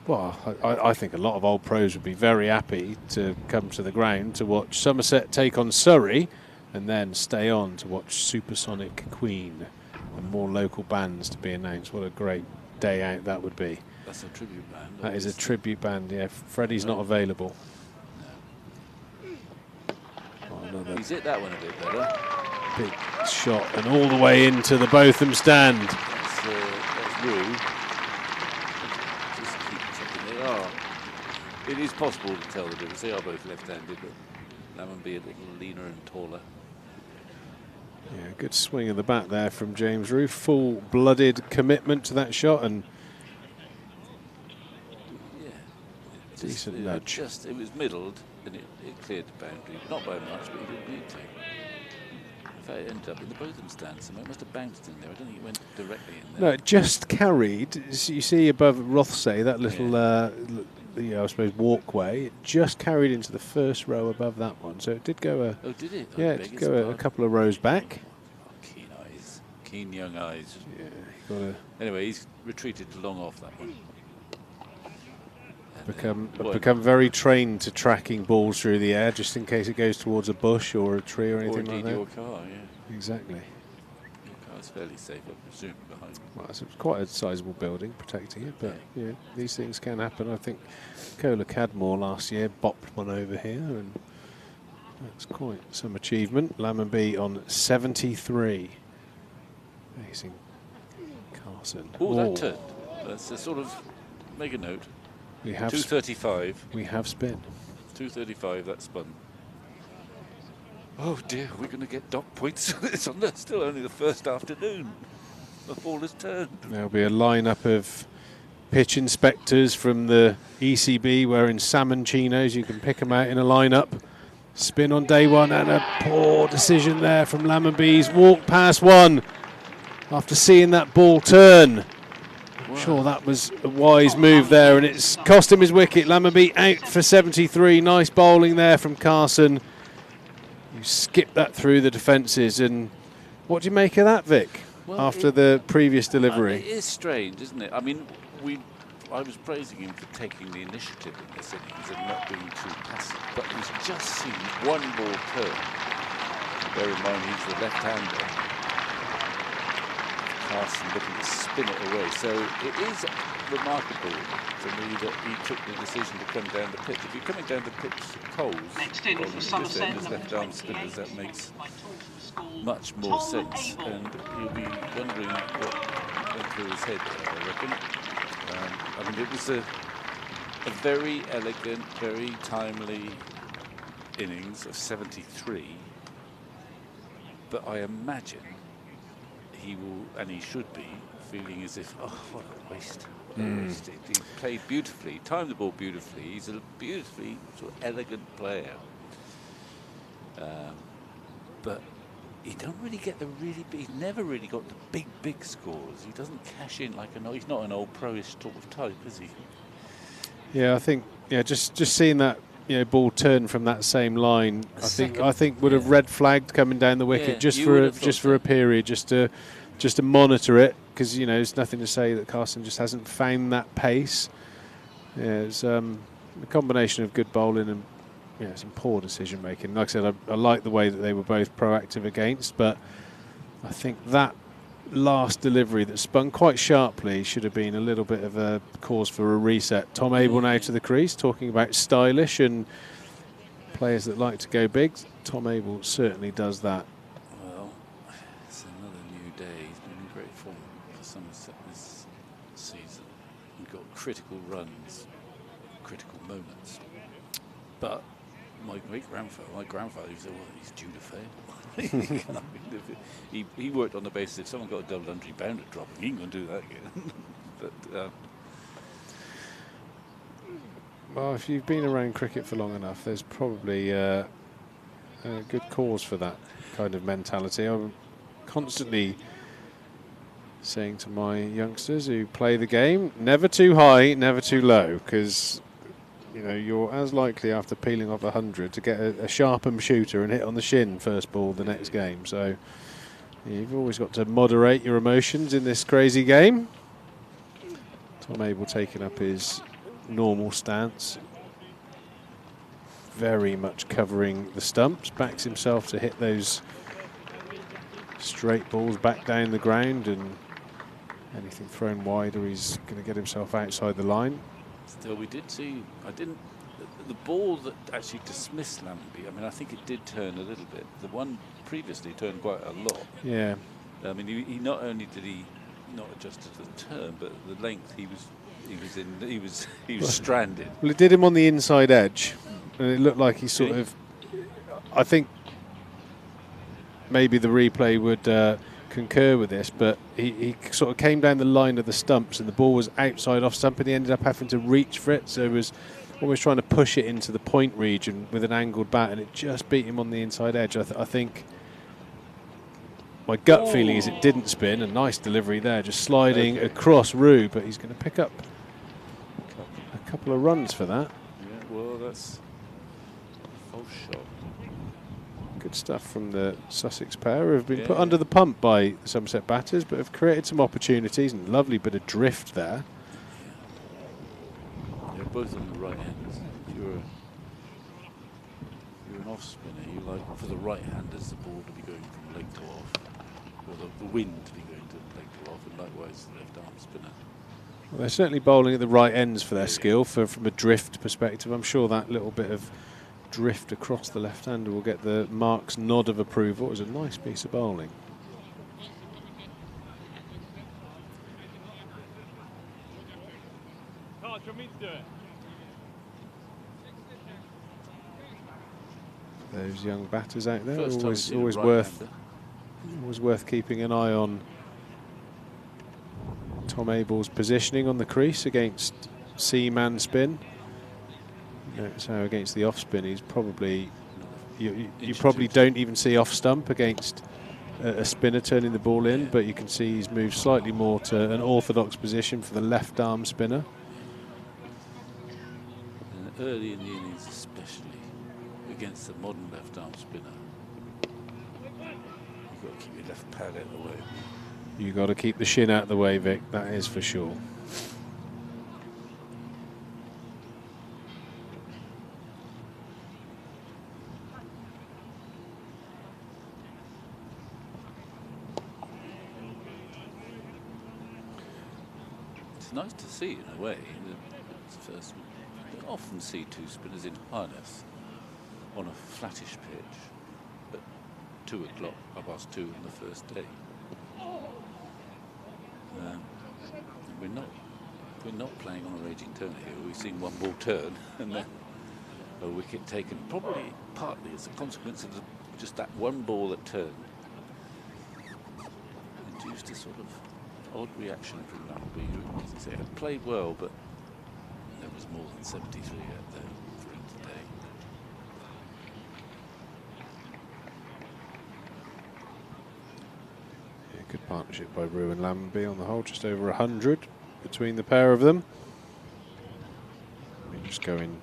Well, I think a lot of old pros would be very happy to come to the ground to watch Somerset take on Surrey and then stay on to watch Supersonic Queen and more local bands to be announced. What a great day out that would be. That's a tribute band. That is a tribute band, yeah. Freddie's not available. No. He's hit that one a bit better. Big shot and all the way into the Botham stand. That's Rue. Just keep checking it. It is possible to tell the difference. They are both left-handed, but Lammonby a little leaner and taller. Yeah, good swing of the bat there from James Rue. Full-blooded commitment to that shot and decent nudge. It was middled and it cleared the boundary. Not by much, but it didn't need to. In fact, it ended up in the Botham stand, so it must have bounced in there. I don't think it went directly in there. No, it just carried. You see above Rothsay, that little, I suppose, walkway. It just carried into the first row above that one. So it did go Oh, did it? Yeah, it did go a couple of rows back. Keen eyes. Keen young eyes. Yeah, got to. Anyway, he's retreated long off that one. Become very trained to tracking balls through the air, just in case it goes towards a bush or a tree or anything like that. Or your car, yeah. Exactly. Your car's fairly safe, I presume, behind. Well, it's quite a sizable building protecting it, but yeah, these things can happen. I think Cola Cadmore last year bopped one over here, and that's quite some achievement. Lammonby on 73. Facing Carson. Oh, that turned. That's a sort of, make a note. We have 235. We have spin. 235, that spun. Oh dear, we're going to get dock points. It's still only the first afternoon. The ball has turned. There'll be a lineup of pitch inspectors from the ECB wearing salmon chinos. You can pick them out in a lineup. Spin on day one and a poor decision there from Lammonby's walk past one after seeing that ball turn. I'm sure that was a wise move there, and it's cost him his wicket. Lammonby out for 73. Nice bowling there from Carson. You skipped that through the defences, and what do you make of that, Vic? Well, after the previous delivery? It is strange, isn't it? I mean, I was praising him for taking the initiative in this innings and not being too passive, but he's just seen one ball turn. Bear in mind, he's the left-hander. Carson looking to spin it away. So it is remarkable to me that he took the decision to come down the pitch. If you're coming down the pitch cold, Next in for Somerset, as left-arm spinners, that makes much more sense. And you'll be wondering what went through his head there, I reckon. I mean, it was a very elegant, very timely innings of 73. But I imagine he will, and he should be, feeling as if, oh, what a waste. He played beautifully, timed the ball beautifully. He's a beautifully sort of elegant player. But he don't really get the really big, he's never really got the big scores. He doesn't cash in like he's not an old pro-ish sort of type, is he? Yeah, I think, just seeing that, ball turn from that same line, I think would have red flagged coming down the wicket just for a period, just to monitor it, because there's nothing to say that Carson just hasn't found that pace. Yeah, it's a combination of good bowling and some poor decision making. Like I said, I like the way that they were both proactive against, but I think that last delivery that spun quite sharply should have been a little bit of a cause for a reset. Tom Abel now to the crease, talking about stylish and players that like to go big. Tom Abel certainly does that. Well, it's another new day. He's been in great form for Somerset this season. He got critical runs, critical moments. But my grandfather, he said, well, he's due to fail. he worked on the basis if someone got a double entry bound at dropping, he ain't going to do that again. But well, if you've been around cricket for long enough, there's probably a good cause for that kind of mentality. I'm constantly saying to my youngsters who play the game, never too high, never too low, because you know you're as likely after peeling off 100 to get a Sharpham shooter and hit on the shin first ball the next game. So you've always got to moderate your emotions in this crazy game. Tom Abel taking up his normal stance, very much covering the stumps, backs himself to hit those straight balls back down the ground, and anything thrown wider he's going to get himself outside the line. still, we did see, the ball that actually dismissed Lamby, I mean, I think it did turn a little bit. The one previously turned quite a lot. Yeah. I mean, he not only did he not adjust to the turn, but the length he was stranded. Well, it did him on the inside edge, and it looked like he sort of, I think maybe the replay would concur with this, but he sort of came down the line of the stumps and the ball was outside off stump, and he ended up having to reach for it, so he was almost trying to push it into the point region with an angled bat, and it just beat him on the inside edge. I think my gut feeling is it didn't spin. A nice delivery there, just sliding across Rue, but he's going to pick up a couple of runs for that. Yeah, well, that's a false shot. Good stuff from the Sussex pair, who have been put under the pump by the Somerset batters, but have created some opportunities, and lovely bit of drift there. They're both on the right hands. If you're an off spinner, you like for the right handers the ball to be going from leg to off, or the wind to be going to leg to off, and likewise the left arm spinner. Well, they're certainly bowling at the right ends for their skill. From a drift perspective, I'm sure that little bit of drift across the left-hander will get the Mark's nod of approval. It was a nice piece of bowling. Those young batters out there, always worth keeping an eye on. Tom Abel's positioning on the crease against C-man spin. So against the off spin, he's probably you probably don't even see off stump against a spinner turning the ball in, but you can see he's moved slightly more to an orthodox position for the left arm spinner. And early in the innings, especially against the modern left arm spinner, you've got to keep your left pad out of the way. You've got to keep the shin out of the way, Vic. That is for sure. It's nice to see in a way. First, you often see two spinners in harness on a flattish pitch at 2 o'clock, 2:30 on the first day. We're not playing on a raging turn here. We've seen one ball turn and then a wicket taken, probably partly as a consequence of just that one ball that turned. Induced a sort of odd reaction from Lamby, who, as I say, had played well, but there was more than 73 out there for him today. Yeah, good partnership by Rue and Lamby on the whole, just over 100 between the pair of them. I mean, just going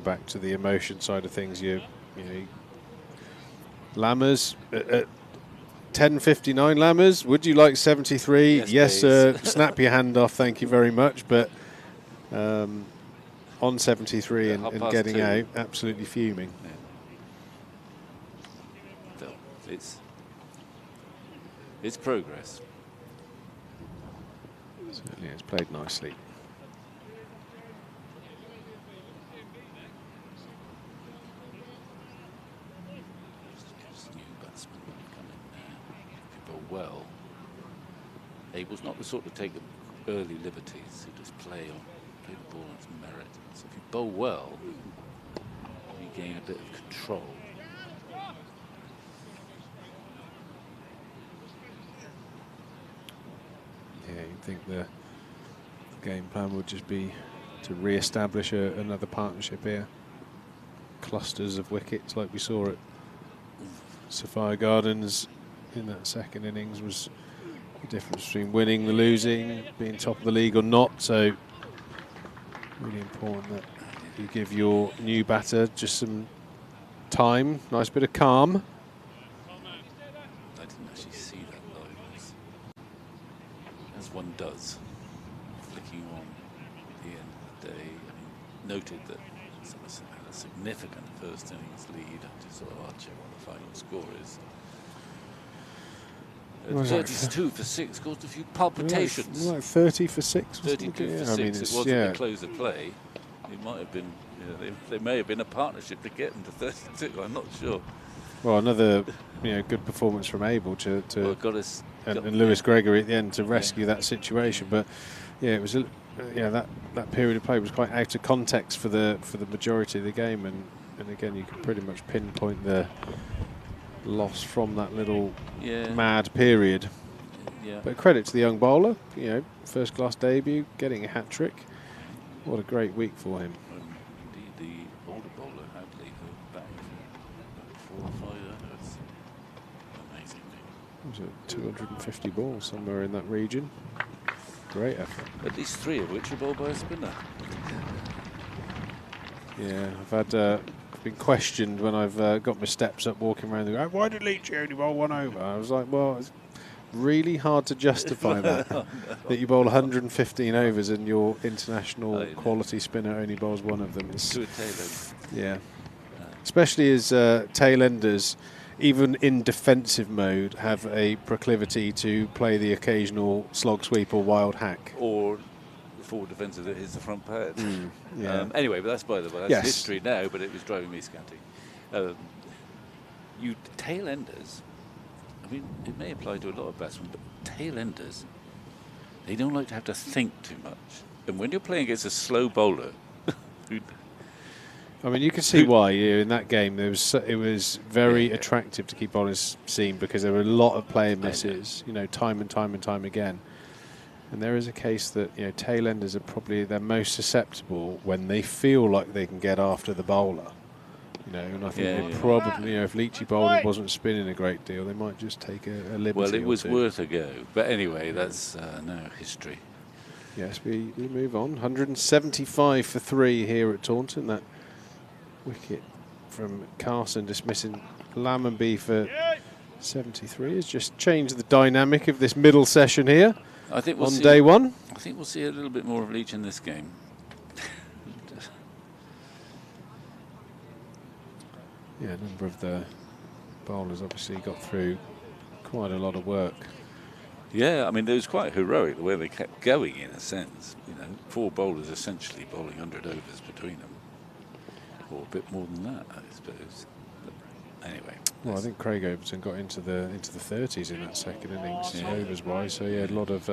back to the emotion side of things, you know, Lammers at 10:59. Lammers, would you like 73? Yes, sir. Snap your hand off, thank you very much. But on 73 and getting out, absolutely fuming. Yeah. It's progress. Certainly it's played nicely. New batsman come in there. If you bowl well, Abel's not the sort to take early liberties. He just play the ball on its merit. So if you bowl well, you gain a bit of control. Yeah, you'd think the game plan would just be to re-establish another partnership here. Clusters of wickets like we saw at Sophia Gardens in that second innings was the difference between winning, the losing, being top of the league or not. So really important that you give your new batter just some time, nice bit of calm. I didn't actually see that live, as one does, flicking on at the end of the day. I mean, noted that Somerset had a significant first innings lead. I just sort of check what the final score is. 32 for 6 caused a few palpitations. Like 30 for 6. 32 for 6. It wasn't the close of play. It might have been. They may have been a partnership to get them to 32. I'm not sure. Well, another good performance from Abel and Lewis Gregory at the end to rescue that situation. But yeah, it was that period of play was quite out of context for the majority of the game, and again you can pretty much pinpoint the loss from that little mad period. Yeah. But credit to the young bowler, first class debut, getting a hat trick. What a great week for him. Indeed, the older bowler Hadley who back 4 or 5 overs. Amazing. It was 250 balls somewhere in that region. Great effort. At least 3 of which are bowled by a spinner. Yeah, I've been questioned when I've got my steps up walking around the ground. Why did Leachy only bowl 1 over? I was like, well, it's really hard to justify that. That you bowl 115 overs and your international quality spinner only bowls 1 of them. It's, to a tail end. Yeah. Especially as tail enders, even in defensive mode, have a proclivity to play the occasional slog sweep or wild hack. Or forward defensive that hits the front pad. Yeah. Anyway, but that's by the way. That's history now, but it was driving me scanty. You tail enders, I mean, it may apply to a lot of batsmen, but tail enders, they don't like to have to think too much. And when you're playing against a slow bowler, I mean, you can see why in that game it was very attractive to keep bowling seam because there were a lot of play misses, time and time again. And there is a case that tail enders are probably their most susceptible when they feel like they can get after the bowler. And I think probably if Leachy bowling wasn't spinning a great deal, they might just take a liberty. well, it was or two. worth a go. But anyway, that's now history. Yes, we move on. 175 for 3 here at Taunton. That wicket from Carson dismissing Lammonby for 73 has just changed the dynamic of this middle session here. I think we'll see, day 1. I think we'll see a little bit more of Leach in this game. Yeah, a number of the bowlers obviously got through quite a lot of work. Yeah, I mean, it was quite heroic the way they kept going in a sense. 4 bowlers essentially bowling 100 overs between them. Or a bit more than that, I suppose. But anyway. Well, I think Craig Overton got into the 30s in that second innings, overs wise. So yeah, a lot of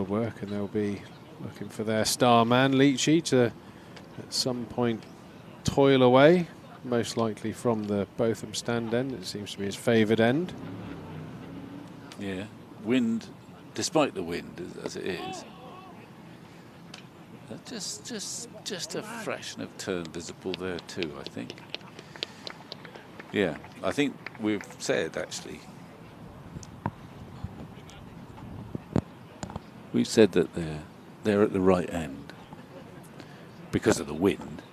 work, and they'll be looking for their star man Leachy to at some point toil away, most likely from the Botham stand end. It seems to be his favoured end. Yeah, wind, despite the wind as it is, just a fraction of turn visible there too, I think. Yeah, I think we've said actually. We've said that they're at the right end because of the wind,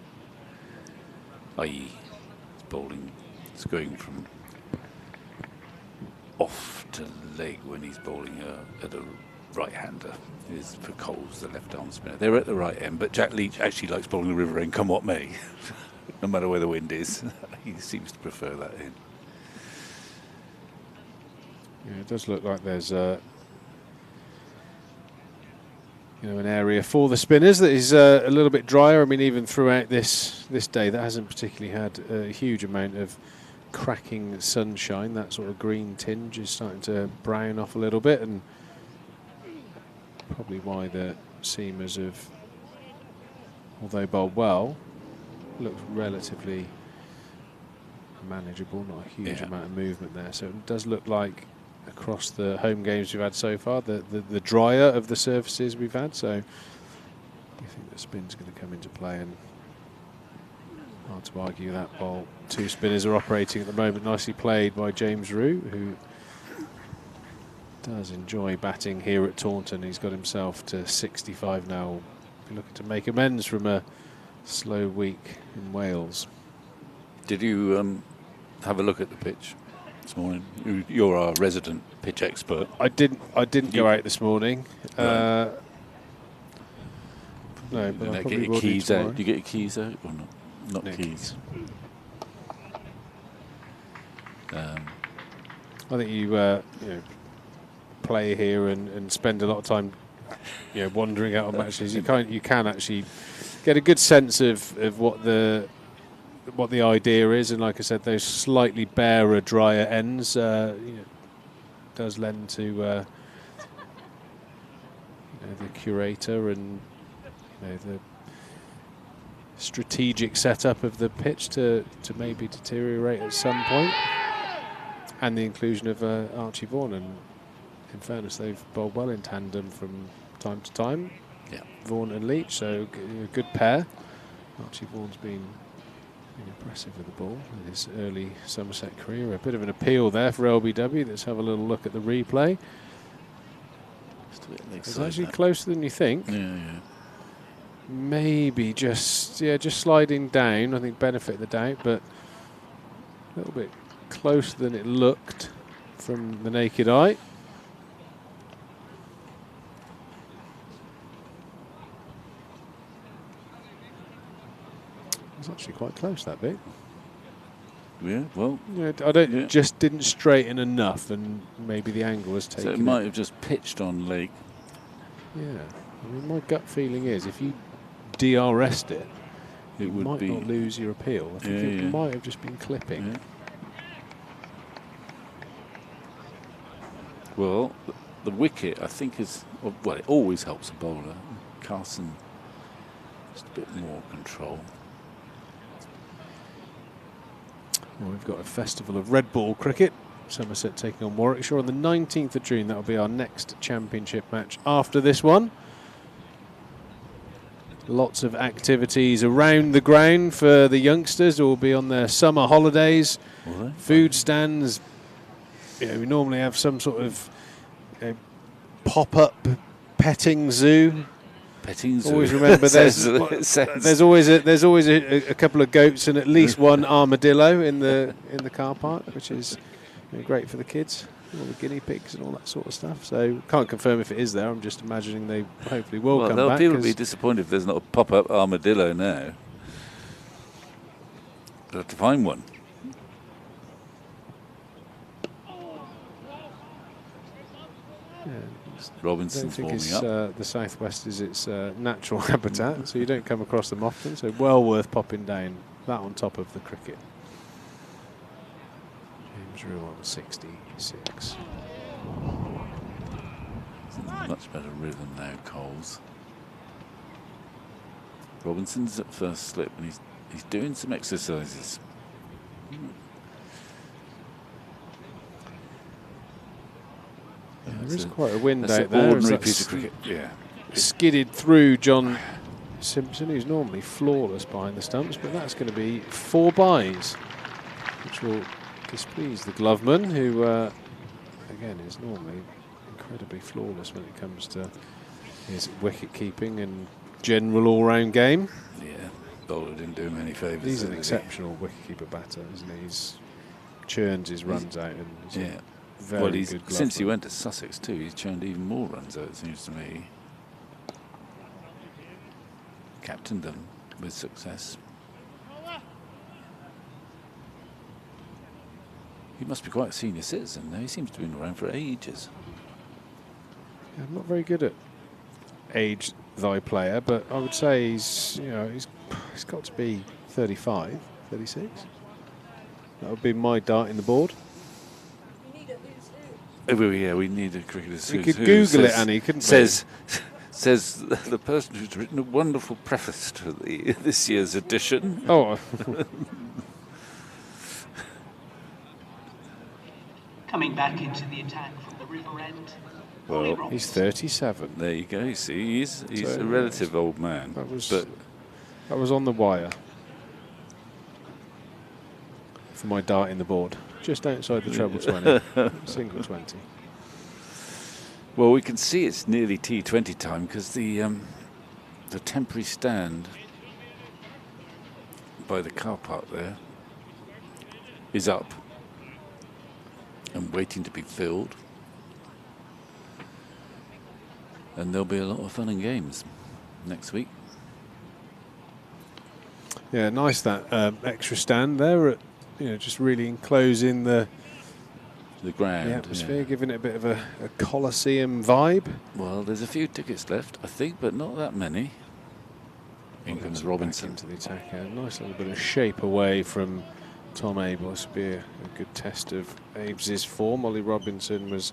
i.e. it's going from off to leg when he's bowling at a right-hander. Is for Coles, the left-arm spinner. They're at the right end, but Jack Leach actually likes bowling the river end, come what may. No matter where the wind is, he seems to prefer that in. Yeah, it does look like there's an area for the spinners that is a little bit drier. I mean, even throughout this day, that hasn't particularly had a huge amount of cracking sunshine. That sort of green tinge is starting to brown off a little bit, and probably why the seamers have, although bowled well, looks relatively manageable. Not a huge amount of movement there, so it does look like across the home games we've had so far, the drier of the surfaces we've had. So I think the spin's going to come into play, and hard to argue that bowl. 2 spinners are operating at the moment. Nicely played by James Rue, who does enjoy batting here at Taunton. He's got himself to 65 now. He's looking to make amends from a slow week in Wales. Did you have a look at the pitch this morning? You're our resident pitch expert. I didn't go out this morning. Right. No, but I Get probably your will keys do out. tomorrow. Do you get your keys out or not? Not No keys. I think you play here and spend a lot of time wandering out on matches. You can actually get a good sense of what the idea is, and like I said, those slightly barer, drier ends does lend to the curator and the strategic setup of the pitch to maybe deteriorate at some point, and the inclusion of Archie Vaughan. And in fairness, they've bowled well in tandem from time to time. Yeah, Vaughan and Leach, so a good pair. Archie Vaughan's been impressive with the ball in his early Somerset career. A bit of an appeal there for LBW. Let's have a little look at the replay. It's actually closer than you think. Yeah. Maybe just sliding down. I think benefit the doubt, but a little bit closer than it looked from the naked eye. It's actually quite close, that bit. Yeah, well, I don't just didn't straighten enough, and maybe the angle was taken. So it might have just pitched on leg. Yeah, I mean, my gut feeling is if you DRS'd it, you would might be not lose your appeal. I think it might have just been clipping. Yeah. Well, the wicket, I think, is well. It always helps a bowler. Carson, just a bit more control. Well, we've got a festival of red ball cricket. Somerset taking on Warwickshire on the 19th of June. That will be our next championship match after this one. Lots of activities around the ground for the youngsters who will be on their summer holidays. Food stands. We normally have some sort of pop-up petting zoo. Petting zoo. Always remember there's always a couple of goats and at least one armadillo in the car park, which is great for the kids. All the guinea pigs and all that sort of stuff. So can't confirm if it is there. I'm just imagining they hopefully will come back. People will be disappointed if there's not a pop-up armadillo now. They'll have to find one. Robinson's I don't think warming up. The southwest is its natural habitat, so you don't come across them often. So well worth popping down. That on top of the cricket. James Rue on 66. Much better rhythm now, Coles. Robinson's at first slip, and he's doing some exercises. There is quite a wind out an there. Ordinary piece of cricket. Yeah. Skidded through John Simpson, who's normally flawless behind the stumps, but that's going to be 4 byes, which will displease the gloveman, who again is normally incredibly flawless when it comes to his wicket keeping and general all-round game. Yeah, bowler didn't do him any favours. He's an exceptional wicketkeeper batter, isn't he? He's churns his runs out, and he's very good glove. Since he went to Sussex too, he's churned even more runs out, it seems to me. Captained them with success. He must be quite a senior citizen now. He seems to have been around for ages. Yeah, I'm not very good at age thy player, but I would say he's got to be 35, 36. That would be my dart in the board. Yeah, we need a cricketer. We could Google it, Annie, couldn't we? Says the person who's written a wonderful preface to this year's edition. Oh. Coming back into the attack from the river end. Well, he's 37. There you go. See, he's a relative old man. That was on the wire for my dart in the board, just outside the treble 20, single 20. Well, we can see it's nearly T20 time because the temporary stand by the car park there is up and waiting to be filled. And there'll be a lot of fun and games next week. Yeah, nice that extra stand there, at, just really enclosing the ground, the atmosphere, giving it a bit of a Colosseum vibe. Well, there's a few tickets left, I think, but not that many. In comes Robinson into the attack. A nice little bit of shape away from Tom Abel. This will be a good test of Abe's form. Ollie Robinson was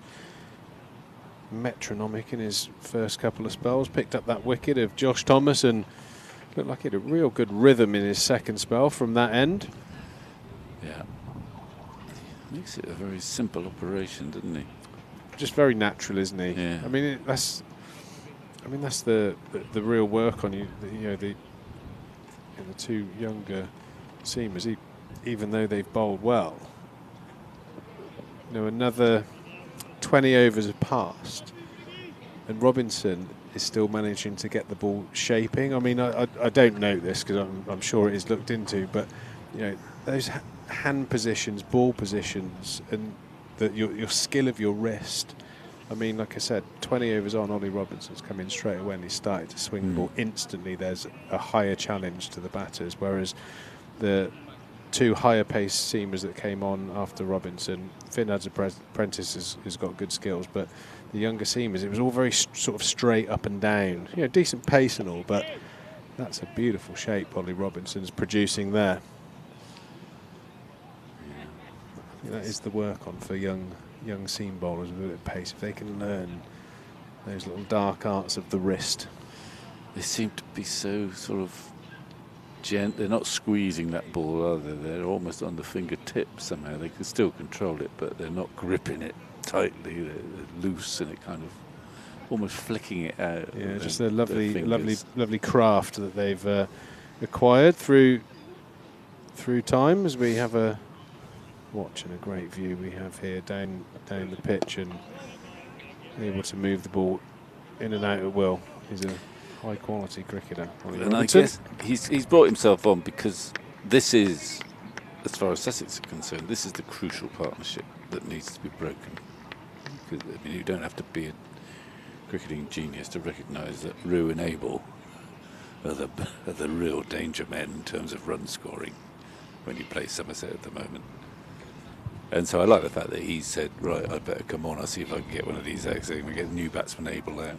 metronomic in his first couple of spells, picked up that wicket of Josh Thomas and looked like he had a real good rhythm in his second spell from that end. Yeah. Makes it a very simple operation, doesn't he? Just very natural, isn't he? Yeah. I mean, that's the real work on the two younger seamers. Even though they've bowled well, another 20 overs have passed, and Robinson is still managing to get the ball shaping. I mean, I don't know this because I'm sure it is looked into, but those hand positions, ball positions, and your skill of your wrist. I mean, like I said, 20 overs on, Ollie Robinson's come in straight away and he started to swing the ball instantly. There's a higher challenge to the batters, whereas the two higher pace seamers that came on after Robinson, Finn Prentice has got good skills, but the younger seamers, it was all very sort of straight up and down. Decent pace and all, but that's a beautiful shape Ollie Robinson's producing there. That is the work on for young seam bowlers with a bit of pace. If they can learn those little dark arts of the wrist. They seem to be so sort of they're not squeezing that ball, are they? They're almost on the fingertips somehow. They can still control it, but they're not gripping it tightly. They're loose and it kind of almost flicking it out. Yeah, just a lovely craft that they've acquired through time. As we have a watch and a great view we have here down the pitch and able to move the ball in and out at will. He's a high quality cricketer. And I guess he's brought himself on because this is, as far as Sussex are concerned, this is the crucial partnership that needs to be broken. Because, I mean, you don't have to be a cricketing genius to recognise that Rue and Abel are the real danger men in terms of run scoring when you play Somerset at the moment. And so I like the fact that he said, right, I'd better come on, I'll see if I can get one of these eggs, and we get new batsman Abel out.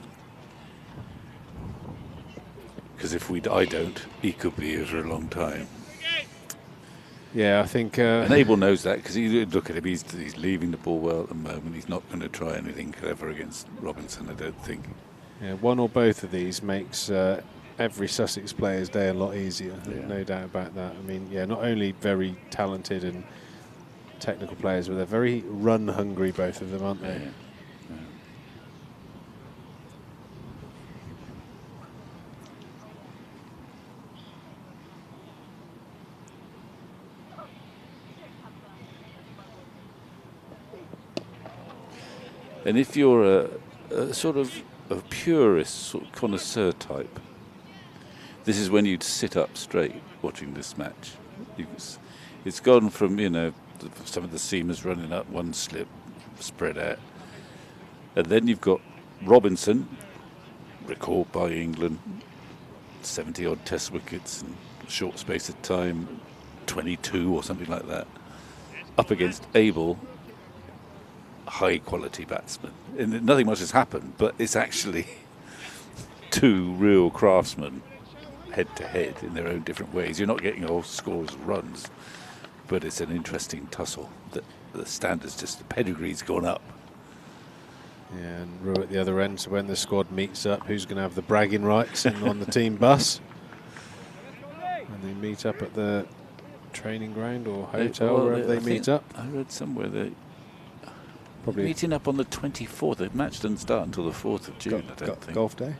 Because if I don't, he could be here for a long time. Yeah, I think... and Abel knows that, because look at him, he's leaving the ball well at the moment. He's not going to try anything clever against Robinson, I don't think. Yeah, one or both of these makes every Sussex player's day a lot easier, no doubt about that. I mean, yeah, not only very talented and technical players, but they're very run hungry, both of them, aren't they? Yeah. And if you're a sort of a purist, sort of connoisseur type, this is when you'd sit up straight watching this match. It's gone from, some of the seamers running up one slip, spread out. And then you've got Robinson, record by England, 70-odd test wickets in a short space of time, 22 or something like that, up against Abel, high-quality batsman. And nothing much has happened, but it's actually two real craftsmen head to head in their own different ways. You're not getting all scores and runs, but it's an interesting tussle. The standards, just the pedigree's gone up. Yeah, and Rue at the other end, so when the squad meets up, who's going to have the bragging rights and on the team bus? And they meet up at the training ground or hotel, wherever they meet up. I read somewhere that Probably meeting up on the 24th. The match doesn't start until the 4th of June, I don't think. Golf day?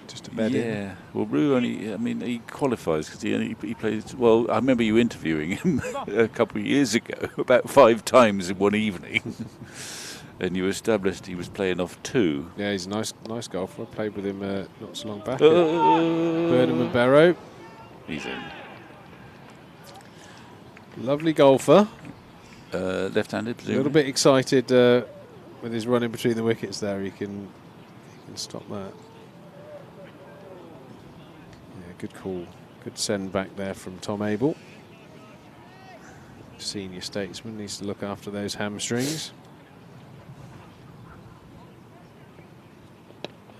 Just a bed in? Yeah. Well, Rue only, I mean, he qualifies because he plays. Well, I remember you interviewing him a couple of years ago, about 5 times in one evening. And you established he was playing off 2. Yeah, he's a nice golfer. I played with him not so long back. Burnham and Barrow. He's in. Lovely golfer. Left-handed, A presumably. little bit excited with his running between the wickets there. He can stop that. Yeah, good call. Good send back there from Tom Abel. Senior statesman needs to look after those hamstrings.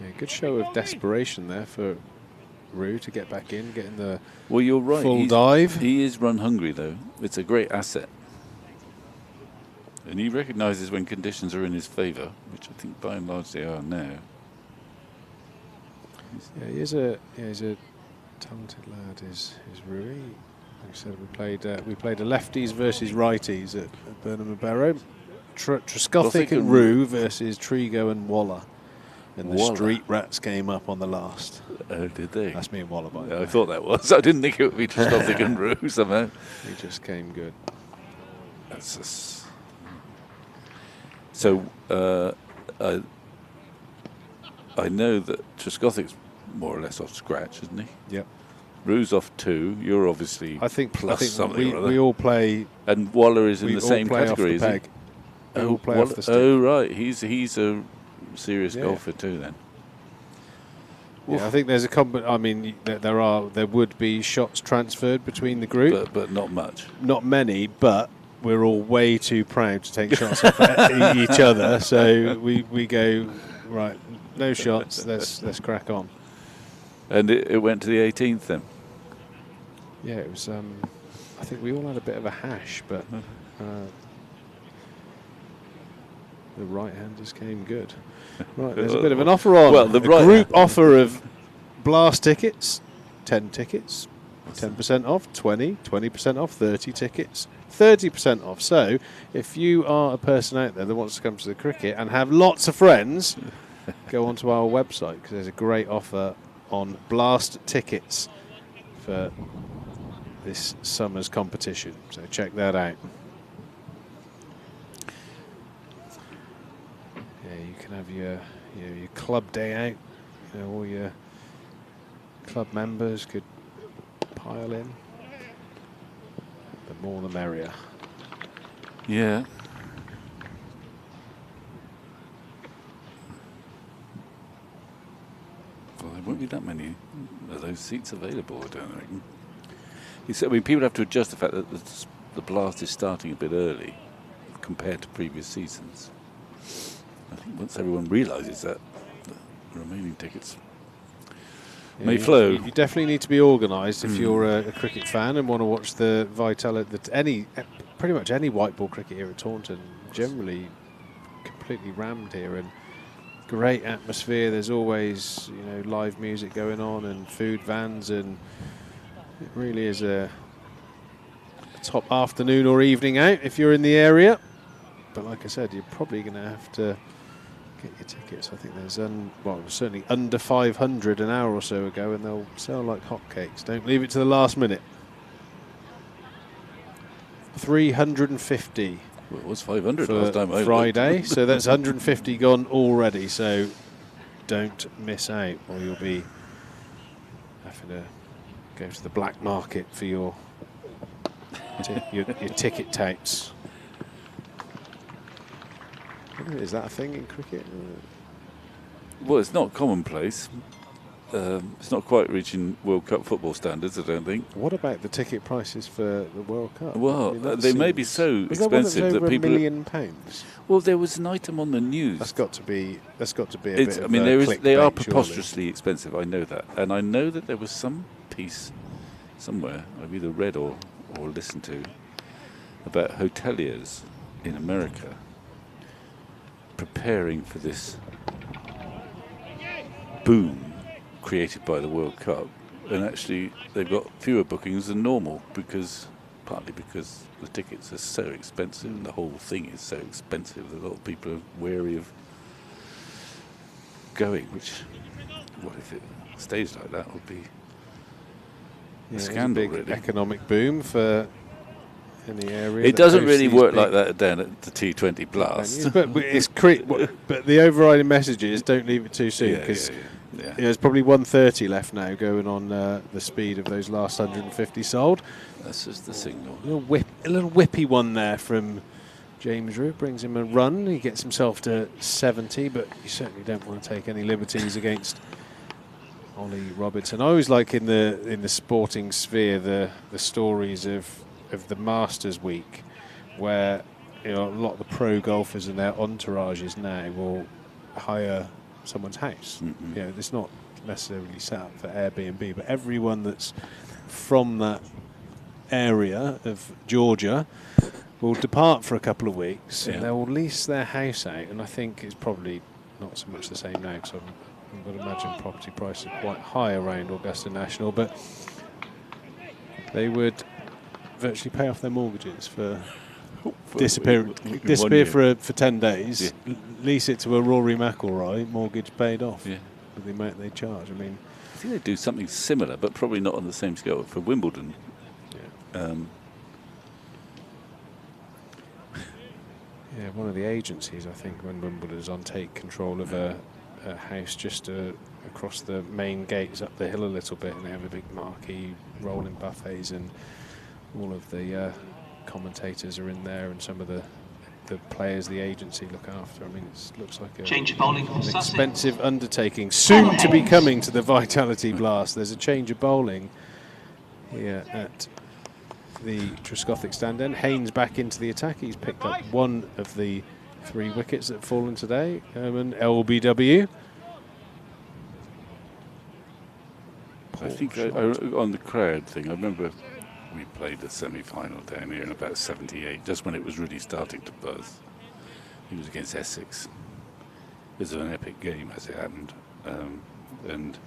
Yeah, good show of desperation there for Rue to get back in, getting the well, you're right. full dive. He is run hungry, though. It's a great asset. And he recognises when conditions are in his favour, which I think by and large they are now. Yeah, he's a talented lad. Is Rui? Like I said, we played a lefties versus righties at Burnham and Barrow. Truscothick and Rue versus Trigo and Waller. And the Street Rats came up on the last. Oh, did they? That's me and Waller, by the way. I thought that was. I didn't think it would be Truscothick and Rue somehow. He just came good. That's just. So, I know that Truscothick's more or less off scratch, isn't he? Yep. Rue's off 2. You're obviously plus something or other. we all play. And Waller is in the same category, is he? We all play off the stick. Oh, right. He's a serious golfer too, then. Yeah, I think there's a I mean, there would be shots transferred between the group, but not much. Not many, but we're all way too proud to take shots off at each other. So we go right. No shots. Let's crack on. And it went to the 18th then. Yeah, it was. I think we all had a bit of a hash, but the right-handers came good. Right, there's a bit of an offer on. Well, the group offer of Blast tickets, 10 tickets, 10% off, 20% off, 30 tickets, 30% off. So if you are a person out there that wants to come to the cricket and have lots of friends, go onto our website because there's a great offer on Blast tickets for this summer's competition. So check that out. Yeah, you can have your club day out. You know, all your club members could pile in. The more the merrier. Yeah. Well, there won't be that many of those seats available, I don't reckon. I mean, people have to adjust the fact that the Blast is starting a bit early compared to previous seasons. I think once everyone realises that, the remaining tickets may flow. You definitely need to be organised if you're a cricket fan and want to watch the vitality. Pretty much any white ball cricket here at Taunton, generally completely rammed here, and great atmosphere. There's always live music going on and food vans, and it really is a top afternoon or evening out if you're in the area. But like I said, you're probably going to have to get your tickets. I think there's certainly under 500 an hour or so ago, and they'll sell like hotcakes. Don't leave it to the last minute. 350. Well, it was 500 for last time I Friday, so that's 150 gone already. So don't miss out, or you'll be having to go to the black market for your ticket tapes. Is that a thing in cricket? Well, it's not commonplace. it's not quite reaching World Cup football standards, I don't think. What about the ticket prices for the World Cup? Well, I mean, that they may be seems- so Was there one that was expensive that over people. £1 million? Well, there was an item on the news. That's got to be. That's got to be a It's, bit. I of mean, a they are clickbait, preposterously expensive. I know that, and I know that there was some piece somewhere I've either read or listened to about hoteliers in America preparing for this boom created by the World Cup, and actually they've got fewer bookings than normal partly because the tickets are so expensive and the whole thing is so expensive that a lot of people are wary of going. Which, what if it stays like that? Would be a scandal, big really. economic boom for any area. It that doesn't hosts really these work big like that down at the T20 Blast. but it's but the overriding message is don't leave it too soon, because there's probably 130 left now going on the speed of those last 150 sold. That's just the signal. A little whippy one there from James Rew, brings him a run. He gets himself to 70, but you certainly don't want to take any liberties against Ollie Robertson. I always like in the sporting sphere the stories of the Masters week, where a lot of the pro golfers and their entourages now will hire someone's house. It's not necessarily set up for Airbnb, but everyone that's from that area of Georgia will depart for a couple of weeks, and they'll lease their house out. And I think it's probably not so much the same now, because I would imagine property prices are quite high around Augusta National, but they would virtually pay off their mortgages for disappear for 10 days, lease it to a Rory McIlroy, mortgage paid off with the amount they charge. I mean, I think they do something similar, but probably not on the same scale for Wimbledon. One of the agencies, I think, when Wimbledon's on, take control of a house just across the main gates up the hill a little bit, and they have a big marquee rolling buffets, and all of the commentators are in there, and some of the players the agency look after. I mean, it looks like an expensive undertaking, soon to be coming to the Vitality Blast. There's a change of bowling here at the Trescothick stand end. Haynes back into the attack. He's picked up one of the 3 wickets that have fallen today. An LBW. I think on the crowd thing, I remember we played the semi-final down here in about 78, just when it was really starting to buzz. It was against Essex. It was an epic game, as it happened. And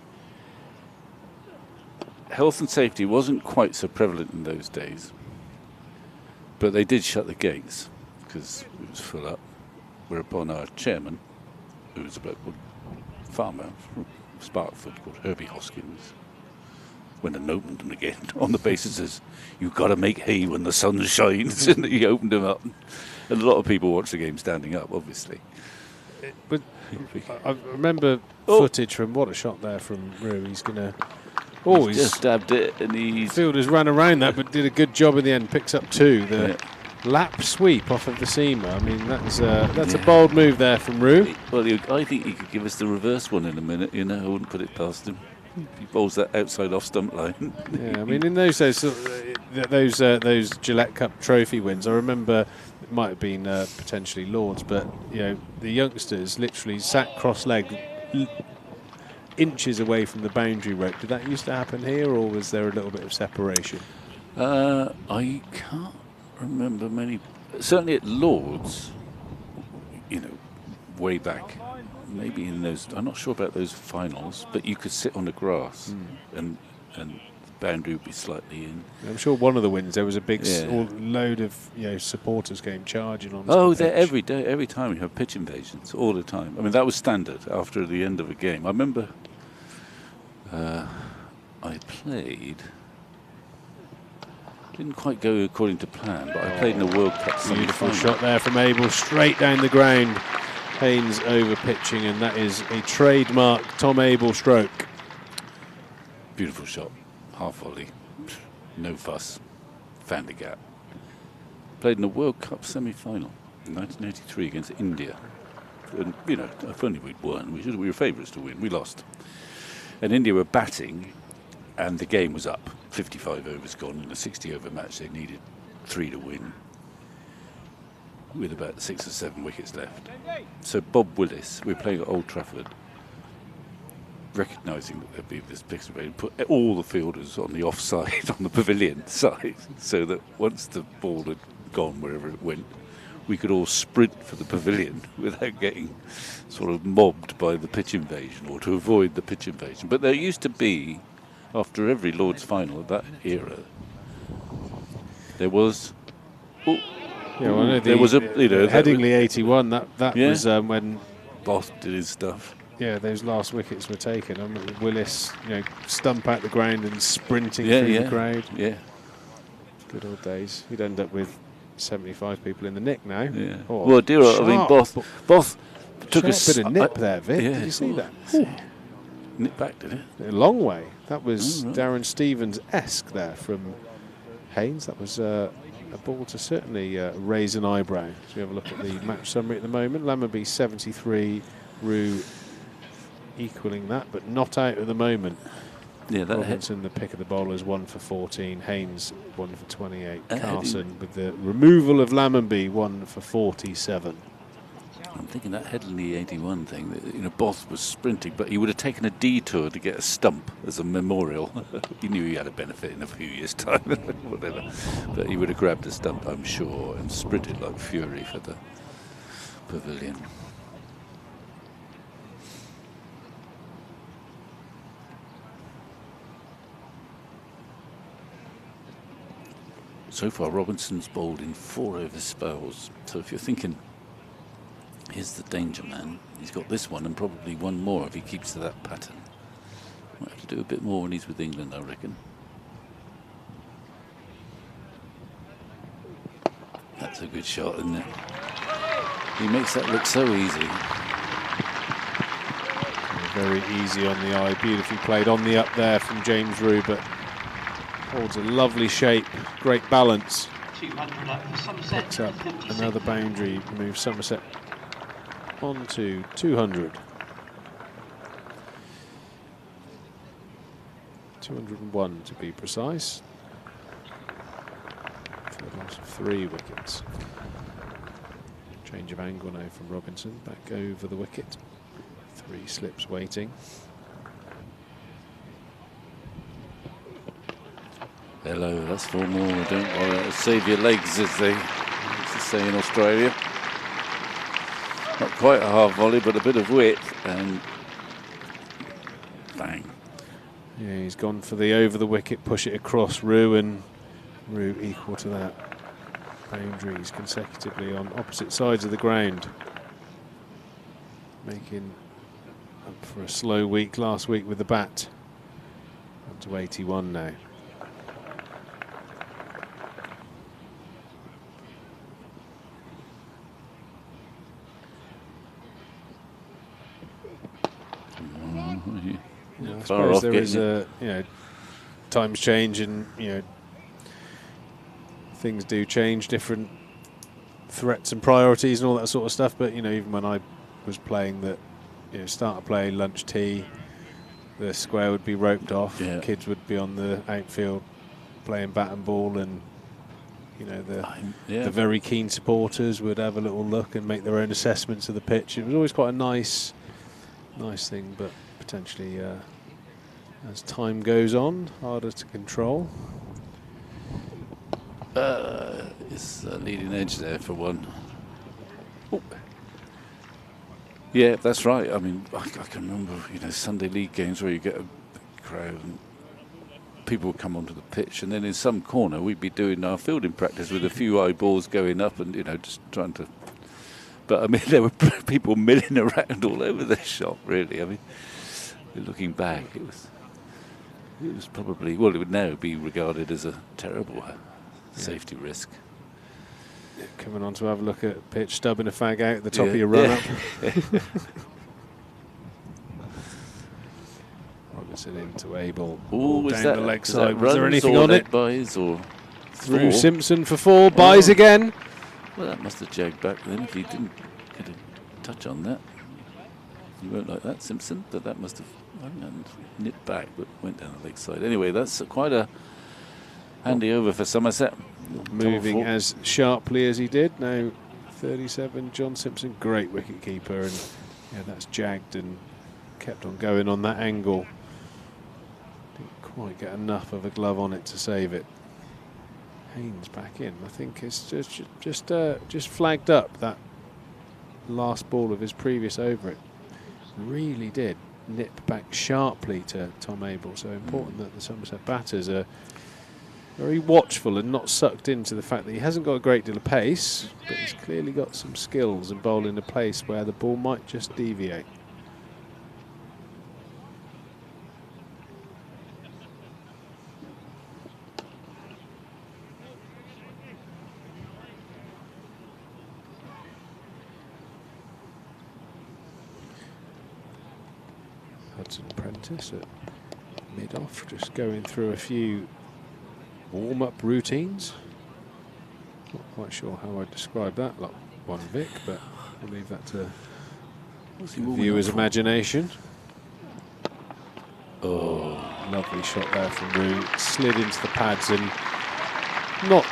health and safety wasn't quite so prevalent in those days, but they did shut the gates because it was full up. Whereupon our chairman, who was a bloke called farmer from Sparkford called Herbie Hoskins, went and opened them again on the basis as you've got to make hay when the sun shines, and he opened them up. And a lot of people watched the game standing up, obviously. But I remember footage from what a shot there from Rew. He's going to. He's just stabbed it, and he's fielders ran around that, but did a good job in the end. Picks up 2. The lap sweep off of the seamer. I mean, that's a bold move there from Rew. Well, I think he could give us the reverse one in a minute. I wouldn't put it past him. He bowls that outside off stump line. I mean, in those days, those Gillette Cup trophy wins, I remember it might have been potentially Lords, but the youngsters literally sat cross-legged, inches away from the boundary rope. Did that used to happen here, or was there a little bit of separation? I can't remember many. Certainly at Lords, way back, maybe in those. I'm not sure about those finals, but you could sit on the grass, and the boundary would be slightly in. I'm sure one of the wins there was a big load of supporters came charging on. They're every day, every time we have pitch invasions, all the time. I mean, that was standard after the end of a game. I remember I played. Didn't quite go according to plan, but I played in the World Cup semi-final. Beautiful shot there from Abel, straight down the ground. Haynes over pitching, and that is a trademark Tom Abel stroke. Beautiful shot, half volley, no fuss, found a gap. Played in the World Cup semi-final in 1983 against India. And, if only we'd won, we were favourites to win. We lost. And India were batting, and the game was up. 55 overs gone in a 60-over match. They needed 3 to win, with about 6 or 7 wickets left. So Bob Willis, we're playing at Old Trafford, recognising that there'd be this big debate, put all the fielders on the offside, on the pavilion side, so that once the ball had gone wherever it went, we could all sprint for the pavilion without getting sort of mobbed by the pitch invasion, or to avoid the pitch invasion. But there used to be, after every Lord's final of that era, there was... Yeah, well, no, there was a, you know, Headingley 81. That yeah, was when Boss did his stuff. Yeah, those last wickets were taken. I remember Willis, stump out the ground and sprinting Yeah, through yeah, the crowd. yeah. Good old days. You'd end up with 75 people in the nick now. Yeah. Oh, Well, dear, I mean, Boss took a bit of nip there, Vic. Yeah. Did you see that? Nip back, did it? A long way. That was right. Darren Stevens-esque there from Haynes. That was a ball to certainly raise an eyebrow. So we have a look at the match summary at the moment. Lammerby 73, Rue equaling that, but not out at the moment. Yeah, that Robinson, the pick of the bowlers, 1 for 14. Haynes, 1 for 28. Carson, with the removal of Lammerby, 1 for 47. I'm thinking that Headingley 81 thing, that, Boss was sprinting, but he would have taken a detour to get a stump as a memorial. He knew he had a benefit in a few years' time, whatever. But he would have grabbed a stump, I'm sure, and sprinted like fury for the pavilion. So far, Robinson's bowled in 4 over spells. So if you're thinking, here's the danger man, he's got this one and probably one more if he keeps to that pattern. Might have to do a bit more when he's with England, I reckon. That's a good shot, isn't it? He makes that look so easy. Very easy on the eye, beautifully played on the up there from James Rue, but holds a lovely shape, great balance. 200 up for Somerset. Picks up another boundary, moves Somerset on to 200. 201 to be precise. For the loss of 3 wickets. Change of angle now from Robinson, back over the wicket. 3 slips waiting. Hello, that's 4 more. Don't worry, save your legs, as they used to say in Australia. Not quite a half volley, but a bit of width, and bang. Yeah, he's gone for the over the wicket, push it across Rue, and Rue equal to that. Boundaries consecutively on opposite sides of the ground. Making up for a slow week last week with the bat. Up to 81 now. Yeah, I suppose there is a, times change, and things do change, different threats and priorities and all that sort of stuff. But even when I was playing, that start of play, lunch tea, the square would be roped off. Yeah. Kids would be on the outfield playing bat and ball, and the very keen supporters would have a little look and make their own assessments of the pitch. It was always quite a nice thing, but potentially as time goes on, harder to control. It's a leading edge there for one. Oh. Yeah, that's right. I mean, I can remember, Sunday league games where you get a crowd and people would come onto the pitch, and then in some corner we'd be doing our fielding practice with a few eyeballs going up and, just trying to... But, I mean, there were people milling around all over the shop, really. I mean, looking back, it was probably... Well, it would now be regarded as a terrible safety risk. Coming on to have a look at pitch, stubbing a fag out at the top of your run-up. Robinson into Abel. Ooh, down the leg side. Was there anything on it? Buys or through Simpson for 4, buys again. Well, that must have jagged back then if he didn't get a touch on that. You won't like that, Simpson, but that must have nipped back, but went down the leg side. Anyway, that's quite a handy over for Somerset. Moving as sharply as he did. Now 37, John Simpson, great wicket keeper, and yeah, that's jagged and kept on going on that angle. Didn't quite get enough of a glove on it to save it. Haynes back in. I think it's just flagged up that last ball of his previous over. It really did nip back sharply to Tom Abel. So important that the Somerset batters are very watchful and not sucked into the fact that he hasn't got a great deal of pace, but he's clearly got some skills in bowling a place where the ball might just deviate. Hudson Prentice at mid-off, just going through a few warm-up routines. Not quite sure how I'd describe that, like one Vic, but I'll leave that to the viewer's imagination. Oh, lovely shot there from Rue. Slid into the pads and not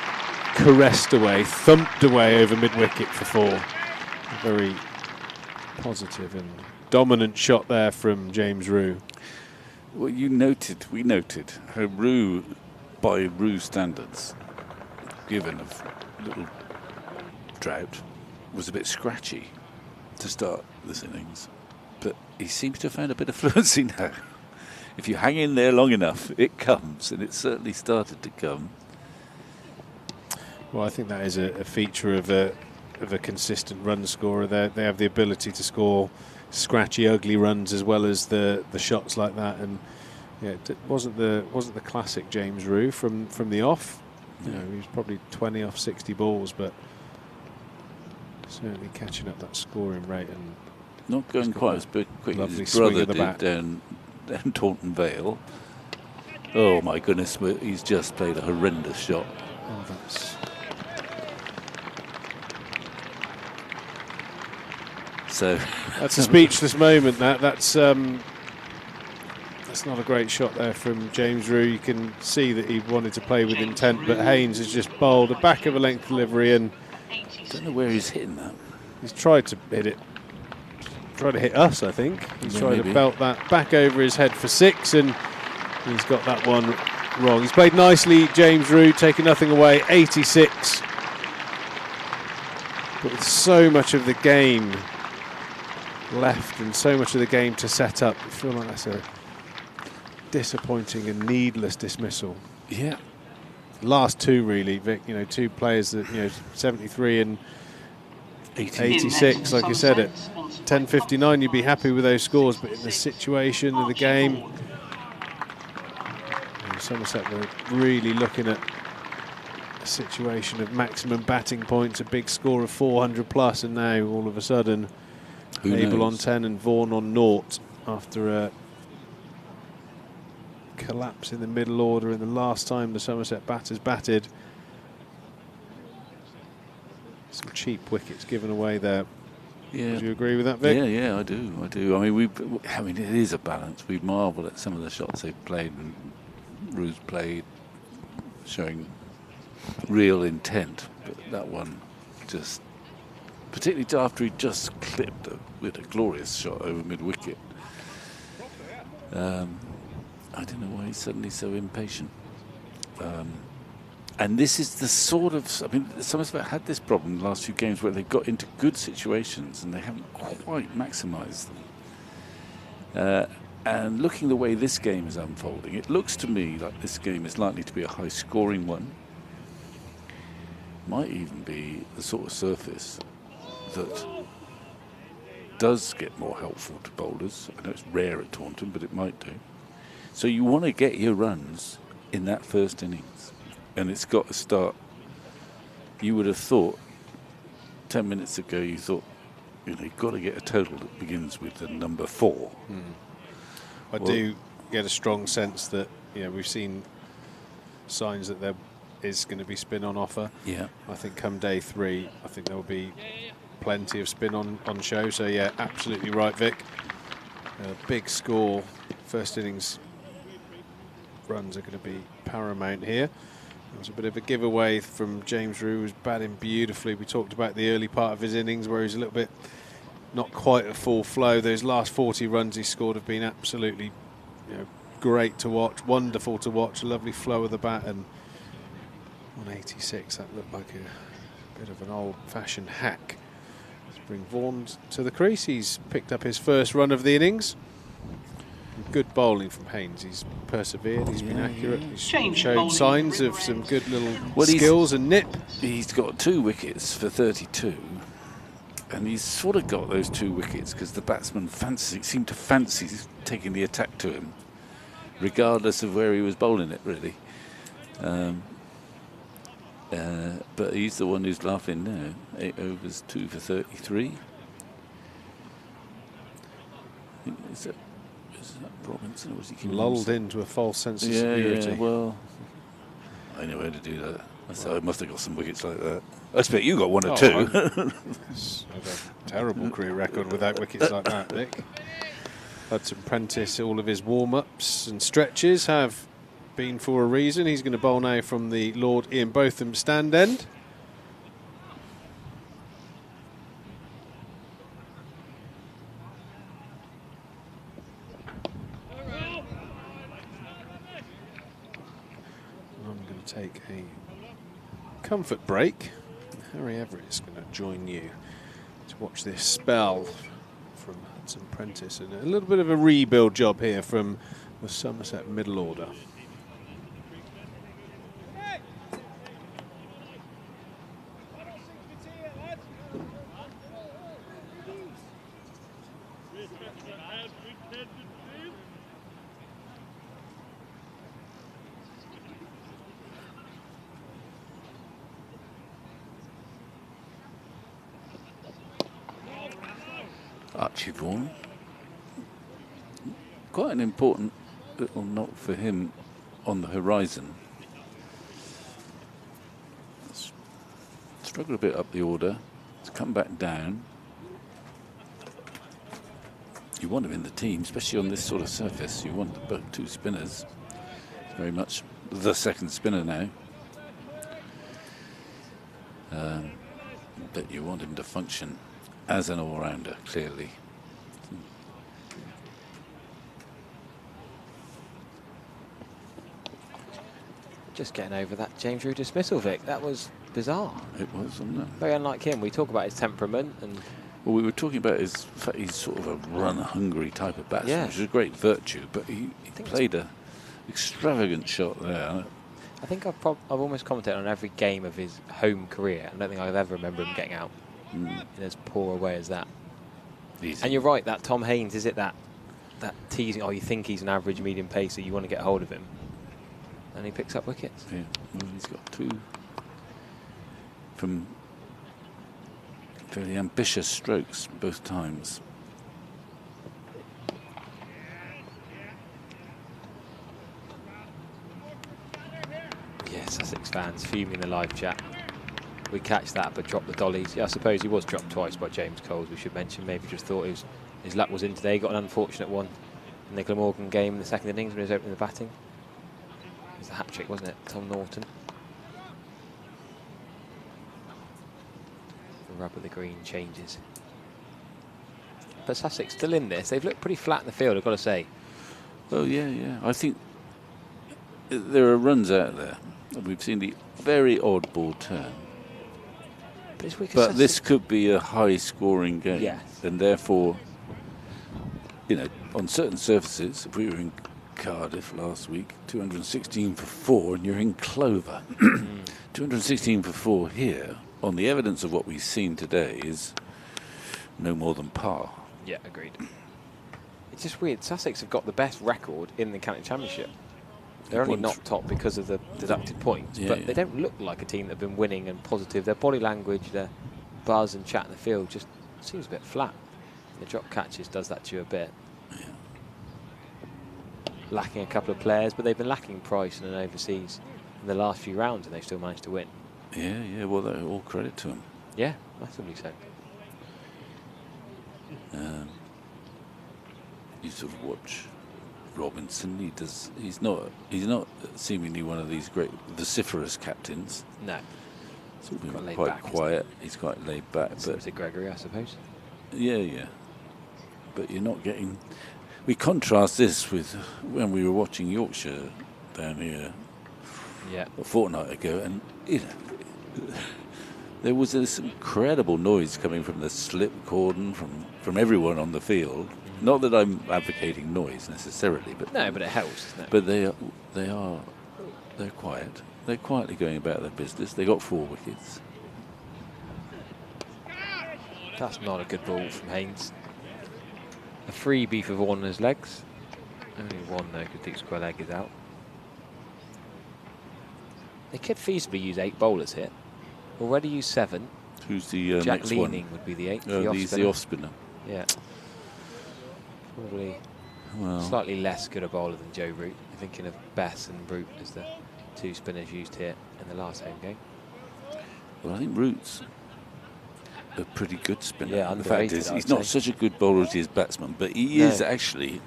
caressed away, thumped away over mid-wicket for 4. A very positive and dominant shot there from James Rue. Well, we noted how Rue, by Rue standards, given a little drought, was a bit scratchy to start this innings. But he seems to have found a bit of fluency now. If you hang in there long enough, it comes, and it certainly started to come. Well, I think that is a feature of a consistent run scorer. They have the ability to score scratchy, ugly runs as well as the shots like that. And yeah, it wasn't the classic James Rue from the off. You know, he was probably 20 off 60 balls, but certainly catching up that scoring rate and not going quite as quick as his brother did down Taunton Vale. Oh my goodness, he's just played a horrendous shot. Oh, that's that's a speechless moment. That's not a great shot there from James Rue. You can see that he wanted to play with intent, but Haynes has just bowled a back of a length delivery, and I don't know where he's hitting that. He's tried to hit it. Tried to hit us, I think. He's tried to belt that back over his head for 6, and he's got that one wrong. He's played nicely, James Rue, taking nothing away, 86. But with so much of the game left and so much of the game to set up, I feel like that's a disappointing and needless dismissal. Yeah. Last two, really, Vic. You know, two players that, 73 and 86. Like you said, at 10:59, you'd be happy with those scores, but in the situation of the game, Somerset were really looking at a situation of maximum batting points, a big score of 400 plus, and now all of a sudden, Abel on 10 and Vaughan on 0 after a collapse in the middle order in the last time the Somerset batters batted. Some cheap wickets given away there. Yeah. Would you agree with that, Vic? Yeah, I do. I mean, it is a balance. We marvel at some of the shots they've played and Rue's played, showing real intent. But that one just, particularly after he just clipped with a glorious shot over mid-wicket. I don't know why he's suddenly so impatient. And this is the sort of, I mean, Somerset had this problem in the last few games where they got into good situations and they haven't quite maximised them. And looking the way this game is unfolding, it looks to me like this game is likely to be a high-scoring one. Might even be the sort of surface that does get more helpful to bowlers. I know it's rare at Taunton, but it might do. So you want to get your runs in that first innings. And it's got to start. You would have thought 10 minutes ago, you thought, you've got to get a total that begins with the number 4. I do get a strong sense that we've seen signs that there is going to be spin on offer. Yeah. I think come day 3, I think there will be plenty of spin on show. So yeah, absolutely right, Vic. big score. First innings runs are going to be paramount here. There was a bit of a giveaway from James Rew, who was batting beautifully. We talked about the early part of his innings where he's a little bit not quite at full flow. Those last 40 runs he scored have been absolutely, great to watch, wonderful to watch. A lovely flow of the bat, and 186. That looked like a bit of an old-fashioned hack. Let's bring Vaughan to the crease. He's picked up his first run of the innings. Good bowling from Haynes. He's persevered, he's been accurate, he's shown signs of some good little skills and nip. He's got 2 wickets for 32, and he's sort of got those 2 wickets because the batsman seemed to fancy taking the attack to him, regardless of where he was bowling it, really. But he's the one who's laughing now. 8 overs, 2 for 33. Is that Robinson, or was he lulled into a false sense of security? Yeah, well, I know how to do that. I thought I must have got some wickets like that. I expect you got 1 or 2. I've had a terrible career record without wickets like that, Nick. Hudson Prentice, all of his warm-ups and stretches have been for a reason. He's going to bowl now from the Lord Ian Botham stand end. Take a comfort break. Harry Everett's going to join you to watch this spell from Hudson Prentice, and a little bit of a rebuild job here from the Somerset middle order. Archie Vaughan. Quite an important little knock for him on the horizon. Struggled a bit up the order. It's come back down. You want him in the team, especially on this sort of surface. You want both 2 spinners. It's very much the second spinner now. But you want him to function as an all-rounder, clearly. Just getting over that James Rew dismissal, Vic. That was bizarre. It was, wasn't it? Very unlike him. We talk about his temperament, and well, we were talking about his fact he's sort of a run-hungry type of batsman, which is a great virtue. But he played an extravagant shot there. I think I've almost commented on every game of his home career. I don't think I've ever remember him getting out in as poor a way as that. Easy. And you're right, that Tom Haynes, is it that teasing, oh, you think he's an average medium pacer, you want to get hold of him. And he picks up wickets. Yeah, well, he's got 2 from fairly ambitious strokes both times. Yeah, Sussex fans fuming in the live chat. We catch that, but drop the dollies. Yeah, I suppose he was dropped twice by James Coles, we should mention. Maybe just thought his luck was in today. He got an unfortunate one in the Glamorgan game in the second innings when he was opening the batting. It was a hat-trick, wasn't it? Tom Norton. The rub of the green changes. But Sussex still in this. They've looked pretty flat in the field, I've got to say. Oh, yeah. I think there are runs out there. We've seen the very odd ball turn. But this could be a high-scoring game. Yes. And therefore, on certain surfaces, if we were in Cardiff last week, 216 for 4, and you're in Clover. 216 for 4 here, on the evidence of what we've seen today, is no more than par. Yeah, agreed. It's just weird. Sussex have got the best record in the county championship. They're only not top because of the deducted points, but they don't look like a team that have been winning and positive. Their body language, their buzz and chat in the field just seems a bit flat. The drop catches does that to you a bit. Yeah. Lacking a couple of players, but they've been lacking Price and overseas in the last few rounds, and they've still managed to win. Yeah, well, all credit to them. Yeah, massively so. you sort of watch Robinson. He's not seemingly one of these great vociferous captains. No. Sort of Quite quite laid back, quiet. He's quite laid back. So is it Gregory, I suppose? Yeah. But you're not getting. We contrast this with when we were watching Yorkshire down here a fortnight ago, and there was this incredible noise coming from the slip cordon, from everyone on the field. Not that I'm advocating noise necessarily, but no, but it helps, doesn't it? But they're quiet. They're quietly going about their business. They got 4 wickets. That's not a good ball from Haynes. A freebie for Warner's legs. Only one though, because Deep Square Leg is out. They could feasibly use 8 bowlers here. Already use 7. Who's the Jack next Leaning one? would be the 8th. He's the off spinner. Yeah. Probably Well, slightly less good a bowler than Joe Root. I'm thinking of Bess and Root as the 2 spinners used here in the last home game. Well, I think Root's a pretty good spinner. Yeah, the fact is, he's not such a good bowler as he is batsman, but he is actually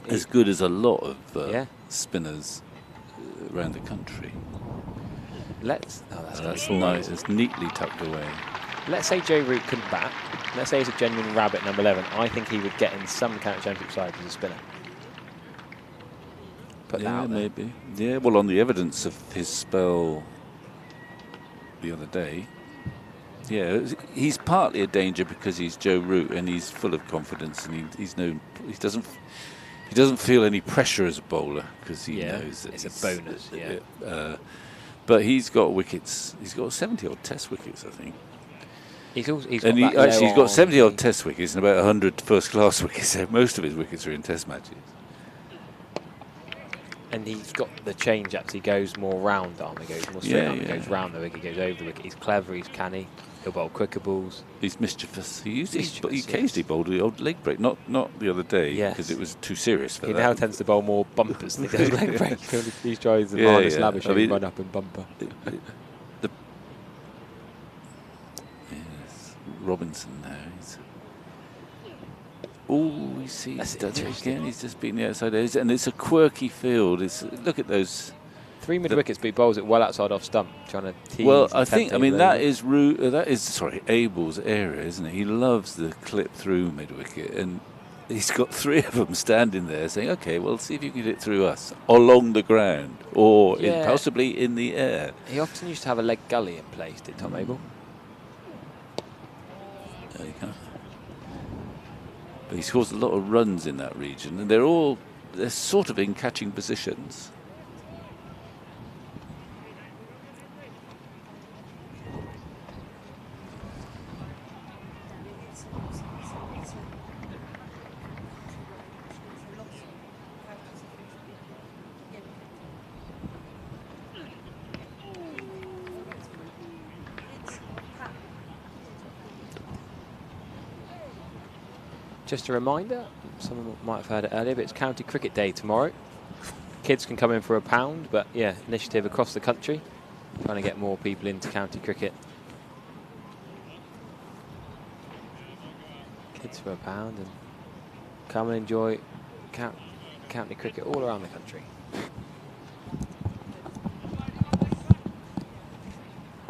as good as a lot of spinners around the country. That's nice. It's neatly tucked away. Let's say Joe Root couldn't bat. Let's say he's a genuine rabbit, number 11. I think he would get in some county championship side as a spinner. Put that out there. Maybe. Yeah, well, on the evidence of his spell the other day, he's partly a danger because he's Joe Root and he's full of confidence and he doesn't feel any pressure as a bowler because he knows that it's a bonus. But he's got wickets. He's got 70-odd Test wickets, I think. He's got 70-odd Test wickets and about 100 first-class wickets. So most of his wickets are in Test matches. And he's got the change ups. He goes more round arm. He goes more straight arm. He goes round the wicket. He goes over the wicket. He's clever. He's canny. He'll bowl quicker balls. He's mischievous. He occasionally bowled the old leg break. Not the other day because it was too serious for he that. Now tends to bowl more bumpers than he does leg break. He tries the Marnus Lavish run up and bumper. Robinson now. We see he's done it again. He's just been the outside edge, and it's a quirky field. Look at those 3 mid wickets, but he bowls it well outside off stump, trying to tease. Well, that is Abel's area, isn't it? He loves the clip through mid wicket, and he's got 3 of them standing there saying, "Okay, well, see if you can get it through us along the ground or possibly in the air." He often used to have a leg gully in place, did Tom Abel? There you go. But he scores a lot of runs in that region, and they're sort of in catching positions. Just a reminder, someone might have heard it earlier, but it's County Cricket Day tomorrow. Kids can come in for £1, but initiative across the country, trying to get more people into county cricket. Kids for £1 and come and enjoy county cricket all around the country.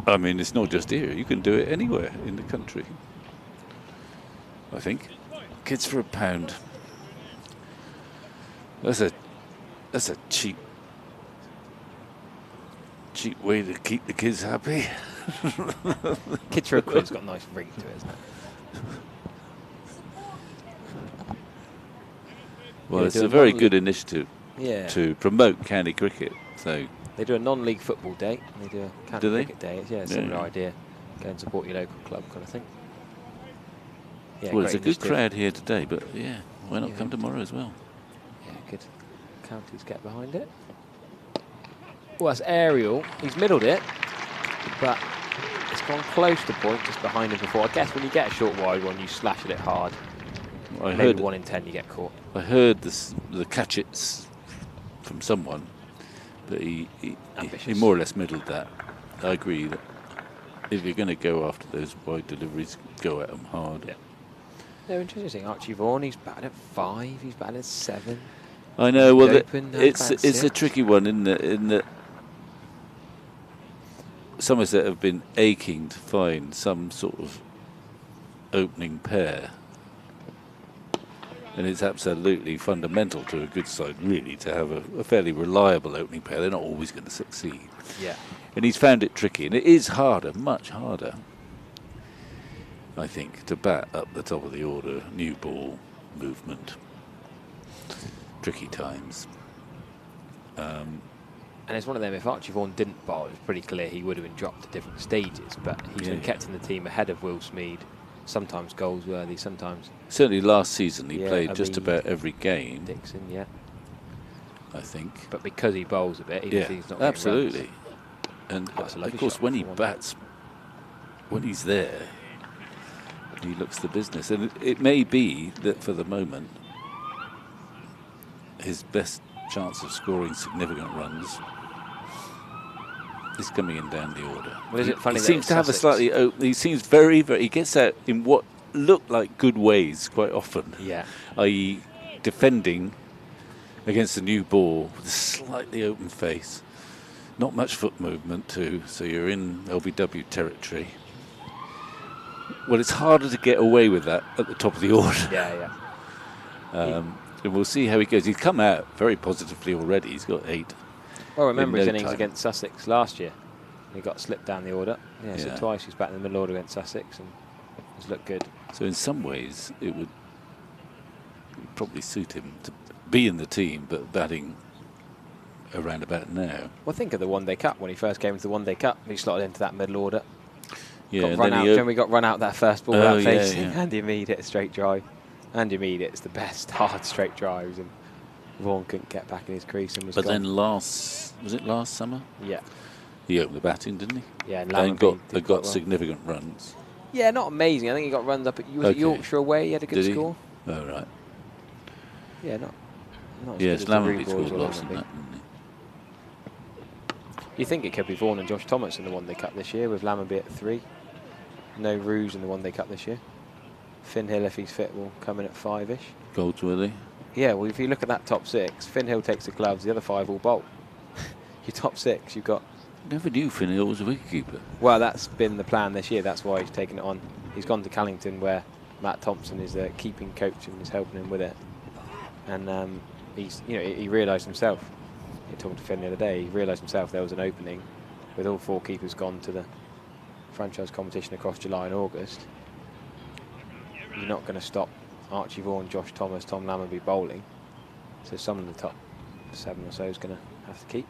I mean, it's not just here. You can do it anywhere in the country, I think. Kids for £1. That's a cheap way to keep the kids happy. Kids for £1's got a nice ring to it, isn't it? Well, it's a very good initiative to promote county cricket. So they do a non-league football day. And they do a county cricket day. Yeah, similar idea. Go and support your local club, kind of thing. Yeah, well, it's a good crowd here today, but why not come tomorrow as well? Yeah, good. Counties get behind it. Well, that's Ariel. He's middled it, but it's gone close to point, just behind him before. I guess when you get a short wide one, you slash at it hard. I Maybe heard 1 in 10 you get caught. I heard the catchets from someone, but he more or less middled that. I agree that if you're going to go after those wide deliveries, go at them hard. Yeah. No, interesting. Archie Vaughan, he's batted at 5, he's batted at 7. I know. Well, it's it's a tricky one, isn't it? In that Somerset have been aching to find some sort of opening pair, and it's absolutely fundamental to a good side, really, to have a fairly reliable opening pair. They're not always going to succeed. Yeah. And he's found it tricky, and it is harder, much harder, I think, to bat up the top of the order, new ball, movement, tricky times. And it's one of them, if Archie Vaughan didn't bowl, it was pretty clear he would have been dropped at different stages, but he's been kept in the team ahead of Will Smeed, sometimes Goldsworthy, sometimes... Certainly last season he played just Ameed, about every game. Dixon, yeah. I think. But because he bowls a bit, he's not getting absolutely. runs. And of course when he bats, when he's there, he looks the business. And it may be that for the moment, his best chance of scoring significant runs is coming in down the order. Well, is it funny he that seems it's to have Sussex? a slightly open, he seems very, he gets out in what look like good ways quite often. Yeah. I.e. defending against a new ball with a slightly open face. Not much foot movement too, so you're in LBW territory. Well, it's harder to get away with that at the top of the order. Yeah, yeah. And we'll see how he goes. He's come out very positively already. He's got 8. Well, remember in his no innings time. against Sussex last year. He got slipped down the order. Yeah, so Yeah. twice he's back in the middle order against Sussex and he's looked good. So in some ways, it would probably suit him to be in the team, but batting around about now. Well, think of the One Day Cup. When he first came into the One Day Cup, he slotted into that middle order. Yeah, Got and run then out. he Then we got run out that first ball Oh, without yeah, facing. yeah. Andy Mead hit a straight drive. Andy Mead hits the best hard straight drives, and Vaughan couldn't get back in his crease and was But gone. then was it last summer? Yeah. He opened the batting, didn't he? Yeah, and and Lammonby they did got quite well. significant runs. Yeah, not amazing. I think he got runs up at Yorkshire away. He had a good Did he? score. Oh, right. Yeah, not as Yes, good as the Lammonby Reed scored boys or lots in Lammonby. that, didn't he? You think it could be Vaughan and Josh Thomas in the One Day Cup this year, with Lammonby at 3. No Rouge in the One Day Cup this year. Finn Hill, if he's fit, will come in at 5-ish. Goldsworthy. Yeah, well, if you look at that top 6, Finn Hill takes the gloves, the other 5 all bowl. Your top 6, you've got... Never knew Finn Hill was a wicketkeeper. Well, that's been the plan this year. That's why he's taken it on. He's gone to Callington, where Matt Thompson is the keeping coach and is helping him with it. And he's, he realised himself. Talking to Finn the other day, he realised himself there was an opening with all 4 keepers gone to the franchise competition across July and August. You're not going to stop Archie Vaughan, Josh Thomas, Tom Lammonby bowling. So some of the top 7 or so is going to have to keep.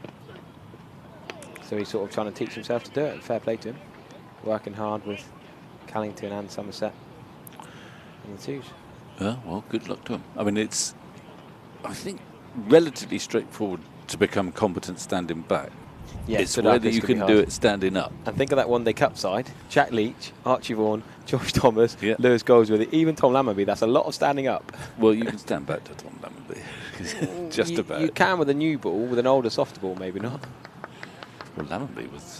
So he's sort of trying to teach himself to do it. Fair play to him. Working hard with Callington and Somerset in the 2s. Yeah, well, good luck to him. I mean, it's, I think, relatively straightforward to become competent standing back. Yeah, it's so whether that's you gonna can be do hard. it standing up. And think of that One Day Cup side. Jack Leach, Archie Vaughan, Josh Thomas, Lewis Goldsworthy, even Tom Lammonby. That's a lot of standing up. Well, you can stand back to Tom Lammonby. Just about. You can with a new ball, with an older softer ball, maybe not. Well, Lammonby was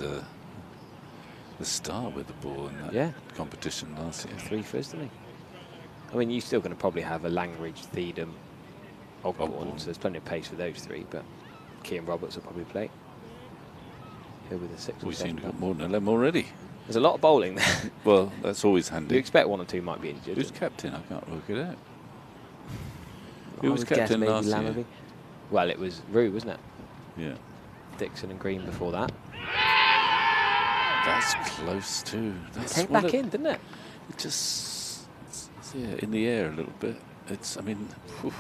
the star with the ball in that competition last year. 3 first, didn't he? I mean, you're still going to probably have a Langridge, Thiedham, Ogborn, so there's plenty of pace for those 3, but Kean Roberts will probably play. He'll be the 6th or We 7th. seem to have more than 11 already. There's a lot of bowling there. Well, that's always handy. You expect 1 or 2 might be injured. Who's captain? I can't work it out. I Who was would guess captain maybe last year? Lammonby. Well, it was Rue, wasn't it? Yeah. Dixon and Green before that. That's close too. That's Came what back in, didn't it? It just, it's in the air a little bit. It's, I mean, whew.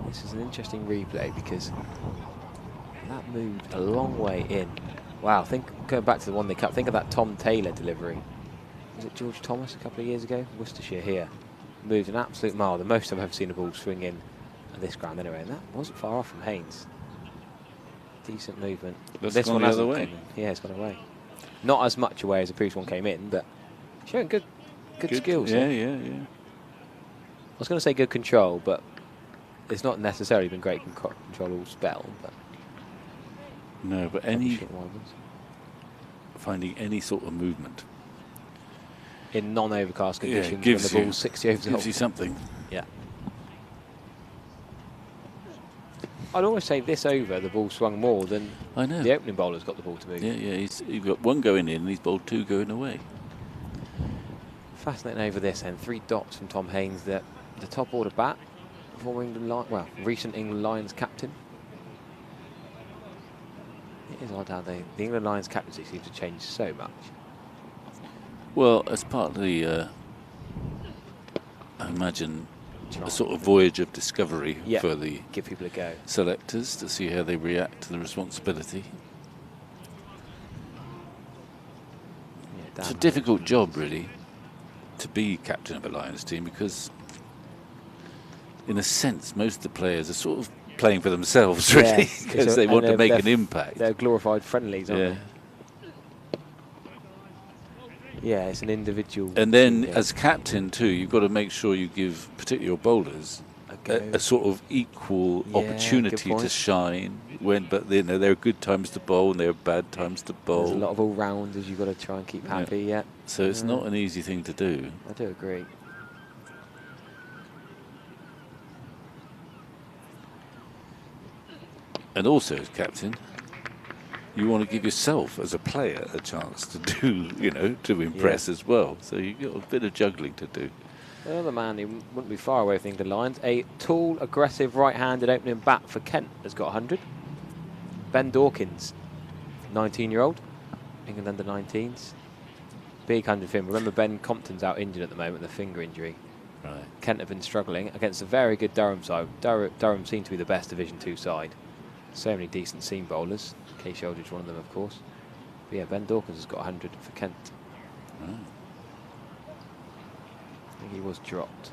This is an interesting replay because that moved a long way in. Wow, going back to the One Day Cup, think of that Tom Taylor delivery. Was it George Thomas a couple of years ago? Worcestershire here. Moved an absolute mile, the most I've ever seen a ball swing in at this ground anyway, and that wasn't far off from Haynes. Decent movement. That's this gone one the hasn't other way. come in. Yeah, it's gone away. Not as much away as the previous one came in, but showing good skills. Yeah, here. yeah. I was going to say good control, but it's not necessarily been great control all spell. But No, but finding any sort of movement. in non-overcast conditions when gives the ball's 60 overs gives old. you something. Yeah. I'd always say this over, the ball swung more than I know. the opening bowler's got the ball to move. Yeah, he's got one going in and he's bowled 2 going away. Fascinating over this, and 3 dots from Tom Haynes, the top order bat, former recent England Lions captain. It is odd how the England Lions captaincy seems to change so much. Well, as part of the, I imagine, a sort of voyage of discovery for the give people a go. Selectors to see how they react to the responsibility. It's a difficult job, really, to be captain of a Lions team, because, in a sense, most of the players are sort of playing for themselves, really, because they want to make an impact. They're glorified friendlies, aren't they? Yeah, it's an individual. And then, as captain too, you've got to make sure you give, particularly your bowlers, a sort of equal opportunity to shine. But there are good times to bowl and there are bad times to bowl. There's a lot of all-rounders you've got to try and keep happy. Yeah. So it's not an easy thing to do. I do agree. And also, as captain, you want to give yourself, as a player, a chance to do, to impress as well. So you've got a bit of juggling to do. Another man who wouldn't be far away from the England Lions, a tall, aggressive, right-handed opening bat for Kent has got 100. Ben Dawkins, 19-year-old, England under-19s. Big 100 for him. Remember, Ben Compton's out injured at the moment, with a finger injury. Right. Kent have been struggling against a very good Durham side. Durham seem to be the best Division 2 side. So many decent seam bowlers. Case Aldridge, one of them, of course. But yeah, Ben Dawkins has got 100 for Kent. Oh. I think he was dropped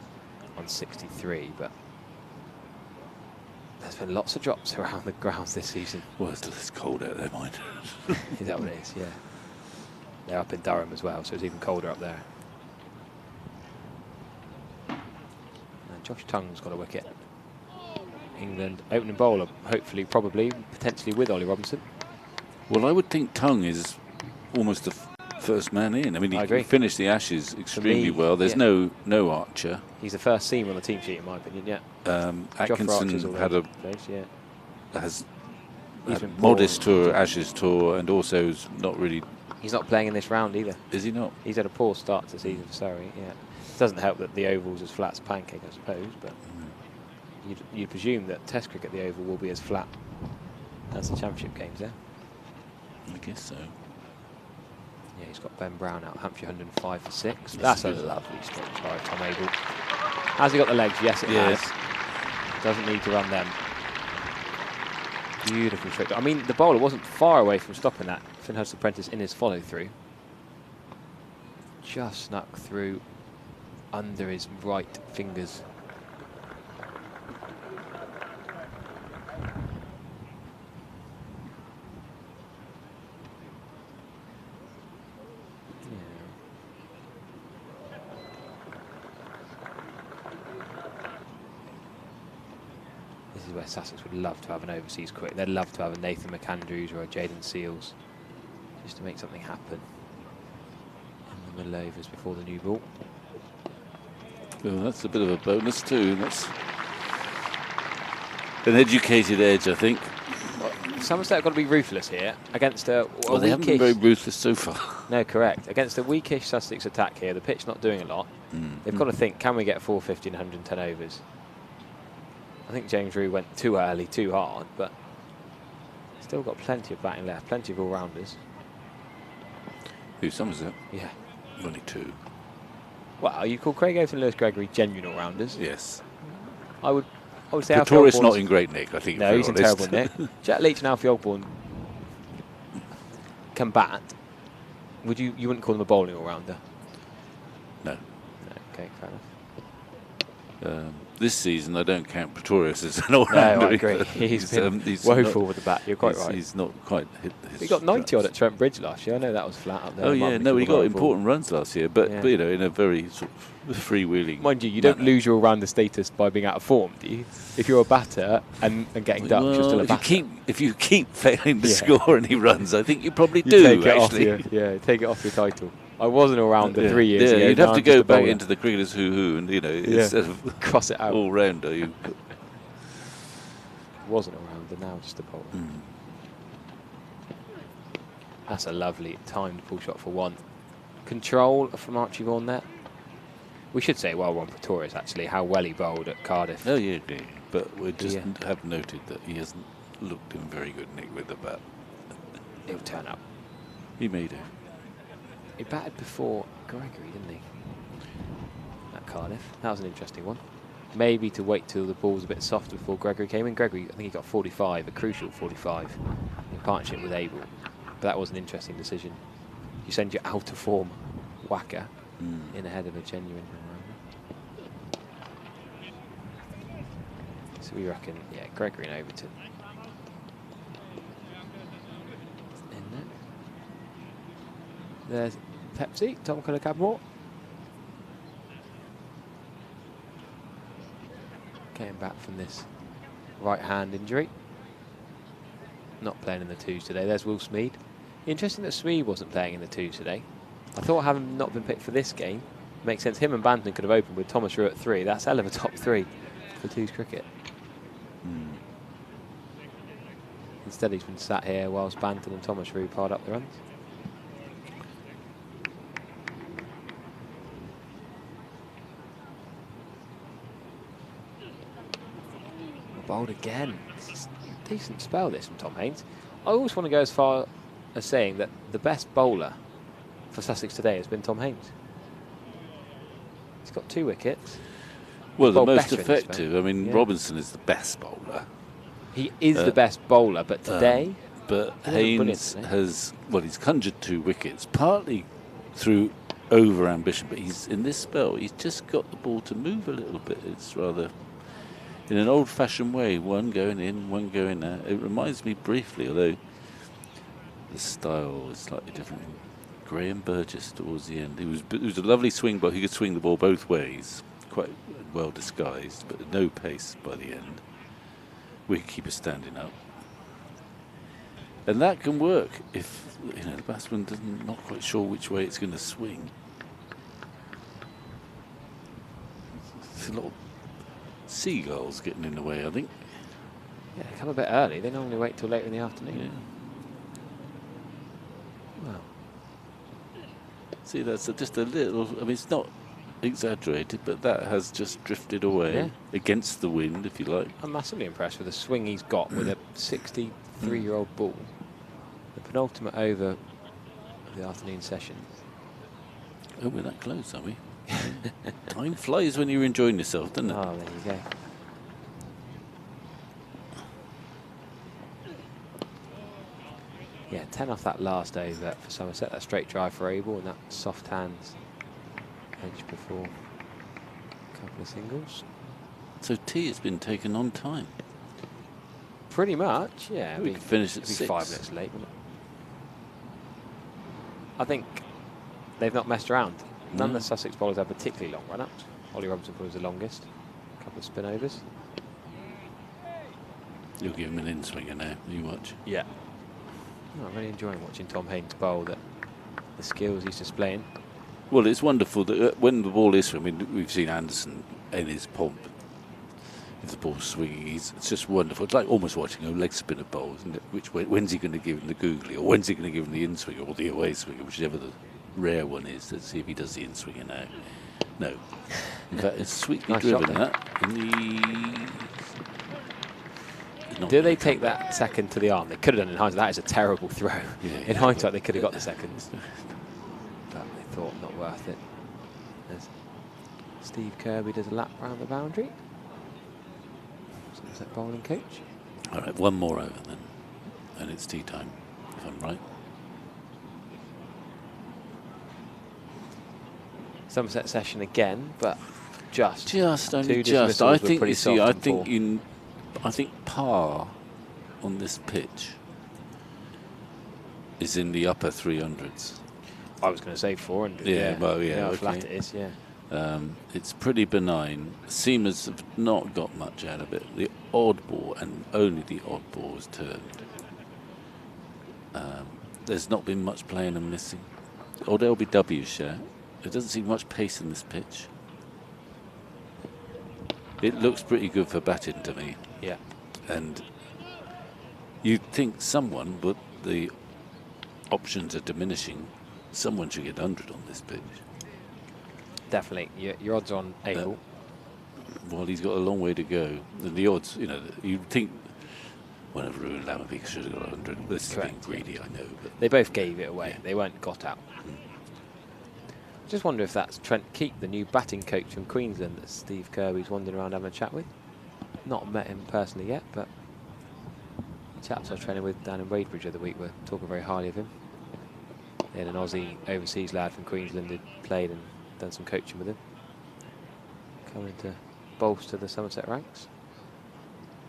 on 63, but there's been lots of drops around the grounds this season. Well, it's cold out there, mind. Is that what it is? Yeah. They're up in Durham as well, so it's even colder up there. And Josh Tongue's got a wicket. England opening bowler, hopefully, probably, potentially with Ollie Robinson. Well, I would think Tongue is almost the first man in. I mean, he finished the Ashes extremely well. There's no Archer. He's the first seam on the team sheet, in my opinion. Yeah. Atkinson had a has modest tour, Ashes tour, and also is not really. He's not playing in this round either. Is he not? He's had a poor start to the season for Surrey. Yeah. It doesn't help that the Oval's as flat as a pancake, I suppose, but you'd presume that Test cricket, the Oval, will be as flat as the Championship games, yeah? I guess so. Yeah, he's got Ben Brown out, Hampshire 105 for 6. That's a lovely stroke by Tom Abel. Has he got the legs? Yes, it has. Doesn't need to run them. Beautiful stroke. I mean, the bowler wasn't far away from stopping that. Finn Hudson-Prentice in his follow-through. Just snuck through under his right fingers. This is where Sussex would love to have an overseas quick. They'd love to have a Nathan McAndrews or a Jaden Seals, just to make something happen in the middle overs before the new ball. Well, that's a bit of a bonus too. That's an educated edge, I think. Somerset have got to be ruthless here against a well, they haven't been very ruthless so far. No, correct. Against a weakish Sussex attack here, the pitch not doing a lot. They've got to think, can we get 450 and 110 overs? I think James Rew went too early, too hard, but still got plenty of batting left, plenty of all-rounders. Who, Somerset? Yeah. Only 2. Well, you call Craig Oates and Lewis Gregory genuine all-rounders? Yes. I would say Pretorius not in great nick, I think. No, he's in terrible nick. Jet Leach and Alfie Ogborn can bat. Would you wouldn't call them a bowling all-rounder? No. Okay, fair enough. This season, I don't count Pretorius as an all-rounder. No, I agree. He's been woeful with the bat. You're quite right. He's not quite hit his He got 90 odd at Trent Bridge last year. I know that was flat up there. Oh yeah, no, he got important runs last year, but you know, in a very sort of freewheeling. Mind you, you don't lose your all-rounder status by being out of form, do you? If you're a batter and getting ducked, you're still a batter. If you keep failing to score any runs, I think you probably do. Take it actually. off take it off your title. I wasn't around the 3 years ago. You'd Now have to I'm just go a back bowler. into the cricketers who, and instead of cross it out. all rounder, you wasn't around, and now just a bowler. That's a lovely timed pull shot for one. Control from Archie Vaughan there. We should say well run for Torres, actually, how well he bowled at Cardiff. Oh, yeah. But we just have noted that he hasn't looked in very good nick with the bat. He'll turn up. He may do. He batted before Gregory, didn't he? At Cardiff. That was an interesting one. Maybe to wait till the ball was a bit soft before Gregory came in. Gregory, I think he got 45, a crucial 45, in partnership with Abel. But that was an interesting decision. You send your out of form whacker in ahead of a genuine run. So we reckon, yeah, Gregory and Overton. In there. There's Pepsi, Tom Cudder-Cadmore. Getting back from this right hand injury. Not playing in the twos today. There's Will Smead. Interesting that Smead wasn't playing in the twos today. I thought having not been picked for this game makes sense. Him and Banton could have opened with Thomas Rue at 3. That's hell of a top 3 for twos cricket. Instead he's been sat here whilst Banton and Thomas Rue piled up the runs. Bowled again. It's a decent spell this from Tom Haines. I always want to go as far as saying that the best bowler for Sussex today has been Tom Haines. He's got 2 wickets. Well, the Bowled most better in this effective. spell. I mean, Yeah. Robinson is the best bowler. He is the best bowler, but today... But he wasn't brilliant Haines today. has, well, he's conjured 2 wickets, partly through over-ambition, but he's in this spell, he's just got the ball to move a little bit. It's rather, in an old-fashioned way, one going in, one going out. It reminds me briefly, although the style is slightly different. Graham Burgess towards the end. He was a lovely swing, but he could swing the ball both ways, quite well disguised, but no pace by the end. Wicketkeeper standing up. And that can work if the batsman doesn't not quite sure which way it's going to swing. There's a lot of seagulls getting in the way, I think. Yeah, they come a bit early. They normally wait till later in the afternoon. Yeah. Wow. See, that's just a little. I mean, it's not exaggerated, but that has just drifted away against the wind, if you like. I'm massively impressed with the swing he's got with a 63-year-old ball. The penultimate over of the afternoon session. Oh, we're that close, are we? Time flies when you're enjoying yourself, doesn't it? Oh, there you go. Yeah, 10 off that last over for Somerset. That straight drive for Abel and that soft hands edge before a couple of singles. So tea has been taken on time. Pretty much, yeah. We could finish at it'd be 6. 5 minutes late, wouldn't it? I think they've not messed around. None of the Sussex bowlers have particularly long run-ups. Ollie Robinson was the longest. A couple of spin-overs. You'll give him an in-swinger now. You watch. Yeah. Oh, I'm really enjoying watching Tom Haines bowl. The skills he's displaying. Well, it's wonderful that when the ball is, I mean, we've seen Anderson in his pomp. If the ball's swinging, it's just wonderful. It's like almost watching a leg spinner bowl, isn't it? Which way, when's he going to give him the googly, or when's he going to give him the in-swinger or the away swinger, whichever the rare one is. Let's see if he does the in-swinger now. No. In fact, it's sweetly Nice driven, shot that. Do they take that second to the arm? They could have done in hindsight. That is a terrible throw. In hindsight, they could have got the seconds. But they thought not worth it. As Steve Kirby does a lap round the boundary. Is that bowling coach? All right, one more over then. And it's tea time, if I'm right. Somerset session again, but just only two just. dismissals I were think pretty you see. soft I and think full. I think par on this pitch is in the upper 300s. I was going to say 400. Yeah, well, yeah, how okay. flat it is. Yeah. It's pretty benign. Seamers have not got much out of it. The odd ball, and only the odd ball, was turned. There's not been much playing and missing. old LBW share. There doesn't seem much pace in this pitch. It looks pretty good for batting to me. Yeah. And you'd think someone, but the options are diminishing, someone should get 100 on this pitch. Definitely. Your odds on Abel. Well, he's got a long way to go. And the odds, you know, you'd think one of Ruin Lammerbeek should have got 100. This is being greedy, I know. But they both gave it away. Yeah. They weren't got out. Just wonder if that's Trent Keep, the new batting coach from Queensland that Steve Kirby's wandering around having a chat with. Not met him personally yet, but the chaps I was training with down in Wadebridge the other week were talking very highly of him. They had an Aussie overseas lad from Queensland who'd played and done some coaching with him. Coming to bolster the Somerset ranks.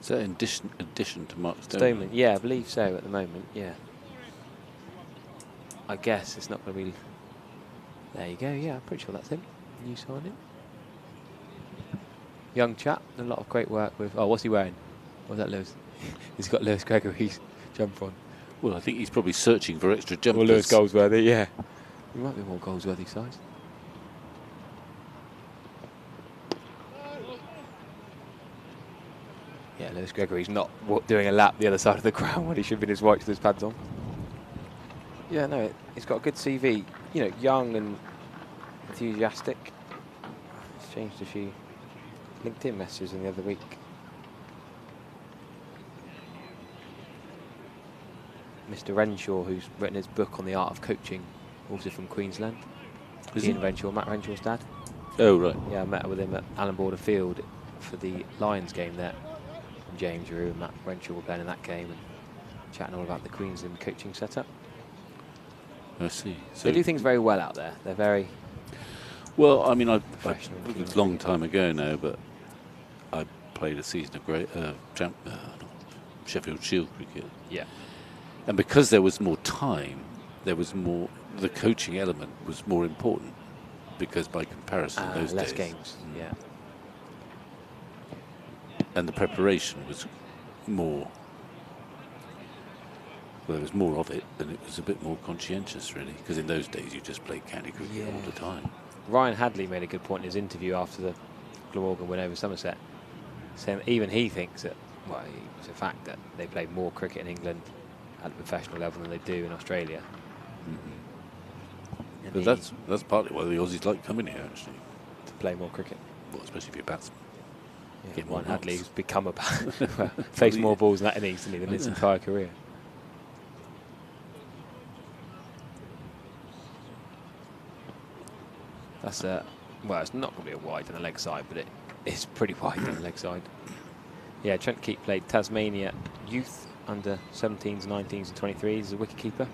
Is that in addition to Mark Stoneman? Yeah, I believe so at the moment, yeah. I guess it's not going to be... There you go, yeah, I'm pretty sure that's him. New signing. Young chap, done a lot of great work with... Oh, what's he wearing? What's that, Lewis? He's got Lewis Gregory's jumper on. Well, I think he's probably searching for extra jumpers. Or Lewis Goldsworthy, yeah. He might be more Goldsworthy size. Yeah, Lewis Gregory's not doing a lap the other side of the ground when he should be in his whites with his pads on. Yeah, no, he's got a good CV. You know, young and enthusiastic. He's changed a few LinkedIn messages in the other week. Mr. Renshaw, who's written his book on the art of coaching, also from Queensland. Ian Renshaw, Matt Renshaw's dad. Oh, right. Yeah, I met with him at Allen Border Field for the Lions game there. And James Rue and Matt Renshaw were playing in that game and chatting all about the Queensland coaching setup. I see. So they do things very well out there. They're very... Well, I mean, it was a long time ago now, but I played a season of Sheffield Shield cricket. Yeah. And because there was more time, there was more... The coaching element was more important because by comparison, those less days... games, yeah. And the preparation was more... Well, there was more of it, and it was a bit more conscientious, really, because in those days you just played county cricket all the time. Ryan Hadley made a good point in his interview after the Glamorgan win over Somerset, saying that even he thinks that, well, it's a fact that they play more cricket in England at a professional level than they do in Australia. But that's partly why the Aussies like coming here, actually. To play more cricket. Well, especially if you're a batsman. Yeah, Ryan Hadley's become a batsman. Faced more balls in that innings than his entire career. That's well, it's not going to be a wide on the leg side, but it is pretty wide on the leg side. Yeah, Trent Keep played Tasmania Youth under 17s, 19s and 23s as a wicketkeeper.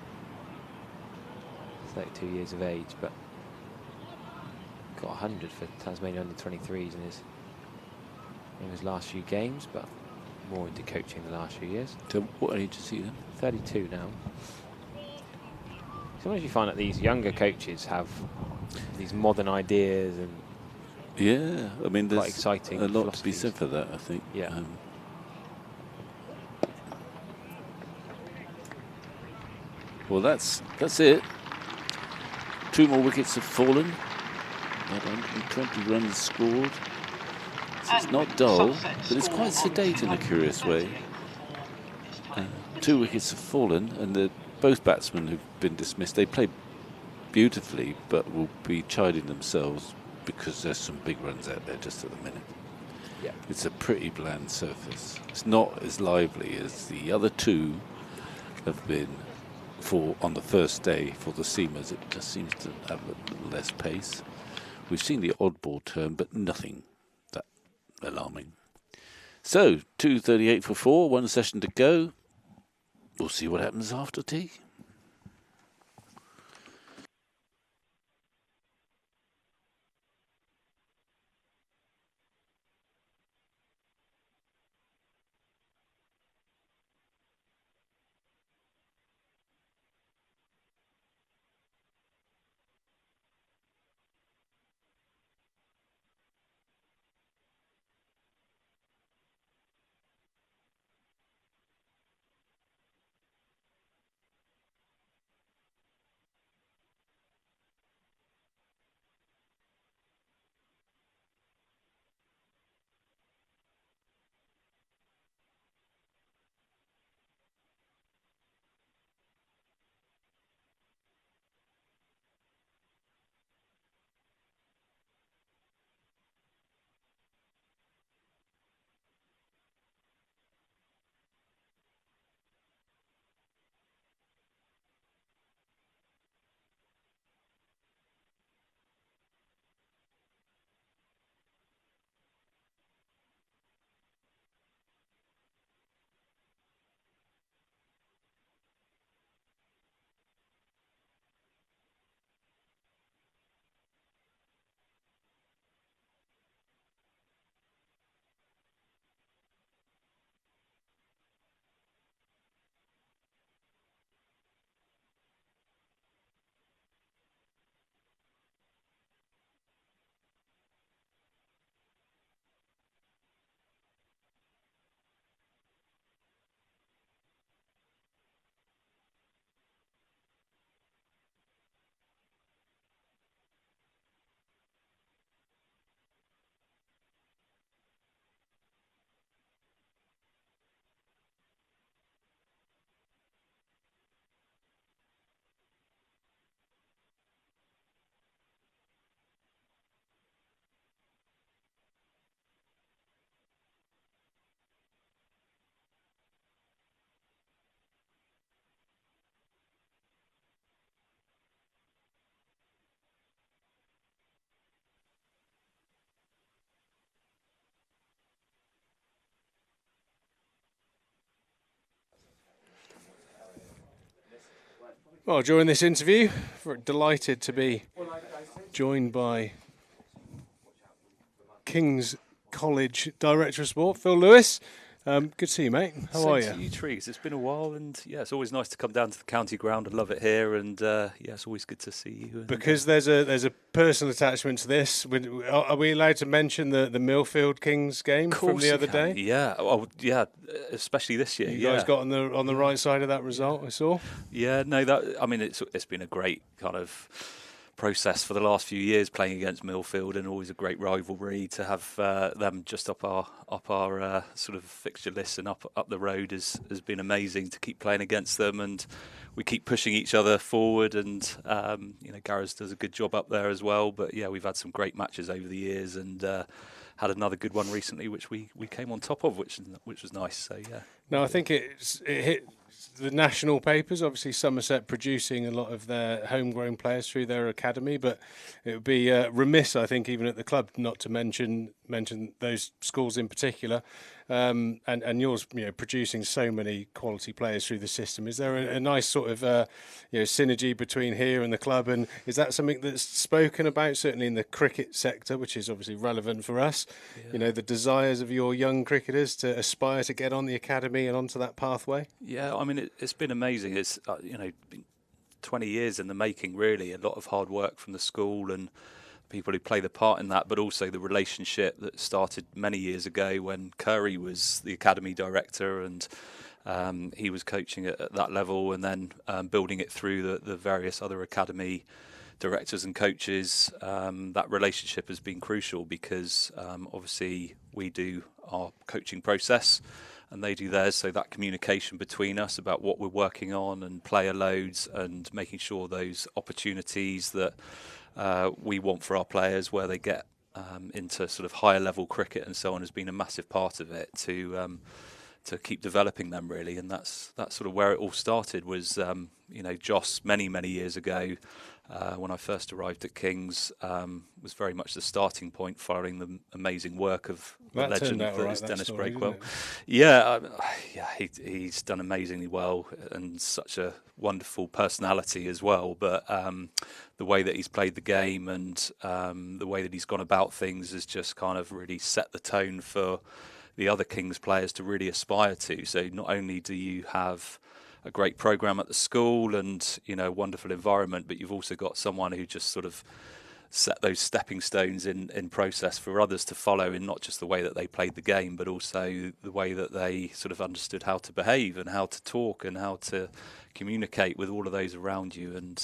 32 years of age, but got 100 for Tasmania under 23s in his last few games, but more into coaching the last few years. So what age is he then? 32 now. Sometimes you find that these younger coaches have these modern ideas and yeah, I mean, there's exciting a lot to be said for that, I think. Yeah. Well, that's it. 2 more wickets have fallen. 120 runs scored. So it's not dull, but it's quite sedate in a curious way. 2 wickets have fallen, and both batsmen who've been dismissed, they played beautifully, but will be chiding themselves because there's some big runs out there just at the minute. Yeah. It's a pretty bland surface. It's not as lively as the other 2 have been on the first day for the seamers. It just seems to have a little less pace. We've seen the odd ball turn, but nothing that alarming. So 2:38 for 4, 1 session to go. We'll see what happens after tea. Well, during this interview, we're delighted to be joined by King's College Director of Sport, Phil Lewis. Good to see you, mate. How are you? Same to you, Trees. It's been a while, and yeah, it's always nice to come down to the county ground. I love it here, and yeah, it's always good to see you. Because there's a personal attachment to this. Are we allowed to mention the Millfield Kings game from the other day? Yeah, oh, yeah, especially this year. You guys got on the right side of that result, I saw. Yeah, no, I mean, it's been a great kind of process for the last few years playing against Millfield, and always a great rivalry to have them just up our sort of fixture list and up the road has been amazing to keep playing against them, and we keep pushing each other forward, and Gareth does a good job up there as well. But yeah, we've had some great matches over the years, and had another good one recently which we came on top of, which was nice. So yeah. No, I think it hit the national papers, obviously Somerset producing a lot of their homegrown players through their academy, but it would be remiss, I think, even at the club, not to mention those schools in particular, and yours, producing so many quality players through the system. Is there a nice sort of synergy between here and the club, and is that something that's spoken about, certainly in the cricket sector, which is obviously relevant for us? Yeah. The desires of your young cricketers to aspire to get on the academy and onto that pathway? Yeah, I mean, it's been amazing. It's been 20 years in the making, really. A lot of hard work from the school and people who play the part in that, but also the relationship that started many years ago when Curry was the academy director, and he was coaching at that level, and then building it through the various other academy directors and coaches. That relationship has been crucial because obviously we do our coaching process and they do theirs, so that communication between us about what we're working on and player loads and making sure those opportunities that we want for our players, where they get into sort of higher level cricket and so on, has been a massive part of it to keep developing them, really. And that's sort of where it all started, was Joss many years ago, when I first arrived at King's, was very much the starting point, following the amazing work of the legend that is Dennis Breakwell. He's done amazingly well, and such a wonderful personality as well. But the way that he's played the game and the way that he's gone about things has just kind of really set the tone for the other Kings players to really aspire to. So not only do you have a great program at the school and a wonderful environment, but you've also got someone who just sort of set those stepping stones in process for others to follow, in not just the way that they played the game, but also the way that they sort of understood how to behave and how to talk and how to communicate with all of those around you. And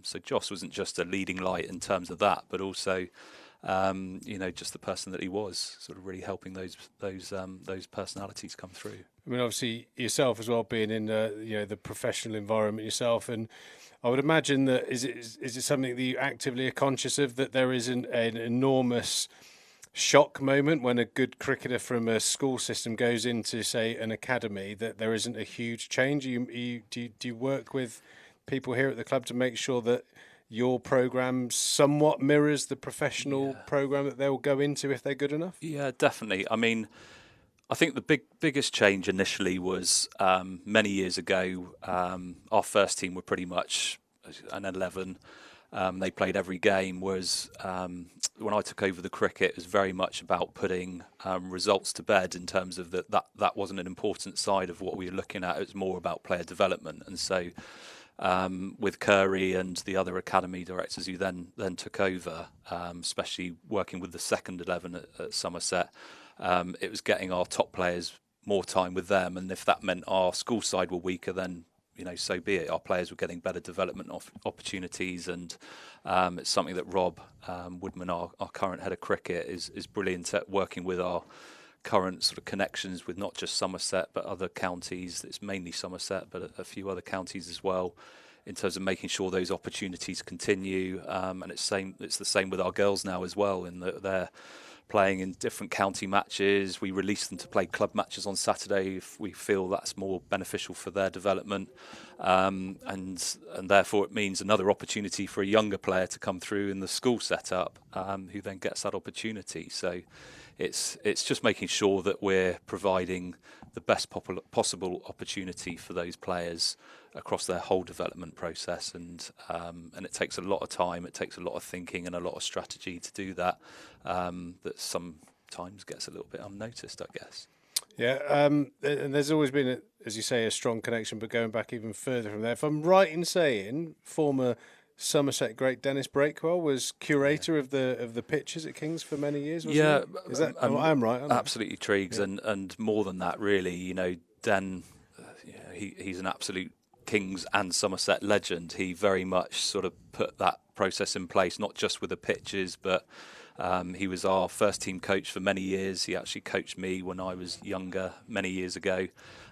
so Joss wasn't just a leading light in terms of that, but also just the person that he was, sort of really helping those personalities come through. I mean, obviously yourself as well, being in the professional environment yourself, and I would imagine that is it something that you actively are conscious of, that there is an enormous shock moment when a good cricketer from a school system goes into, say, an academy, that there isn't a huge change? Do you work with people here at the club to make sure that your programme somewhat mirrors the professional programme that they'll go into if they're good enough? Yeah, definitely. I mean, I think the biggest change initially was many years ago. Our first team were pretty much an 11. They played every game, whereas when I took over the cricket, it was very much about putting results to bed, in terms of that wasn't an important side of what we were looking at. It was more about player development. And so with Curry and the other academy directors who then took over, especially working with the second 11 at Somerset, it was getting our top players more time with them, and if that meant our school side were weaker, then so be it. Our players were getting better development opportunities, and it's something that Rob Woodman, our current head of cricket, is brilliant at, working with our current sort of connections with not just Somerset but other counties. It's mainly Somerset, but a few other counties as well, in terms of making sure those opportunities continue. And it's the same with our girls now as well, in that they're playing in different county matches. We release them to play club matches on Saturday if we feel that's more beneficial for their development. and therefore it means another opportunity for a younger player to come through in the school setup, who then gets that opportunity. So it's just making sure that we're providing the best possible opportunity for those players across their whole development process, and it takes a lot of time, it takes a lot of thinking and a lot of strategy to do that, that sometimes gets a little bit unnoticed, I guess. Yeah, and there's always been, as you say, a strong connection, but going back even further from there, if I'm right in saying former Somerset great Dennis Breakwell was curator of the pitches at Kings for many years, wasn't he? Is that, I'm right, aren't I? Absolutely, Triggs, and more than that, really. You know, Den, he's an absolute Kings and Somerset legend. He very much sort of put that process in place, not just with the pitches, but he was our first team coach for many years. He actually coached me when I was younger many years ago.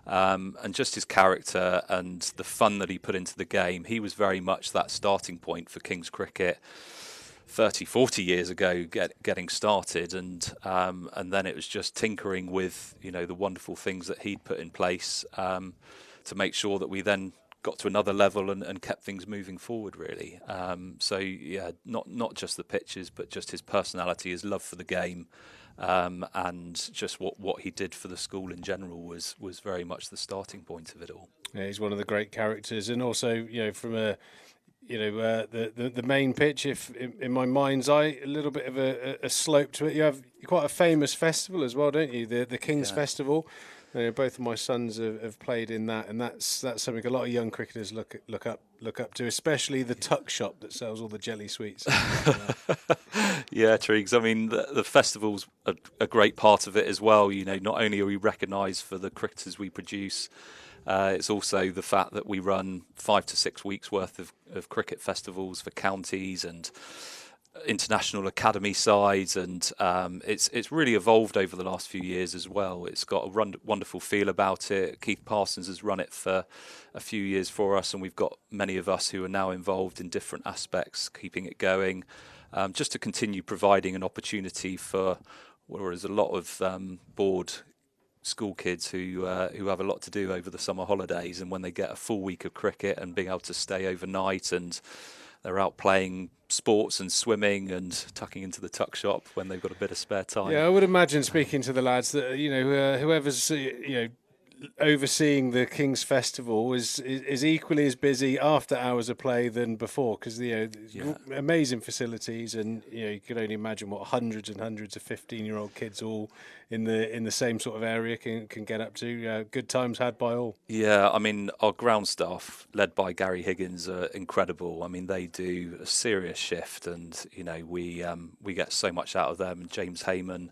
And just his character and the fun that he put into the game, he was very much that starting point for Kings cricket 30, 40 years ago, getting started. And then it was just tinkering with, the wonderful things that he'd put in place to make sure that we then got to another level and kept things moving forward, really. So yeah, not just the pitches, but just his personality, his love for the game, and just what he did for the school in general was very much the starting point of it all. Yeah, he's one of the great characters, and also from a the main pitch, if in my mind's eye, a little bit of a slope to it. You have quite a famous festival as well, don't you? The King's Festival. Both of my sons have played in that, and that's something a lot of young cricketers look up to, especially the tuck shop that sells all the jelly sweets. Yeah, Triggs. I mean, the festival's a great part of it as well. Not only are we recognised for the cricketers we produce, it's also the fact that we run 5 to 6 weeks worth of cricket festivals for counties and international academy sides, and it's really evolved over the last few years as well. It's got a wonderful feel about it. Keith Parsons has run it for a few years for us, and we've got many of us who are now involved in different aspects, keeping it going, just to continue providing an opportunity for, whereas a lot of bored school kids who have a lot to do over the summer holidays, and when they get a full week of cricket and being able to stay overnight, and they're out playing sports and swimming and tucking into the tuck shop when they've got a bit of spare time. Yeah, I would imagine, speaking to the lads, that whoever's overseeing the King's Festival is equally as busy after hours of play than before, because amazing facilities, and you can only imagine what hundreds and hundreds of 15-year-old kids all in the same sort of area can get up to. Good times had by all. Yeah, I mean, our ground staff, led by Gary Higgins, are incredible. I mean, they do a serious shift, and we get so much out of them. James Heyman,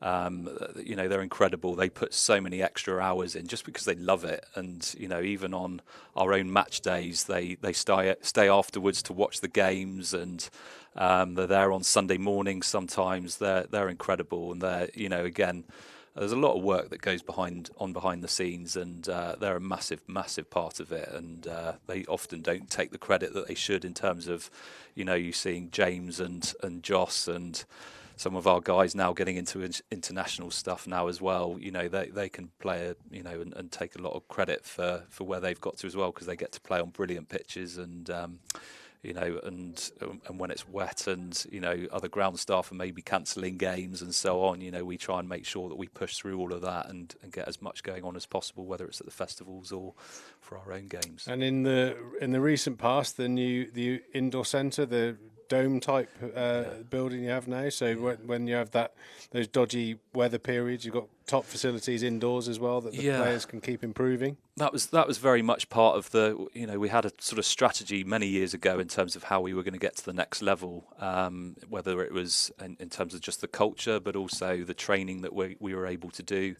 they're incredible. They put so many extra hours in just because they love it, and even on our own match days, they stay afterwards to watch the games, and they're there on Sunday mornings sometimes. They're incredible, and they're again, there's a lot of work that goes behind the scenes, and they're a massive part of it, and they often don't take the credit that they should in terms of you seeing James and Joss and some of our guys now getting into international stuff now as well. They can play and take a lot of credit for where they've got to as well, because they get to play on brilliant pitches, and and when it's wet, and other ground staff are maybe cancelling games and so on, we try and make sure that we push through all of that and get as much going on as possible, whether it's at the festivals or for our own games. And in the recent past, the indoor centre, the dome type building you have now, so when you have those dodgy weather periods, you've got top facilities indoors as well that the players can keep improving. That was very much part of the we had a sort of strategy many years ago in terms of how we were going to get to the next level, whether it was in terms of just the culture, but also the training that we were able to do.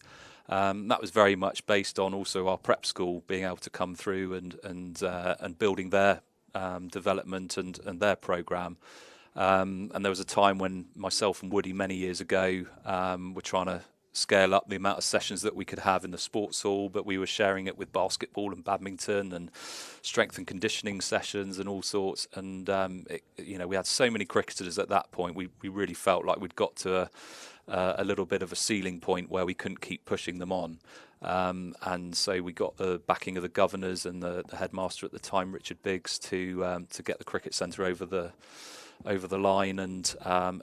That was very much based on also our prep school being able to come through and building their development and their programme. And there was a time when myself and Woody many years ago were trying to scale up the amount of sessions that we could have in the sports hall, but we were sharing it with basketball and badminton and strength and conditioning sessions and all sorts. And we had so many cricketers at that point. We really felt like we'd got to a little bit of a ceiling point where we couldn't keep pushing them on. And so we got the backing of the governors and the headmaster at the time, Richard Biggs, to get the cricket centre over the line. And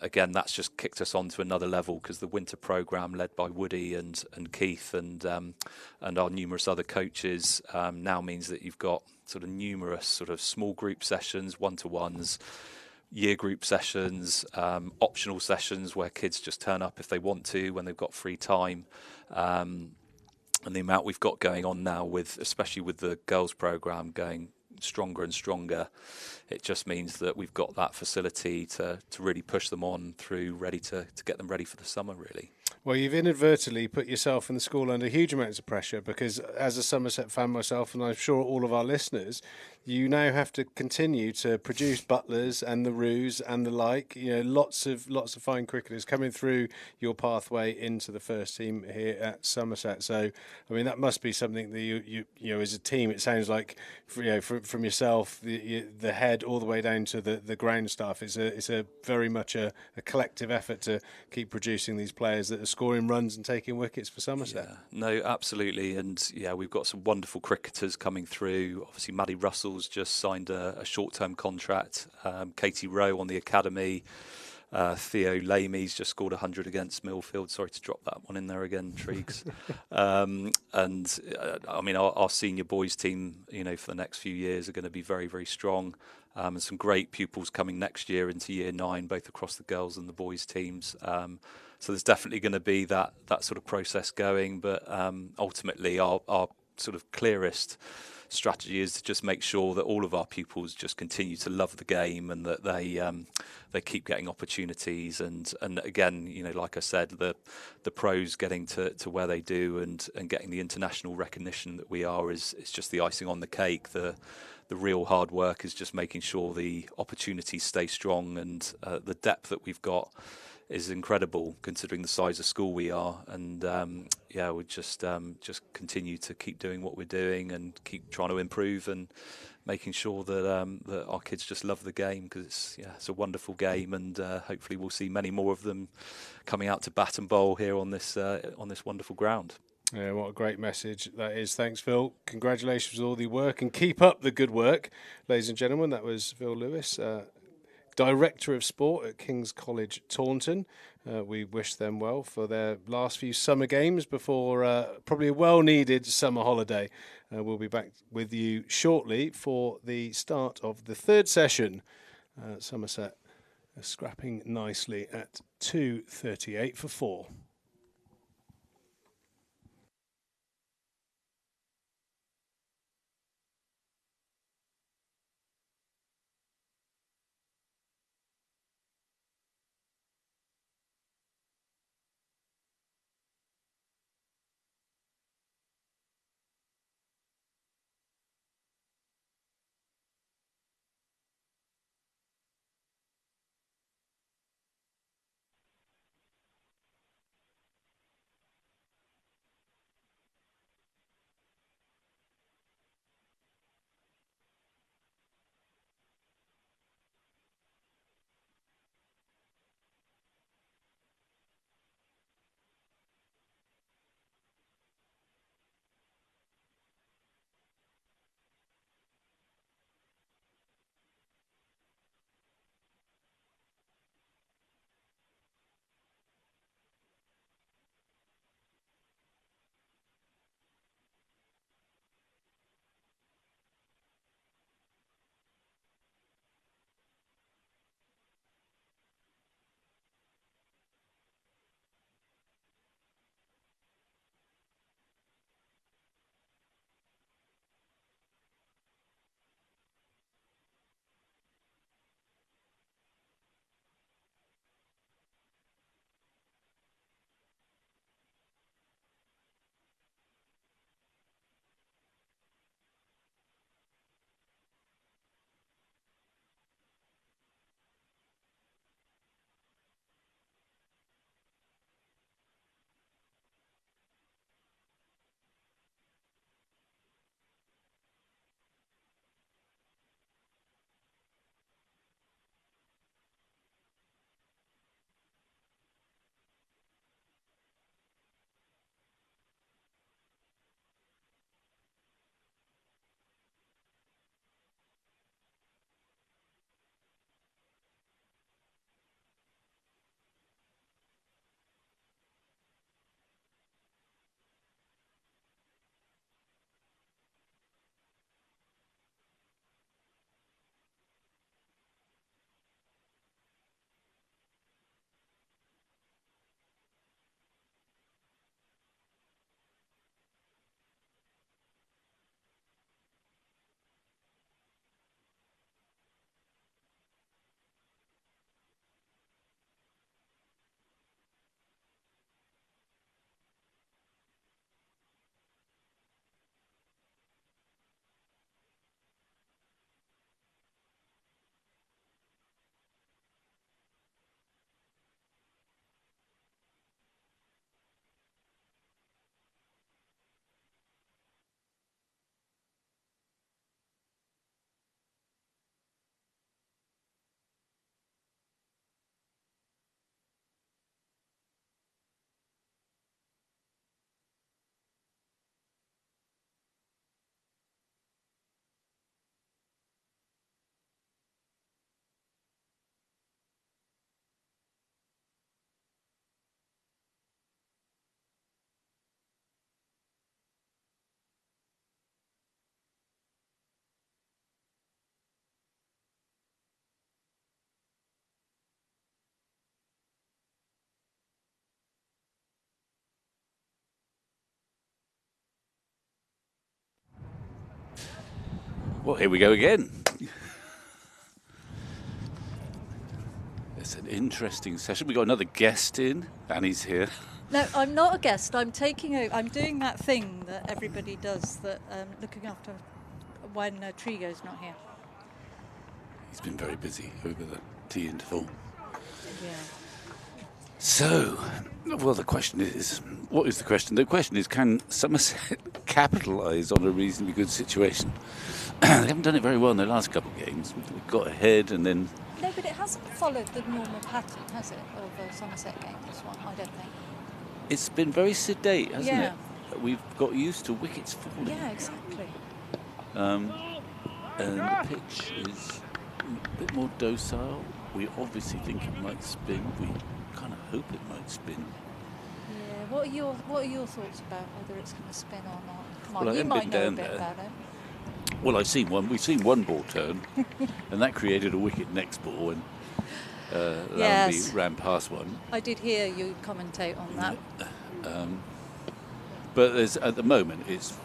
again, that's just kicked us on to another level, because the winter programme led by Woody and Keith and our numerous other coaches now means that you've got sort of numerous sort of small group sessions, one-to-ones, year group sessions, optional sessions where kids just turn up if they want to, when they've got free time. And the amount we've got going on now, especially with the girls programme going stronger and stronger, it just means that we've got that facility to really push them on through, ready to get them ready for the summer, really. Well, you've inadvertently put yourself and the school under huge amounts of pressure, because as a Somerset fan myself, and I'm sure all of our listeners, you now have to continue to produce butlers and the roos and the like. Lots of fine cricketers coming through your pathway into the first team here at Somerset. So, I mean, that must be something that you as a team. It sounds like, from yourself, the head all the way down to the ground staff. It's a very much a collective effort to keep producing these players that are scoring runs and taking wickets for Somerset. Yeah, no, absolutely. And we've got some wonderful cricketers coming through. Obviously, Maddie Russell's just signed a short-term contract. Katie Rowe on the academy. Theo Lamy's just scored 100 against Millfield. Sorry to drop that one in there again, Triggs. I mean, our senior boys team, for the next few years are going to be very, very strong. And some great pupils coming next year into year 9, both across the girls and the boys teams. So there's definitely going to be that sort of process going. But ultimately, our sort of clearest strategy is to just make sure that all of our pupils just continue to love the game, and that they keep getting opportunities. And again, like I said, the pros getting to where they do and getting the international recognition that we are is just the icing on the cake. The real hard work is just making sure the opportunities stay strong, and the depth that we've got is incredible considering the size of school we are. And we just continue to keep doing what we're doing and keep trying to improve and making sure that our kids just love the game, because it's a wonderful game, and hopefully we'll see many more of them coming out to bat and bowl here on this wonderful ground. Yeah, what a great message that is. Thanks, Phil. Congratulations with all the work, and keep up the good work, ladies and gentlemen. That was Phil Lewis, Director of Sport at King's College Taunton. We wish them well for their last few summer games before probably a well-needed summer holiday. We'll be back with you shortly for the start of the third session. Somerset scrapping nicely at 2:38 for 4. Well, here we go again. It's an interesting session. We got another guest in, Annie's here. No, I'm not a guest. I'm taking over. I'm doing that thing that everybody does, that looking after when Trigo's not here. He's been very busy over the tea interval. Yeah. So, well, the question is, what is the question? The question is, can Somerset capitalise on a reasonably good situation? They haven't done it very well in their last couple of games. We got ahead and then... No, but it hasn't followed the normal pattern, has it, of a Somerset game, this one, I don't think. It's been very sedate, hasn't Yeah. it? We've got used to wickets falling. Yeah, exactly. And the pitch is a bit more docile. We obviously think it might spin. We kind of hope it might spin. Yeah. What are your thoughts about whether it's going to spin or not? Come on, Well, I you haven't might been know a down bit there. about it. Well, We've seen one ball turn, and that created a wicket next ball, and Yes. ran past one. I did hear you commentate on that. But at the moment it's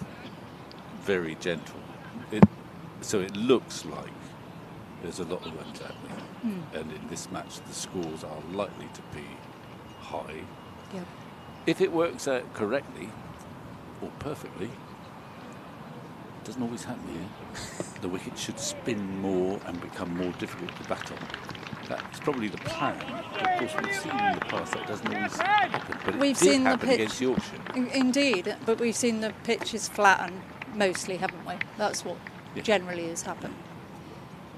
very gentle. So it looks like there's a lot of runs happening, and in this match the scores are likely to be high. Yep. If it works out correctly or perfectly, it doesn't always happen here. The wicket should spin more and become more difficult to bat on. That's probably the plan. Of course, we've seen in the past that doesn't always happen, but We've it did seen the happen pitch against Yorkshire. Indeed, but we've seen the pitches flatten mostly, haven't we? That's what Yeah. generally has happened.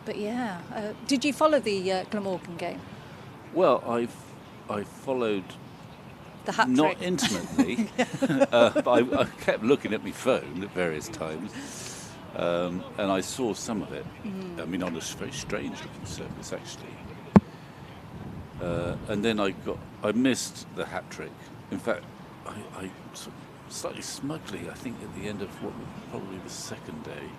But yeah, did you follow the Glamorgan game? Well, I followed The hat not trick? intimately, but I kept looking at my phone at various times, and I saw some of it. I mean, on a very strange-looking surface, actually. And then I missed the hat trick. In fact, I sort of slightly smugly, I think, at the end of what was probably the second day,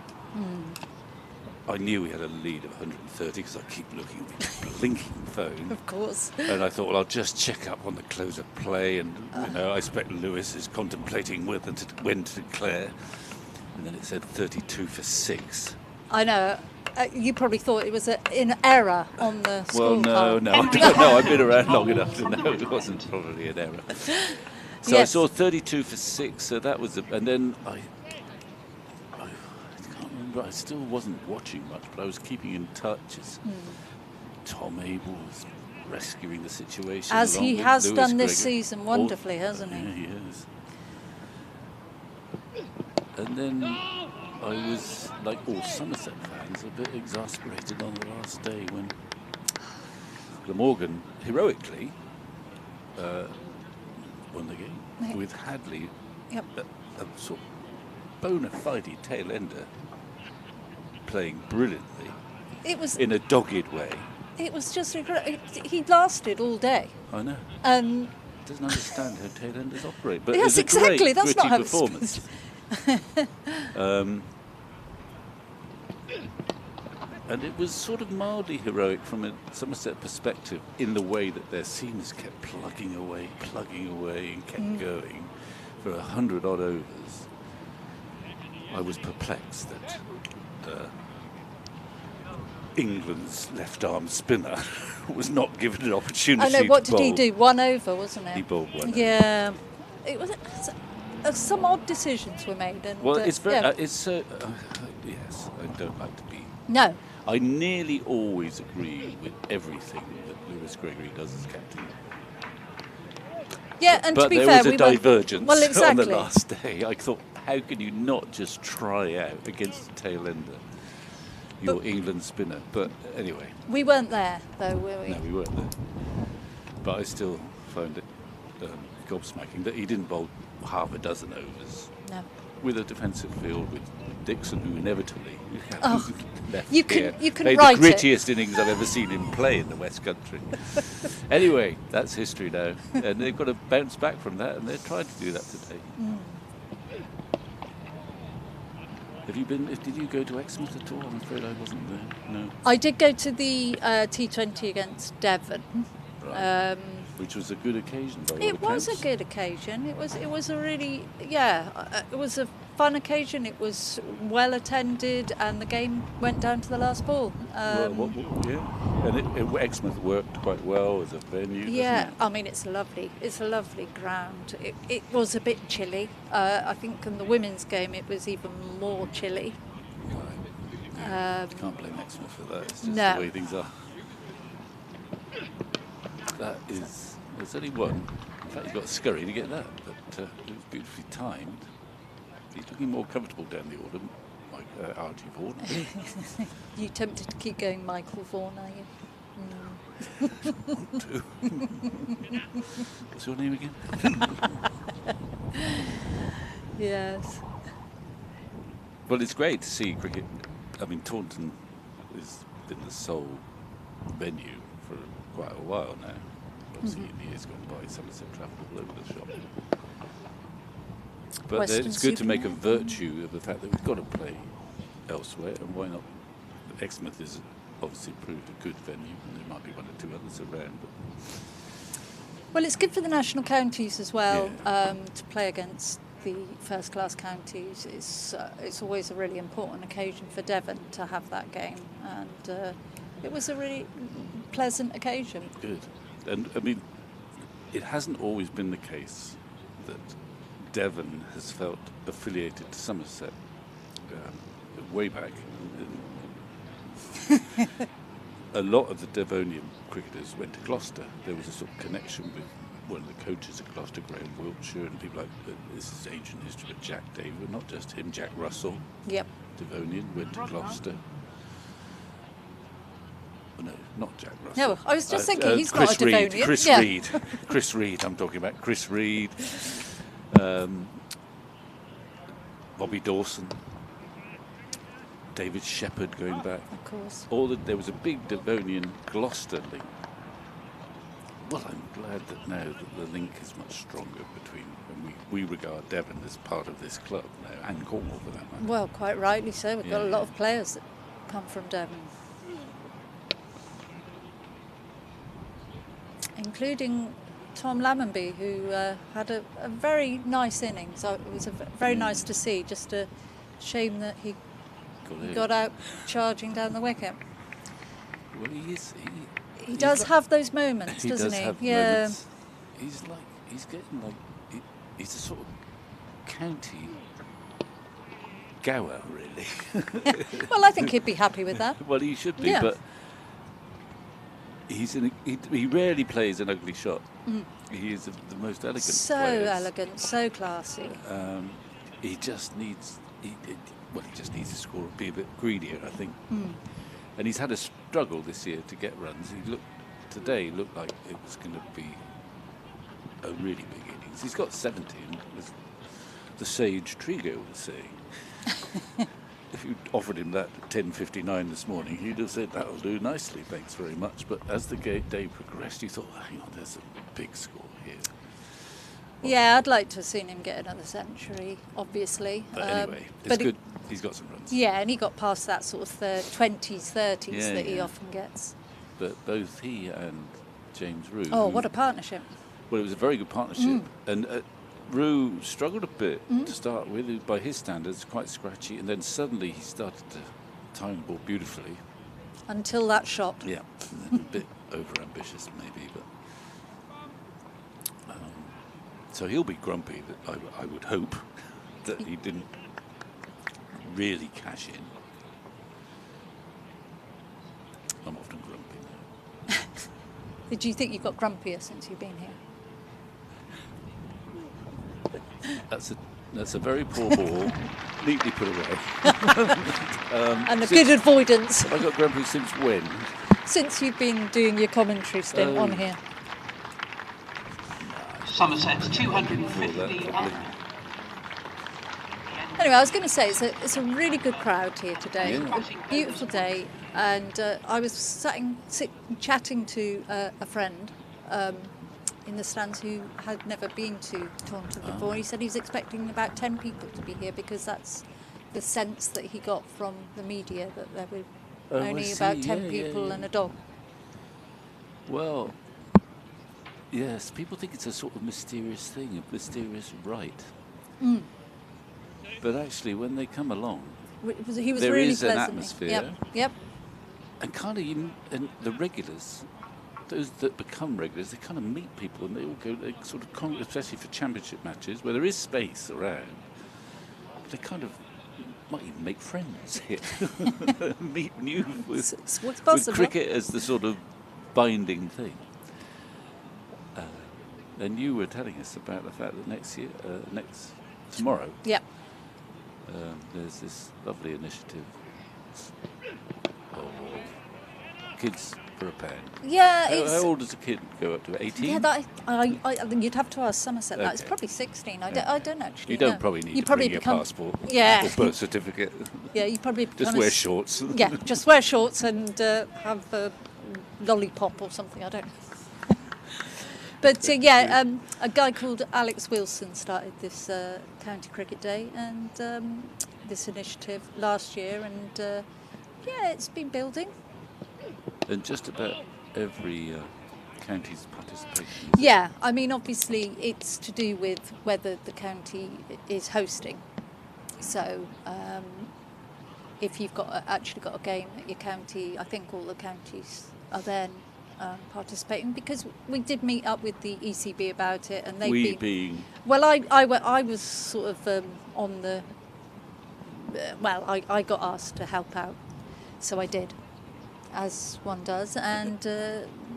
I knew we had a lead of 130 because I keep looking at my blinking phone. Of course. And I thought, well, I'll just check up on the close of play, and I expect Lewis is contemplating when to declare. And then it said 32 for 6. I know. You probably thought it was an error on the Well, scorecard. no, I don't know. I've been around long enough to know it wasn't probably an error. So I Yes. saw 32 for 6, so that was and then I can't remember, I still wasn't watching much, but I was keeping in touch as Tom Abel was rescuing the situation. As along he with has Lewis done this Gregory. season wonderfully, hasn't he? Yeah, he has. And then I was, like all Somerset fans, a bit exasperated on the last day when Glamorgan heroically won the game with Hadley, Yep. a sort of bona fide tail ender, playing brilliantly It was. in a dogged way. It was just. He lasted all day. I know. And Doesn't understand how tail enders operate, but Yes, it was a exactly, great, that's gritty not how it's performance. And it was sort of mildly heroic from a Somerset perspective in the way that their seamers kept plugging away, and kept going for 100 odd overs. I was perplexed that England's left arm spinner was not given an opportunity. I know. What to did he bowl. do? 1 over, wasn't it? He bowled 1 over. Yeah. It was. Some odd decisions were made, and Well, it's very. yeah. Yes, I don't like to be. No. I nearly always agree with everything that Lewis Gregory does as captain. Yeah, and but to be there fair, was a we divergence well, exactly. on the last day. I thought, how can you not just try out against the tail ender, your England spinner? But anyway. We weren't there, though, were we? No, we weren't there. But I still found it gobsmacking that he didn't bowl half a dozen overs. No. With a defensive field with Dixon, who inevitably left you can here, write played the it. grittiest innings I've ever seen him play in the West Country. Anyway, that's history now, and they've got to bounce back from that, and they're trying to do that today. Have you been? Did you go to Exmouth at all? I'm afraid I wasn't there. No. I did go to the T20 against Devon. Right. which was a good occasion by all It was a accounts. good occasion. It was a really, it was a fun occasion. It was well attended, and the game went down to the last ball. And Exmouth worked quite well as a venue. Yeah, doesn't it? I mean it's a lovely ground. It was a bit chilly. I think in the women's game it was even more chilly. Can't blame Exmouth for that. It's just No. the way things are. That is, there's only one. In fact, he got a scurry to get that, but it was beautifully timed. He's looking more comfortable down the order, like Archie Vaughan. You tempted to keep going Michael Vaughan, are you? Want to. What's your name again? Yes. Well, it's great to see cricket. I mean, Taunton has been the sole venue for quite a while now. Obviously, in years gone by, Somerset travelled all over the shop. But Western it's good to make a Superman. virtue of the fact that we've got to play elsewhere, and why not? Exmouth is obviously proved a good venue, and there might be one or two others around. But Well, it's good for the national counties as well to play against the first-class counties. It's always a really important occasion for Devon to have that game, and it was a really pleasant occasion. good. And I mean, it hasn't always been the case that Devon has felt affiliated to Somerset. Way back, a lot of the Devonian cricketers went to Gloucester. There was a sort of connection with one of the coaches at Gloucester, Graham Wiltshire, and people like, this is ancient history, but Jack David, not just him, Jack Russell, Yep. Devonian, went to Gloucester. Oh, no, not Jack Russell. No, I was just thinking, he's Chris not a Reed, Devonian. Chris Yeah. Reed. Chris Reed, I'm talking about Chris Reed. Bobby Dawson. David Shepherd going back. Of course. There was a big Devonian Gloucester link. Well, I'm glad that now that the link is much stronger between, and we regard Devon as part of this club now, and Cornwall for that matter. Well, quite rightly so. We've got a Yeah, lot of players that come from Devon, including Tom Lammonby, who had a very nice innings. It was very nice to see. Just a shame that he got out charging down the wicket. Well, He does have those moments, he doesn't does he? have Yeah. moments. He's getting like, he's a sort of county gower, really. Well, I think he'd be happy with that. Well, he should be, Yeah. but he rarely plays an ugly shot. Mm. He is the most elegant. So players. elegant, so classy. He just needs, he just needs to score, be a bit greedier, I think. Mm. And he's had a struggle this year to get runs. Today looked like it was going to be a really big innings. He's got 70, as the sage Trigo was saying. If you offered him that at 10:59 this morning, he'd have said, that'll do nicely, thanks very much. But as the day progressed, you thought, hang on, there's a big score here. Yeah, I'd like to have seen him get another century, obviously. But anyway, it's but good. He's got some runs. Yeah, and he got past that sort of 20s, 30s Yeah, that he yeah. often gets. But both he and James Rue. Oh, what a partnership. Well, it was a very good partnership. Mm. And Rue struggled a bit to start with, by his standards, quite scratchy. And then suddenly he started to time the ball beautifully. Until that shot. Yeah, a bit over-ambitious maybe, but... so he'll be grumpy, that I would hope, that he didn't really cash in. I'm often grumpy. Do you think you've got grumpier since you've been here? That's a very poor ball, neatly put away. And a good avoidance. I got grumpy since when? Since you've been doing your commentary stint on here. Somerset's 250 under. Anyway, I was going to say it's a really good crowd here today. Yeah. A beautiful day, and I was chatting to a friend in the stands who had never been to Taunton before. He said he was expecting about 10 people to be here because that's the sense that he got from the media, that there were only about 10 people and a dog. Well, Yes, people think it's a sort of mysterious thing, a mysterious right. Mm. But actually, when they come along, He was there really is an pleasant. atmosphere. Yep. Yep. And kind of, and the regulars, those that become regulars, they kind of meet people and they all go, they sort of, especially for championship matches where there is space around, they kind of might even make friends here. Meet new with cricket as the sort of binding thing. And you were telling us about the fact that tomorrow, there's this lovely initiative of Kids for a Pound. Yeah, how old does a kid go up to? 18? Yeah, I think you'd have to ask Somerset that. It's probably 16. I don't actually You don't know. probably need You to probably bring your become- passport Yeah. or birth certificate. Yeah, you probably just wear shorts. Yeah, just wear shorts and have a lollipop or something. I don't know. But a guy called Alex Wilson started this County Cricket Day and this initiative last year, and it's been building. And just about every county's participation. Yeah, I mean, obviously it's to do with whether the county is hosting. So if you've actually got a game at your county, I think all the counties are then participating, because we did meet up with the ECB about it, and well, I was sort of on the I got asked to help out, so I did, as one does, and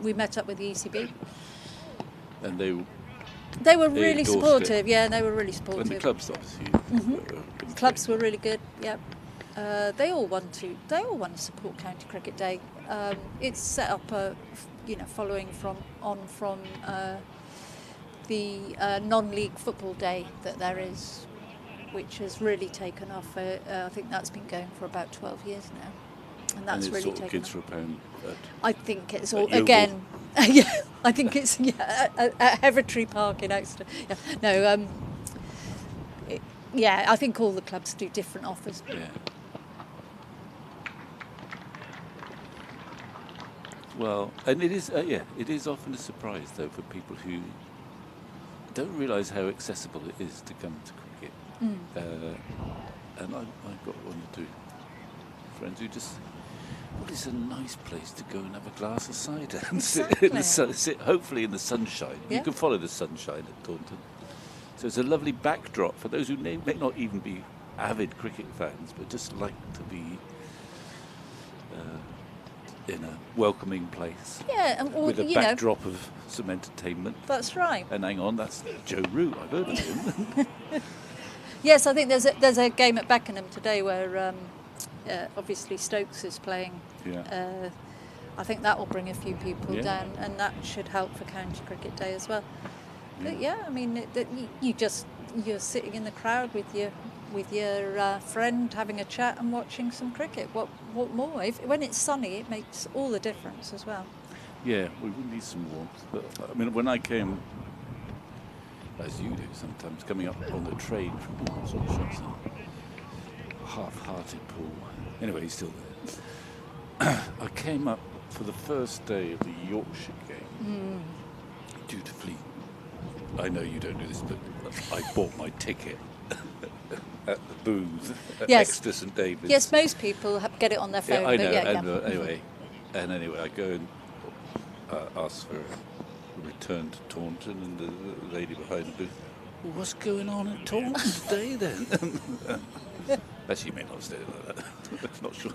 we met up with the ECB. And they were really supportive. Yeah, they were really supportive. And the clubs, obviously. Clubs were really good. Yeah, they all want to support County Cricket Day. It's set up, following from the non-league football day that there is, which has really taken off. I think that's been going for about 12 years now, and that's and it's really sort of taken Kids off. for a Pound. I think it's all again. Yeah, I think it's at Hevertree Park in Exeter. Yeah, no. I think all the clubs do different offers. Yeah. Well, and it is often a surprise though for people who don't realise how accessible it is to come to cricket. And I've got one or two friends who just, well, it's a nice place to go and have a glass of cider and sit in the sun, hopefully in the sunshine. Yeah. You can follow the sunshine at Taunton. So it's a lovely backdrop for those who may not even be avid cricket fans, but just like to be in a welcoming place. Yeah, with a backdrop of some entertainment. That's right. And hang on, that's Joe Root. I've heard of him. Yes, I think there's a game at Beckenham today where obviously Stokes is playing. Yeah. I think that will bring a few people down, and that should help for County Cricket Day as well. But I mean, you're sitting in the crowd with your friend, having a chat and watching some cricket. What more? When it's sunny, it makes all the difference as well. Yeah, we would need some warmth. But I mean, when I came, as you do sometimes, coming up on the train from sort of shots, half-hearted Paul. Anyway, he's still there. I came up for the first day of the Yorkshire game. Dutifully, I know you don't do this, but I bought my ticket at the booth at Exeter St David's. Yes, most people get it on their phone. Yeah, I know. But Anyway, I go and ask for a return to Taunton, and the lady behind the booth, well, what's going on at Taunton today then? Actually, you may not say it like that. I'm not sure.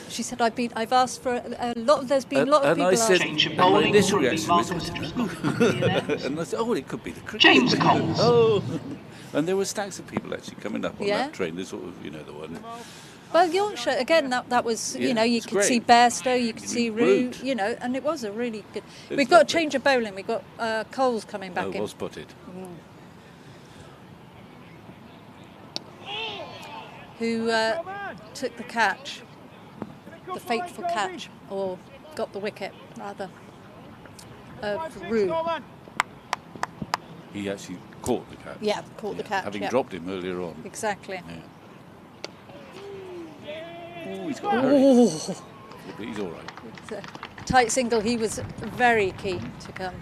She said, I've asked for a lot. There's been a lot of people. And I said, asking. my initial reaction was, and I said, oh, it could be the cricket. James Coles. Oh, and there were stacks of people actually coming up on that train. There's sort of, the one. Well, Yorkshire again. That was, you could great. see Bairstow, you could see Root, and it was a really good. We've got a change of bowling. We've got Coles coming back in. Well spotted. Who took the catch, the fateful catch, or got the wicket, rather, of Root. He actually caught the catch. Yeah, caught the catch. Having dropped him earlier on. Exactly. Yeah. Oh, he's got a hurry. But he's all right. It's a tight single. He was very keen to come.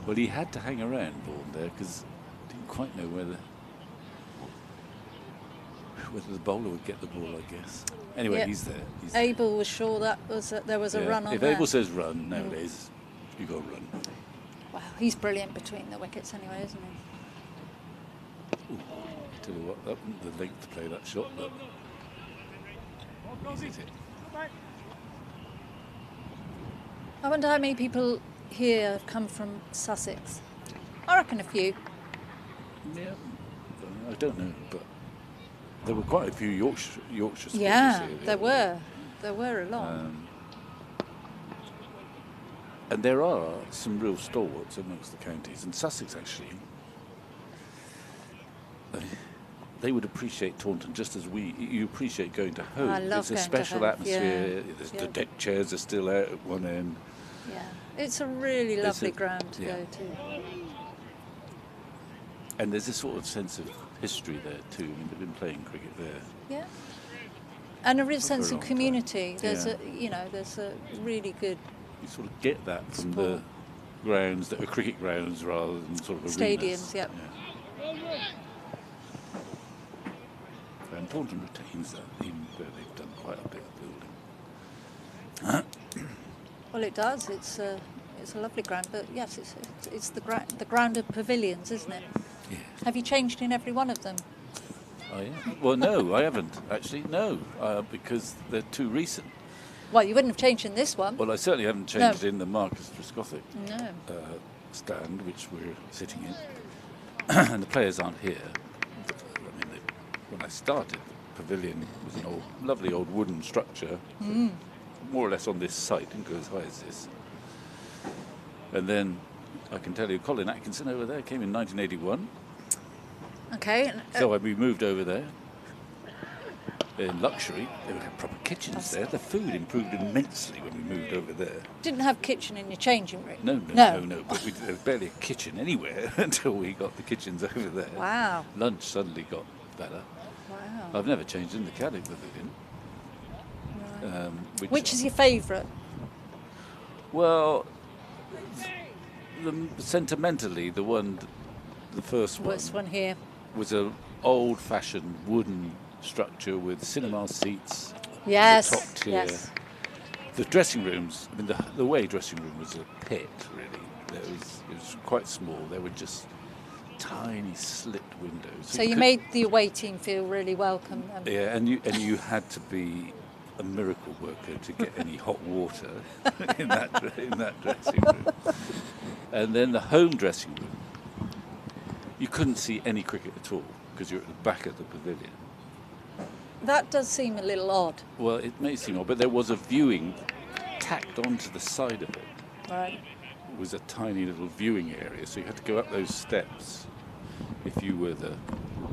Well, he had to hang around Vaughan there because didn't quite know whether the bowler would get the ball, I guess. Anyway, Yeah. he's there. Abel was sure that there was a run on If there. Abel says run nowadays, you got to run. Wow, he's brilliant between the wickets anyway, isn't he? I tell you what, that wasn't the length to play that shot, but he's hit it. I wonder how many people here have come from Sussex. I reckon a few. Yeah, I don't know, but there were quite a few Yorkshire supporters Yeah, here. there were. There were a lot. And there are some real stalwarts amongst the counties, and Sussex actually. They would appreciate Taunton just as you appreciate going to Hove. I love It's a going to special Hove, atmosphere. yeah. The deck chairs are still out at one end. Yeah, it's a really lovely ground to go to. And there's a sort of sense of history there too. I mean, they've been playing cricket there. Yeah. And a real For a sense of long time. community. There's Yeah. there's a really good You sort of get that from Support. the grounds that are cricket grounds rather than sort of stadiums. arenas. Yep. And Taunton retains that, even though they've done quite a bit of building. Well, it does. It's a lovely ground, but yes, it's the ground of pavilions, isn't it? Yeah. Have you changed in every one of them? Oh yeah. Well, no, I haven't actually. No, because they're too recent. Well, you wouldn't have changed in this one. Well, I certainly haven't changed in the Marcus Trescothick No. stand, which we're sitting in, and the players aren't here. I mean, when I started, the pavilion was an lovely old wooden structure, more or less on this site, didn't go as high as this. And then I can tell you, Colin Atkinson over there came in 1981. Okay. So we moved over there. In luxury, they had proper kitchens there. The food improved immensely when we moved over there. Didn't have kitchen in your changing room. No. But there was barely a kitchen anywhere until we got the kitchens over there. Wow. Lunch suddenly got better. Wow. I've never changed in the Caddick Pavilion. Which is your favourite? Well, sentimentally, the first one here. was an old-fashioned wooden structure with cinema seats. Yes. The top tier. Yes. The dressing rooms. I mean, the away dressing room was a pit, really. It was quite small. There were just tiny slit windows. So you made the away team feel really welcome. Yeah, and you had to be a miracle worker to get any hot water in that dressing room. And then the home dressing room, you couldn't see any cricket at all because you're at the back of the pavilion. That does seem a little odd. Well, it may seem odd, but there was a viewing tacked onto the side of it. Right. It was a tiny little viewing area, so you had to go up those steps. If you were the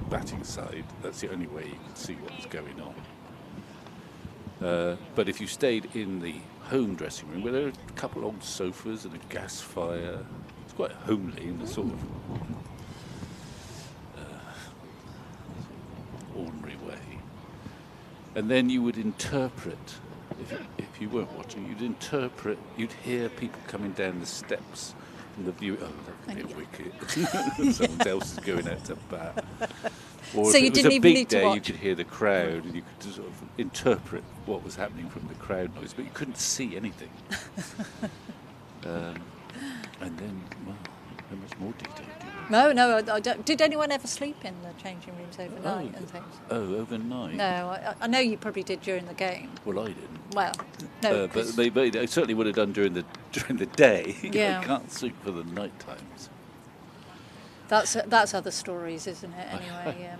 batting side, that's the only way you could see what was going on. But if you stayed in the home dressing room, where there were a couple old sofas and a gas fire, it's quite homely in a sort of ordinary way. And then you would interpret, if you weren't watching, you'd hear people coming down the steps from the view. Oh, that could be a wicket. Someone else is going out to bat. Or So if you it was didn't a even big need to day, you watch. could hear the crowd, and you could sort of interpret what was happening from the crowd noise, but you couldn't see anything. And then, well, how much more detail do you No, I don't. Did anyone ever sleep in the changing rooms overnight and things? Oh, overnight? No, I know you probably did during the game. Well, I didn't. Well, no. But they certainly would have done during the day. Yeah. You can't sleep for the night times. That's other stories, isn't it? Anyway,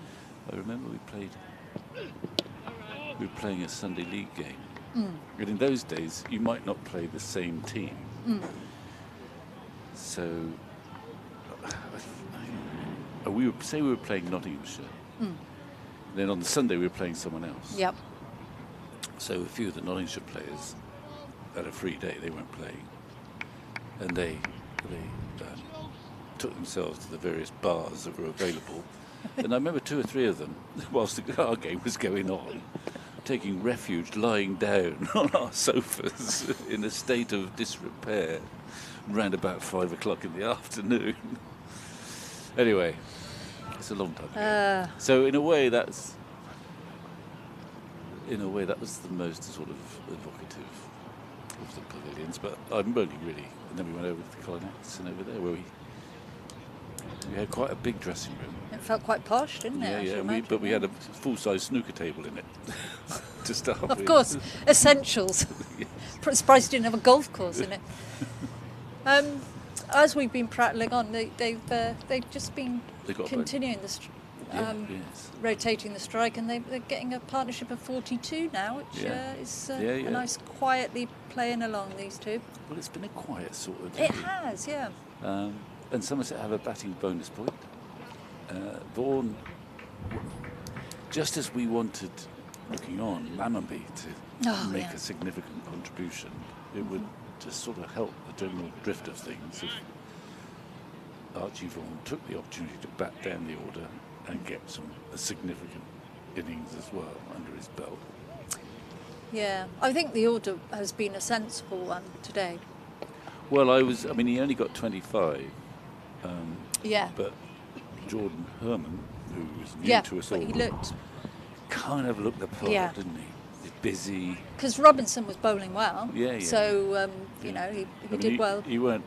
I remember we were playing a Sunday league game. And in those days, you might not play the same team. So, we were playing Nottinghamshire. Then on the Sunday, we were playing someone else. Yep. So a few of the Nottinghamshire players had a free day, they weren't playing. And they took themselves to the various bars that were available. And I remember 2 or 3 of them, whilst our game was going on, taking refuge, lying down on our sofas in a state of disrepair, round about 5 o'clock in the afternoon. Anyway, it's a long time ago. So in a way, that was the most sort of evocative of the pavilions. But I'm only really, and then we went over to the Climax and over there where we had quite a big dressing room. It felt quite posh, didn't it? Yeah. But we had a full-size snooker table in it to start with. Of course, essentials. Yes. Surprised you didn't have a golf course in it. As we've been prattling on, they've just been continuing the rotating the strike, and they're getting a partnership of 42 now, which is a nice quietly playing along, these two. Well, it's been a quiet sort of day. It has, yeah. And Somerset have a batting bonus point. Vaughan, just as we wanted, looking on, Lammonby to make a significant contribution, it would just sort of help the general drift of things if Archie Vaughan took the opportunity to bat down the order and get a significant innings as well under his belt. Yeah, I think the order has been a sensible one today. Well, he only got 25. But Jordan Herman, who was new to us all, he looked kind of looked the part, didn't he? He's busy. Because Robinson was bowling well. Yeah. So, he did well. He won't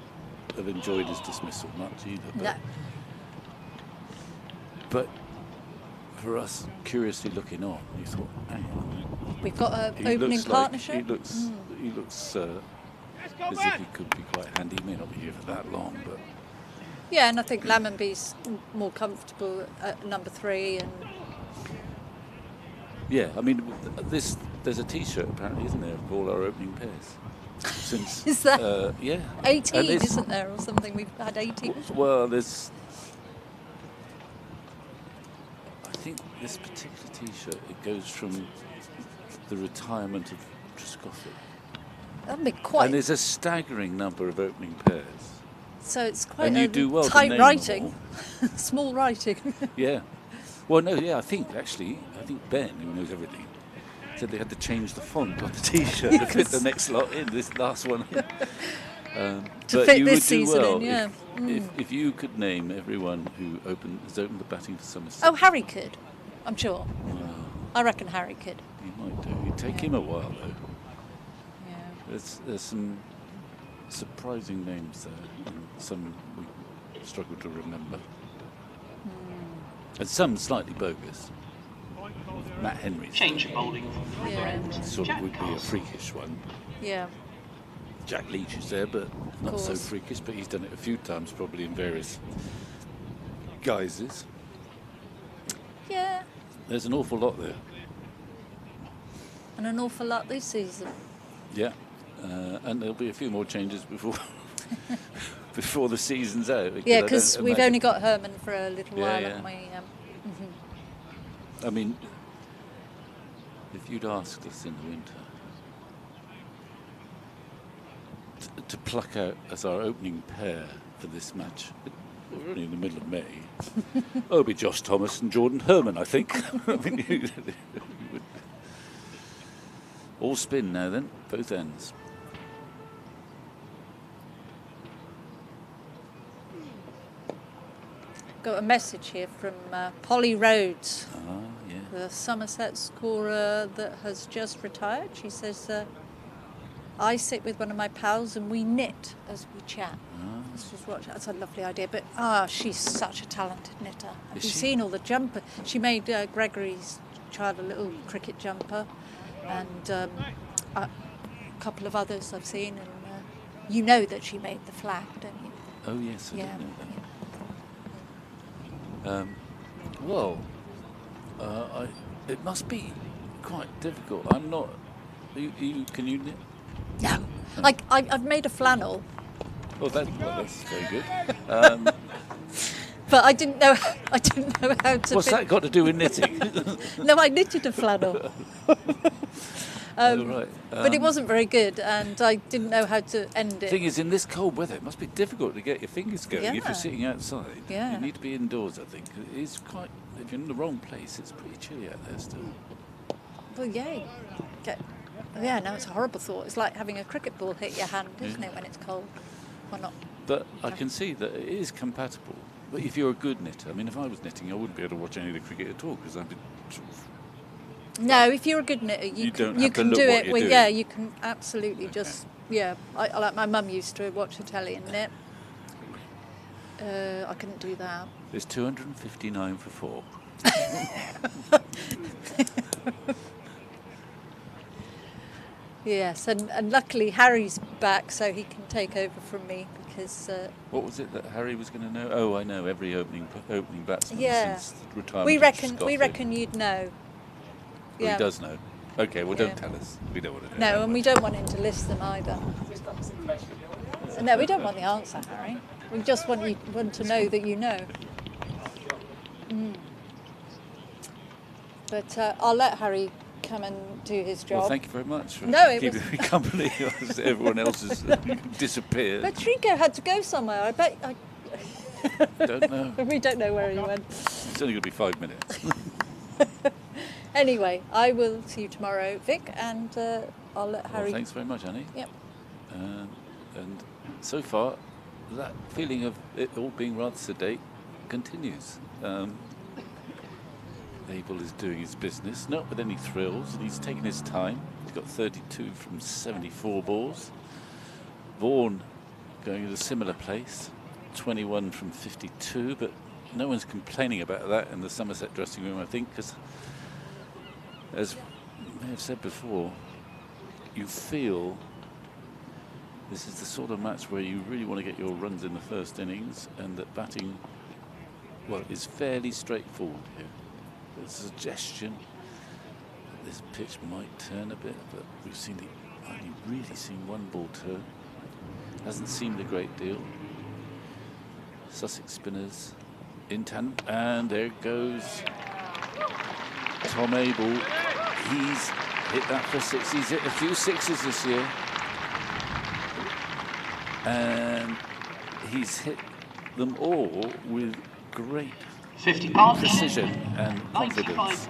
have enjoyed his dismissal much either. No. But for us, curiously looking on, you thought, hang on. We've got an opening partnership. He looks as if he could be quite handy. He may not be here for that long, but... Yeah, and I think Lammonby's more comfortable at number 3. And yeah, I mean, there's a T-shirt apparently, isn't there, of all our opening pairs? Since is that? Yeah. 18, isn't there, or something? We've had 18. Well, there's... I think this particular T-shirt, it goes from the retirement of Trescothick. That'd be quite... And there's a staggering number of opening pairs. So it's quite and you do well tight to name writing, small writing. Yeah. Well, no, I think Ben, who knows everything, said they had to change the font on the T-shirt to fit the next lot in, this last one in. To but fit you this would do season well in, yeah. if you could name everyone who has opened the batting for Somerset. Oh, Harry could, I'm sure. Well, I reckon Harry could. He might do. It'd take him a while, though. Yeah. There's some surprising names there, and some we struggle to remember. And some slightly bogus. Matt Henry's change of bowling sort of would be a freakish one. Yeah. Jack Leach is there, but not so freakish, but he's done it a few times, probably in various guises. Yeah. There's an awful lot there. And an awful lot this season. Yeah. And there'll be a few more changes before before the season's out. Yeah, because we've only got Herman for a little while, haven't we? I mean, if you'd asked us in the winter to pluck out as our opening pair for this match, we're only in the middle of May. It'll be Josh Thomas and Jordan Herman, I think. I mean, all spin now then, both ends. Got a message here from Polly Rhodes, yeah. the Somerset scorer that has just retired. She says, I sit with one of my pals and we knit as we chat. That's a lovely idea, but she's such a talented knitter. Have you seen all the jumper? She made Gregory's child a little cricket jumper, and a couple of others I've seen, and you know that she made the flag, don't you? Oh yes, I did know that. It must be quite difficult. I'm not. Can you knit? No. I've made a flannel. Oh, that's very good. But I didn't know how to. What's that got to do with knitting? No, I knitted a flannel. Right. But it wasn't very good, and I didn't know how to end it. The thing is, in this cold weather, it must be difficult to get your fingers going if you're sitting outside. Yeah. You need to be indoors, I think. It is quite. If you're in the wrong place, it's pretty chilly out there still. Well, yeah. No, it's a horrible thought. It's like having a cricket ball hit your hand, isn't it, when it's cold? Why not? But I can see that it is compatible. But if you're a good knitter, I mean, if I was knitting, I wouldn't be able to watch any of the cricket at all because I'd be sort of. No, if you're a good knitter, you don't can, have to do look it. what you're Well, doing. yeah, you can absolutely just, yeah. I like my mum used to watch the telly and knit. I couldn't do that. There's 259 for 4. Yes, and luckily Harry's back, so he can take over from me because. What was it that Harry was going to know? Oh, I know every opening batsman Yeah, since retirement. we of reckon Scotland. you'd know. Oh, he does know. Okay, well, Yeah. don't tell us. We don't want to know. No, and we don't want him to list them either. No, we don't want the answer, Harry. We just want to know that you know. But I'll let Harry come and do his job. Well, thank you very much for No, it keeping was me company as everyone else has disappeared. But Trico had to go somewhere. I bet. Don't know. We don't know where he went. It's only going to be 5 minutes. Anyway, I will see you tomorrow, Vic, and I'll let Harry. Well, thanks very much, Annie. Yep. And so far, that feeling of it all being rather sedate continues. Abel is doing his business, not with any thrills, and he's taking his time. He's got 32 from 74 balls. Vaughan going at a similar place, 21 from 52, but no one's complaining about that in the Somerset dressing room, I think, because, as I may have said before, you feel this is the sort of match where you really want to get your runs in the first innings, and that batting, well, is fairly straightforward here. There's a suggestion that this pitch might turn a bit, but we've only really seen one ball turn. Hasn't seemed a great deal. Sussex spinners in tandem, and there goes Tom Abel. He's hit that for 6. He's hit a few 6s this year, and he's hit them all with great 50 pounds. precision and confidence.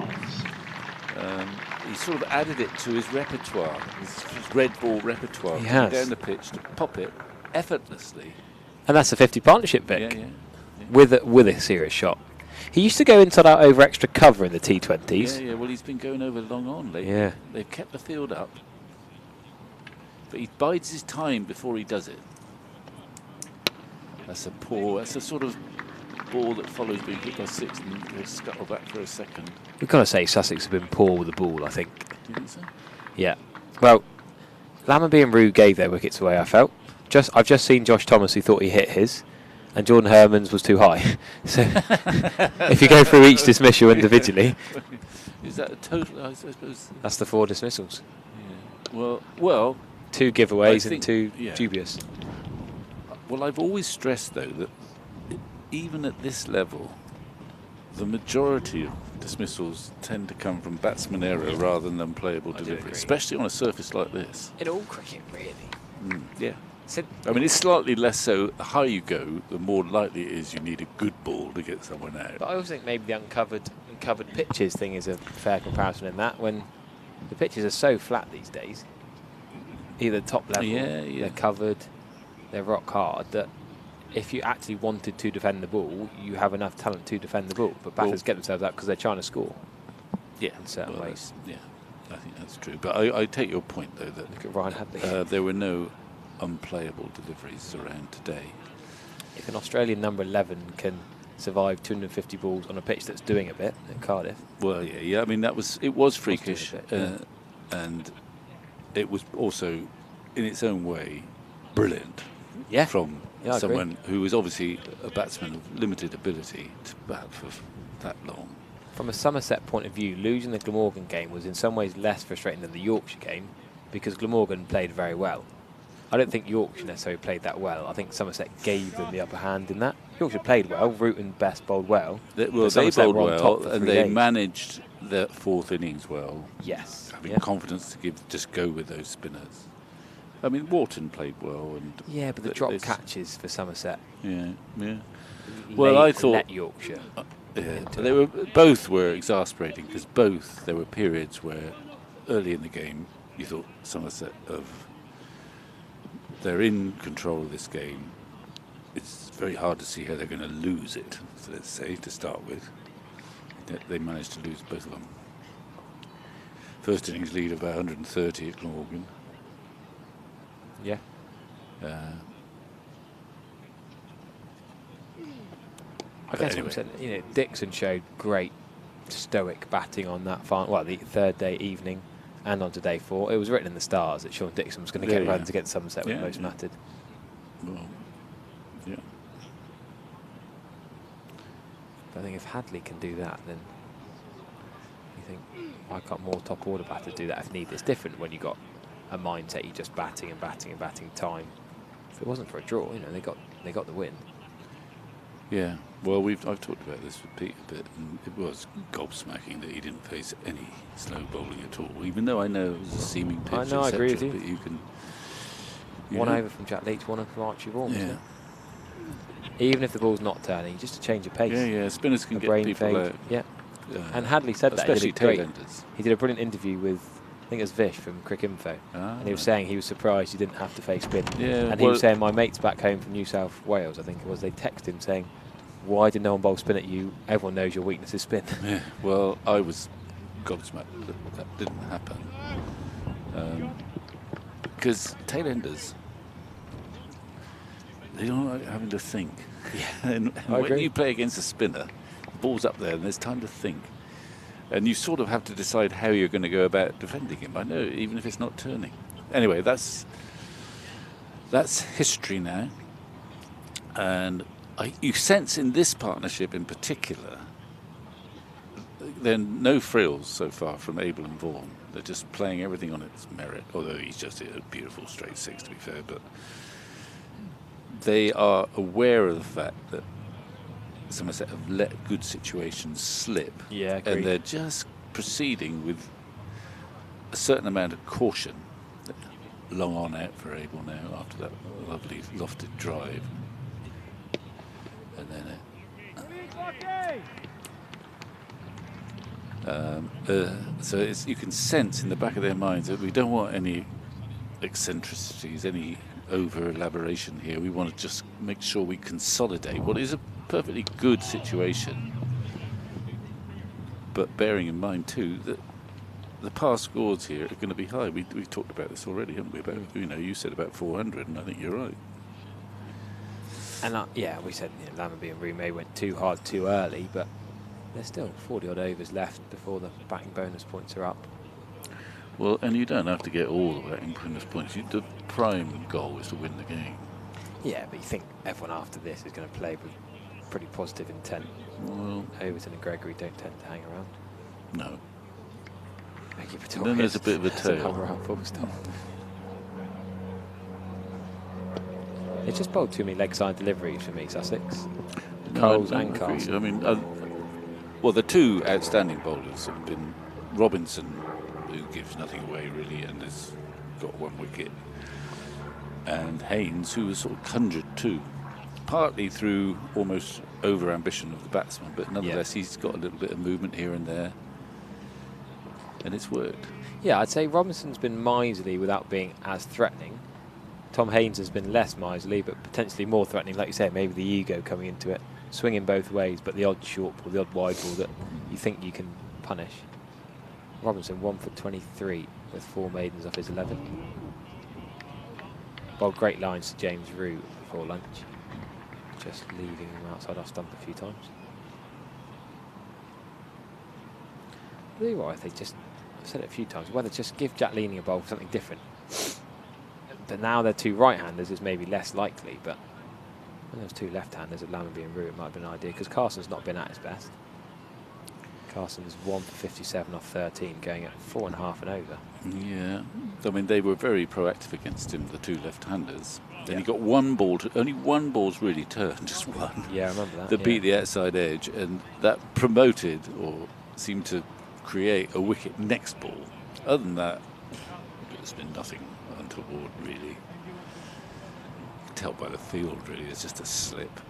He sort of added it to his repertoire, his red ball repertoire. He Coming has. down the pitch to pop it effortlessly. And that's a 50 partnership, Vic. Yeah. With a serious shot. He used to go inside out over extra cover in the T20s. Yeah. Well, he's been going over long on lately. Yeah. They've kept the field up, but he bides his time before he does it. That's a sort of ball that follows being hit by 6 and he'll scuttle back for a second. We've got to say Sussex have been poor with the ball, I think. Do you think so? Yeah. Well, Lammerby and Rue gave their wickets away, I felt. I've just seen Josh Thomas who thought he hit his, and Jordan Herman's was too high. So if you go through each dismissal individually. Is that a total? I suppose. That's the 4 dismissals. Yeah. Well, 2 giveaways I and think- 2 yeah. dubious. Well, I've always stressed, though, that even at this level, the majority of dismissals tend to come from batsman error rather than unplayable delivery, especially on a surface like this. In all cricket, really. Yeah. I mean, it's slightly less so. The higher you go, the more likely it is you need a good ball to get someone out. But I also think maybe the uncovered pitches thing is a fair comparison in that, when the pitches are so flat these days, either top level, they're covered, they're rock hard, that if you actually wanted to defend the ball, you have enough talent to defend the ball. But batters get themselves out because they're trying to score. Yeah, in certain ways. Yeah, I think that's true. But I take your point, though, that look at Ryan Hadley. There were no unplayable deliveries around today. If an Australian number 11 can survive 250 balls on a pitch that's doing a bit at Cardiff. Well, yeah. I mean, it was freakish, and it was also, in its own way, brilliant. Yeah. From Yeah, I agree. someone who was obviously a batsman of limited ability to bat for that long. From a Somerset point of view, losing the Glamorgan game was in some ways less frustrating than the Yorkshire game because Glamorgan played very well. I don't think Yorkshire necessarily played that well. I think Somerset gave them the upper hand in that. Yorkshire played well. Root and Best bowled well. They Somerset bowled were on top well, for and 3 they days. managed the 4th innings well. Yes. Having confidence to just go with those spinners. I mean, Wharton played well, and Yeah, but the drop catches for Somerset. Yeah. Well, I thought let Yorkshire. Both were exasperating because there were periods where early in the game you thought Somerset have they're in control of this game. It's very hard to see how they're going to lose it, so let's say, to start with. They managed to lose both of them. First innings lead of about 130 at Glamorgan. Yeah. I guess anyway. what I'm saying, Dixon showed great stoic batting on that the third day evening and on to day 4. It was written in the stars that Sean Dixon was going to get runs against Somerset with most matted. Well, yeah. But I think if Hadley can do that, then you think, why can't more top order batters do that if need? It's different when you've got a mindset, you're just batting and batting and batting time. If it wasn't for a draw, they got the win. Yeah, well, I've talked about this with Pete a bit, and it was gobsmacking that he didn't face any slow bowling at all, even though I know it was a seaming pitch, I know, I agree with you. But you can... One over from Jack Leach, one over from Archie Vaughan, yeah. Even if the ball's not turning, just a change of pace. Yeah, spinners can a get brain people fade. out. Yeah, and Hadley said that. Especially tail-enders. He did a brilliant interview with, I think it was Vish from Crick Info, and he was saying he was surprised he didn't have to face spin. Yeah, and he was saying, my mates back home from New South Wales, I think it was, they texted him saying, why did no one bowl spin at you? Everyone knows your weakness is spin. Yeah, well, I was gobsmacked that didn't happen. Because tail-enders, they don't like having to think. Yeah, and when you play against a spinner, the ball's up there and there's time to think. And you sort of have to decide how you're going to go about defending him. I know, even if it's not turning. Anyway, that's history now. And you sense in this partnership in particular, there are no frills so far from Abel and Vaughan. They're just playing everything on its merit, although he's just hit a beautiful straight 6, to be fair. But they are aware of the fact that Somerset have let good situations slip. Yeah, agreed. And they're just proceeding with a certain amount of caution. Long on out for Abel now after that lovely lofted drive. And then so you can sense in the back of their minds that we don't want any eccentricities, any over elaboration here. We want to just make sure we consolidate what is a perfectly good situation, but bearing in mind too that the past scores here are going to be high. We've talked about this already, haven't we? About, you said about 400, and I think you're right. And we said Lammerby and Rume went too hard too early, but there's still 40 odd overs left before the batting bonus points are up. Well, and you don't have to get all the batting bonus points. The prime goal is to win the game. Yeah, but you think everyone after this is going to play with pretty positive intent. Well, Overton and Gregory don't tend to hang around. No. And then there's a bit of a tail. Around full stop. It's just bowled too many leg side deliveries for me, Sussex. Coles and Carson. I mean, well, the two outstanding bowlers have been Robinson, who gives nothing away really and has got 1 wicket, and Haynes, who was sort of conjured too, partly through almost over-ambition of the batsman, but nonetheless he's got a little bit of movement here and there, and it's worked. Yeah, I'd say Robinson's been miserly without being as threatening. Tom Haynes has been less miserly, but potentially more threatening. Like you say, maybe the ego coming into it, swinging both ways, but the odd short ball, the odd wide ball that you think you can punish. Robinson 1 for 23 with 4 maidens off his 11. Well, great lines to James Rue before lunch, just leaving him outside off stump a few times. Really, what if they just, I've said it a few times, whether just give Jack Leaning a bowl for something different. But now they're 2 right-handers is maybe less likely, but when there's 2 left-handers at Lammerby and Rue, it might have been an idea, because Carson's not been at his best. Carson's 1 for 57 off 13, going at 4.5 and over. Yeah, I mean, they were very proactive against him, the 2 left-handers. Then he got 1 ball, only 1 ball's really turned, just 1. Yeah, I remember that. That beat the outside edge, and that promoted, or seemed to create a wicket next ball. Other than that, there's been nothing untoward, really. You can tell by the field, really, it's just a slip.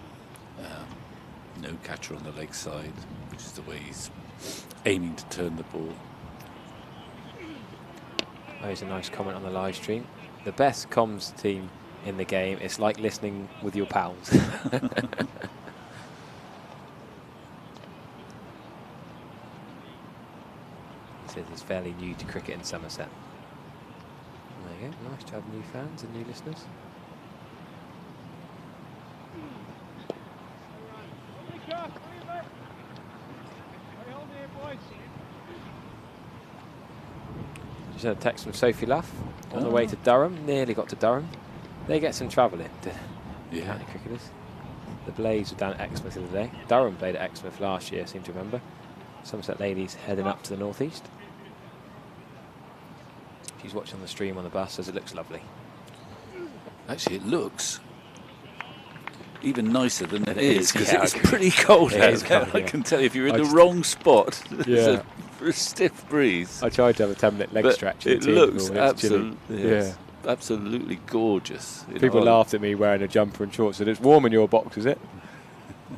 No catcher on the leg side, which is the way he's aiming to turn the ball. There's a nice comment on the live stream. The best comms team in the game. It's like listening with your pals. He says he's fairly new to cricket in Somerset. There you go. Nice to have new fans and new listeners. Just had a text from Sophie Luff on the way to Durham. Nearly got to Durham. They get some travelling, the county cricketers. The Blades were down at Exmouth the other day. Durham played at Exmouth last year, I seem to remember. Somerset ladies heading up to the northeast. She's watching the stream on the bus, says it looks lovely. Actually, it looks even nicer than it is, because Yeah, it's pretty cold out there. I can tell you, if you're in the wrong spot, there's a stiff breeze. I tried to have a 10-minute leg stretch. It looks absolutely gorgeous. People laughed at me wearing a jumper and shorts, said, "It's warm in your box, is it?"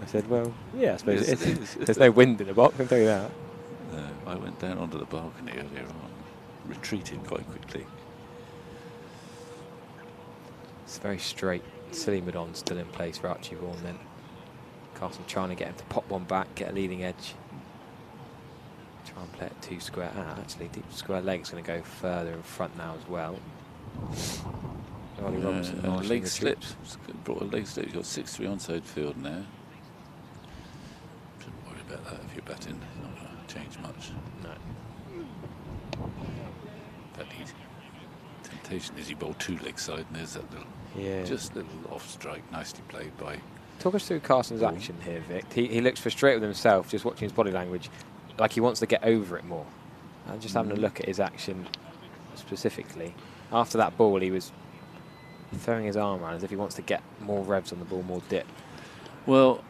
I said, "Well, yeah, I suppose it is." There's no wind in the box, I can tell you that. I went down onto the balcony earlier on, retreated quite quickly. It's very straight. Silly Madon still in place for Archie Vaughan then. Carson trying to get him to pop one back, get a leading edge. Try and play it 2 square. Actually, deep square leg's going to go further in front now as well. Ollie Robinson leg slipped. Brought a leg slip. You've got 6-3 onside field now. Shouldn't worry about that if you're batting. It's not going to change much. No. But temptation is you bowl 2 leg side, and there's that little, just little off strike, nicely played by. Talk us through Carson's action here, Vic. He looks frustrated with himself, just watching his body language, like he wants to get over it more. And just having a look at his action specifically. After that ball, he was throwing his arm around as if he wants to get more revs on the ball, more dip. Well,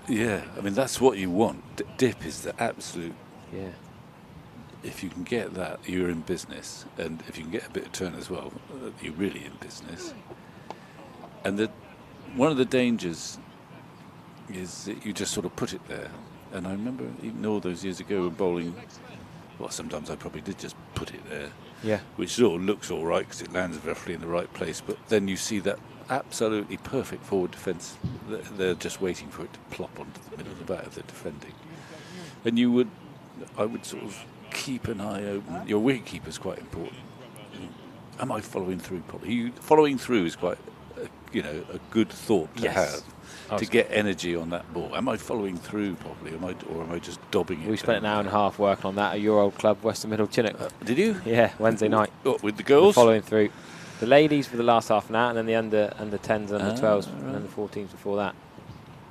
yeah, I mean, that's what you want. Dip is the absolute. Yeah. If you can get that, you're in business. And if you can get a bit of turn as well, you're really in business. And one of the dangers is that you just sort of put it there. And I remember even all those years ago when bowling, well, sometimes I probably did just put it there. Yeah. Which sort of looks all right because it lands roughly in the right place. But then you see that absolutely perfect forward defence. They're just waiting for it to plop onto the middle of the bat if they're defending. And I would sort of keep an eye open. Your wicket keeper's quite important. Am I following through properly? Following through is quite, a good thought to have. To get energy on that ball. Am I following through properly, or am I just dobbing it? We spent an hour and a half working on that at your old club, Western Middle Chinook. Did you? Yeah, Wednesday night. With the girls? Following through. The ladies for the last half an hour, and then the under 10s and under 12s, and then the 14s before that.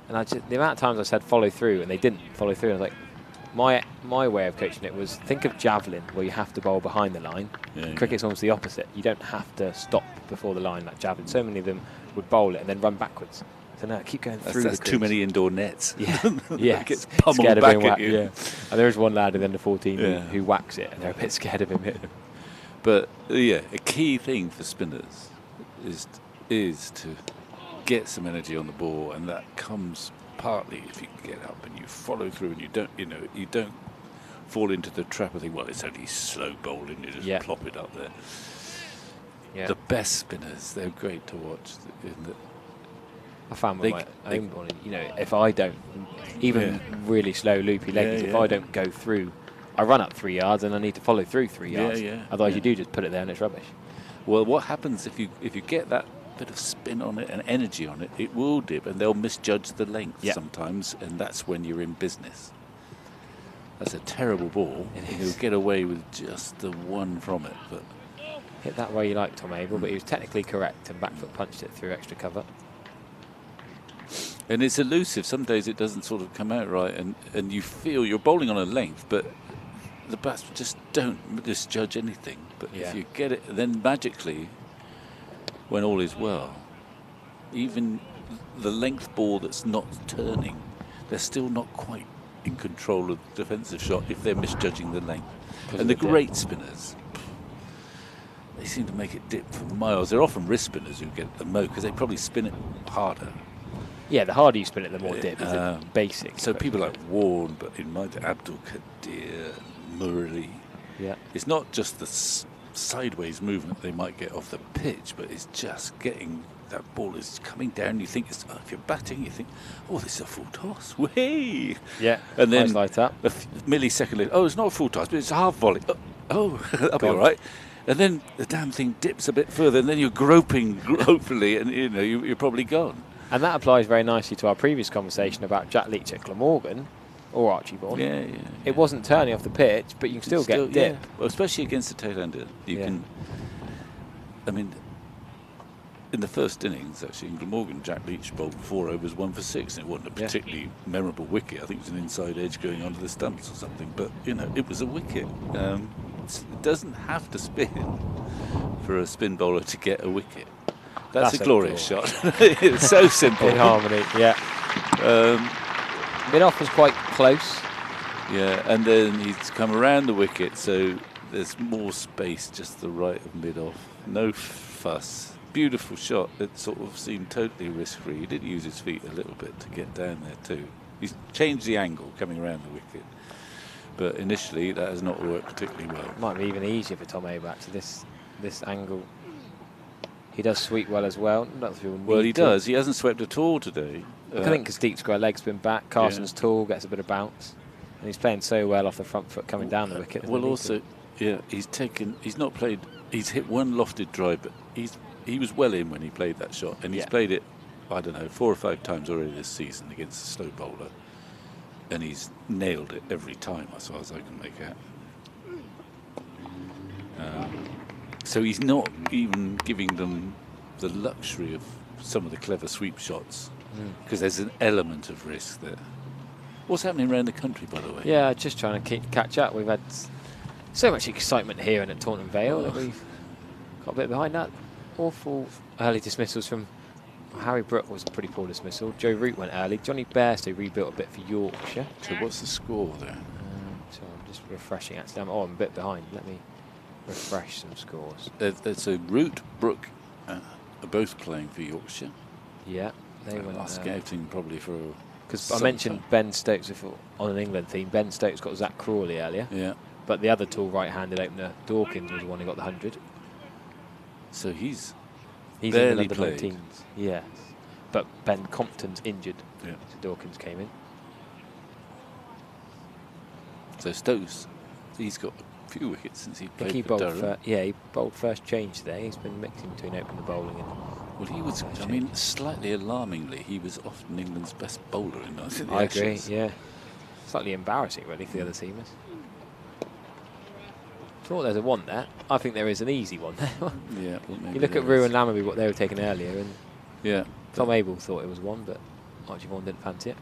And the amount of times I said follow through, and they didn't follow through, and I was like, my way of coaching it was, think of javelin, where you have to bowl behind the line. Cricket's almost the opposite. You don't have to stop before the line like javelin. So many of them would bowl it and then run backwards. So no, keep going through. That's too many indoor nets. Yeah, gets pummeled back at you. Yeah, and there is one lad in the under 14 who whacks it, and they're a bit scared of him hitting him. But a key thing for spinners is to get some energy on the ball, and that comes partly if you can get up and you follow through, and you don't fall into the trap of thinking, well, it's only slow bowling, you just plop it up there. Yeah. The best spinners, they're great to watch. I found with my own bowling, if I don't, even really slow loopy leggies, if I don't go through, I run up 3 yards and I need to follow through 3 yards. Otherwise you do just put it there and it's rubbish. Well, what happens if you get that bit of spin on it and energy on it, it will dip and they'll misjudge the length sometimes, and that's when you're in business. That's a terrible ball, and he'll get away with just the one from it. But hit that way you like, Tom Abel, but he was technically correct and back foot punched it through extra cover. And it's elusive. Some days it doesn't sort of come out right, and you feel you're bowling on a length, but the batsmen just don't misjudge anything. But if you get it, then magically, when all is well, even the length ball that's not turning, they're still not quite in control of the defensive shot if they're misjudging the length. And the great spinners, they seem to make it dip for miles. They're often wrist spinners who get the mo because they probably spin it harder. Yeah, the harder you spin it, the more dip. Is the basic. So people like Warren, but in my Abdul Qadir, Murali. Yeah. It's not just sideways movement they might get off the pitch, but it's just getting, that ball is coming down. You think, if you're batting, you think, oh, this is a full toss. Way! Yeah, and then light up. a millisecond later, oh, it's not a full toss, but it's a half volley. Oh, that'll be Gone. all right. And then the damn thing dips a bit further, and then you're groping, hopefully, and you're probably gone. And that applies very nicely to our previous conversation about Jack Leach at Glamorgan, or Archie Vaughan. Yeah. It wasn't turning off the pitch, but you can still get dip. Yeah. Well, especially against the tail-ender. You can, I mean, in the first innings, actually, in Glamorgan, Jack Leach bowled 4 overs, 1 for 6, and it wasn't a particularly memorable wicket. I think it was an inside edge going onto the stumps or something, but, it was a wicket. It doesn't have to spin for a spin bowler to get a wicket. That's a glorious shot. It's so simple. In harmony, yeah. Mid-off was quite close. Yeah, and then he's come around the wicket, so there's more space just to the right of mid-off. No fuss. Beautiful shot. It sort of seemed totally risk-free. He did use his feet a little bit to get down there too. He's changed the angle coming around the wicket. But initially, that has not worked particularly well. Might be even easier for Tom Abel, actually, this angle. He does sweep well as well. Well, he does. He hasn't swept at all today. I think because deep square leg spin back, Carson's tall, gets a bit of bounce. And he's playing so well off the front foot coming down the wicket. Well, also, he's not played, he's hit one lofted drive, but he was well in when he played that shot. And he's played it, I don't know, 4 or 5 times already this season against a slow bowler. And he's nailed it every time, as far as I can make out. So he's not even giving them the luxury of some of the clever sweep shots, because there's an element of risk there. What's happening around the country, by the way? Yeah, just trying to catch up. We've had so much excitement here and at Taunton Vale that we've got a bit behind that. Awful early dismissals from Harry Brook was a pretty poor dismissal. Joe Root went early. Johnny Bairstow rebuilt a bit for Yorkshire. So what's the score there? So I'm just refreshing actually. I'm a bit behind. Let me refresh some scores. So Root, Brook are both playing for Yorkshire. Yeah, they went scouting probably for. Because I mentioned Ben Stokes on an England theme. Ben Stokes got Zach Crawley earlier. Yeah. But the other tall right-handed opener, Dawkins, was the one who got the 100. So he's barely in the under played. 19s. Yes. But Ben Compton's injured. Yeah. So Dawkins came in. So Stokes, he's got a few wickets since he played for Durham. He bowled first change today. He's been mixing between opener bowling and. Well, he was. I mean, slightly alarmingly, he was often England's best bowler in the I Ashes. agree. Yeah. Slightly embarrassing, really, for the other teamers. Thought there's a one there. I think there is an easy one there. Yeah. Well, you look at Rue and Lammerby, what they were taking earlier, and Tom Abel thought it was one, but Archie Vaughan didn't fancy it.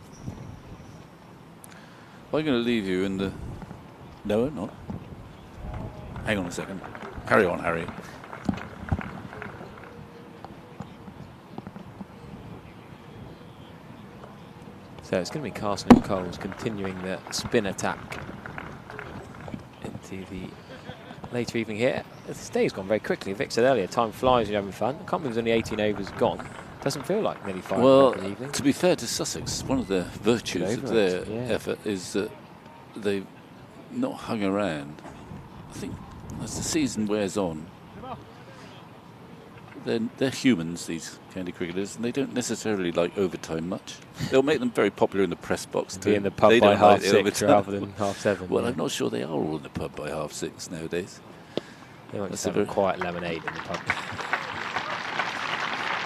I'm going to leave you in the. No, I'm not. Hang on a second. Carry on, Harry. So it's going to be Carson and Coles continuing the spin attack into the later evening here. This day's gone very quickly. Vic said earlier, time flies when you're having fun. I can't believe there's only 18 overs gone. Doesn't feel like nearly 5 o'clock in the evening. To be fair to Sussex, one of the virtues of their effort is that they've not hung around. I think as the season wears on, they're humans, these county cricketers, and they don't necessarily like overtime much. They'll make them very popular in the press box too. Be in the pub by half 6 rather than half 7. Well, I'm not sure they are all in the pub by half 6 nowadays. They might just have a quiet lemonade in the pub.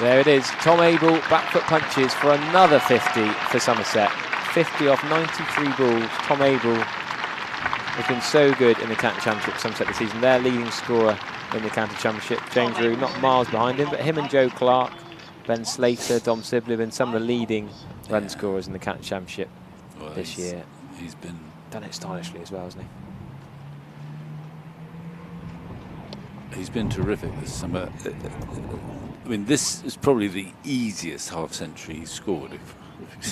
There it is. Tom Abel, back foot punches for another 50 for Somerset. 50 off 93 balls. Tom Abel has been so good in the county championship Somerset this season. Their leading scorer in the county championship. James Rue not miles behind him, but him and Joe Clark, Ben Slater, Dom Sibley have been some of the leading run scorers in the county championship this year. He's been done it stylishly as well, hasn't he? He's been terrific this summer. I mean, this is probably the easiest half century he's scored.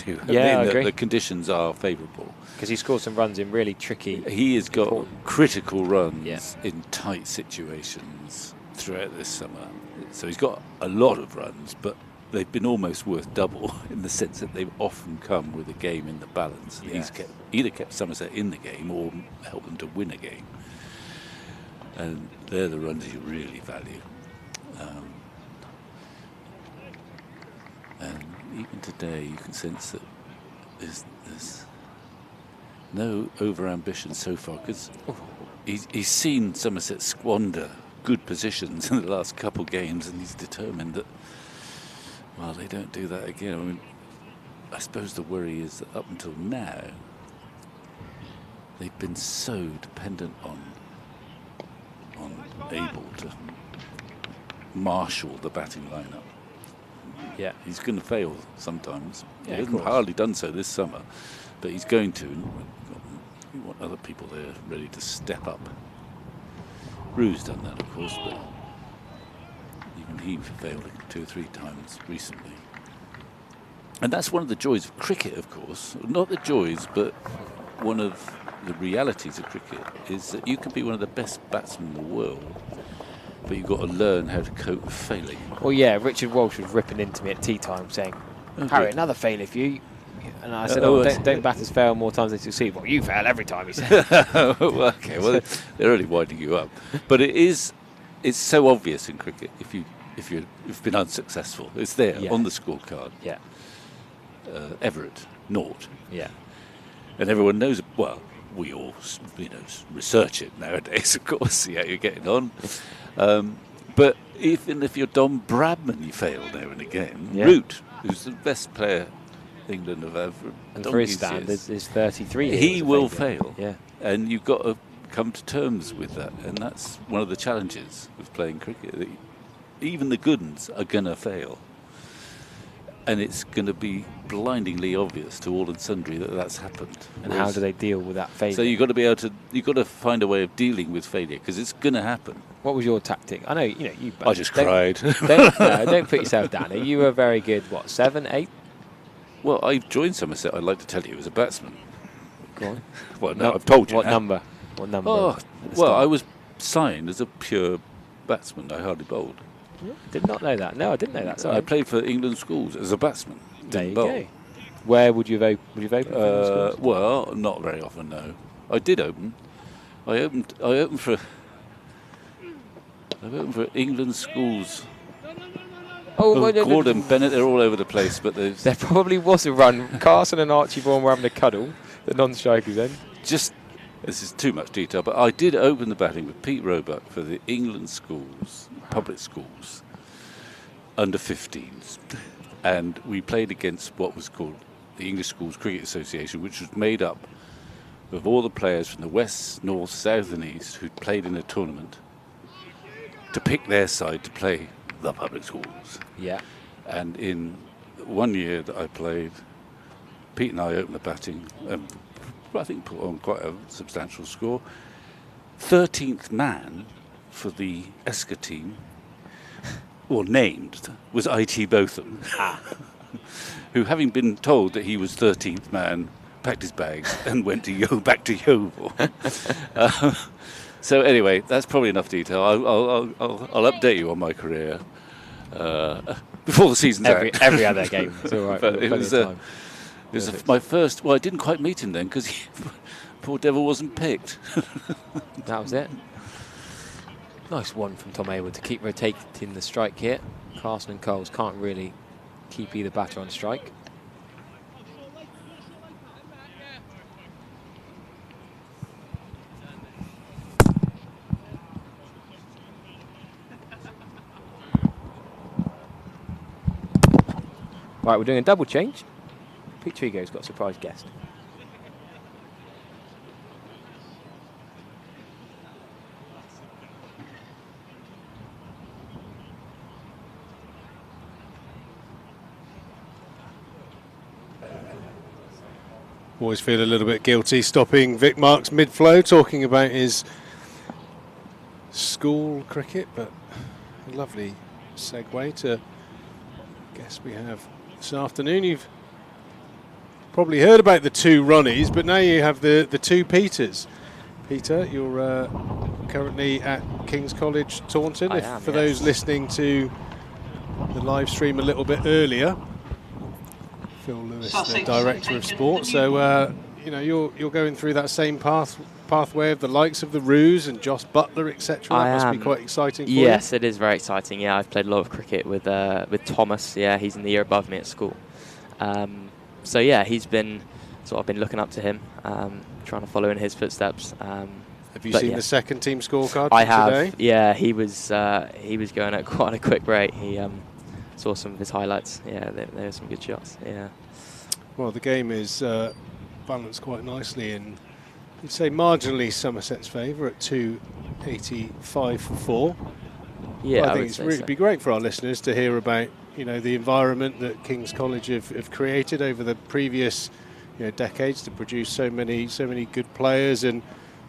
I agree. The conditions are favourable. Because he scored some runs in really tricky. He has got critical runs in tight situations throughout this summer. So he's got a lot of runs, but they've been almost worth double in the sense that they've often come with a game in the balance. He's either kept Somerset in the game or helped them to win a game. And they're the runs you really value. And even today, you can sense that there's no over-ambition so far, because he's seen Somerset squander good positions in the last couple games, and he's determined that, well, they don't do that again. I mean, I suppose the worry is that up until now, they've been so dependent on able to marshal the batting lineup. Yeah, he's going to fail sometimes. Yeah, He hasn't hardly done so this summer, but he's going to. And we want other people there ready to step up. Rue's done that, of course, but even he failed 2 or 3 times recently. And that's one of the joys of cricket, of course. Not the joys, but one of the realities of cricket is that you can be one of the best batsmen in the world, but you've got to learn how to cope with failing. Well, yeah, Richard Walsh was ripping into me at tea time saying, Harry, another failure for you. And I said, don't batters fail more times than they succeed. Well, you fail every time, he said. Well, okay, well, they're only winding you up. But it's so obvious in cricket if you've been unsuccessful. It's there on the scorecard. Yeah. Everett, naught. Yeah. And everyone knows, well, we all, research it nowadays, of course, see how you're getting on. But even if you're Don Bradman, you fail now and again. Yeah. Root, who's the best player England have had for and for his standards, is 33. He will fail. Yeah. And you've got to come to terms with that. And that's one of the challenges of playing cricket. Even the good ones are going to fail. And it's going to be blindingly obvious to all and sundry that that's happened. And how do they deal with that failure? So you've got to find a way of dealing with failure, because it's going to happen. What was your tactic? I know, you. I just cried. Don't put yourself down. You were very good. What, 7, 8? Well, I joined Somerset, I'd like to tell you, as a batsman. Go on. Well, no, I've told you. What now. number? What number? Oh, well, I was signed as a pure batsman. I hardly bowled. Did not know that. No, I didn't know that. So I played for England schools as a batsman. There you bowl. go. Where would you have opened? Would you have opened for England schools? Well, not very often, no. I did open. I opened for England schools. Oh, Gordon, Bennett, they're all over the place, but there probably was a run. Carson and Archie Vaughan were having a cuddle, the non-strikers then. This is too much detail, but I did open the batting with Pete Roebuck for the England schools, public schools, under 15s. And we played against what was called the English Schools Cricket Association, which was made up of all the players from the west, north, south and east who'd played in a tournament to pick their side to play the public schools. Yeah. And in 1 year that I played, Pete and I opened the batting, I think put on quite a substantial score. 13th man for the Esker team, or named, was I.T. Botham, who, having been told that he was 13th man, packed his bags and went to back to Yeovil. So anyway, that's probably enough detail. I'll update you on my career before the season's out. Every other game. It's all right. But it was my first. Well, I didn't quite meet him then because poor devil wasn't picked. That was it. Nice one from Tom Hayward to keep rotating the strike here. Carson and Coles can't really keep either batter on strike. Right, we're doing a double change. Pete Trigo's got a surprise guest. Always feel a little bit guilty stopping Vic Marks mid-flow, talking about his school cricket, but a lovely segue to guest we have this afternoon. You've probably heard about the 2 Ronnies, but now you have the 2 Peters. Peter, you're currently at King's College, Taunton. For those listening to the live stream a little bit earlier, Phil Lewis, the director of sport. So you're going through that same path pathway of the likes of the Roos and Joss Butler, etc.? That must be quite exciting for you. Yes, it is very exciting. Yeah, I've played a lot of cricket with Thomas. Yeah, he's in the year above me at school. So yeah, he's been sort of been looking up to him, trying to follow in his footsteps. Have you seen the second team scorecard I have. today? Yeah, he was going at quite a quick rate. He saw some of his highlights. Yeah, there were some good shots. Yeah. Well, the game is balanced quite nicely in, you'd say, marginally Somerset's favour at 285 for 4. Yeah, well, I think it'd be great for our listeners to hear about the environment that King's College have created over the previous decades to produce so many good players. And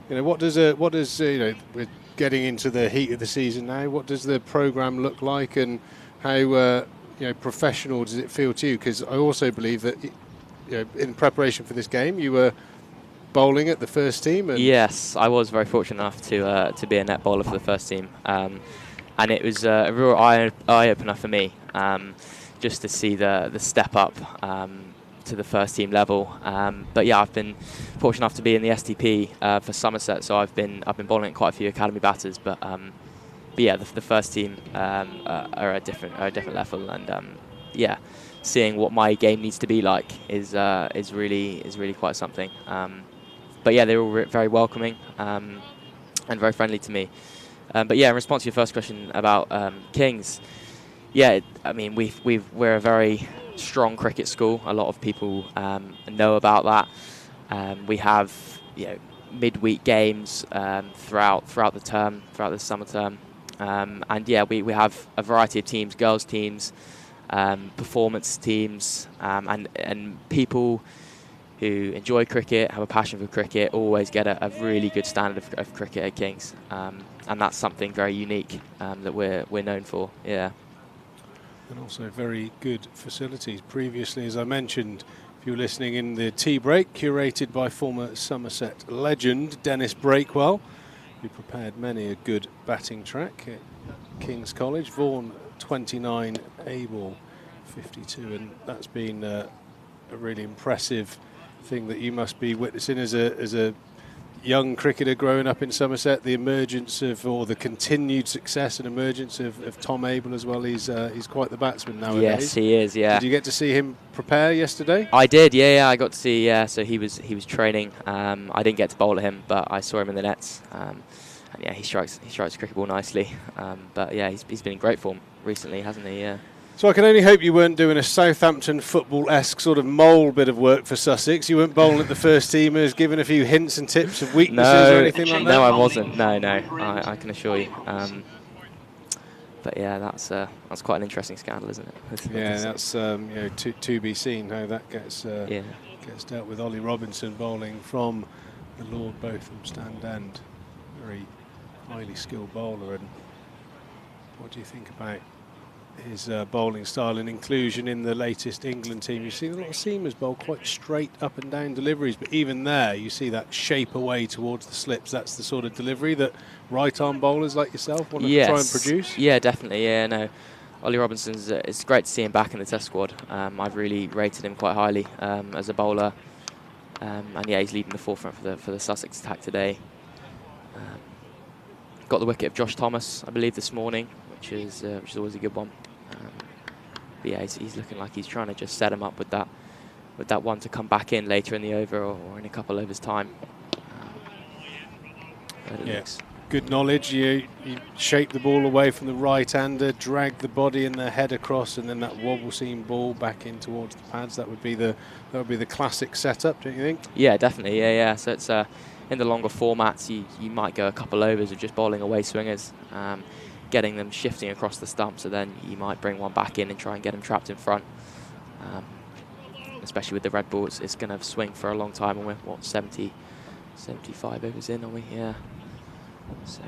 what does we're getting into the heat of the season now. What does the programme look like, and how professional does it feel to you? Because I also believe that in preparation for this game, you were bowling at the first team. And yes, I was very fortunate enough to be a net bowler for the first team, and it was a real eye opener for me, just to see the step up to the first team level. But yeah, I've been fortunate enough to be in the STP for Somerset, so I've been bowling at quite a few academy batters. But yeah, the first team are a different level, and yeah, seeing what my game needs to be like is really quite something. But yeah, they're all very welcoming and very friendly to me. But yeah, in response to your first question about Kings, yeah, I mean we're a very strong cricket school. A lot of people know about that. We have midweek games throughout the term, throughout the summer term, and yeah, we have a variety of teams, girls teams, performance teams, and people who enjoy cricket, have a passion for cricket, always get a really good standard of cricket at Kings, and that's something very unique that we're known for. Yeah. And also very good facilities. Previously, as I mentioned, if you were listening in the tea break, curated by former Somerset legend Dennis Breakwell, who prepared many a good batting track at King's College. Vaughan 29, Abel 52, and that's been a really impressive thing that you must be witnessing as a young cricketer growing up in Somerset. The emergence of, or the continued success and emergence of Tom Abel as well. He's quite the batsman nowadays. Yes, he is. Yeah. Did you get to see him prepare yesterday? I did. Yeah, I got to see. Yeah, so he was training. I didn't get to bowl at him, but I saw him in the nets. And yeah, he strikes a cricket ball nicely. But yeah, he's been in great form recently, hasn't he? Yeah. So I can only hope you weren't doing a Southampton football-esque sort of mole bit of work for Sussex. You weren't bowling at the first teamers, giving a few hints and tips of weaknesses or anything like that? No, I wasn't. No, I can assure you. But yeah, that's quite an interesting scandal, isn't it? Yeah, that's to be seen how that gets dealt with. Ollie Robinson bowling from the Lord Botham stand end, very highly skilled bowler. And what do you think about his bowling style and inclusion in the latest England team? You see a lot of seamers bowl quite straight up and down deliveries, but even there you see that shape away towards the slips. That's the sort of delivery that right arm bowlers like yourself want to try and produce. Yeah, definitely. Yeah, no, Ollie Robinson's it's great to see him back in the Test squad. I've really rated him quite highly as a bowler, and yeah, he's leading the forefront for the Sussex attack today. Got the wicket of Josh Thomas, I believe, this morning, which is always a good one. But yeah, he's looking like he's trying to just set him up with that one to come back in later in the over or in a couple overs time. Yes, good knowledge. You shape the ball away from the right-hander, drag the body and the head across, and then that wobble seam ball back in towards the pads. That would be the classic setup, don't you think? Yeah, definitely. Yeah. So it's in the longer formats, you might go a couple overs of just bowling away swingers, getting them shifting across the stump, so then you might bring one back in and try and get them trapped in front. Especially with the red ball, it's going to swing for a long time, and we're, what, 70, 75 overs in, are we? Yeah. So,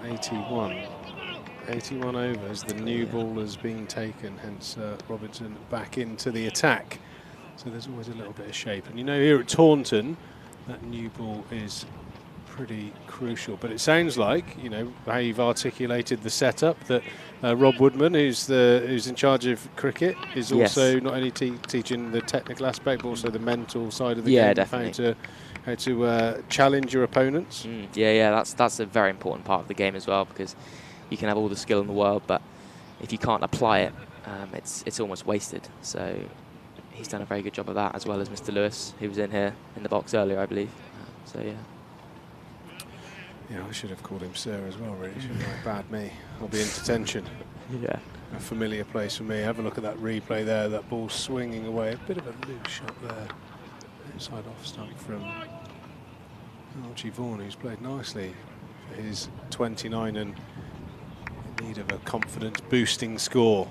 81 overs, the new ball has been taken, hence Robinson back into the attack. So there's always a little bit of shape. And you know, here at Taunton, that new ball is pretty crucial. But it sounds like, you know, how you've articulated the setup, that Rob Woodman, who's in charge of cricket, is also not only teaching the technical aspect, but also the mental side of the game. Definitely. How to challenge your opponents. That's a very important part of the game as well, because you can have all the skill in the world, but if you can't apply it, it's almost wasted. So he's done a very good job of that, as well as Mr. Lewis, who was in here in the box earlier, I believe. Yeah, I should have called him Sir as well, really. Bad me. I'll be in detention. Yeah. A familiar place for me. Have a look at that replay there. That ball swinging away. A bit of a loose shot there. Inside off stump from Archie Vaughan, who's played nicely for his 29 and in need of a confidence boosting score.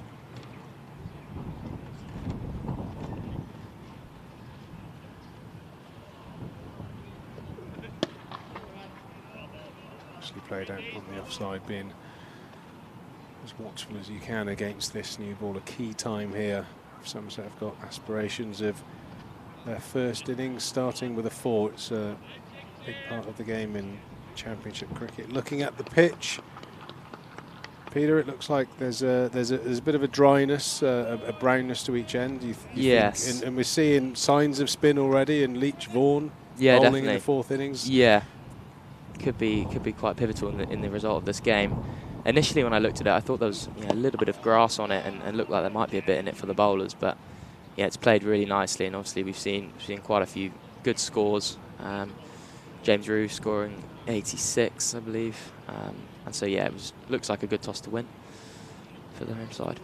Played out on the offside, being as watchful as you can against this new ball. A key time here. Somerset have got aspirations of their first innings starting with a 4. It's a big part of the game in Championship cricket. Looking at the pitch, Peter, it looks like there's a bit of a dryness, a brownness to each end. You yes. think, and we're seeing signs of spin already. And Leach Vaughan bowling definitely. in the 4th innings. Yeah. Could be quite pivotal in the result of this game. Initially, when I looked at it, I thought there was a little bit of grass on it, and looked like there might be a bit in it for the bowlers. But yeah, it's played really nicely, and obviously we've seen quite a few good scores. James Rue scoring 86, I believe, and so yeah, looks like a good toss to win for the home side.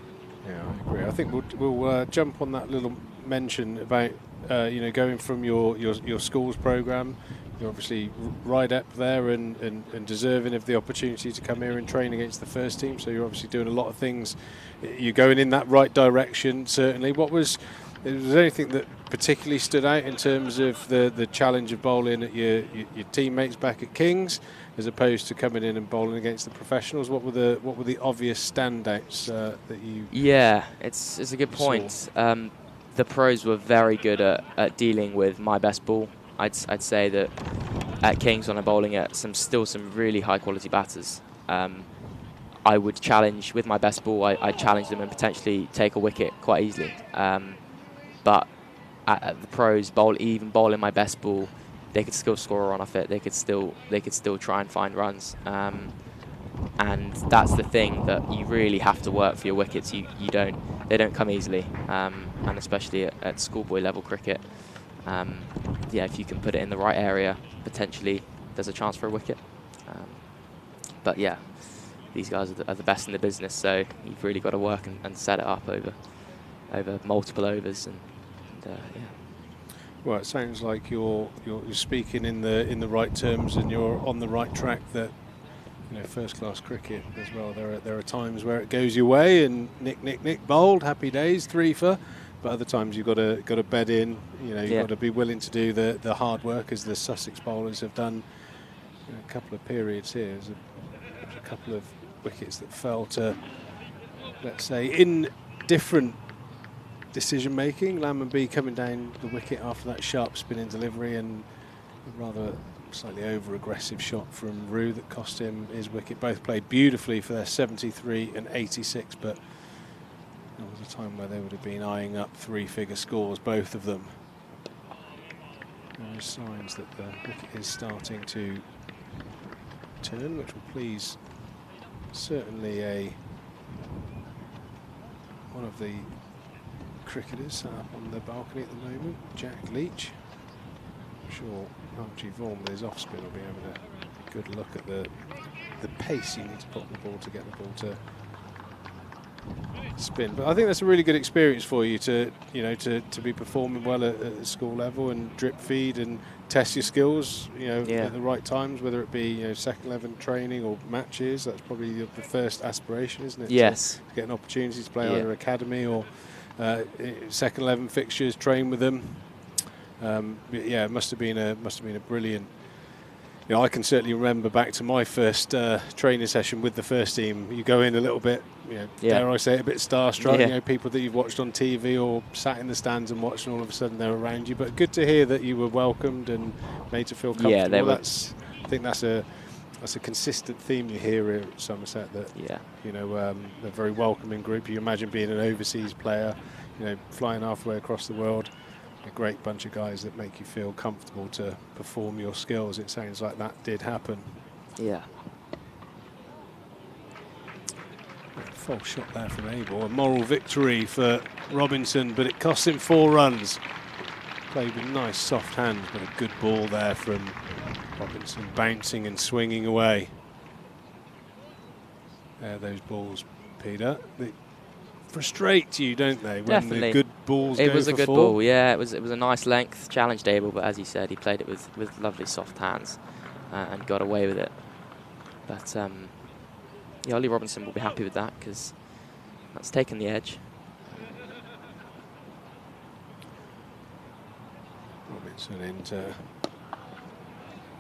Yeah, I agree. I think we'll jump on that little mention about going from your schools programme. You're obviously right up there and deserving of the opportunity to come here and train against the first team. So you're obviously doing a lot of things. You're going in that right direction, certainly. Was there anything that particularly stood out in terms of the challenge of bowling at your teammates back at Kings, as opposed to coming in and bowling against the professionals? What were the obvious standouts that you? Yeah, it's a good point. The pros were very good at dealing with my best ball. I'd say that at Kings, when I'm bowling at some really high quality batters, I would challenge with my best ball. I'd challenge them and potentially take a wicket quite easily. But at the pros, even bowling my best ball, they could still score a run off it. They could still try and find runs. And that's the thing, that you really have to work for your wickets. They don't come easily, and especially at schoolboy level cricket. If you can put it in the right area, potentially there's a chance for a wicket. But yeah, these guys are the best in the business, so you've really got to work and set it up over multiple overs. Well, it sounds like you're speaking in the right terms, and you're on the right track. That first class cricket as well. There are times where it goes your way, and nick bowled, happy days, 3 for. But other times you've got to bed in. You've got to be willing to do the hard work, as the Sussex bowlers have done in a couple of periods here. There's a couple of wickets that fell to, let's say, indifferent decision making. Lammonby coming down the wicket after that sharp spinning delivery, and a rather slightly over aggressive shot from Rue that cost him his wicket. Both played beautifully for their 73 and 86, but there was a time where they would have been eyeing up 3-figure scores, both of them. There are signs that the wicket is starting to turn, which will please certainly one of the cricketers sat up on the balcony at the moment, Jack Leach. I'm sure Archie Vaughan with his off spin will be having a good look at the pace you need to put on the ball to get the ball to spin. But I think that's a really good experience for you to be performing well at school level and drip feed and test your skills at the right times, whether it be second 11 training or matches. That's probably the first aspiration, isn't it? Yes. To get an opportunity to play either academy or second 11 fixtures, train with them. It must have been a brilliant. I can certainly remember back to my first training session with the first team. You go in a little bit, dare I say it, a bit starstruck. People that you've watched on TV or sat in the stands and watched, and all of a sudden they're around you. But good to hear that you were welcomed and made to feel comfortable. Yeah, I think that's a consistent theme you hear here at Somerset, that they're a very welcoming group. You imagine being an overseas player, flying halfway across the world, a great bunch of guys that make you feel comfortable to perform your skills. It sounds like that did happen. Yeah. False shot there from Abel. A moral victory for Robinson, but it cost him 4 runs. Played with nice soft hands, but a good ball there from Robinson, bouncing and swinging away. Those balls, Peter, they frustrate you, don't they? When Definitely. the good balls It go was a for good 4? ball, yeah. It was a nice length, challenged Abel, but as you said, he played it with lovely soft hands and got away with it. But yeah, Ollie Robinson will be happy with that because that's taken the edge. Robinson into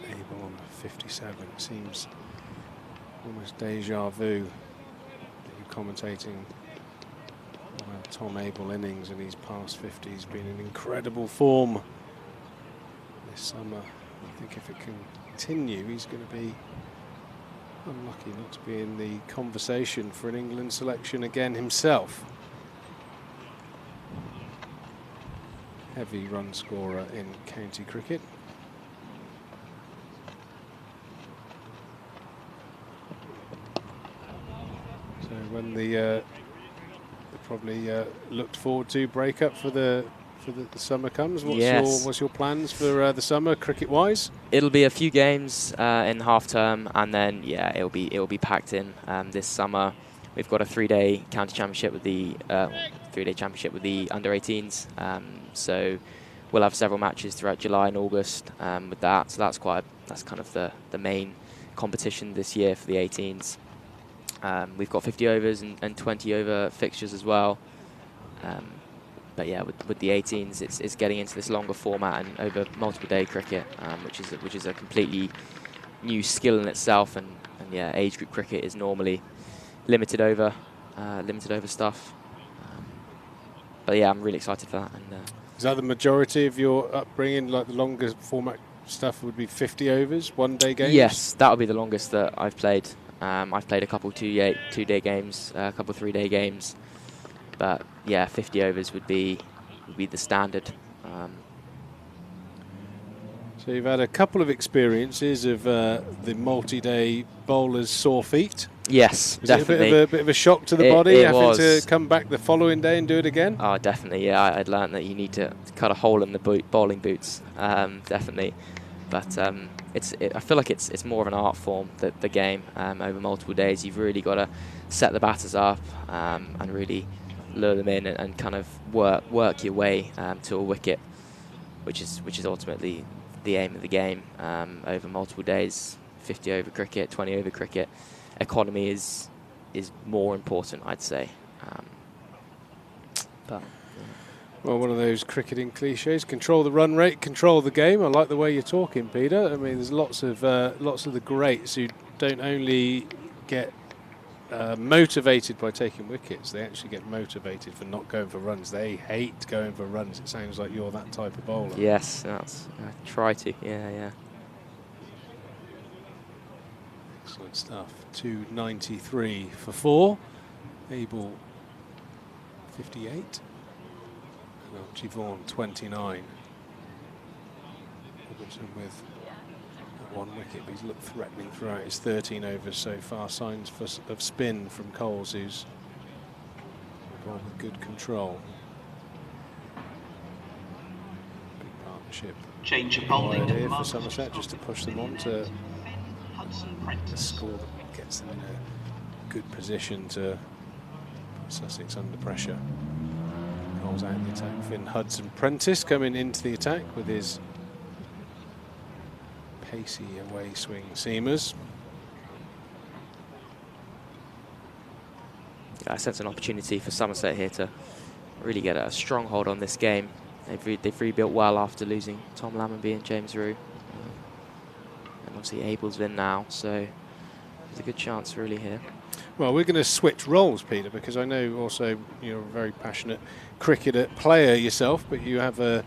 Abel on 57. Seems almost deja vu. You commentating on Tom Abel innings, and he's past 50. He's been in incredible form this summer. I think if it can continue, he's going to be unlucky not to be in the conversation for an England selection again himself. Heavy run scorer in county cricket. So when the probably looked forward to breakup for the summer comes, what's your plans for the summer cricket wise? It'll be a few games in half term, and then it'll be packed in this summer. We've got a 3-day county championship with the 3-day championship with the under-18s. So we'll have several matches throughout July and August with that. So that's kind of the main competition this year for the 18s. We've got 50 overs and 20 over fixtures as well. But yeah, with the 18s, it's getting into this longer format and over multiple day cricket, which is a completely new skill in itself. And yeah, age group cricket is normally limited over stuff. But yeah, I'm really excited for that. And is that the majority of your upbringing? Like the longest format stuff would be 50 overs, 1-day games? Yes, that would be the longest that I've played. I've played a couple 2-day games, a couple 3-day games. But yeah, 50 overs would be the standard. So you've had a couple of experiences of the multi-day bowler's sore feet. Yes, was definitely. It a bit of a shock to the body it having was. to come back the following day and do it again? Oh, definitely. Yeah, I'd learned that you need to cut a hole in the bowling boots. Definitely. But I feel like it's more of an art form, the game. Over multiple days, you've really got to set the batters up and really lure them in and kind of work your way to a wicket, which is ultimately the aim of the game. Over multiple days, 50 over cricket, 20 over cricket, economy is more important, I'd say. Well, one of those cricketing cliches: control the run rate, control the game. I like the way you're talking, Peter. I mean, there's lots of the greats who don't only get motivated by taking wickets, they actually get motivated for not going for runs. They hate going for runs. It sounds like you're that type of bowler. Yes, I try to. Yeah. Excellent stuff. 293 for 4. Abel 58. And Archie Vaughan 29. Robinson with 1 wicket, but he's looked threatening throughout his 13 overs so far. Signs of spin from Coles, who's bowled with good control. Big partnership. Change of bowling Idea for Somerset, just to push them on to a score that gets them in a good position to put Sussex under pressure. Coles out in the attack. Finn Hudson Prentice coming into the attack with his pacey away swing seamers. I sense an opportunity for Somerset here to really get a strong hold on this game. They've rebuilt well after losing Tom Lammonby and James Rue. And obviously Abel's in now, so there's a good chance really here. Well, we're going to switch roles, Peter, because I know also you're a very passionate cricketer player yourself, but you have a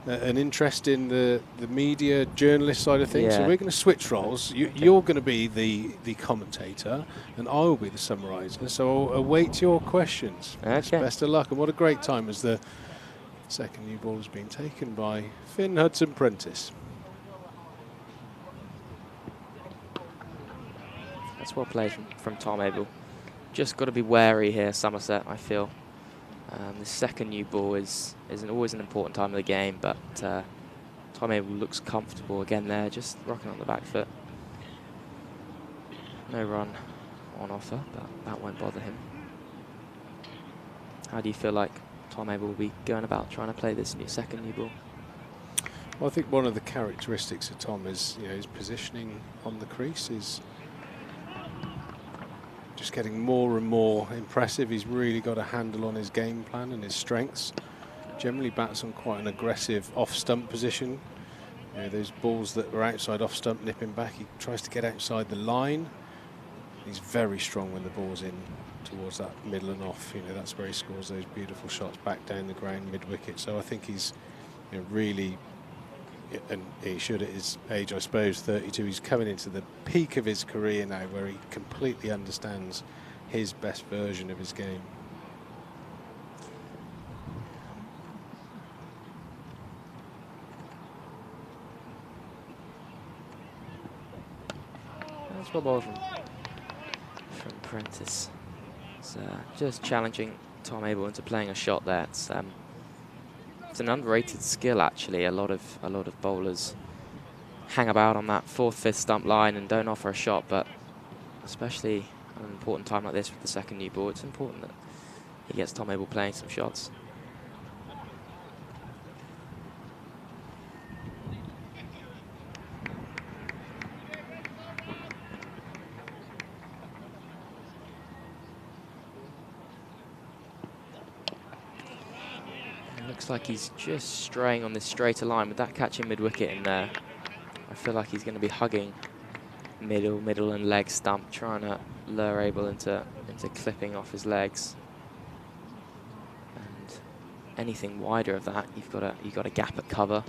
an interest in the media journalist side of things. So Yeah. we're going to switch roles. You're going to be the commentator, and I will be the summariser. So I'll await your questions. Okay. Best of luck, and what a great time as the second new ball has been taken by Finn Hudson-Prentice. That's well played from Tom Abel. Just got to be wary here, Somerset, I feel. The second new ball is always an important time of the game, but Tom Abel looks comfortable again there, just rocking on the back foot. No run on offer, but that won't bother him. How do you feel like Tom Abel will be going about trying to play this second new ball? Well, I think one of the characteristics of Tom is, his positioning on the crease is just getting more and more impressive. He's really got a handle on his game plan and his strengths. Generally bats on quite an aggressive off-stump position. Those balls that were outside off-stump nipping back, he tries to get outside the line. He's very strong when the ball's in towards that middle and off. That's where he scores those beautiful shots back down the ground mid-wicket. So I think he's really, and he should at his age, I suppose, 32, he's coming into the peak of his career now where he completely understands his best version of his game. That's well ball from Prentice. It's just challenging Tom Abel into playing a shot there. It's an underrated skill actually. A lot of bowlers hang about on that 4th, 5th stump line and don't offer a shot, but especially at an important time like this with the second new ball, it's important that he gets Tom Abel playing some shots. Looks like he's just straying on this straighter line with that catching mid-wicket in there. I feel like he's going to be hugging middle and leg stump, trying to lure Abel into clipping off his legs. And anything wider of that, you've got a gap at cover.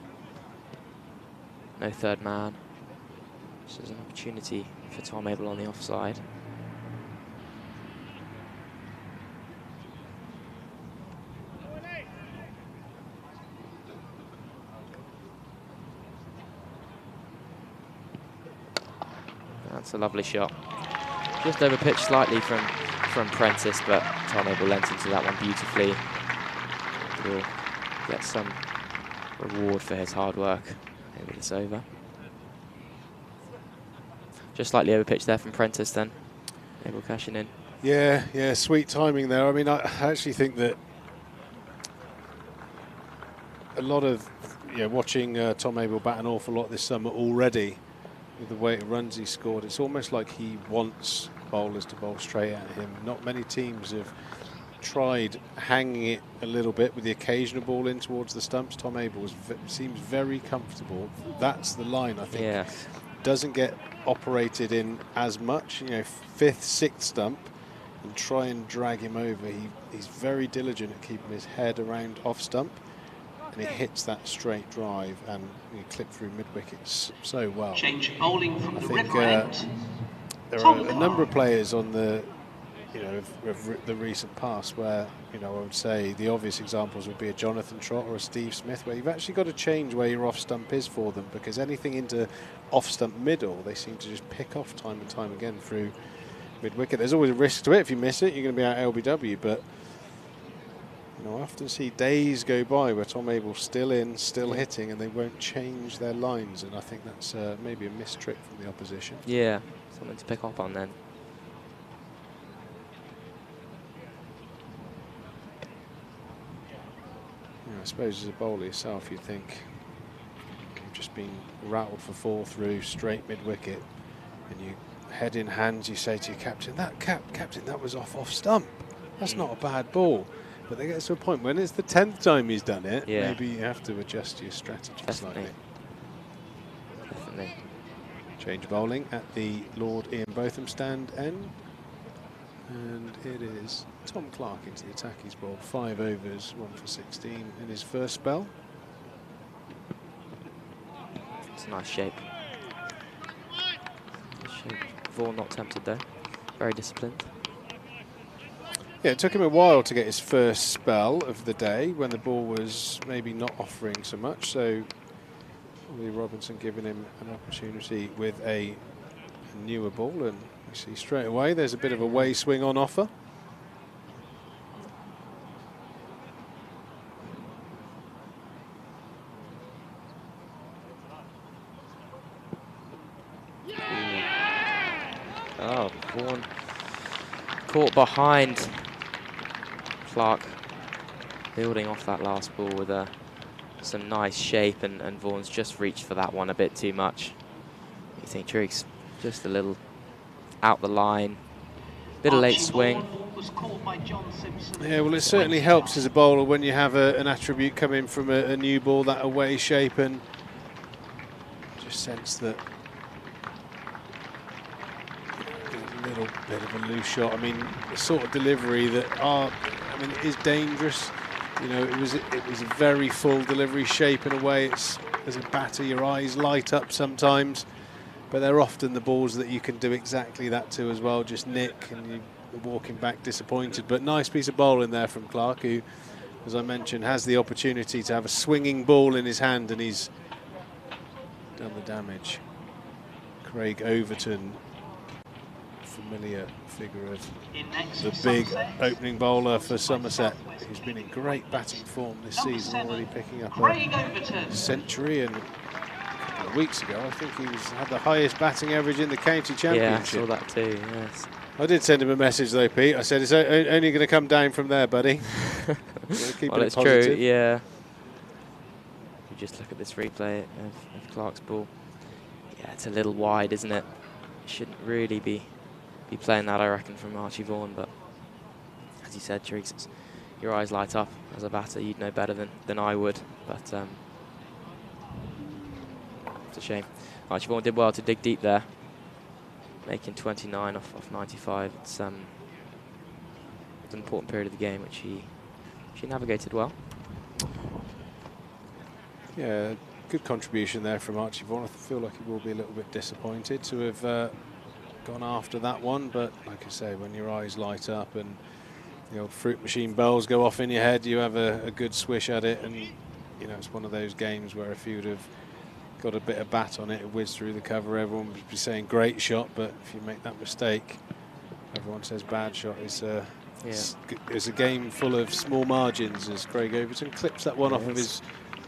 No third man. So there's an opportunity for Tom Abel on the offside. That's a lovely shot. Just over pitch slightly from Prentice, but Tom Abel lent into that one beautifully. He'll get some reward for his hard work over this over. Just slightly over pitch there from Prentice then. Abel cashing in. Yeah, sweet timing there. I mean, I actually think that a lot of, watching Tom Abel bat an awful lot this summer already, with the way it runs he scored, it's almost like he wants bowlers to bowl straight at him. Not many teams have tried hanging it a little bit with the occasional ball in towards the stumps. Tom Abel seems very comfortable. That's the line, I think. Yes. Doesn't get operated in as much. 5th, 6th stump, and try and drag him over. He's very diligent at keeping his head around off stump, and he hits that straight drive and clip through mid-wickets so well. Change bowling from I the think river end. there are a number of players on the of the recent past where I would say the obvious examples would be a Jonathan Trott or a Steve Smith, where you've actually got to change where your off stump is for them, because anything into off stump middle they seem to just pick off time and time again through mid-wicket. There's always a risk to it. If you miss it, you're going to be out LBW, but I often see days go by where Tom Abel's still in, still hitting, and they won't change their lines, and I think that's maybe a missed trick from the opposition. Yeah, something to pick up on then. I suppose as a bowler yourself, you think you've just been rattled for 4 through straight mid-wicket, and you head in hands, you say to your captain, captain, that was off stump. That's not a bad ball. But they get to a point when it's the 10th time he's done it, maybe you have to adjust your strategy slightly. Definitely. Change bowling at the Lord Ian Botham stand end. And it is Tom Clark into the attack. He's bowled 5 overs, 1 for 16 in his first spell. It's a nice shape. Vaughan not tempted though. Very disciplined. Yeah, it took him a while to get his first spell of the day when the ball was maybe not offering so much. So Lee Robinson giving him an opportunity with a newer ball, and you see straight away there's a bit of a way swing on offer. Oh, Vaughan caught behind Clark, building off that last ball with some nice shape, and Vaughan's just reached for that one a bit too much. You think Triggs just a little out the line, bit of late swing. Yeah, well, it certainly helps as a bowler when you have an attribute come in from a new ball, that away shape, and just sense that a little bit of a loose shot. I mean, the sort of delivery that it is dangerous. You know, it was a very full delivery shape in a way. It's, as a batter, your eyes light up sometimes, but they're often the balls that you can do exactly that to as well. Just nick and you're walking back disappointed. But nice piece of bowling there from Clark, who, as I mentioned, has the opportunity to have a swinging ball in his hand, and he's done the damage. Craig Overton, familiar figure of the big opening bowler for Somerset, who's been in great batting form this season, already picking up a century, and a couple of weeks ago I think he had the highest batting average in the county championship. Yeah, I saw that too, yes. I did send him a message though, Pete. I said, it's only going to come down from there, buddy. Well, it's true, yeah. You just look at this replay of Clark's ball. Yeah, it's a little wide, isn't it? Shouldn't really be playing that, I reckon, from Archie Vaughan, but as you said, Triggs, your eyes light up as a batter. You'd know better than I would, but it's a shame. Archie Vaughan did well to dig deep there, making 29 off 95. It's an important period of the game, which he navigated well. Yeah, good contribution there from Archie Vaughan. I feel like he will be a little bit disappointed to have gone after that one, but like I say, when your eyes light up and the old fruit machine bells go off in your head, you have a good swish at it, and you know, it's one of those games where if you'd have got a bit of bat on it, it whizzed through the cover, everyone would be saying great shot, but if you make that mistake, everyone says bad shot. It's a game full of small margins, as Craig Overton clips that one off of his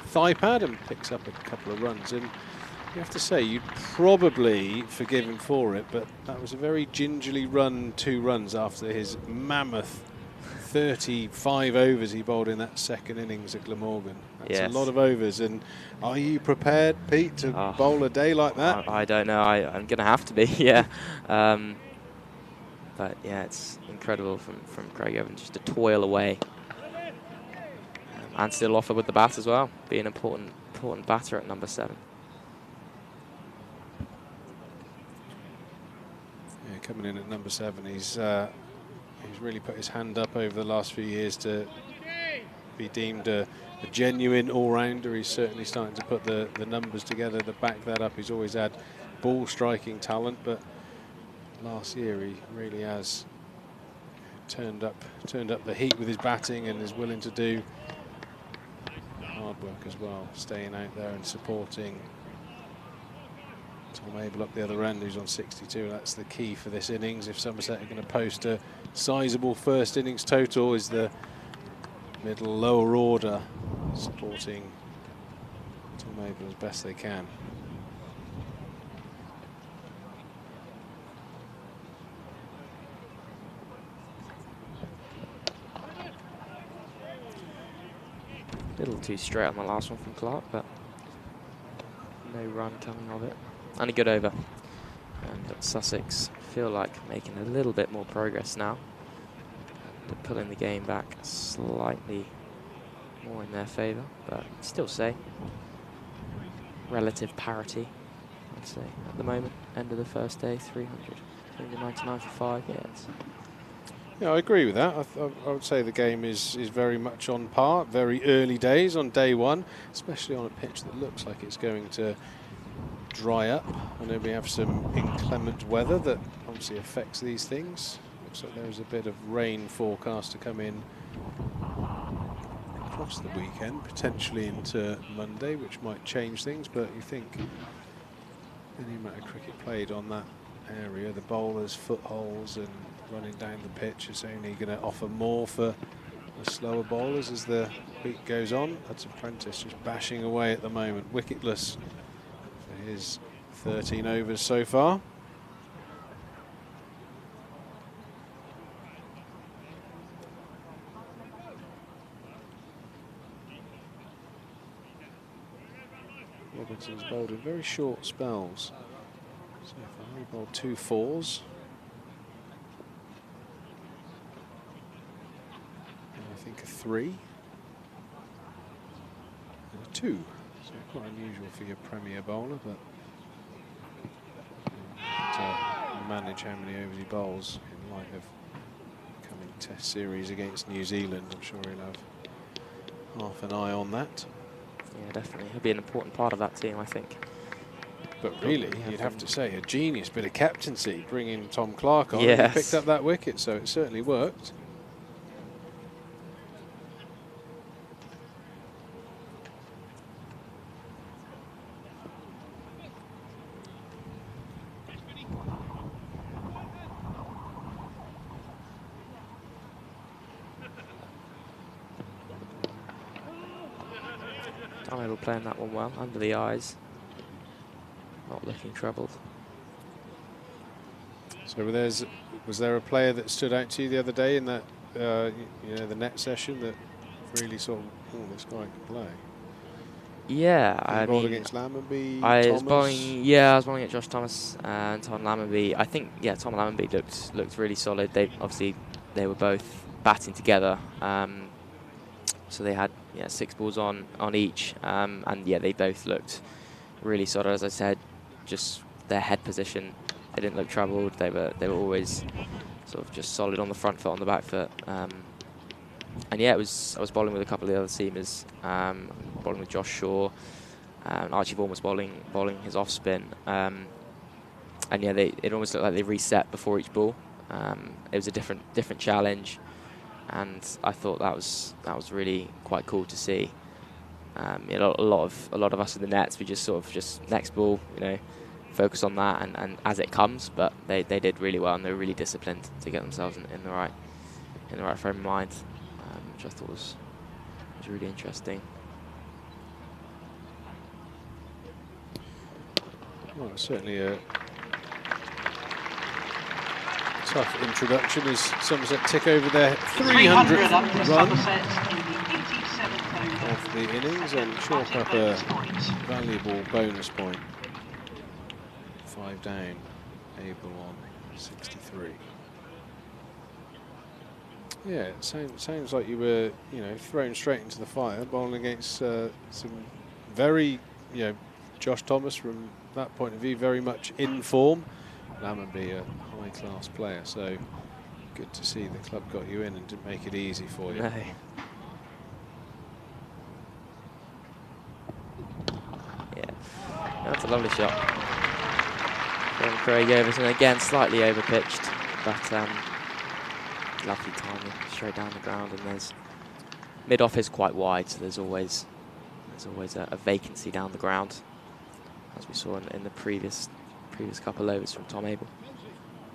thigh pad and picks up a couple of runs. And you have to say, you'd probably forgive him for it, but that was a very gingerly run 2 runs after his mammoth 35 overs he bowled in that second innings at Glamorgan. That's a lot of overs. And are you prepared, Pete, to bowl a day like that? I don't know. I'm going to have to be, yeah. But yeah, it's incredible from Craig Evans just to toil away. And still offer with the bat as well, be an important batter at number 7. Yeah, coming in at number 7, he's really put his hand up over the last few years to be deemed a genuine all-rounder. He's certainly starting to put the numbers together to back that up. He's always had ball striking talent, but last year he really has turned up the heat with his batting and is willing to do hard work as well, staying out there and supporting Tom Abel up the other end, who's on 62. That's the key for this innings. If Somerset are going to post a sizable first innings total, is the middle lower order supporting Tom Abel as best they can. A little too straight on the last one from Clark, but no run coming of it. And a good over. And Sussex feel like making a little bit more progress now, to pulling the game back slightly more in their favour, but still say relative parity, I'd say, at the moment. End of the first day, 399 for 5. Yeah, I agree with that. I would say the game is very much on par. Very early days on day 1, especially on a pitch that looks like it's going to dry up. I know we have some inclement weather that obviously affects these things. Looks like there's a bit of rain forecast to come in across the weekend, potentially into Monday, which might change things, but you think any amount of cricket played on that area, the bowlers' footholds and running down the pitch is only going to offer more for the slower bowlers as the week goes on. Hudson Prentice just bashing away at the moment, wicketless for his 13 overs so far. Robinson's bowled in very short spells. So far, he bowled 2 4s. And I think a 3. And a 2. So quite unusual for your Premier bowler, but to manage how many overs he bowls in light of coming Test series against New Zealand. I'm sure he'll have half an eye on that. Yeah, definitely. He'll be an important part of that team, I think. But really, you'd have to say a genius bit of captaincy, bringing Tom Clark on. Yes. He picked up that wicket, so it certainly worked. Tom playing that one well, under the eyes. Not looking troubled. So was there a player that stood out to you the other day in that, you know, the net session that really sort of, oh, this guy can play? Yeah, I bowled mean, against Lammonby, I was Thomas. bowling at Josh Thomas and Tom Lammonby. I think, yeah, Tom Lammonby looked really solid. They were both batting together, so they had 6 balls on each, and yeah, they both looked really solid. As I said, just their head position, they didn't look troubled. They were always sort of just solid on the front foot, on the back foot. And yeah, I was bowling with a couple of the other seamers, bowling with Josh Shaw, Archie Vaughan was bowling his off spin, and yeah, it almost looked like they reset before each ball. It was a different challenge, and I thought that was really quite cool to see. You know, a lot of us in the nets, we just sort of next ball, you know, focus on that and as it comes. But they did really well, and they were really disciplined to get themselves in the right frame of mind, which I thought was really interesting. Well, certainly a tough introduction as Somerset tick over their 300th run of the innings and chalk up a valuable bonus point. 5 down, Abel on 63. Yeah, it sounds like you were, you know, thrown straight into the fire, bowling against some very, you know, Josh Thomas from that point of view, very much in form. Lammonby, a high-class player, so good to see the club got you in and didn't make it easy for you. No. Yeah, that's a lovely shot from Craig Overton. Again, slightly overpitched, but lovely timing, straight down the ground, and there's mid-off is quite wide, so there's always a vacancy down the ground, as we saw in the previous couple of overs from Tom Abel.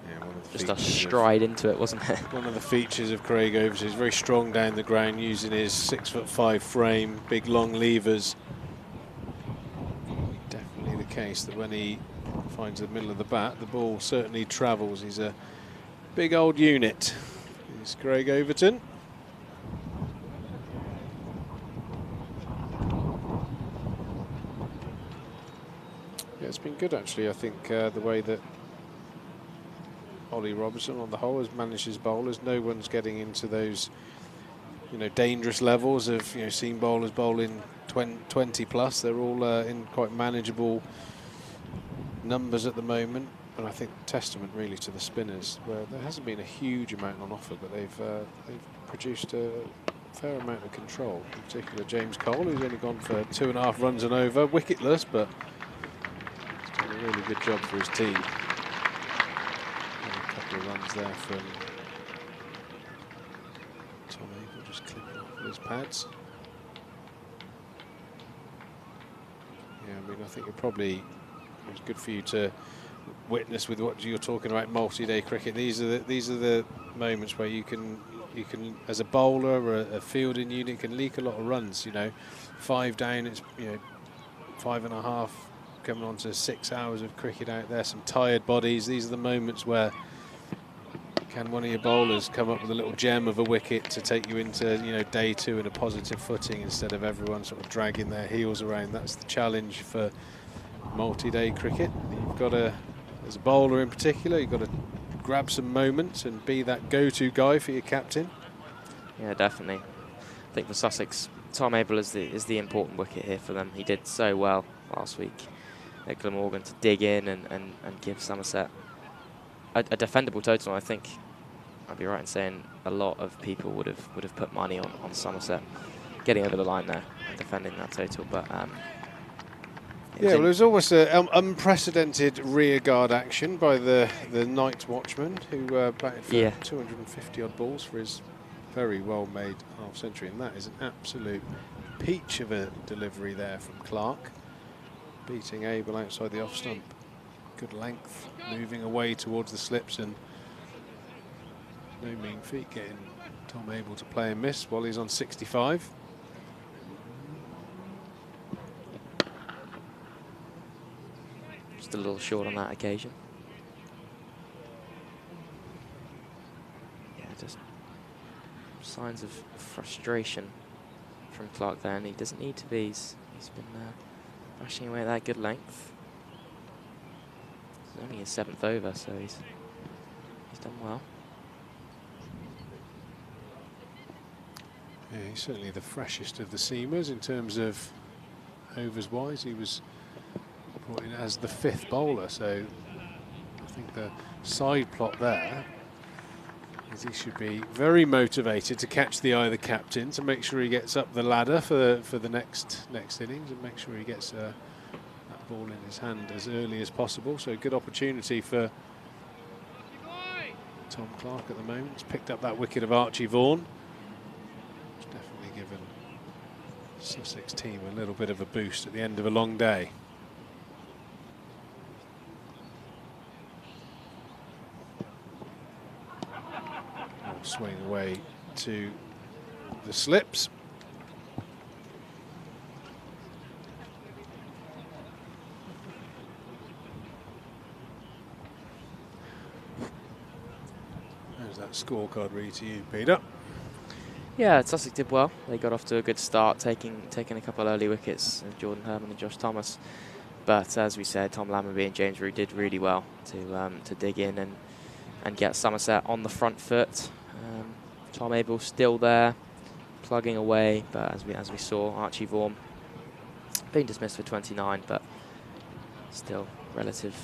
Yeah, just a stride into it, wasn't it? One of the features of Craig Overton is very strong down the ground, using his 6'5" frame, big long levers. Definitely the case that when he finds the middle of the bat, the ball certainly travels. He's a big old unit. Here's Craig Overton. Yeah, it's been good actually. I think the way that Ollie Robertson on the whole has managed his bowlers. No one's getting into those, you know, dangerous levels of, you know, seeing bowlers bowling 20 plus. They're all in quite manageable numbers at the moment, and I think testament really to the spinners, where there hasn't been a huge amount on offer, but they've produced a fair amount of control. In particular, James Cole, who's only gone for 2.5 runs and over, wicketless, but a really good job for his team. And a couple of runs there from Tom Abel, just clicking off his pads. Yeah, I mean, I think it was good for you to witness with what you're talking about, multi-day cricket. These are the moments where you can as a bowler or a fielding unit can leak a lot of runs. 5 down, it's 5.5 coming on to 6 hours of cricket out there, some tired bodies. These are the moments where can one of your bowlers come up with a little gem of a wicket to take you into day 2 in a positive footing instead of everyone sort of dragging their heels around. That's the challenge for multi-day cricket. You've got to, as a bowler in particular, you've got to grab some moments and be that go-to guy for your captain. Yeah, definitely. I think for Sussex, Tom Abel is the important wicket here for them. He did so well last week at Glamorgan to dig in and give Somerset a defendable total. I think I'd be right in saying a lot of people would have put money on Somerset getting over the line there and defending that total. But yeah, well, it was almost an unprecedented rear guard action by the night watchman who batted for 250 odd balls for his very well made half century, and that is an absolute peach of a delivery there from Clark, beating Abel outside the off stump. Good length, moving away towards the slips, and no mean feat getting Tom Abel to play and miss while he's on 65. Just a little short on that occasion. Yeah, just signs of frustration from Clark there, and he doesn't need to be. He's been bashing away at that good length. It's only his 7th over, so he's done well. Yeah, he's certainly the freshest of the seamers in terms of overs wise. He was brought in as the 5th bowler, so I think the side plot there is he should be very motivated to catch the eye of the captain, to make sure he gets up the ladder for the next innings, and make sure he gets that ball in his hand as early as possible. So good opportunity for Tom Clark at the moment. He's picked up that wicket of Archie Vaughan. It's definitely given Sussex team a little bit of a boost at the end of a long day. Swing away to the slips. There's that scorecard read to you, Peter. Yeah, Sussex did well. They got off to a good start, taking a couple of early wickets of Jordan Herman and Josh Thomas. But as we said, Tom Lammonby and James Reed did really well to dig in and get Somerset on the front foot. Tom Abel still there, plugging away, but as we saw, Archie Vaughan being dismissed for 29, but still relative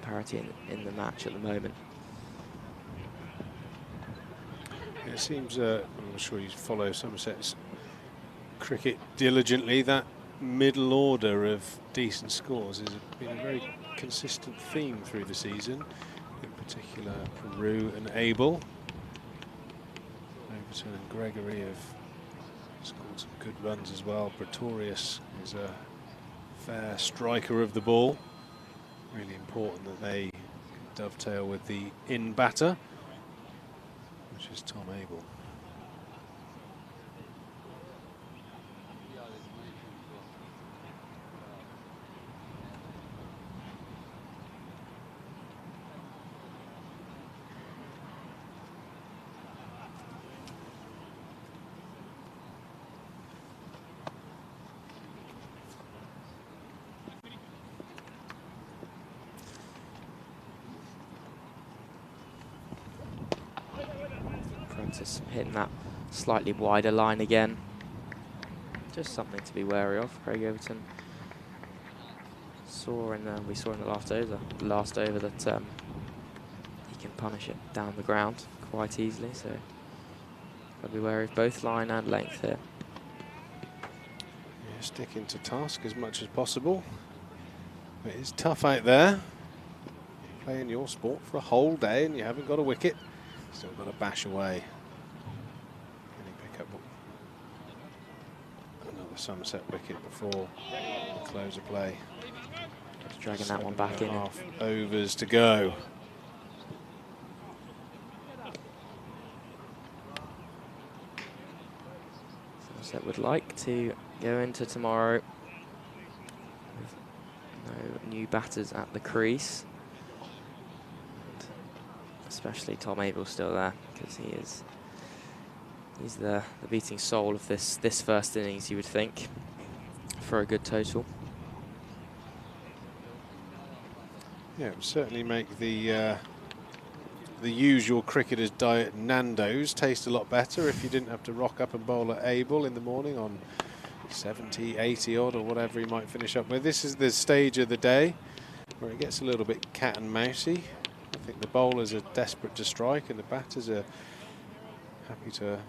parity in the match at the moment. It seems, I'm sure you follow Somerset's cricket diligently, that middle order of decent scores has been a very consistent theme through the season, in particular Peru and Abel. Overton and Gregory have scored some good runs as well. Pretorius is a fair striker of the ball. Really important that they dovetail with the in batter, which is Tom Abel. Hitting that slightly wider line again. Just something to be wary of. Craig Overton we saw in the last over that he can punish it down the ground quite easily. So got to be wary of both line and length here. Yeah, sticking to task as much as possible. But it's tough out there. Playing your sport for a whole day and you haven't got a wicket. Still got to bash away. Can he pick up another Somerset wicket before the close of play? Just dragging that one back in. 7.5 overs to go. Somerset would like to go into tomorrow with no new batters at the crease. And especially Tom Abel still there, because he's the beating soul of this first innings, you would think, for a good total. Yeah, it would certainly make the usual cricketer's diet Nando's taste a lot better if you didn't have to rock up and bowl at Abel in the morning on 70, 80 odd or whatever he might finish up with. This is the stage of the day where it gets a little bit cat and mousey. I think the bowlers are desperate to strike and the batters are happy to,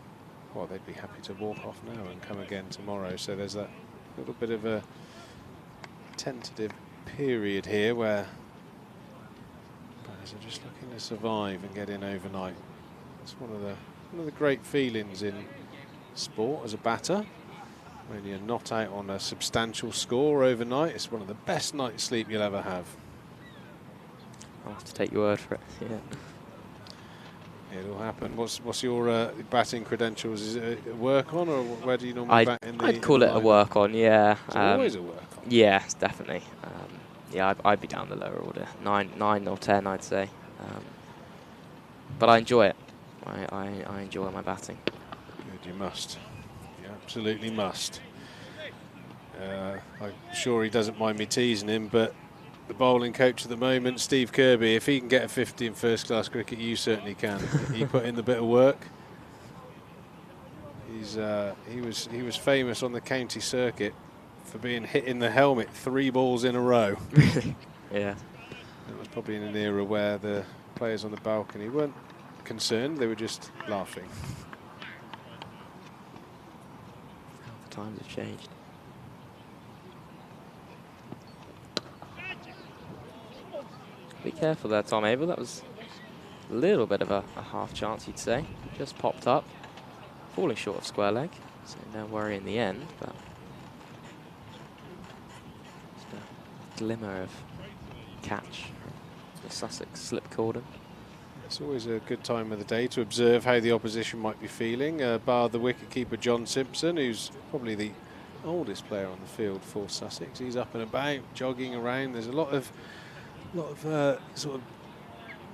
well, they'd be happy to walk off now and come again tomorrow. So there's that little bit of a tentative period here where batters are just looking to survive and get in overnight. It's one of the great feelings in sport as a batter. When you're not out on a substantial score overnight, it's one of the best night's sleep you'll ever have. I'll have to take your word for it. Yeah. It'll happen. What's your batting credentials? Is it a work on, or where do you normally bat in the? I'd call it a work on. Yeah. It's always a work on. Yeah, definitely. Yeah, I'd be down the lower order, 9 or 10, I'd say. But I enjoy it. I enjoy my batting. Good, you must. You absolutely must. I'm sure he doesn't mind me teasing him, but the bowling coach at the moment, Steve Kirby, if he can get a 50 in first-class cricket, you certainly can. He put in the bit of work. He was famous on the county circuit for being hit in the helmet 3 balls in a row. Really? Yeah. It was probably in an era where the players on the balcony weren't concerned, they were just laughing. The times have changed. Be careful there, Tom Abel. That was a little bit of a half chance, you'd say. Just popped up, falling short of square leg, so no worry in the end, but just a glimmer of catch. The Sussex slip cordon. It's always a good time of the day to observe how the opposition might be feeling, bar the wicketkeeper John Simpson, who's probably the oldest player on the field for Sussex. He's up and about, jogging around. There's a lot of sort of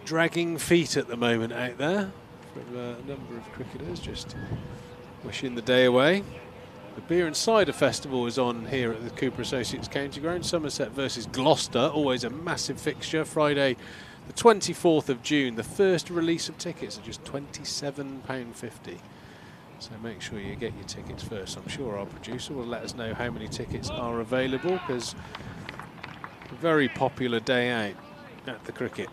dragging feet at the moment out there from a number of cricketers just wishing the day away. The Beer and Cider Festival is on here at the Cooper Associates County Ground. Somerset versus Gloucester, always a massive fixture. Friday the 24th of June. The first release of tickets are just £27.50. So make sure you get your tickets first. I'm sure our producer will let us know how many tickets are available, because a very popular day out at the cricket.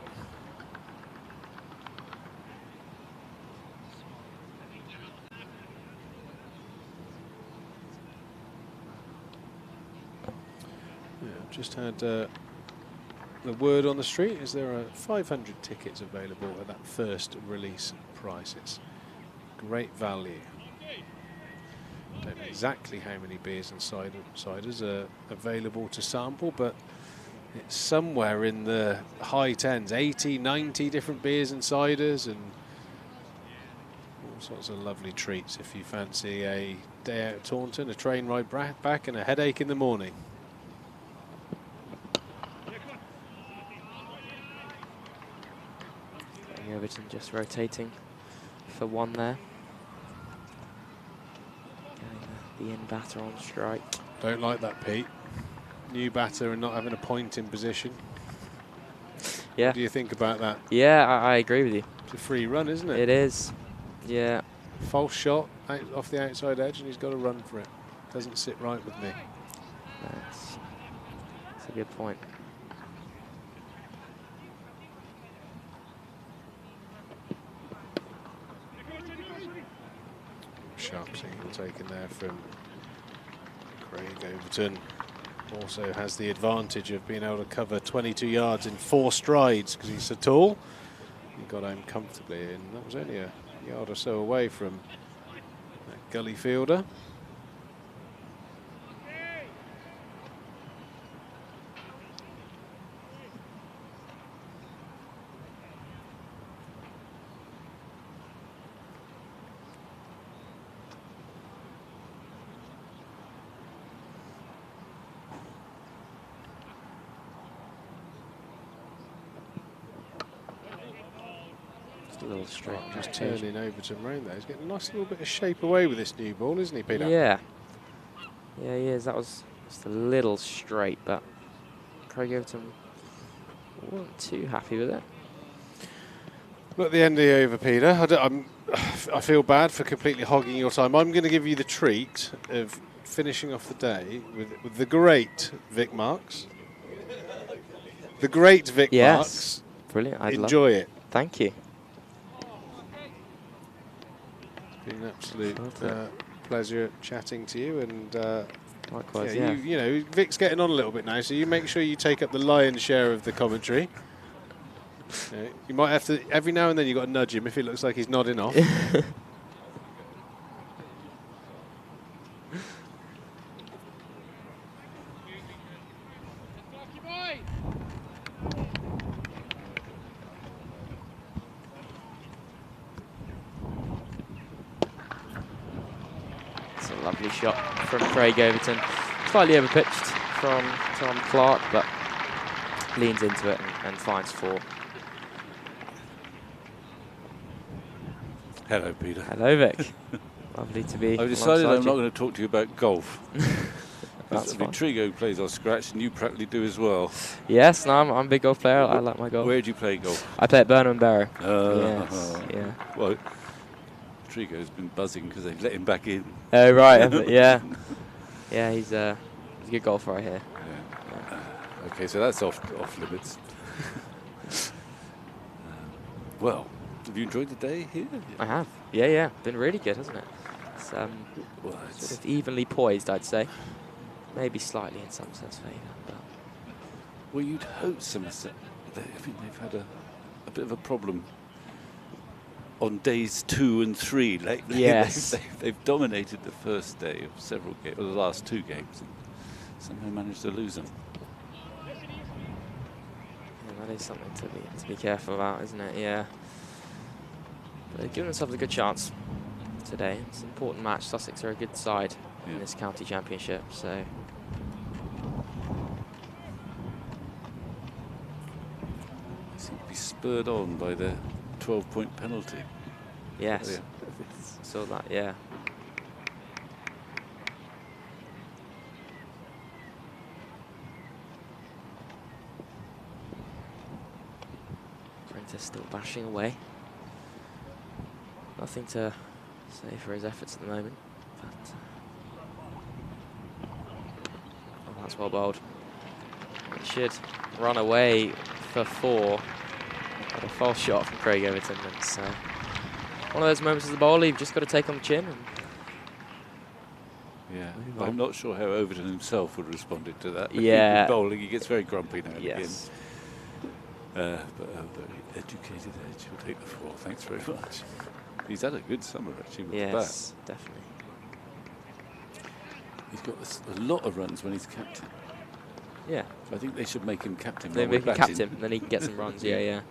Yeah, I've just had the word on the street is there are 500 tickets available at that first release price. It's great value. Don't know exactly how many beers and ciders are available to sample, but it's somewhere in the high tens, 80, 90 different beers and ciders, and all sorts of lovely treats if you fancy a day out at Taunton, a train ride back, and a headache in the morning. Overton just rotating for one there. Getting the in batter on strike. Don't like that, Pete. New batter and not having a point in position. Yeah. What do you think about that? Yeah, I agree with you. It's a free run, isn't it? It is. Yeah. False shot off the outside edge, and he's got to run for it. Doesn't sit right with me. That's a good point. Sharp signal taken there from Craig Overton. also has the advantage of being able to cover 22 yards in 4 strides because he's so tall. He got home comfortably, and that was only a yard or so away from that gully fielder. A little straight. Just turning Overton round there. He's getting a nice little bit of shape away with this new ball, isn't he, Peter? Yeah. Yeah, he is. That was just a little straight, but Craig Overton wasn't too happy with it. Look, at the end of the over, Peter. I feel bad for completely hogging your time. I'm going to give you the treat of finishing off the day with the great Vic Marks. The great Vic Marks. Brilliant. Enjoy it. Thank you. It's been an absolute pleasure chatting to you, and likewise. You know, Vic's getting on a little bit now, so you make sure you take up the lion's share of the commentary. You might have to every now and then. You got to nudge him if it looks like he's nodding off. It's a lovely shot from Craig Overton. Slightly overpitched from Tom Clark, but leans into it and finds 4. Hello, Peter. Hello, Vic. Lovely to be. I've decided I'm you. not going to talk to you about golf. That's fine. Trigo plays on scratch, and you practically do as well. Yes, no, I'm a big golf player. I like my golf. Where do you play golf? I play at Burnham and Barrow. Yes, yeah. Well, Trigo's been buzzing because they've let him back in. Oh, right, yeah. Yeah, he's a good golfer, I hear. Yeah. Okay, so that's off limits. Well, have you enjoyed the day here? I have. Yeah. Been really good, hasn't it? It's, sort of evenly poised, I'd say. Maybe slightly in Somerset's favour. But well, you'd hope Somerset. I think they've had a bit of a problem on days 2 and 3 lately. Yes. They've dominated the first day of several games, or the last 2 games, and somehow managed to lose them. Yeah, that is something to be careful about, isn't it? Yeah. But they've given themselves a good chance today. It's an important match. Sussex are a good side in this county championship, so. They seem to be spurred on by their 12-point penalty. Yes. Yeah. Saw that, yeah. Prentice still bashing away. Nothing to say for his efforts at the moment. But oh, that's well bowled. It should run away for 4. But a false shot from Craig Overton. It's one of those moments as the bowler you've just got to take on the chin. And yeah, I'm not sure how Overton himself would have responded to that. Yeah. Bowling, he gets very grumpy now and yes. again. But a very educated edge. He'll take the 4. Thanks very much. He's had a good summer actually with the bat. Yes, definitely. He's got a lot of runs when he's captain. Yeah. So I think they should make him captain. They make him captain, and then he can get some runs. Yeah.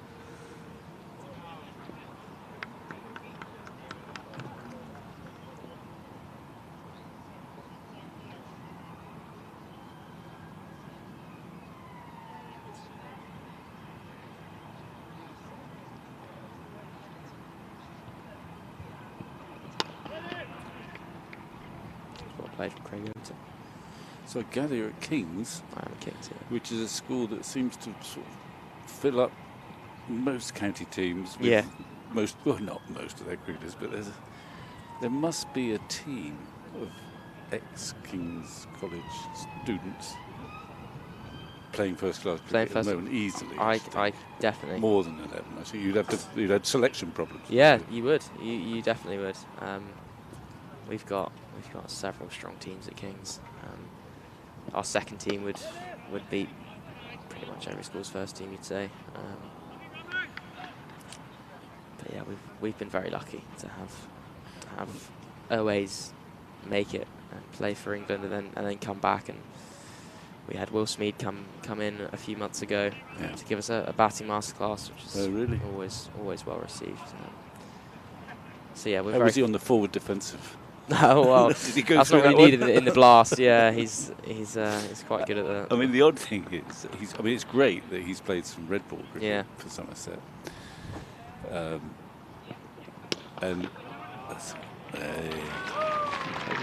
Played for Craig Overton. So I gather you're at King's. I am at King's, yeah. Which is a school that seems to sort of fill up most county teams with not most of their cricketers, but there must be a team of ex-King's College students playing first class cricket at the moment easily. I definitely. More than 11. I think you'd have selection problems. Yeah, you would. You definitely would. We've got several strong teams at King's. our second team would beat pretty much every school's first team, you'd say. But yeah, we've been very lucky to have always make it and play for England and then come back. And we had Will Smead come in a few months ago to give us a batting masterclass, which is always well received. So yeah, we're How was he on the forward defensive? Oh well, Did he go that's not through really that needed in the blast. Yeah, he's quite good at that. I mean, the odd thing is, I mean, it's great that he's played some red ball cricket for Somerset. And that's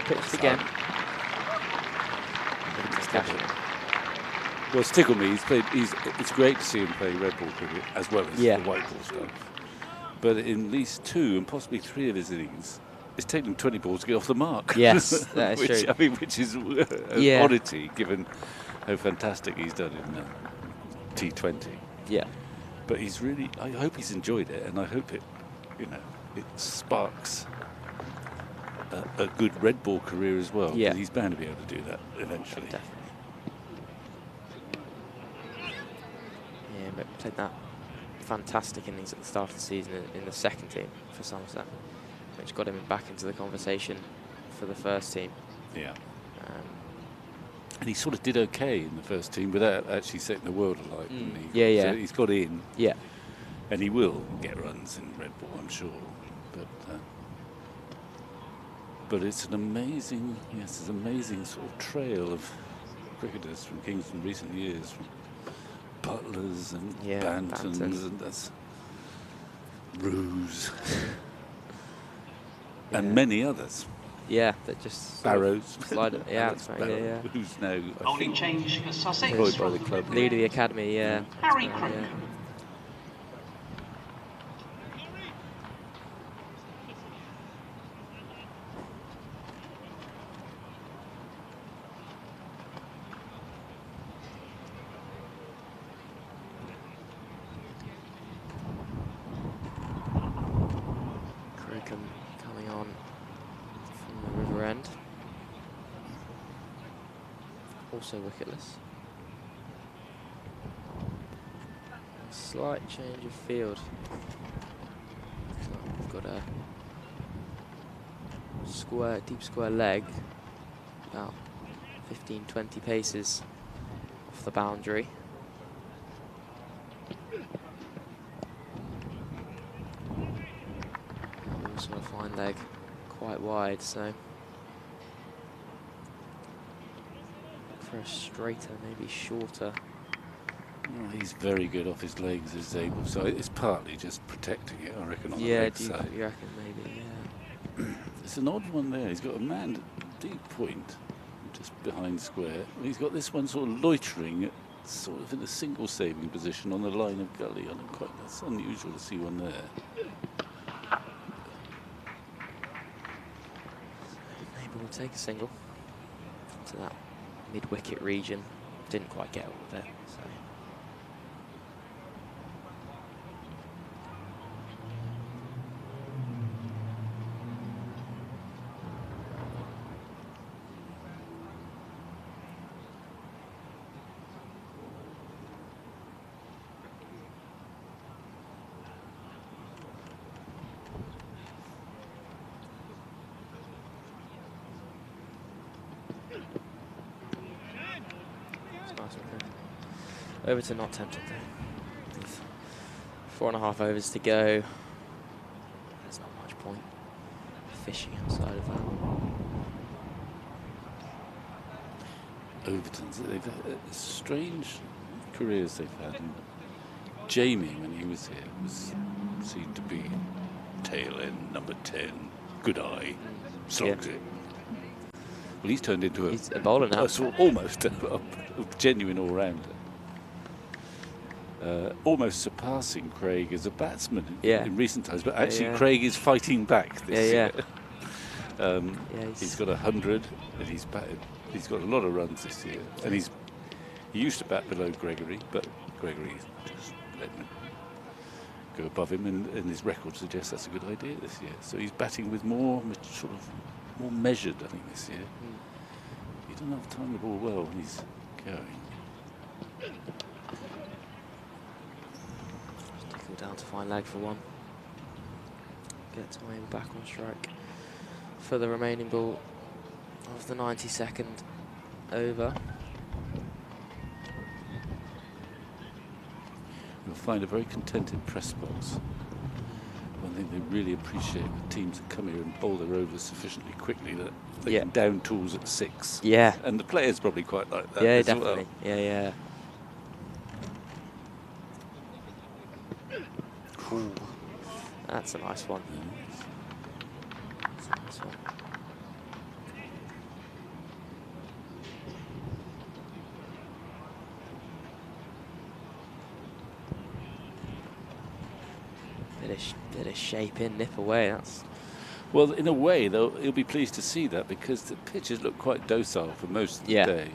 pitched again. Well, it's tickled me. It's great to see him play red ball cricket as well as the white ball stuff. But in at least 2 and possibly 3 of his innings, it's taken 20 balls to get off the mark. Yes, that is which, true. I mean, which is an oddity given how fantastic he's done in T20. Yeah. But he's really. I hope he's enjoyed it, and I hope it sparks a good red ball career as well. Yeah. He's bound to be able to do that eventually. Definitely. Yeah, but played that fantastic innings at the start of the season in the second team for Somerset, which got him back into the conversation for the first team. Yeah. And he sort of did okay in the first team without actually setting the world alight, didn't he? Yeah. So he's got in. Yeah. And he will get runs in red ball, I'm sure. But it's an amazing, it's an amazing sort of trail of cricketers from Kingston in recent years, from Butlers and Bantons and that's Roos and many others. Yeah, that just Barrows. Yeah, that's right. Yeah. Who's now Bowling change for Sussex. employed by the club. Leader of the academy. Yeah. Harry Crook. Coming on from the River End. Also wicketless. Slight change of field. So we've got a square, deep square leg, about 15-20 paces off the boundary. Also a fine leg, quite wide, so for a straighter, maybe shorter. Oh, he's very good off his legs, is able. So it's partly just protecting it, I reckon. On the leg side. You reckon maybe? Yeah. It's an odd one there. He's got a man at deep point, just behind square. He's got this one sort of loitering, sort of in a single saving position on the line of gully. That's unusual to see one there. Maybe we'll take a single to that mid-wicket region. Didn't quite get all of it. So. Over to not tempted though. With 4.5 overs to go. There's not much point fishing outside of that. Overton's, they've had strange careers they've had. And Jamie, when he was here, seemed to be tail end, number 10, good eye, slogs it. Well, he's turned into a bowler now. Almost a genuine all-rounder. Almost surpassing Craig as a batsman in recent times, but actually Craig is fighting back this year. He's got 100 and he's batted. He's got a lot of runs this year, and he used to bat below Gregory, but Gregory just let him go above him, and his record suggests that's a good idea this year. So he's batting with more measured, I think, this year. He don't have to time the ball well when he's going. Stickle down to fine leg for one. Get time back on strike for the remaining ball of the 92nd over. You'll find a very contented press box. One thing they really appreciate with teams that come here and bowl their overs sufficiently quickly that they can down tools at 6. Yeah. And the players probably quite like that. Yeah, as definitely. Well. Yeah. Ooh, that's a nice one. That's a nice one. Bit of shape in, nip away. That's well, in a way, though, he'll be pleased to see that because the pitches look quite docile for most of the day.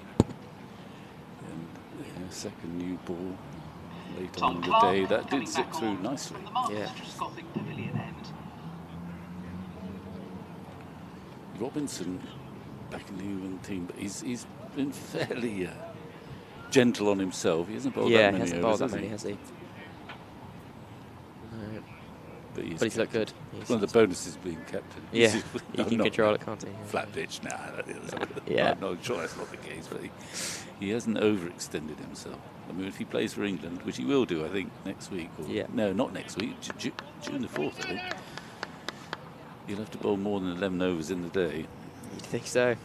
And second new ball late on in the day, that did zip through nicely. Yeah. Robinson back in the England team, but he's been fairly gentle on himself. He hasn't bowled that many overs, has he? No. But he's looked good. One of the bonuses being captain. Yeah, he can control it, can't he? Flat pitch, Yeah. I'm not sure that's not the case, but he hasn't overextended himself. I mean, if he plays for England, which he will do, I think, next week. Or, no, not next week, June the 4th, I think. He'll have to bowl more than 11 overs in the day. You'd think so.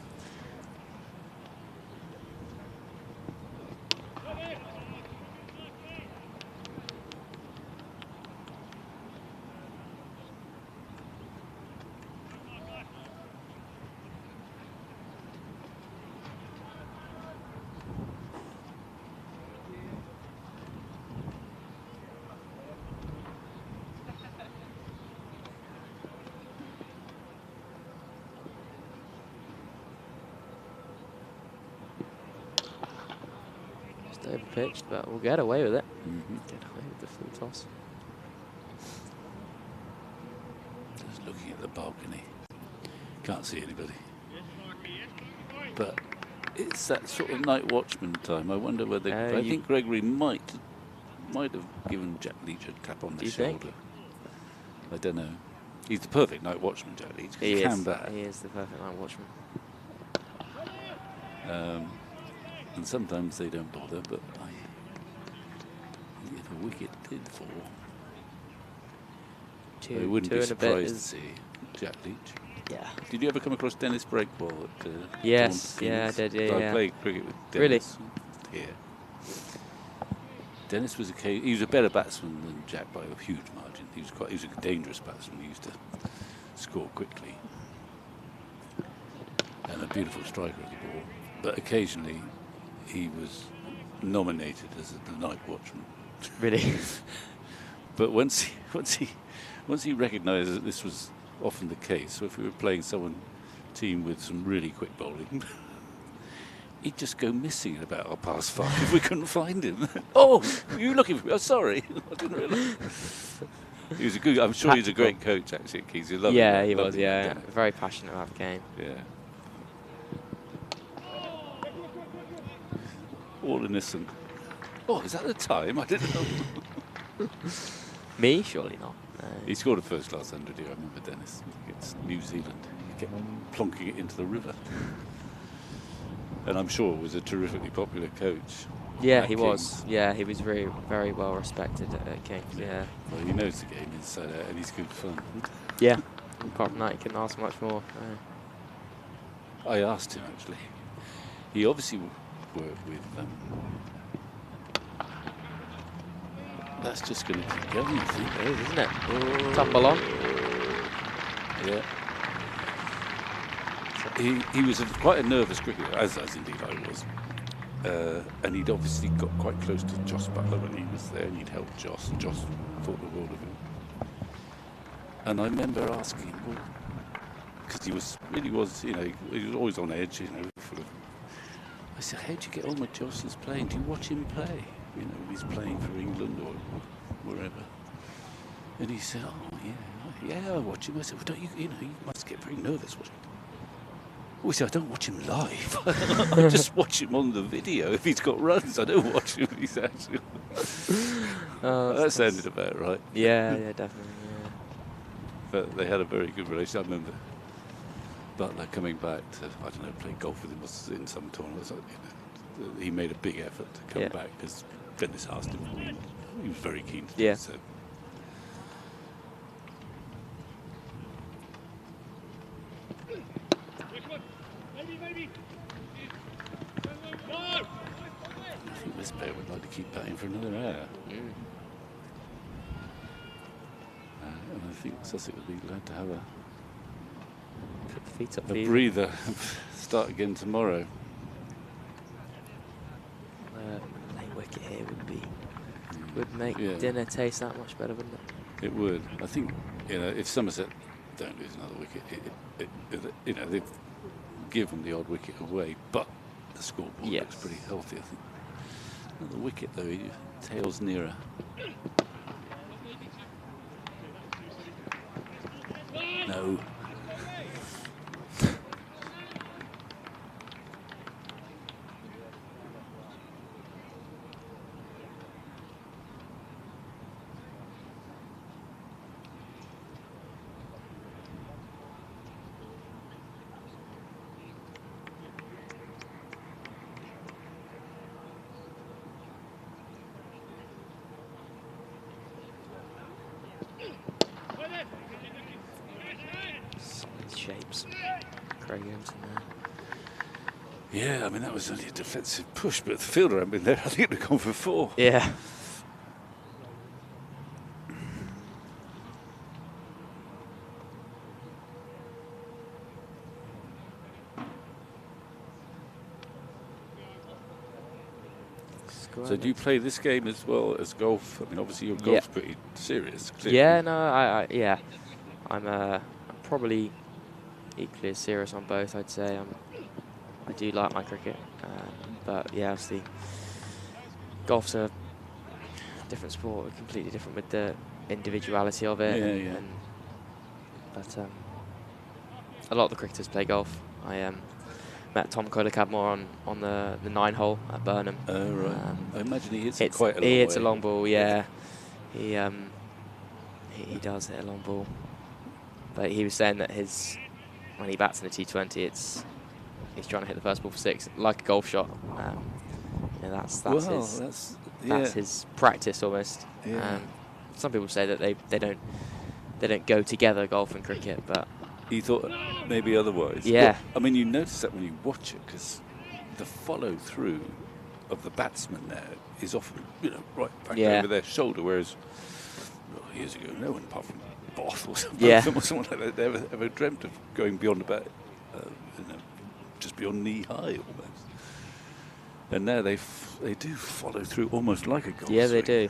Pitched, but we'll get away with it. Get away with the full toss. Just looking at the balcony, can't see anybody. But it's that sort of night watchman time. I wonder whether I think Gregory might have given Jack Leach a tap on the shoulder. Think? I don't know. He's the perfect night watchman, Jack Leach. He can bat. He is the perfect night watchman. And sometimes they don't bother, but if a wicket did fall, I wouldn't be surprised to see Jack Leach. Yeah. Did you ever come across Dennis Breakwell at Yes, yeah, I did. Yeah, I played cricket with Dennis. Really? Yeah. Dennis was he was a better batsman than Jack by a huge margin. He was a dangerous batsman. He used to score quickly and a beautiful striker of the ball. But occasionally he was nominated as the night watchman. Really? But once he recognised that this was often the case, so if we were playing team with some really quick bowling, he'd just go missing at about 5:30. We couldn't find him. Oh, were you looking for me? Oh, sorry, I didn't realise. He was I'm sure he's a great coach actually. He's a lovely. Yeah, he was. Yeah, very passionate about the game. Yeah. All innocent. Oh, is that the time? I didn't know. Me? Surely not. No. He scored a first-class 100 here, I remember, Dennis, against New Zealand. He kept plonking it into the river. And I'm sure was a terrifically popular coach. Yeah, he was. Yeah, he was very, very well respected at Kings. Yeah. Well, he knows the game inside out, and he's good fun. Yeah. Apart from that, he couldn't ask much more. I asked him, actually. He obviously worked with that's just going to keep going, I think. It is, isn't it? Tumble on. Yeah. He was quite a nervous cricketer, as indeed I was. And he'd obviously got quite close to Joss Butler when he was there, and he'd helped Joss, and Joss thought the world of him. And I remember asking him, well, because he was always on edge, full of. I said, how do you get on with Joss's playing? Do you watch him play? When he's playing for England or wherever. And he said, oh, yeah, I watch him. I said, well, don't you, you must get very nervous watching. Oh, see, I don't watch him live. I just watch him on the video. If he's got runs, I don't watch him. He's actually. That sounded about right. Yeah, yeah, definitely. Yeah. But they had a very good relationship. I remember Butler coming back to, I don't know, play golf with him in some tournament. He made a big effort to come back because Dennis asked him. He was very keen to do so. I think this player would like to keep batting for another hour. And I think Sussex would be glad to have a feet up breather. Start again tomorrow. Late wicket here would make dinner taste that much better, wouldn't it? It would. I think, if Somerset don't lose another wicket, they give them the odd wicket away, but the scoreboard looks pretty healthy, I think. Another wicket though, tails nearer. No. Shapes. Craig Emerson there. Yeah, I mean, that was only a defensive push, but if the fielder hadn't been there, I think it would have gone for 4. Yeah. So do you play this game as well as golf? I mean, obviously your golf's pretty serious. Clearly. Yeah, no, I'm probably equally as serious on both, I'd say. I do like my cricket, but yeah, obviously golf's a different sport, completely different with the individuality of it. But a lot of the cricketers play golf. I met Tom Kohler-Cadmore on the 9-hole at Burnham. Oh, right. I imagine he hits it quite a long He hits way. a long ball, yeah. He does hit a long ball. But he was saying that when he bats in the T20, he's trying to hit the first ball for 6, like a golf shot. That's his practice almost. Yeah. Some people say that they don't go together, golf and cricket, but You thought maybe otherwise. Yeah. Well, I mean, you notice that when you watch it, because the follow through of the batsman there is often, right back over their shoulder, whereas years ago, no one apart from Both or someone like that ever dreamt of going beyond about, just beyond knee high almost. And now they do follow through almost like a golf swing. They do.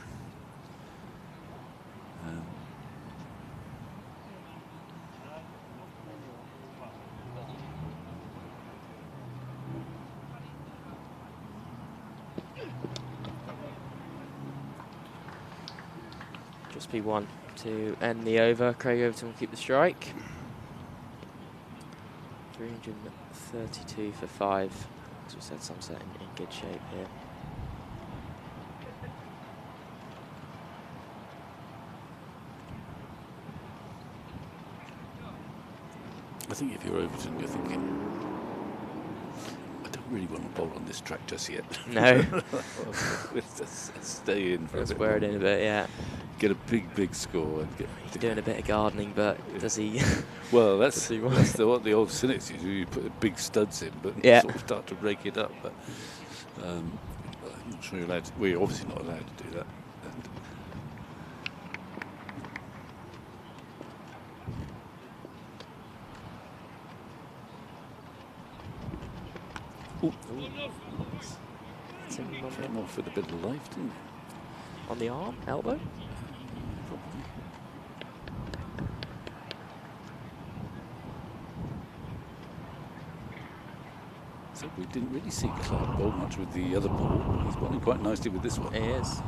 Just be one to end the over. Craig Overton will keep the strike. 332 for 5. As we said, Somerset in good shape here. I think if you're Overton, you're thinking, I don't really want to bowl on this track just yet. No. Let's stay in for Let's a bit. wear it in a bit, yeah. Get a big score. And He's doing a bit of gardening, but does he? Well, that's what the old cynics do. You put the big studs in, but sort of start to rake it up. But I'm not sure you're allowed to. We're obviously not allowed to do that. Came off with a bit of life, didn't he? On the arm, elbow? Probably. So we didn't really see Clark bowl much with the other ball. He's bowling quite nicely with this one. He is.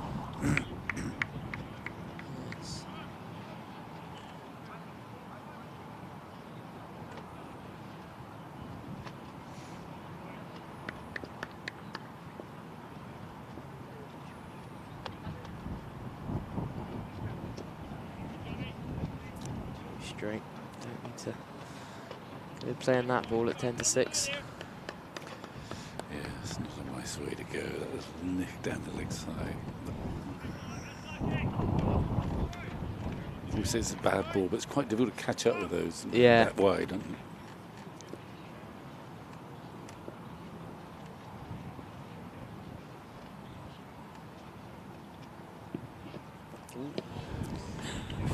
straight. Don't need to go playing that ball at 10-6. Yeah, it's not a nice way to go. That was nick down the leg side. You say it's a bad ball, but it's quite difficult to catch up with those that wide, aren't you?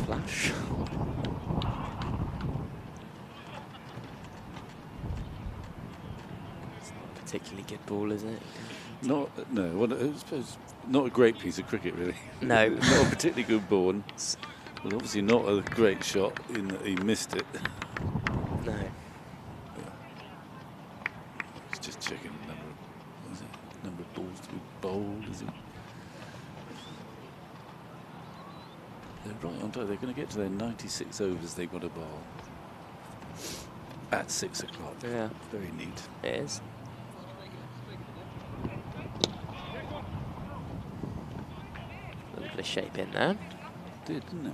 Flash. It's not a particularly good ball, is it? No. Well, I suppose not a great piece of cricket, really. No. Not a particularly good ball. But obviously not a great shot in that he missed it. No. He's just checking the number of balls to be bowled, is it? They're right on time. They're going to get to their 96 overs they've got to bowl at 6 o'clock. Yeah. Very neat. It is. A little bit of shape in there. Did, didn't it?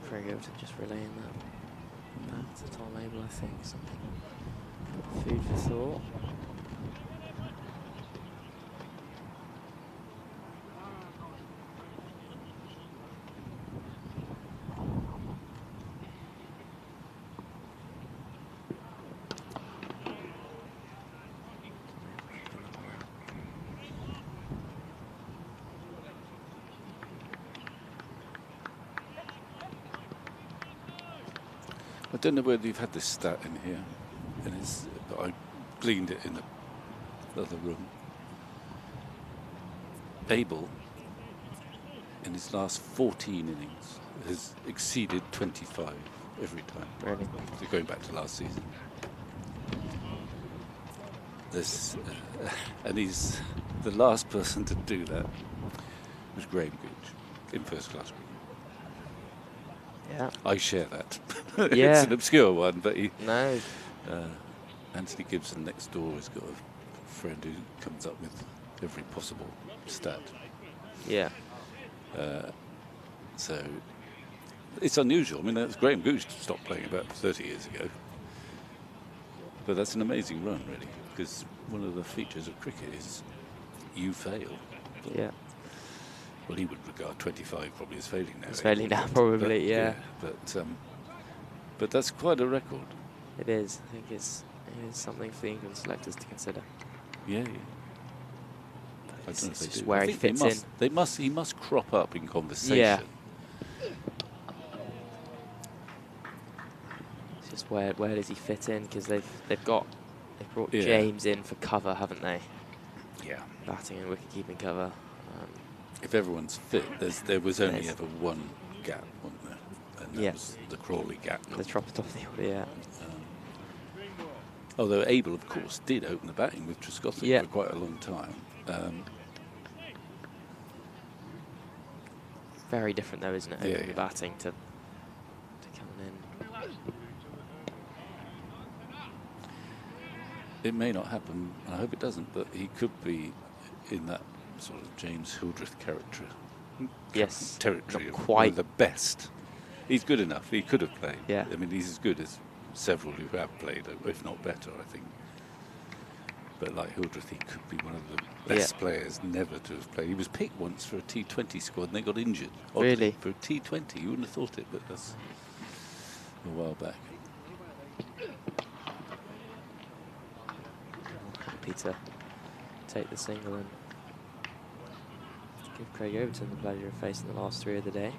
Craig Overton just relaying that back to Tom Abel, I think. Something food for thought. I don't know whether you've had this stat in here, but I gleaned it in the other room. Abel, in his last 14 innings, has exceeded 25 every time. Really? So going back to last season. And he's the last person to do that was Graham Gooch in first class cricket. Yeah. I share that. Yeah. It's an obscure one, but no. Anthony Gibson next door has got a friend who comes up with every possible stat. Yeah. So it's unusual. I mean, that's Graham Gooch stopped playing about 30 years ago. But that's an amazing run, really, because one of the features of cricket is you fail. Yeah. Well, he would regard 25 probably as failing now. It's failing now, probably, but, yeah. But that's quite a record. It is. I think it is something for the England selectors to consider. Yeah. I don't know if they just do. where I he think fits in. He must crop up in conversation. Yeah. It's just where does he fit in? Because they've brought James in for cover, haven't they? Yeah. Batting and wicket keeping cover. If everyone's fit, there was only ever one gap, wasn't there? And that was the Crawley gap. The Tropitov order, yeah. Although Abel, of course, did open the batting with Trescothick for quite a long time. Very different, though, isn't it? Yeah, Opening the batting to coming in. It may not happen, and I hope it doesn't, but he could be in that sort of James Hildreth character. Yes. Territory Not of quite. one of the best. He's good enough. He could have played. Yeah. I mean, he's as good as several who have played, if not better, I think. But like Hildreth, he could be one of the best players never to have played. He was picked once for a T20 squad and they got injured. Oddly, really? For a T20, you wouldn't have thought it, but that's a while back. Happy to take the single and give Craig Overton the pleasure of facing the last three of the day.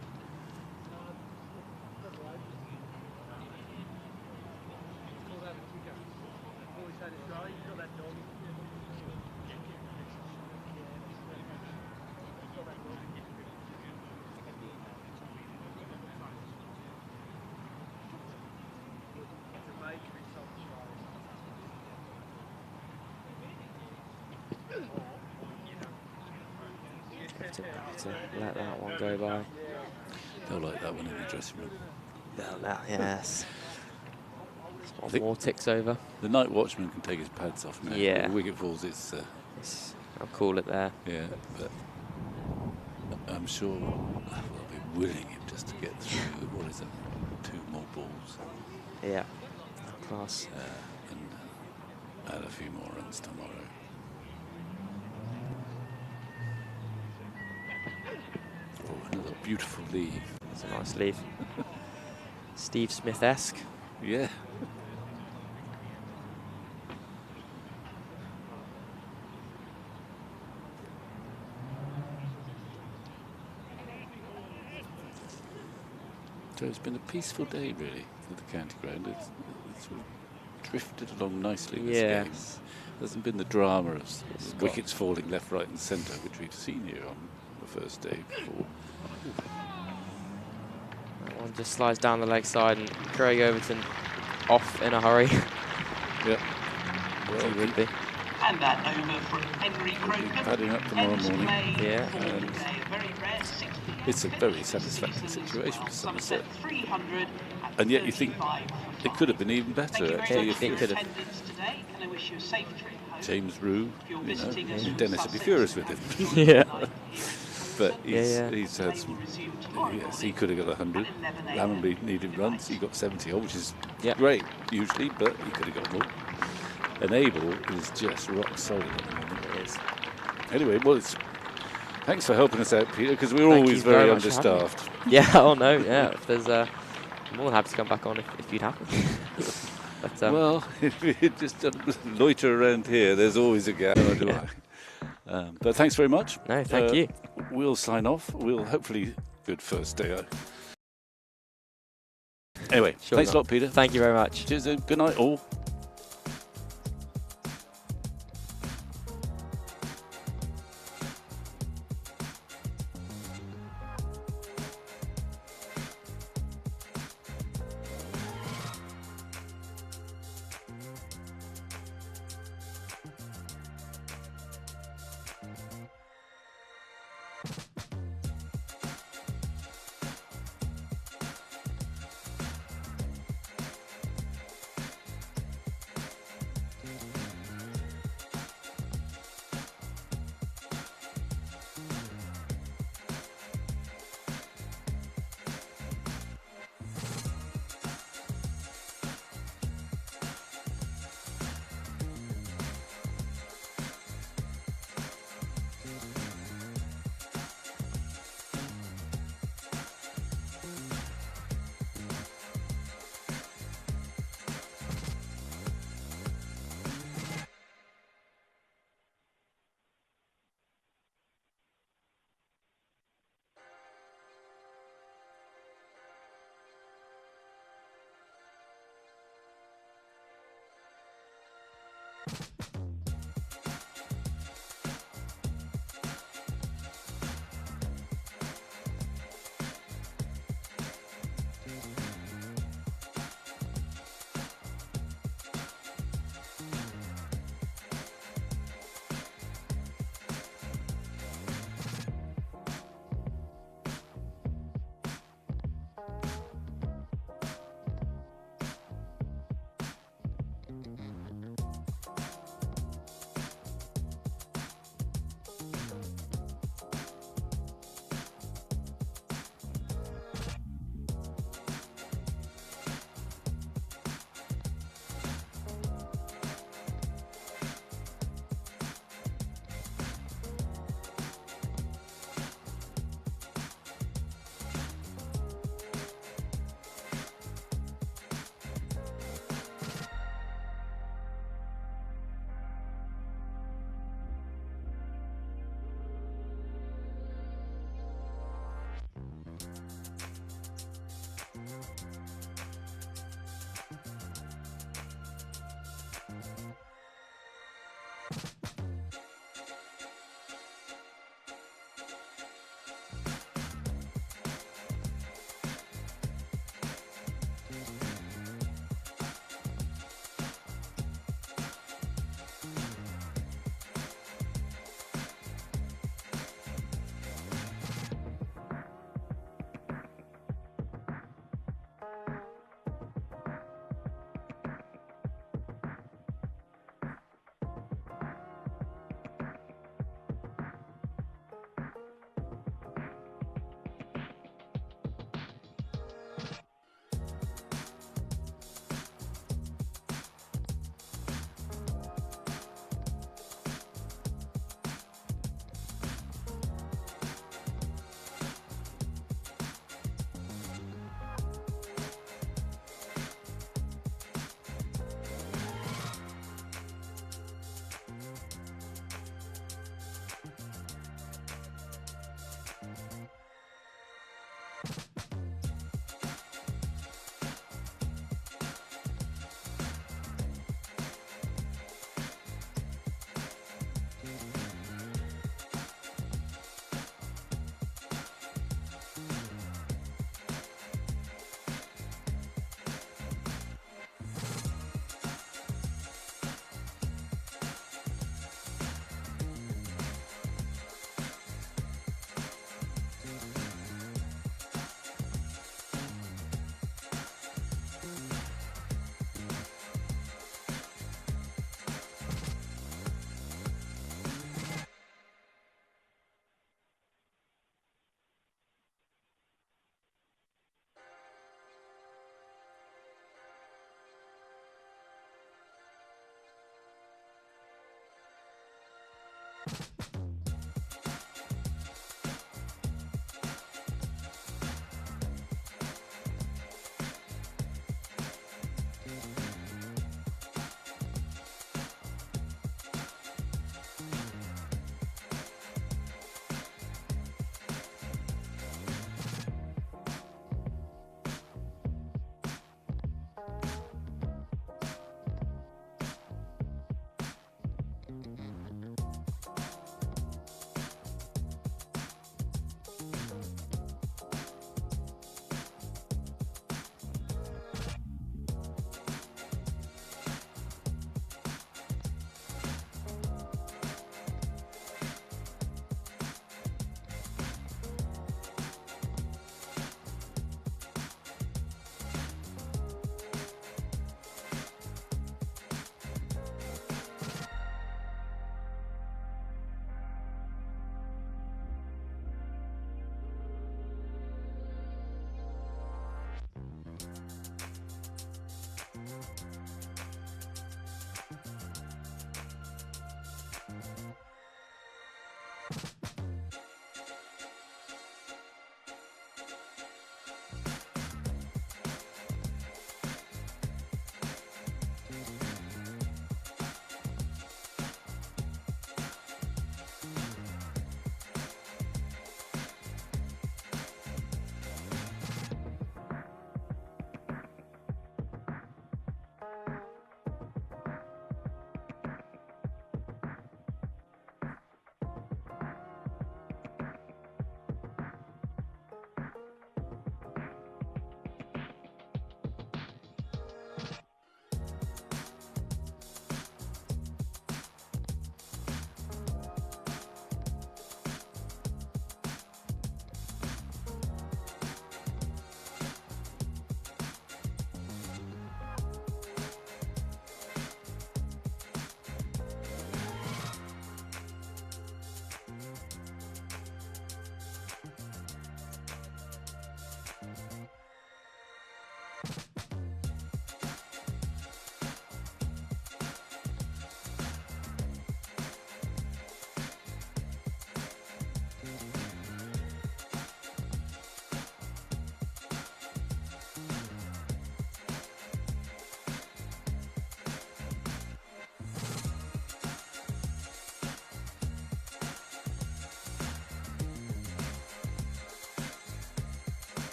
To let that one go by. They'll like that one in the dressing room. Yes. One more ticks over. The night watchman can take his pads off now. Yeah. The wicket falls, it's... I'll call it there. Yeah, but I'm sure they'll be willing him just to get through, what is it, 2 more balls. Yeah, class. And add a few more runs tomorrow. Oh, another beautiful leave. It's a nice leave. Steve Smith-esque. Yeah. So it's been a peaceful day, really, for the county ground. It's sort of drifted along nicely this game. There hasn't been the drama of wickets falling left, right and centre, which we've seen here on the first day before. That one just slides down the leg side and Craig Overton off in a hurry. Yep. Well, he would be. And that over from Henry Croker. Padding up tomorrow morning. Yeah. It's a very satisfactory situation for Somerset. And yet you think it could have been even better, actually. It could have. James Rue, you know, Dennis would be furious with him. Yeah. But he's had some, yes, he could have got 100. Lammonby needed runs, he got 70 which is great usually, but he could have got more. And Abel is just rock solid at the moment. It is. Anyway, well, thanks for helping us out, Peter, because we're always very understaffed. Yeah, oh no, yeah. If there's, I'm more than happy to come back on if you'd happen. But, well, if you just loiter around here, there's always a gap. But thanks very much. No, thank you. We'll sign off. We'll hopefully good first day out. Anyway, thanks a lot, Peter. Thank you very much. Cheers. Good night, all.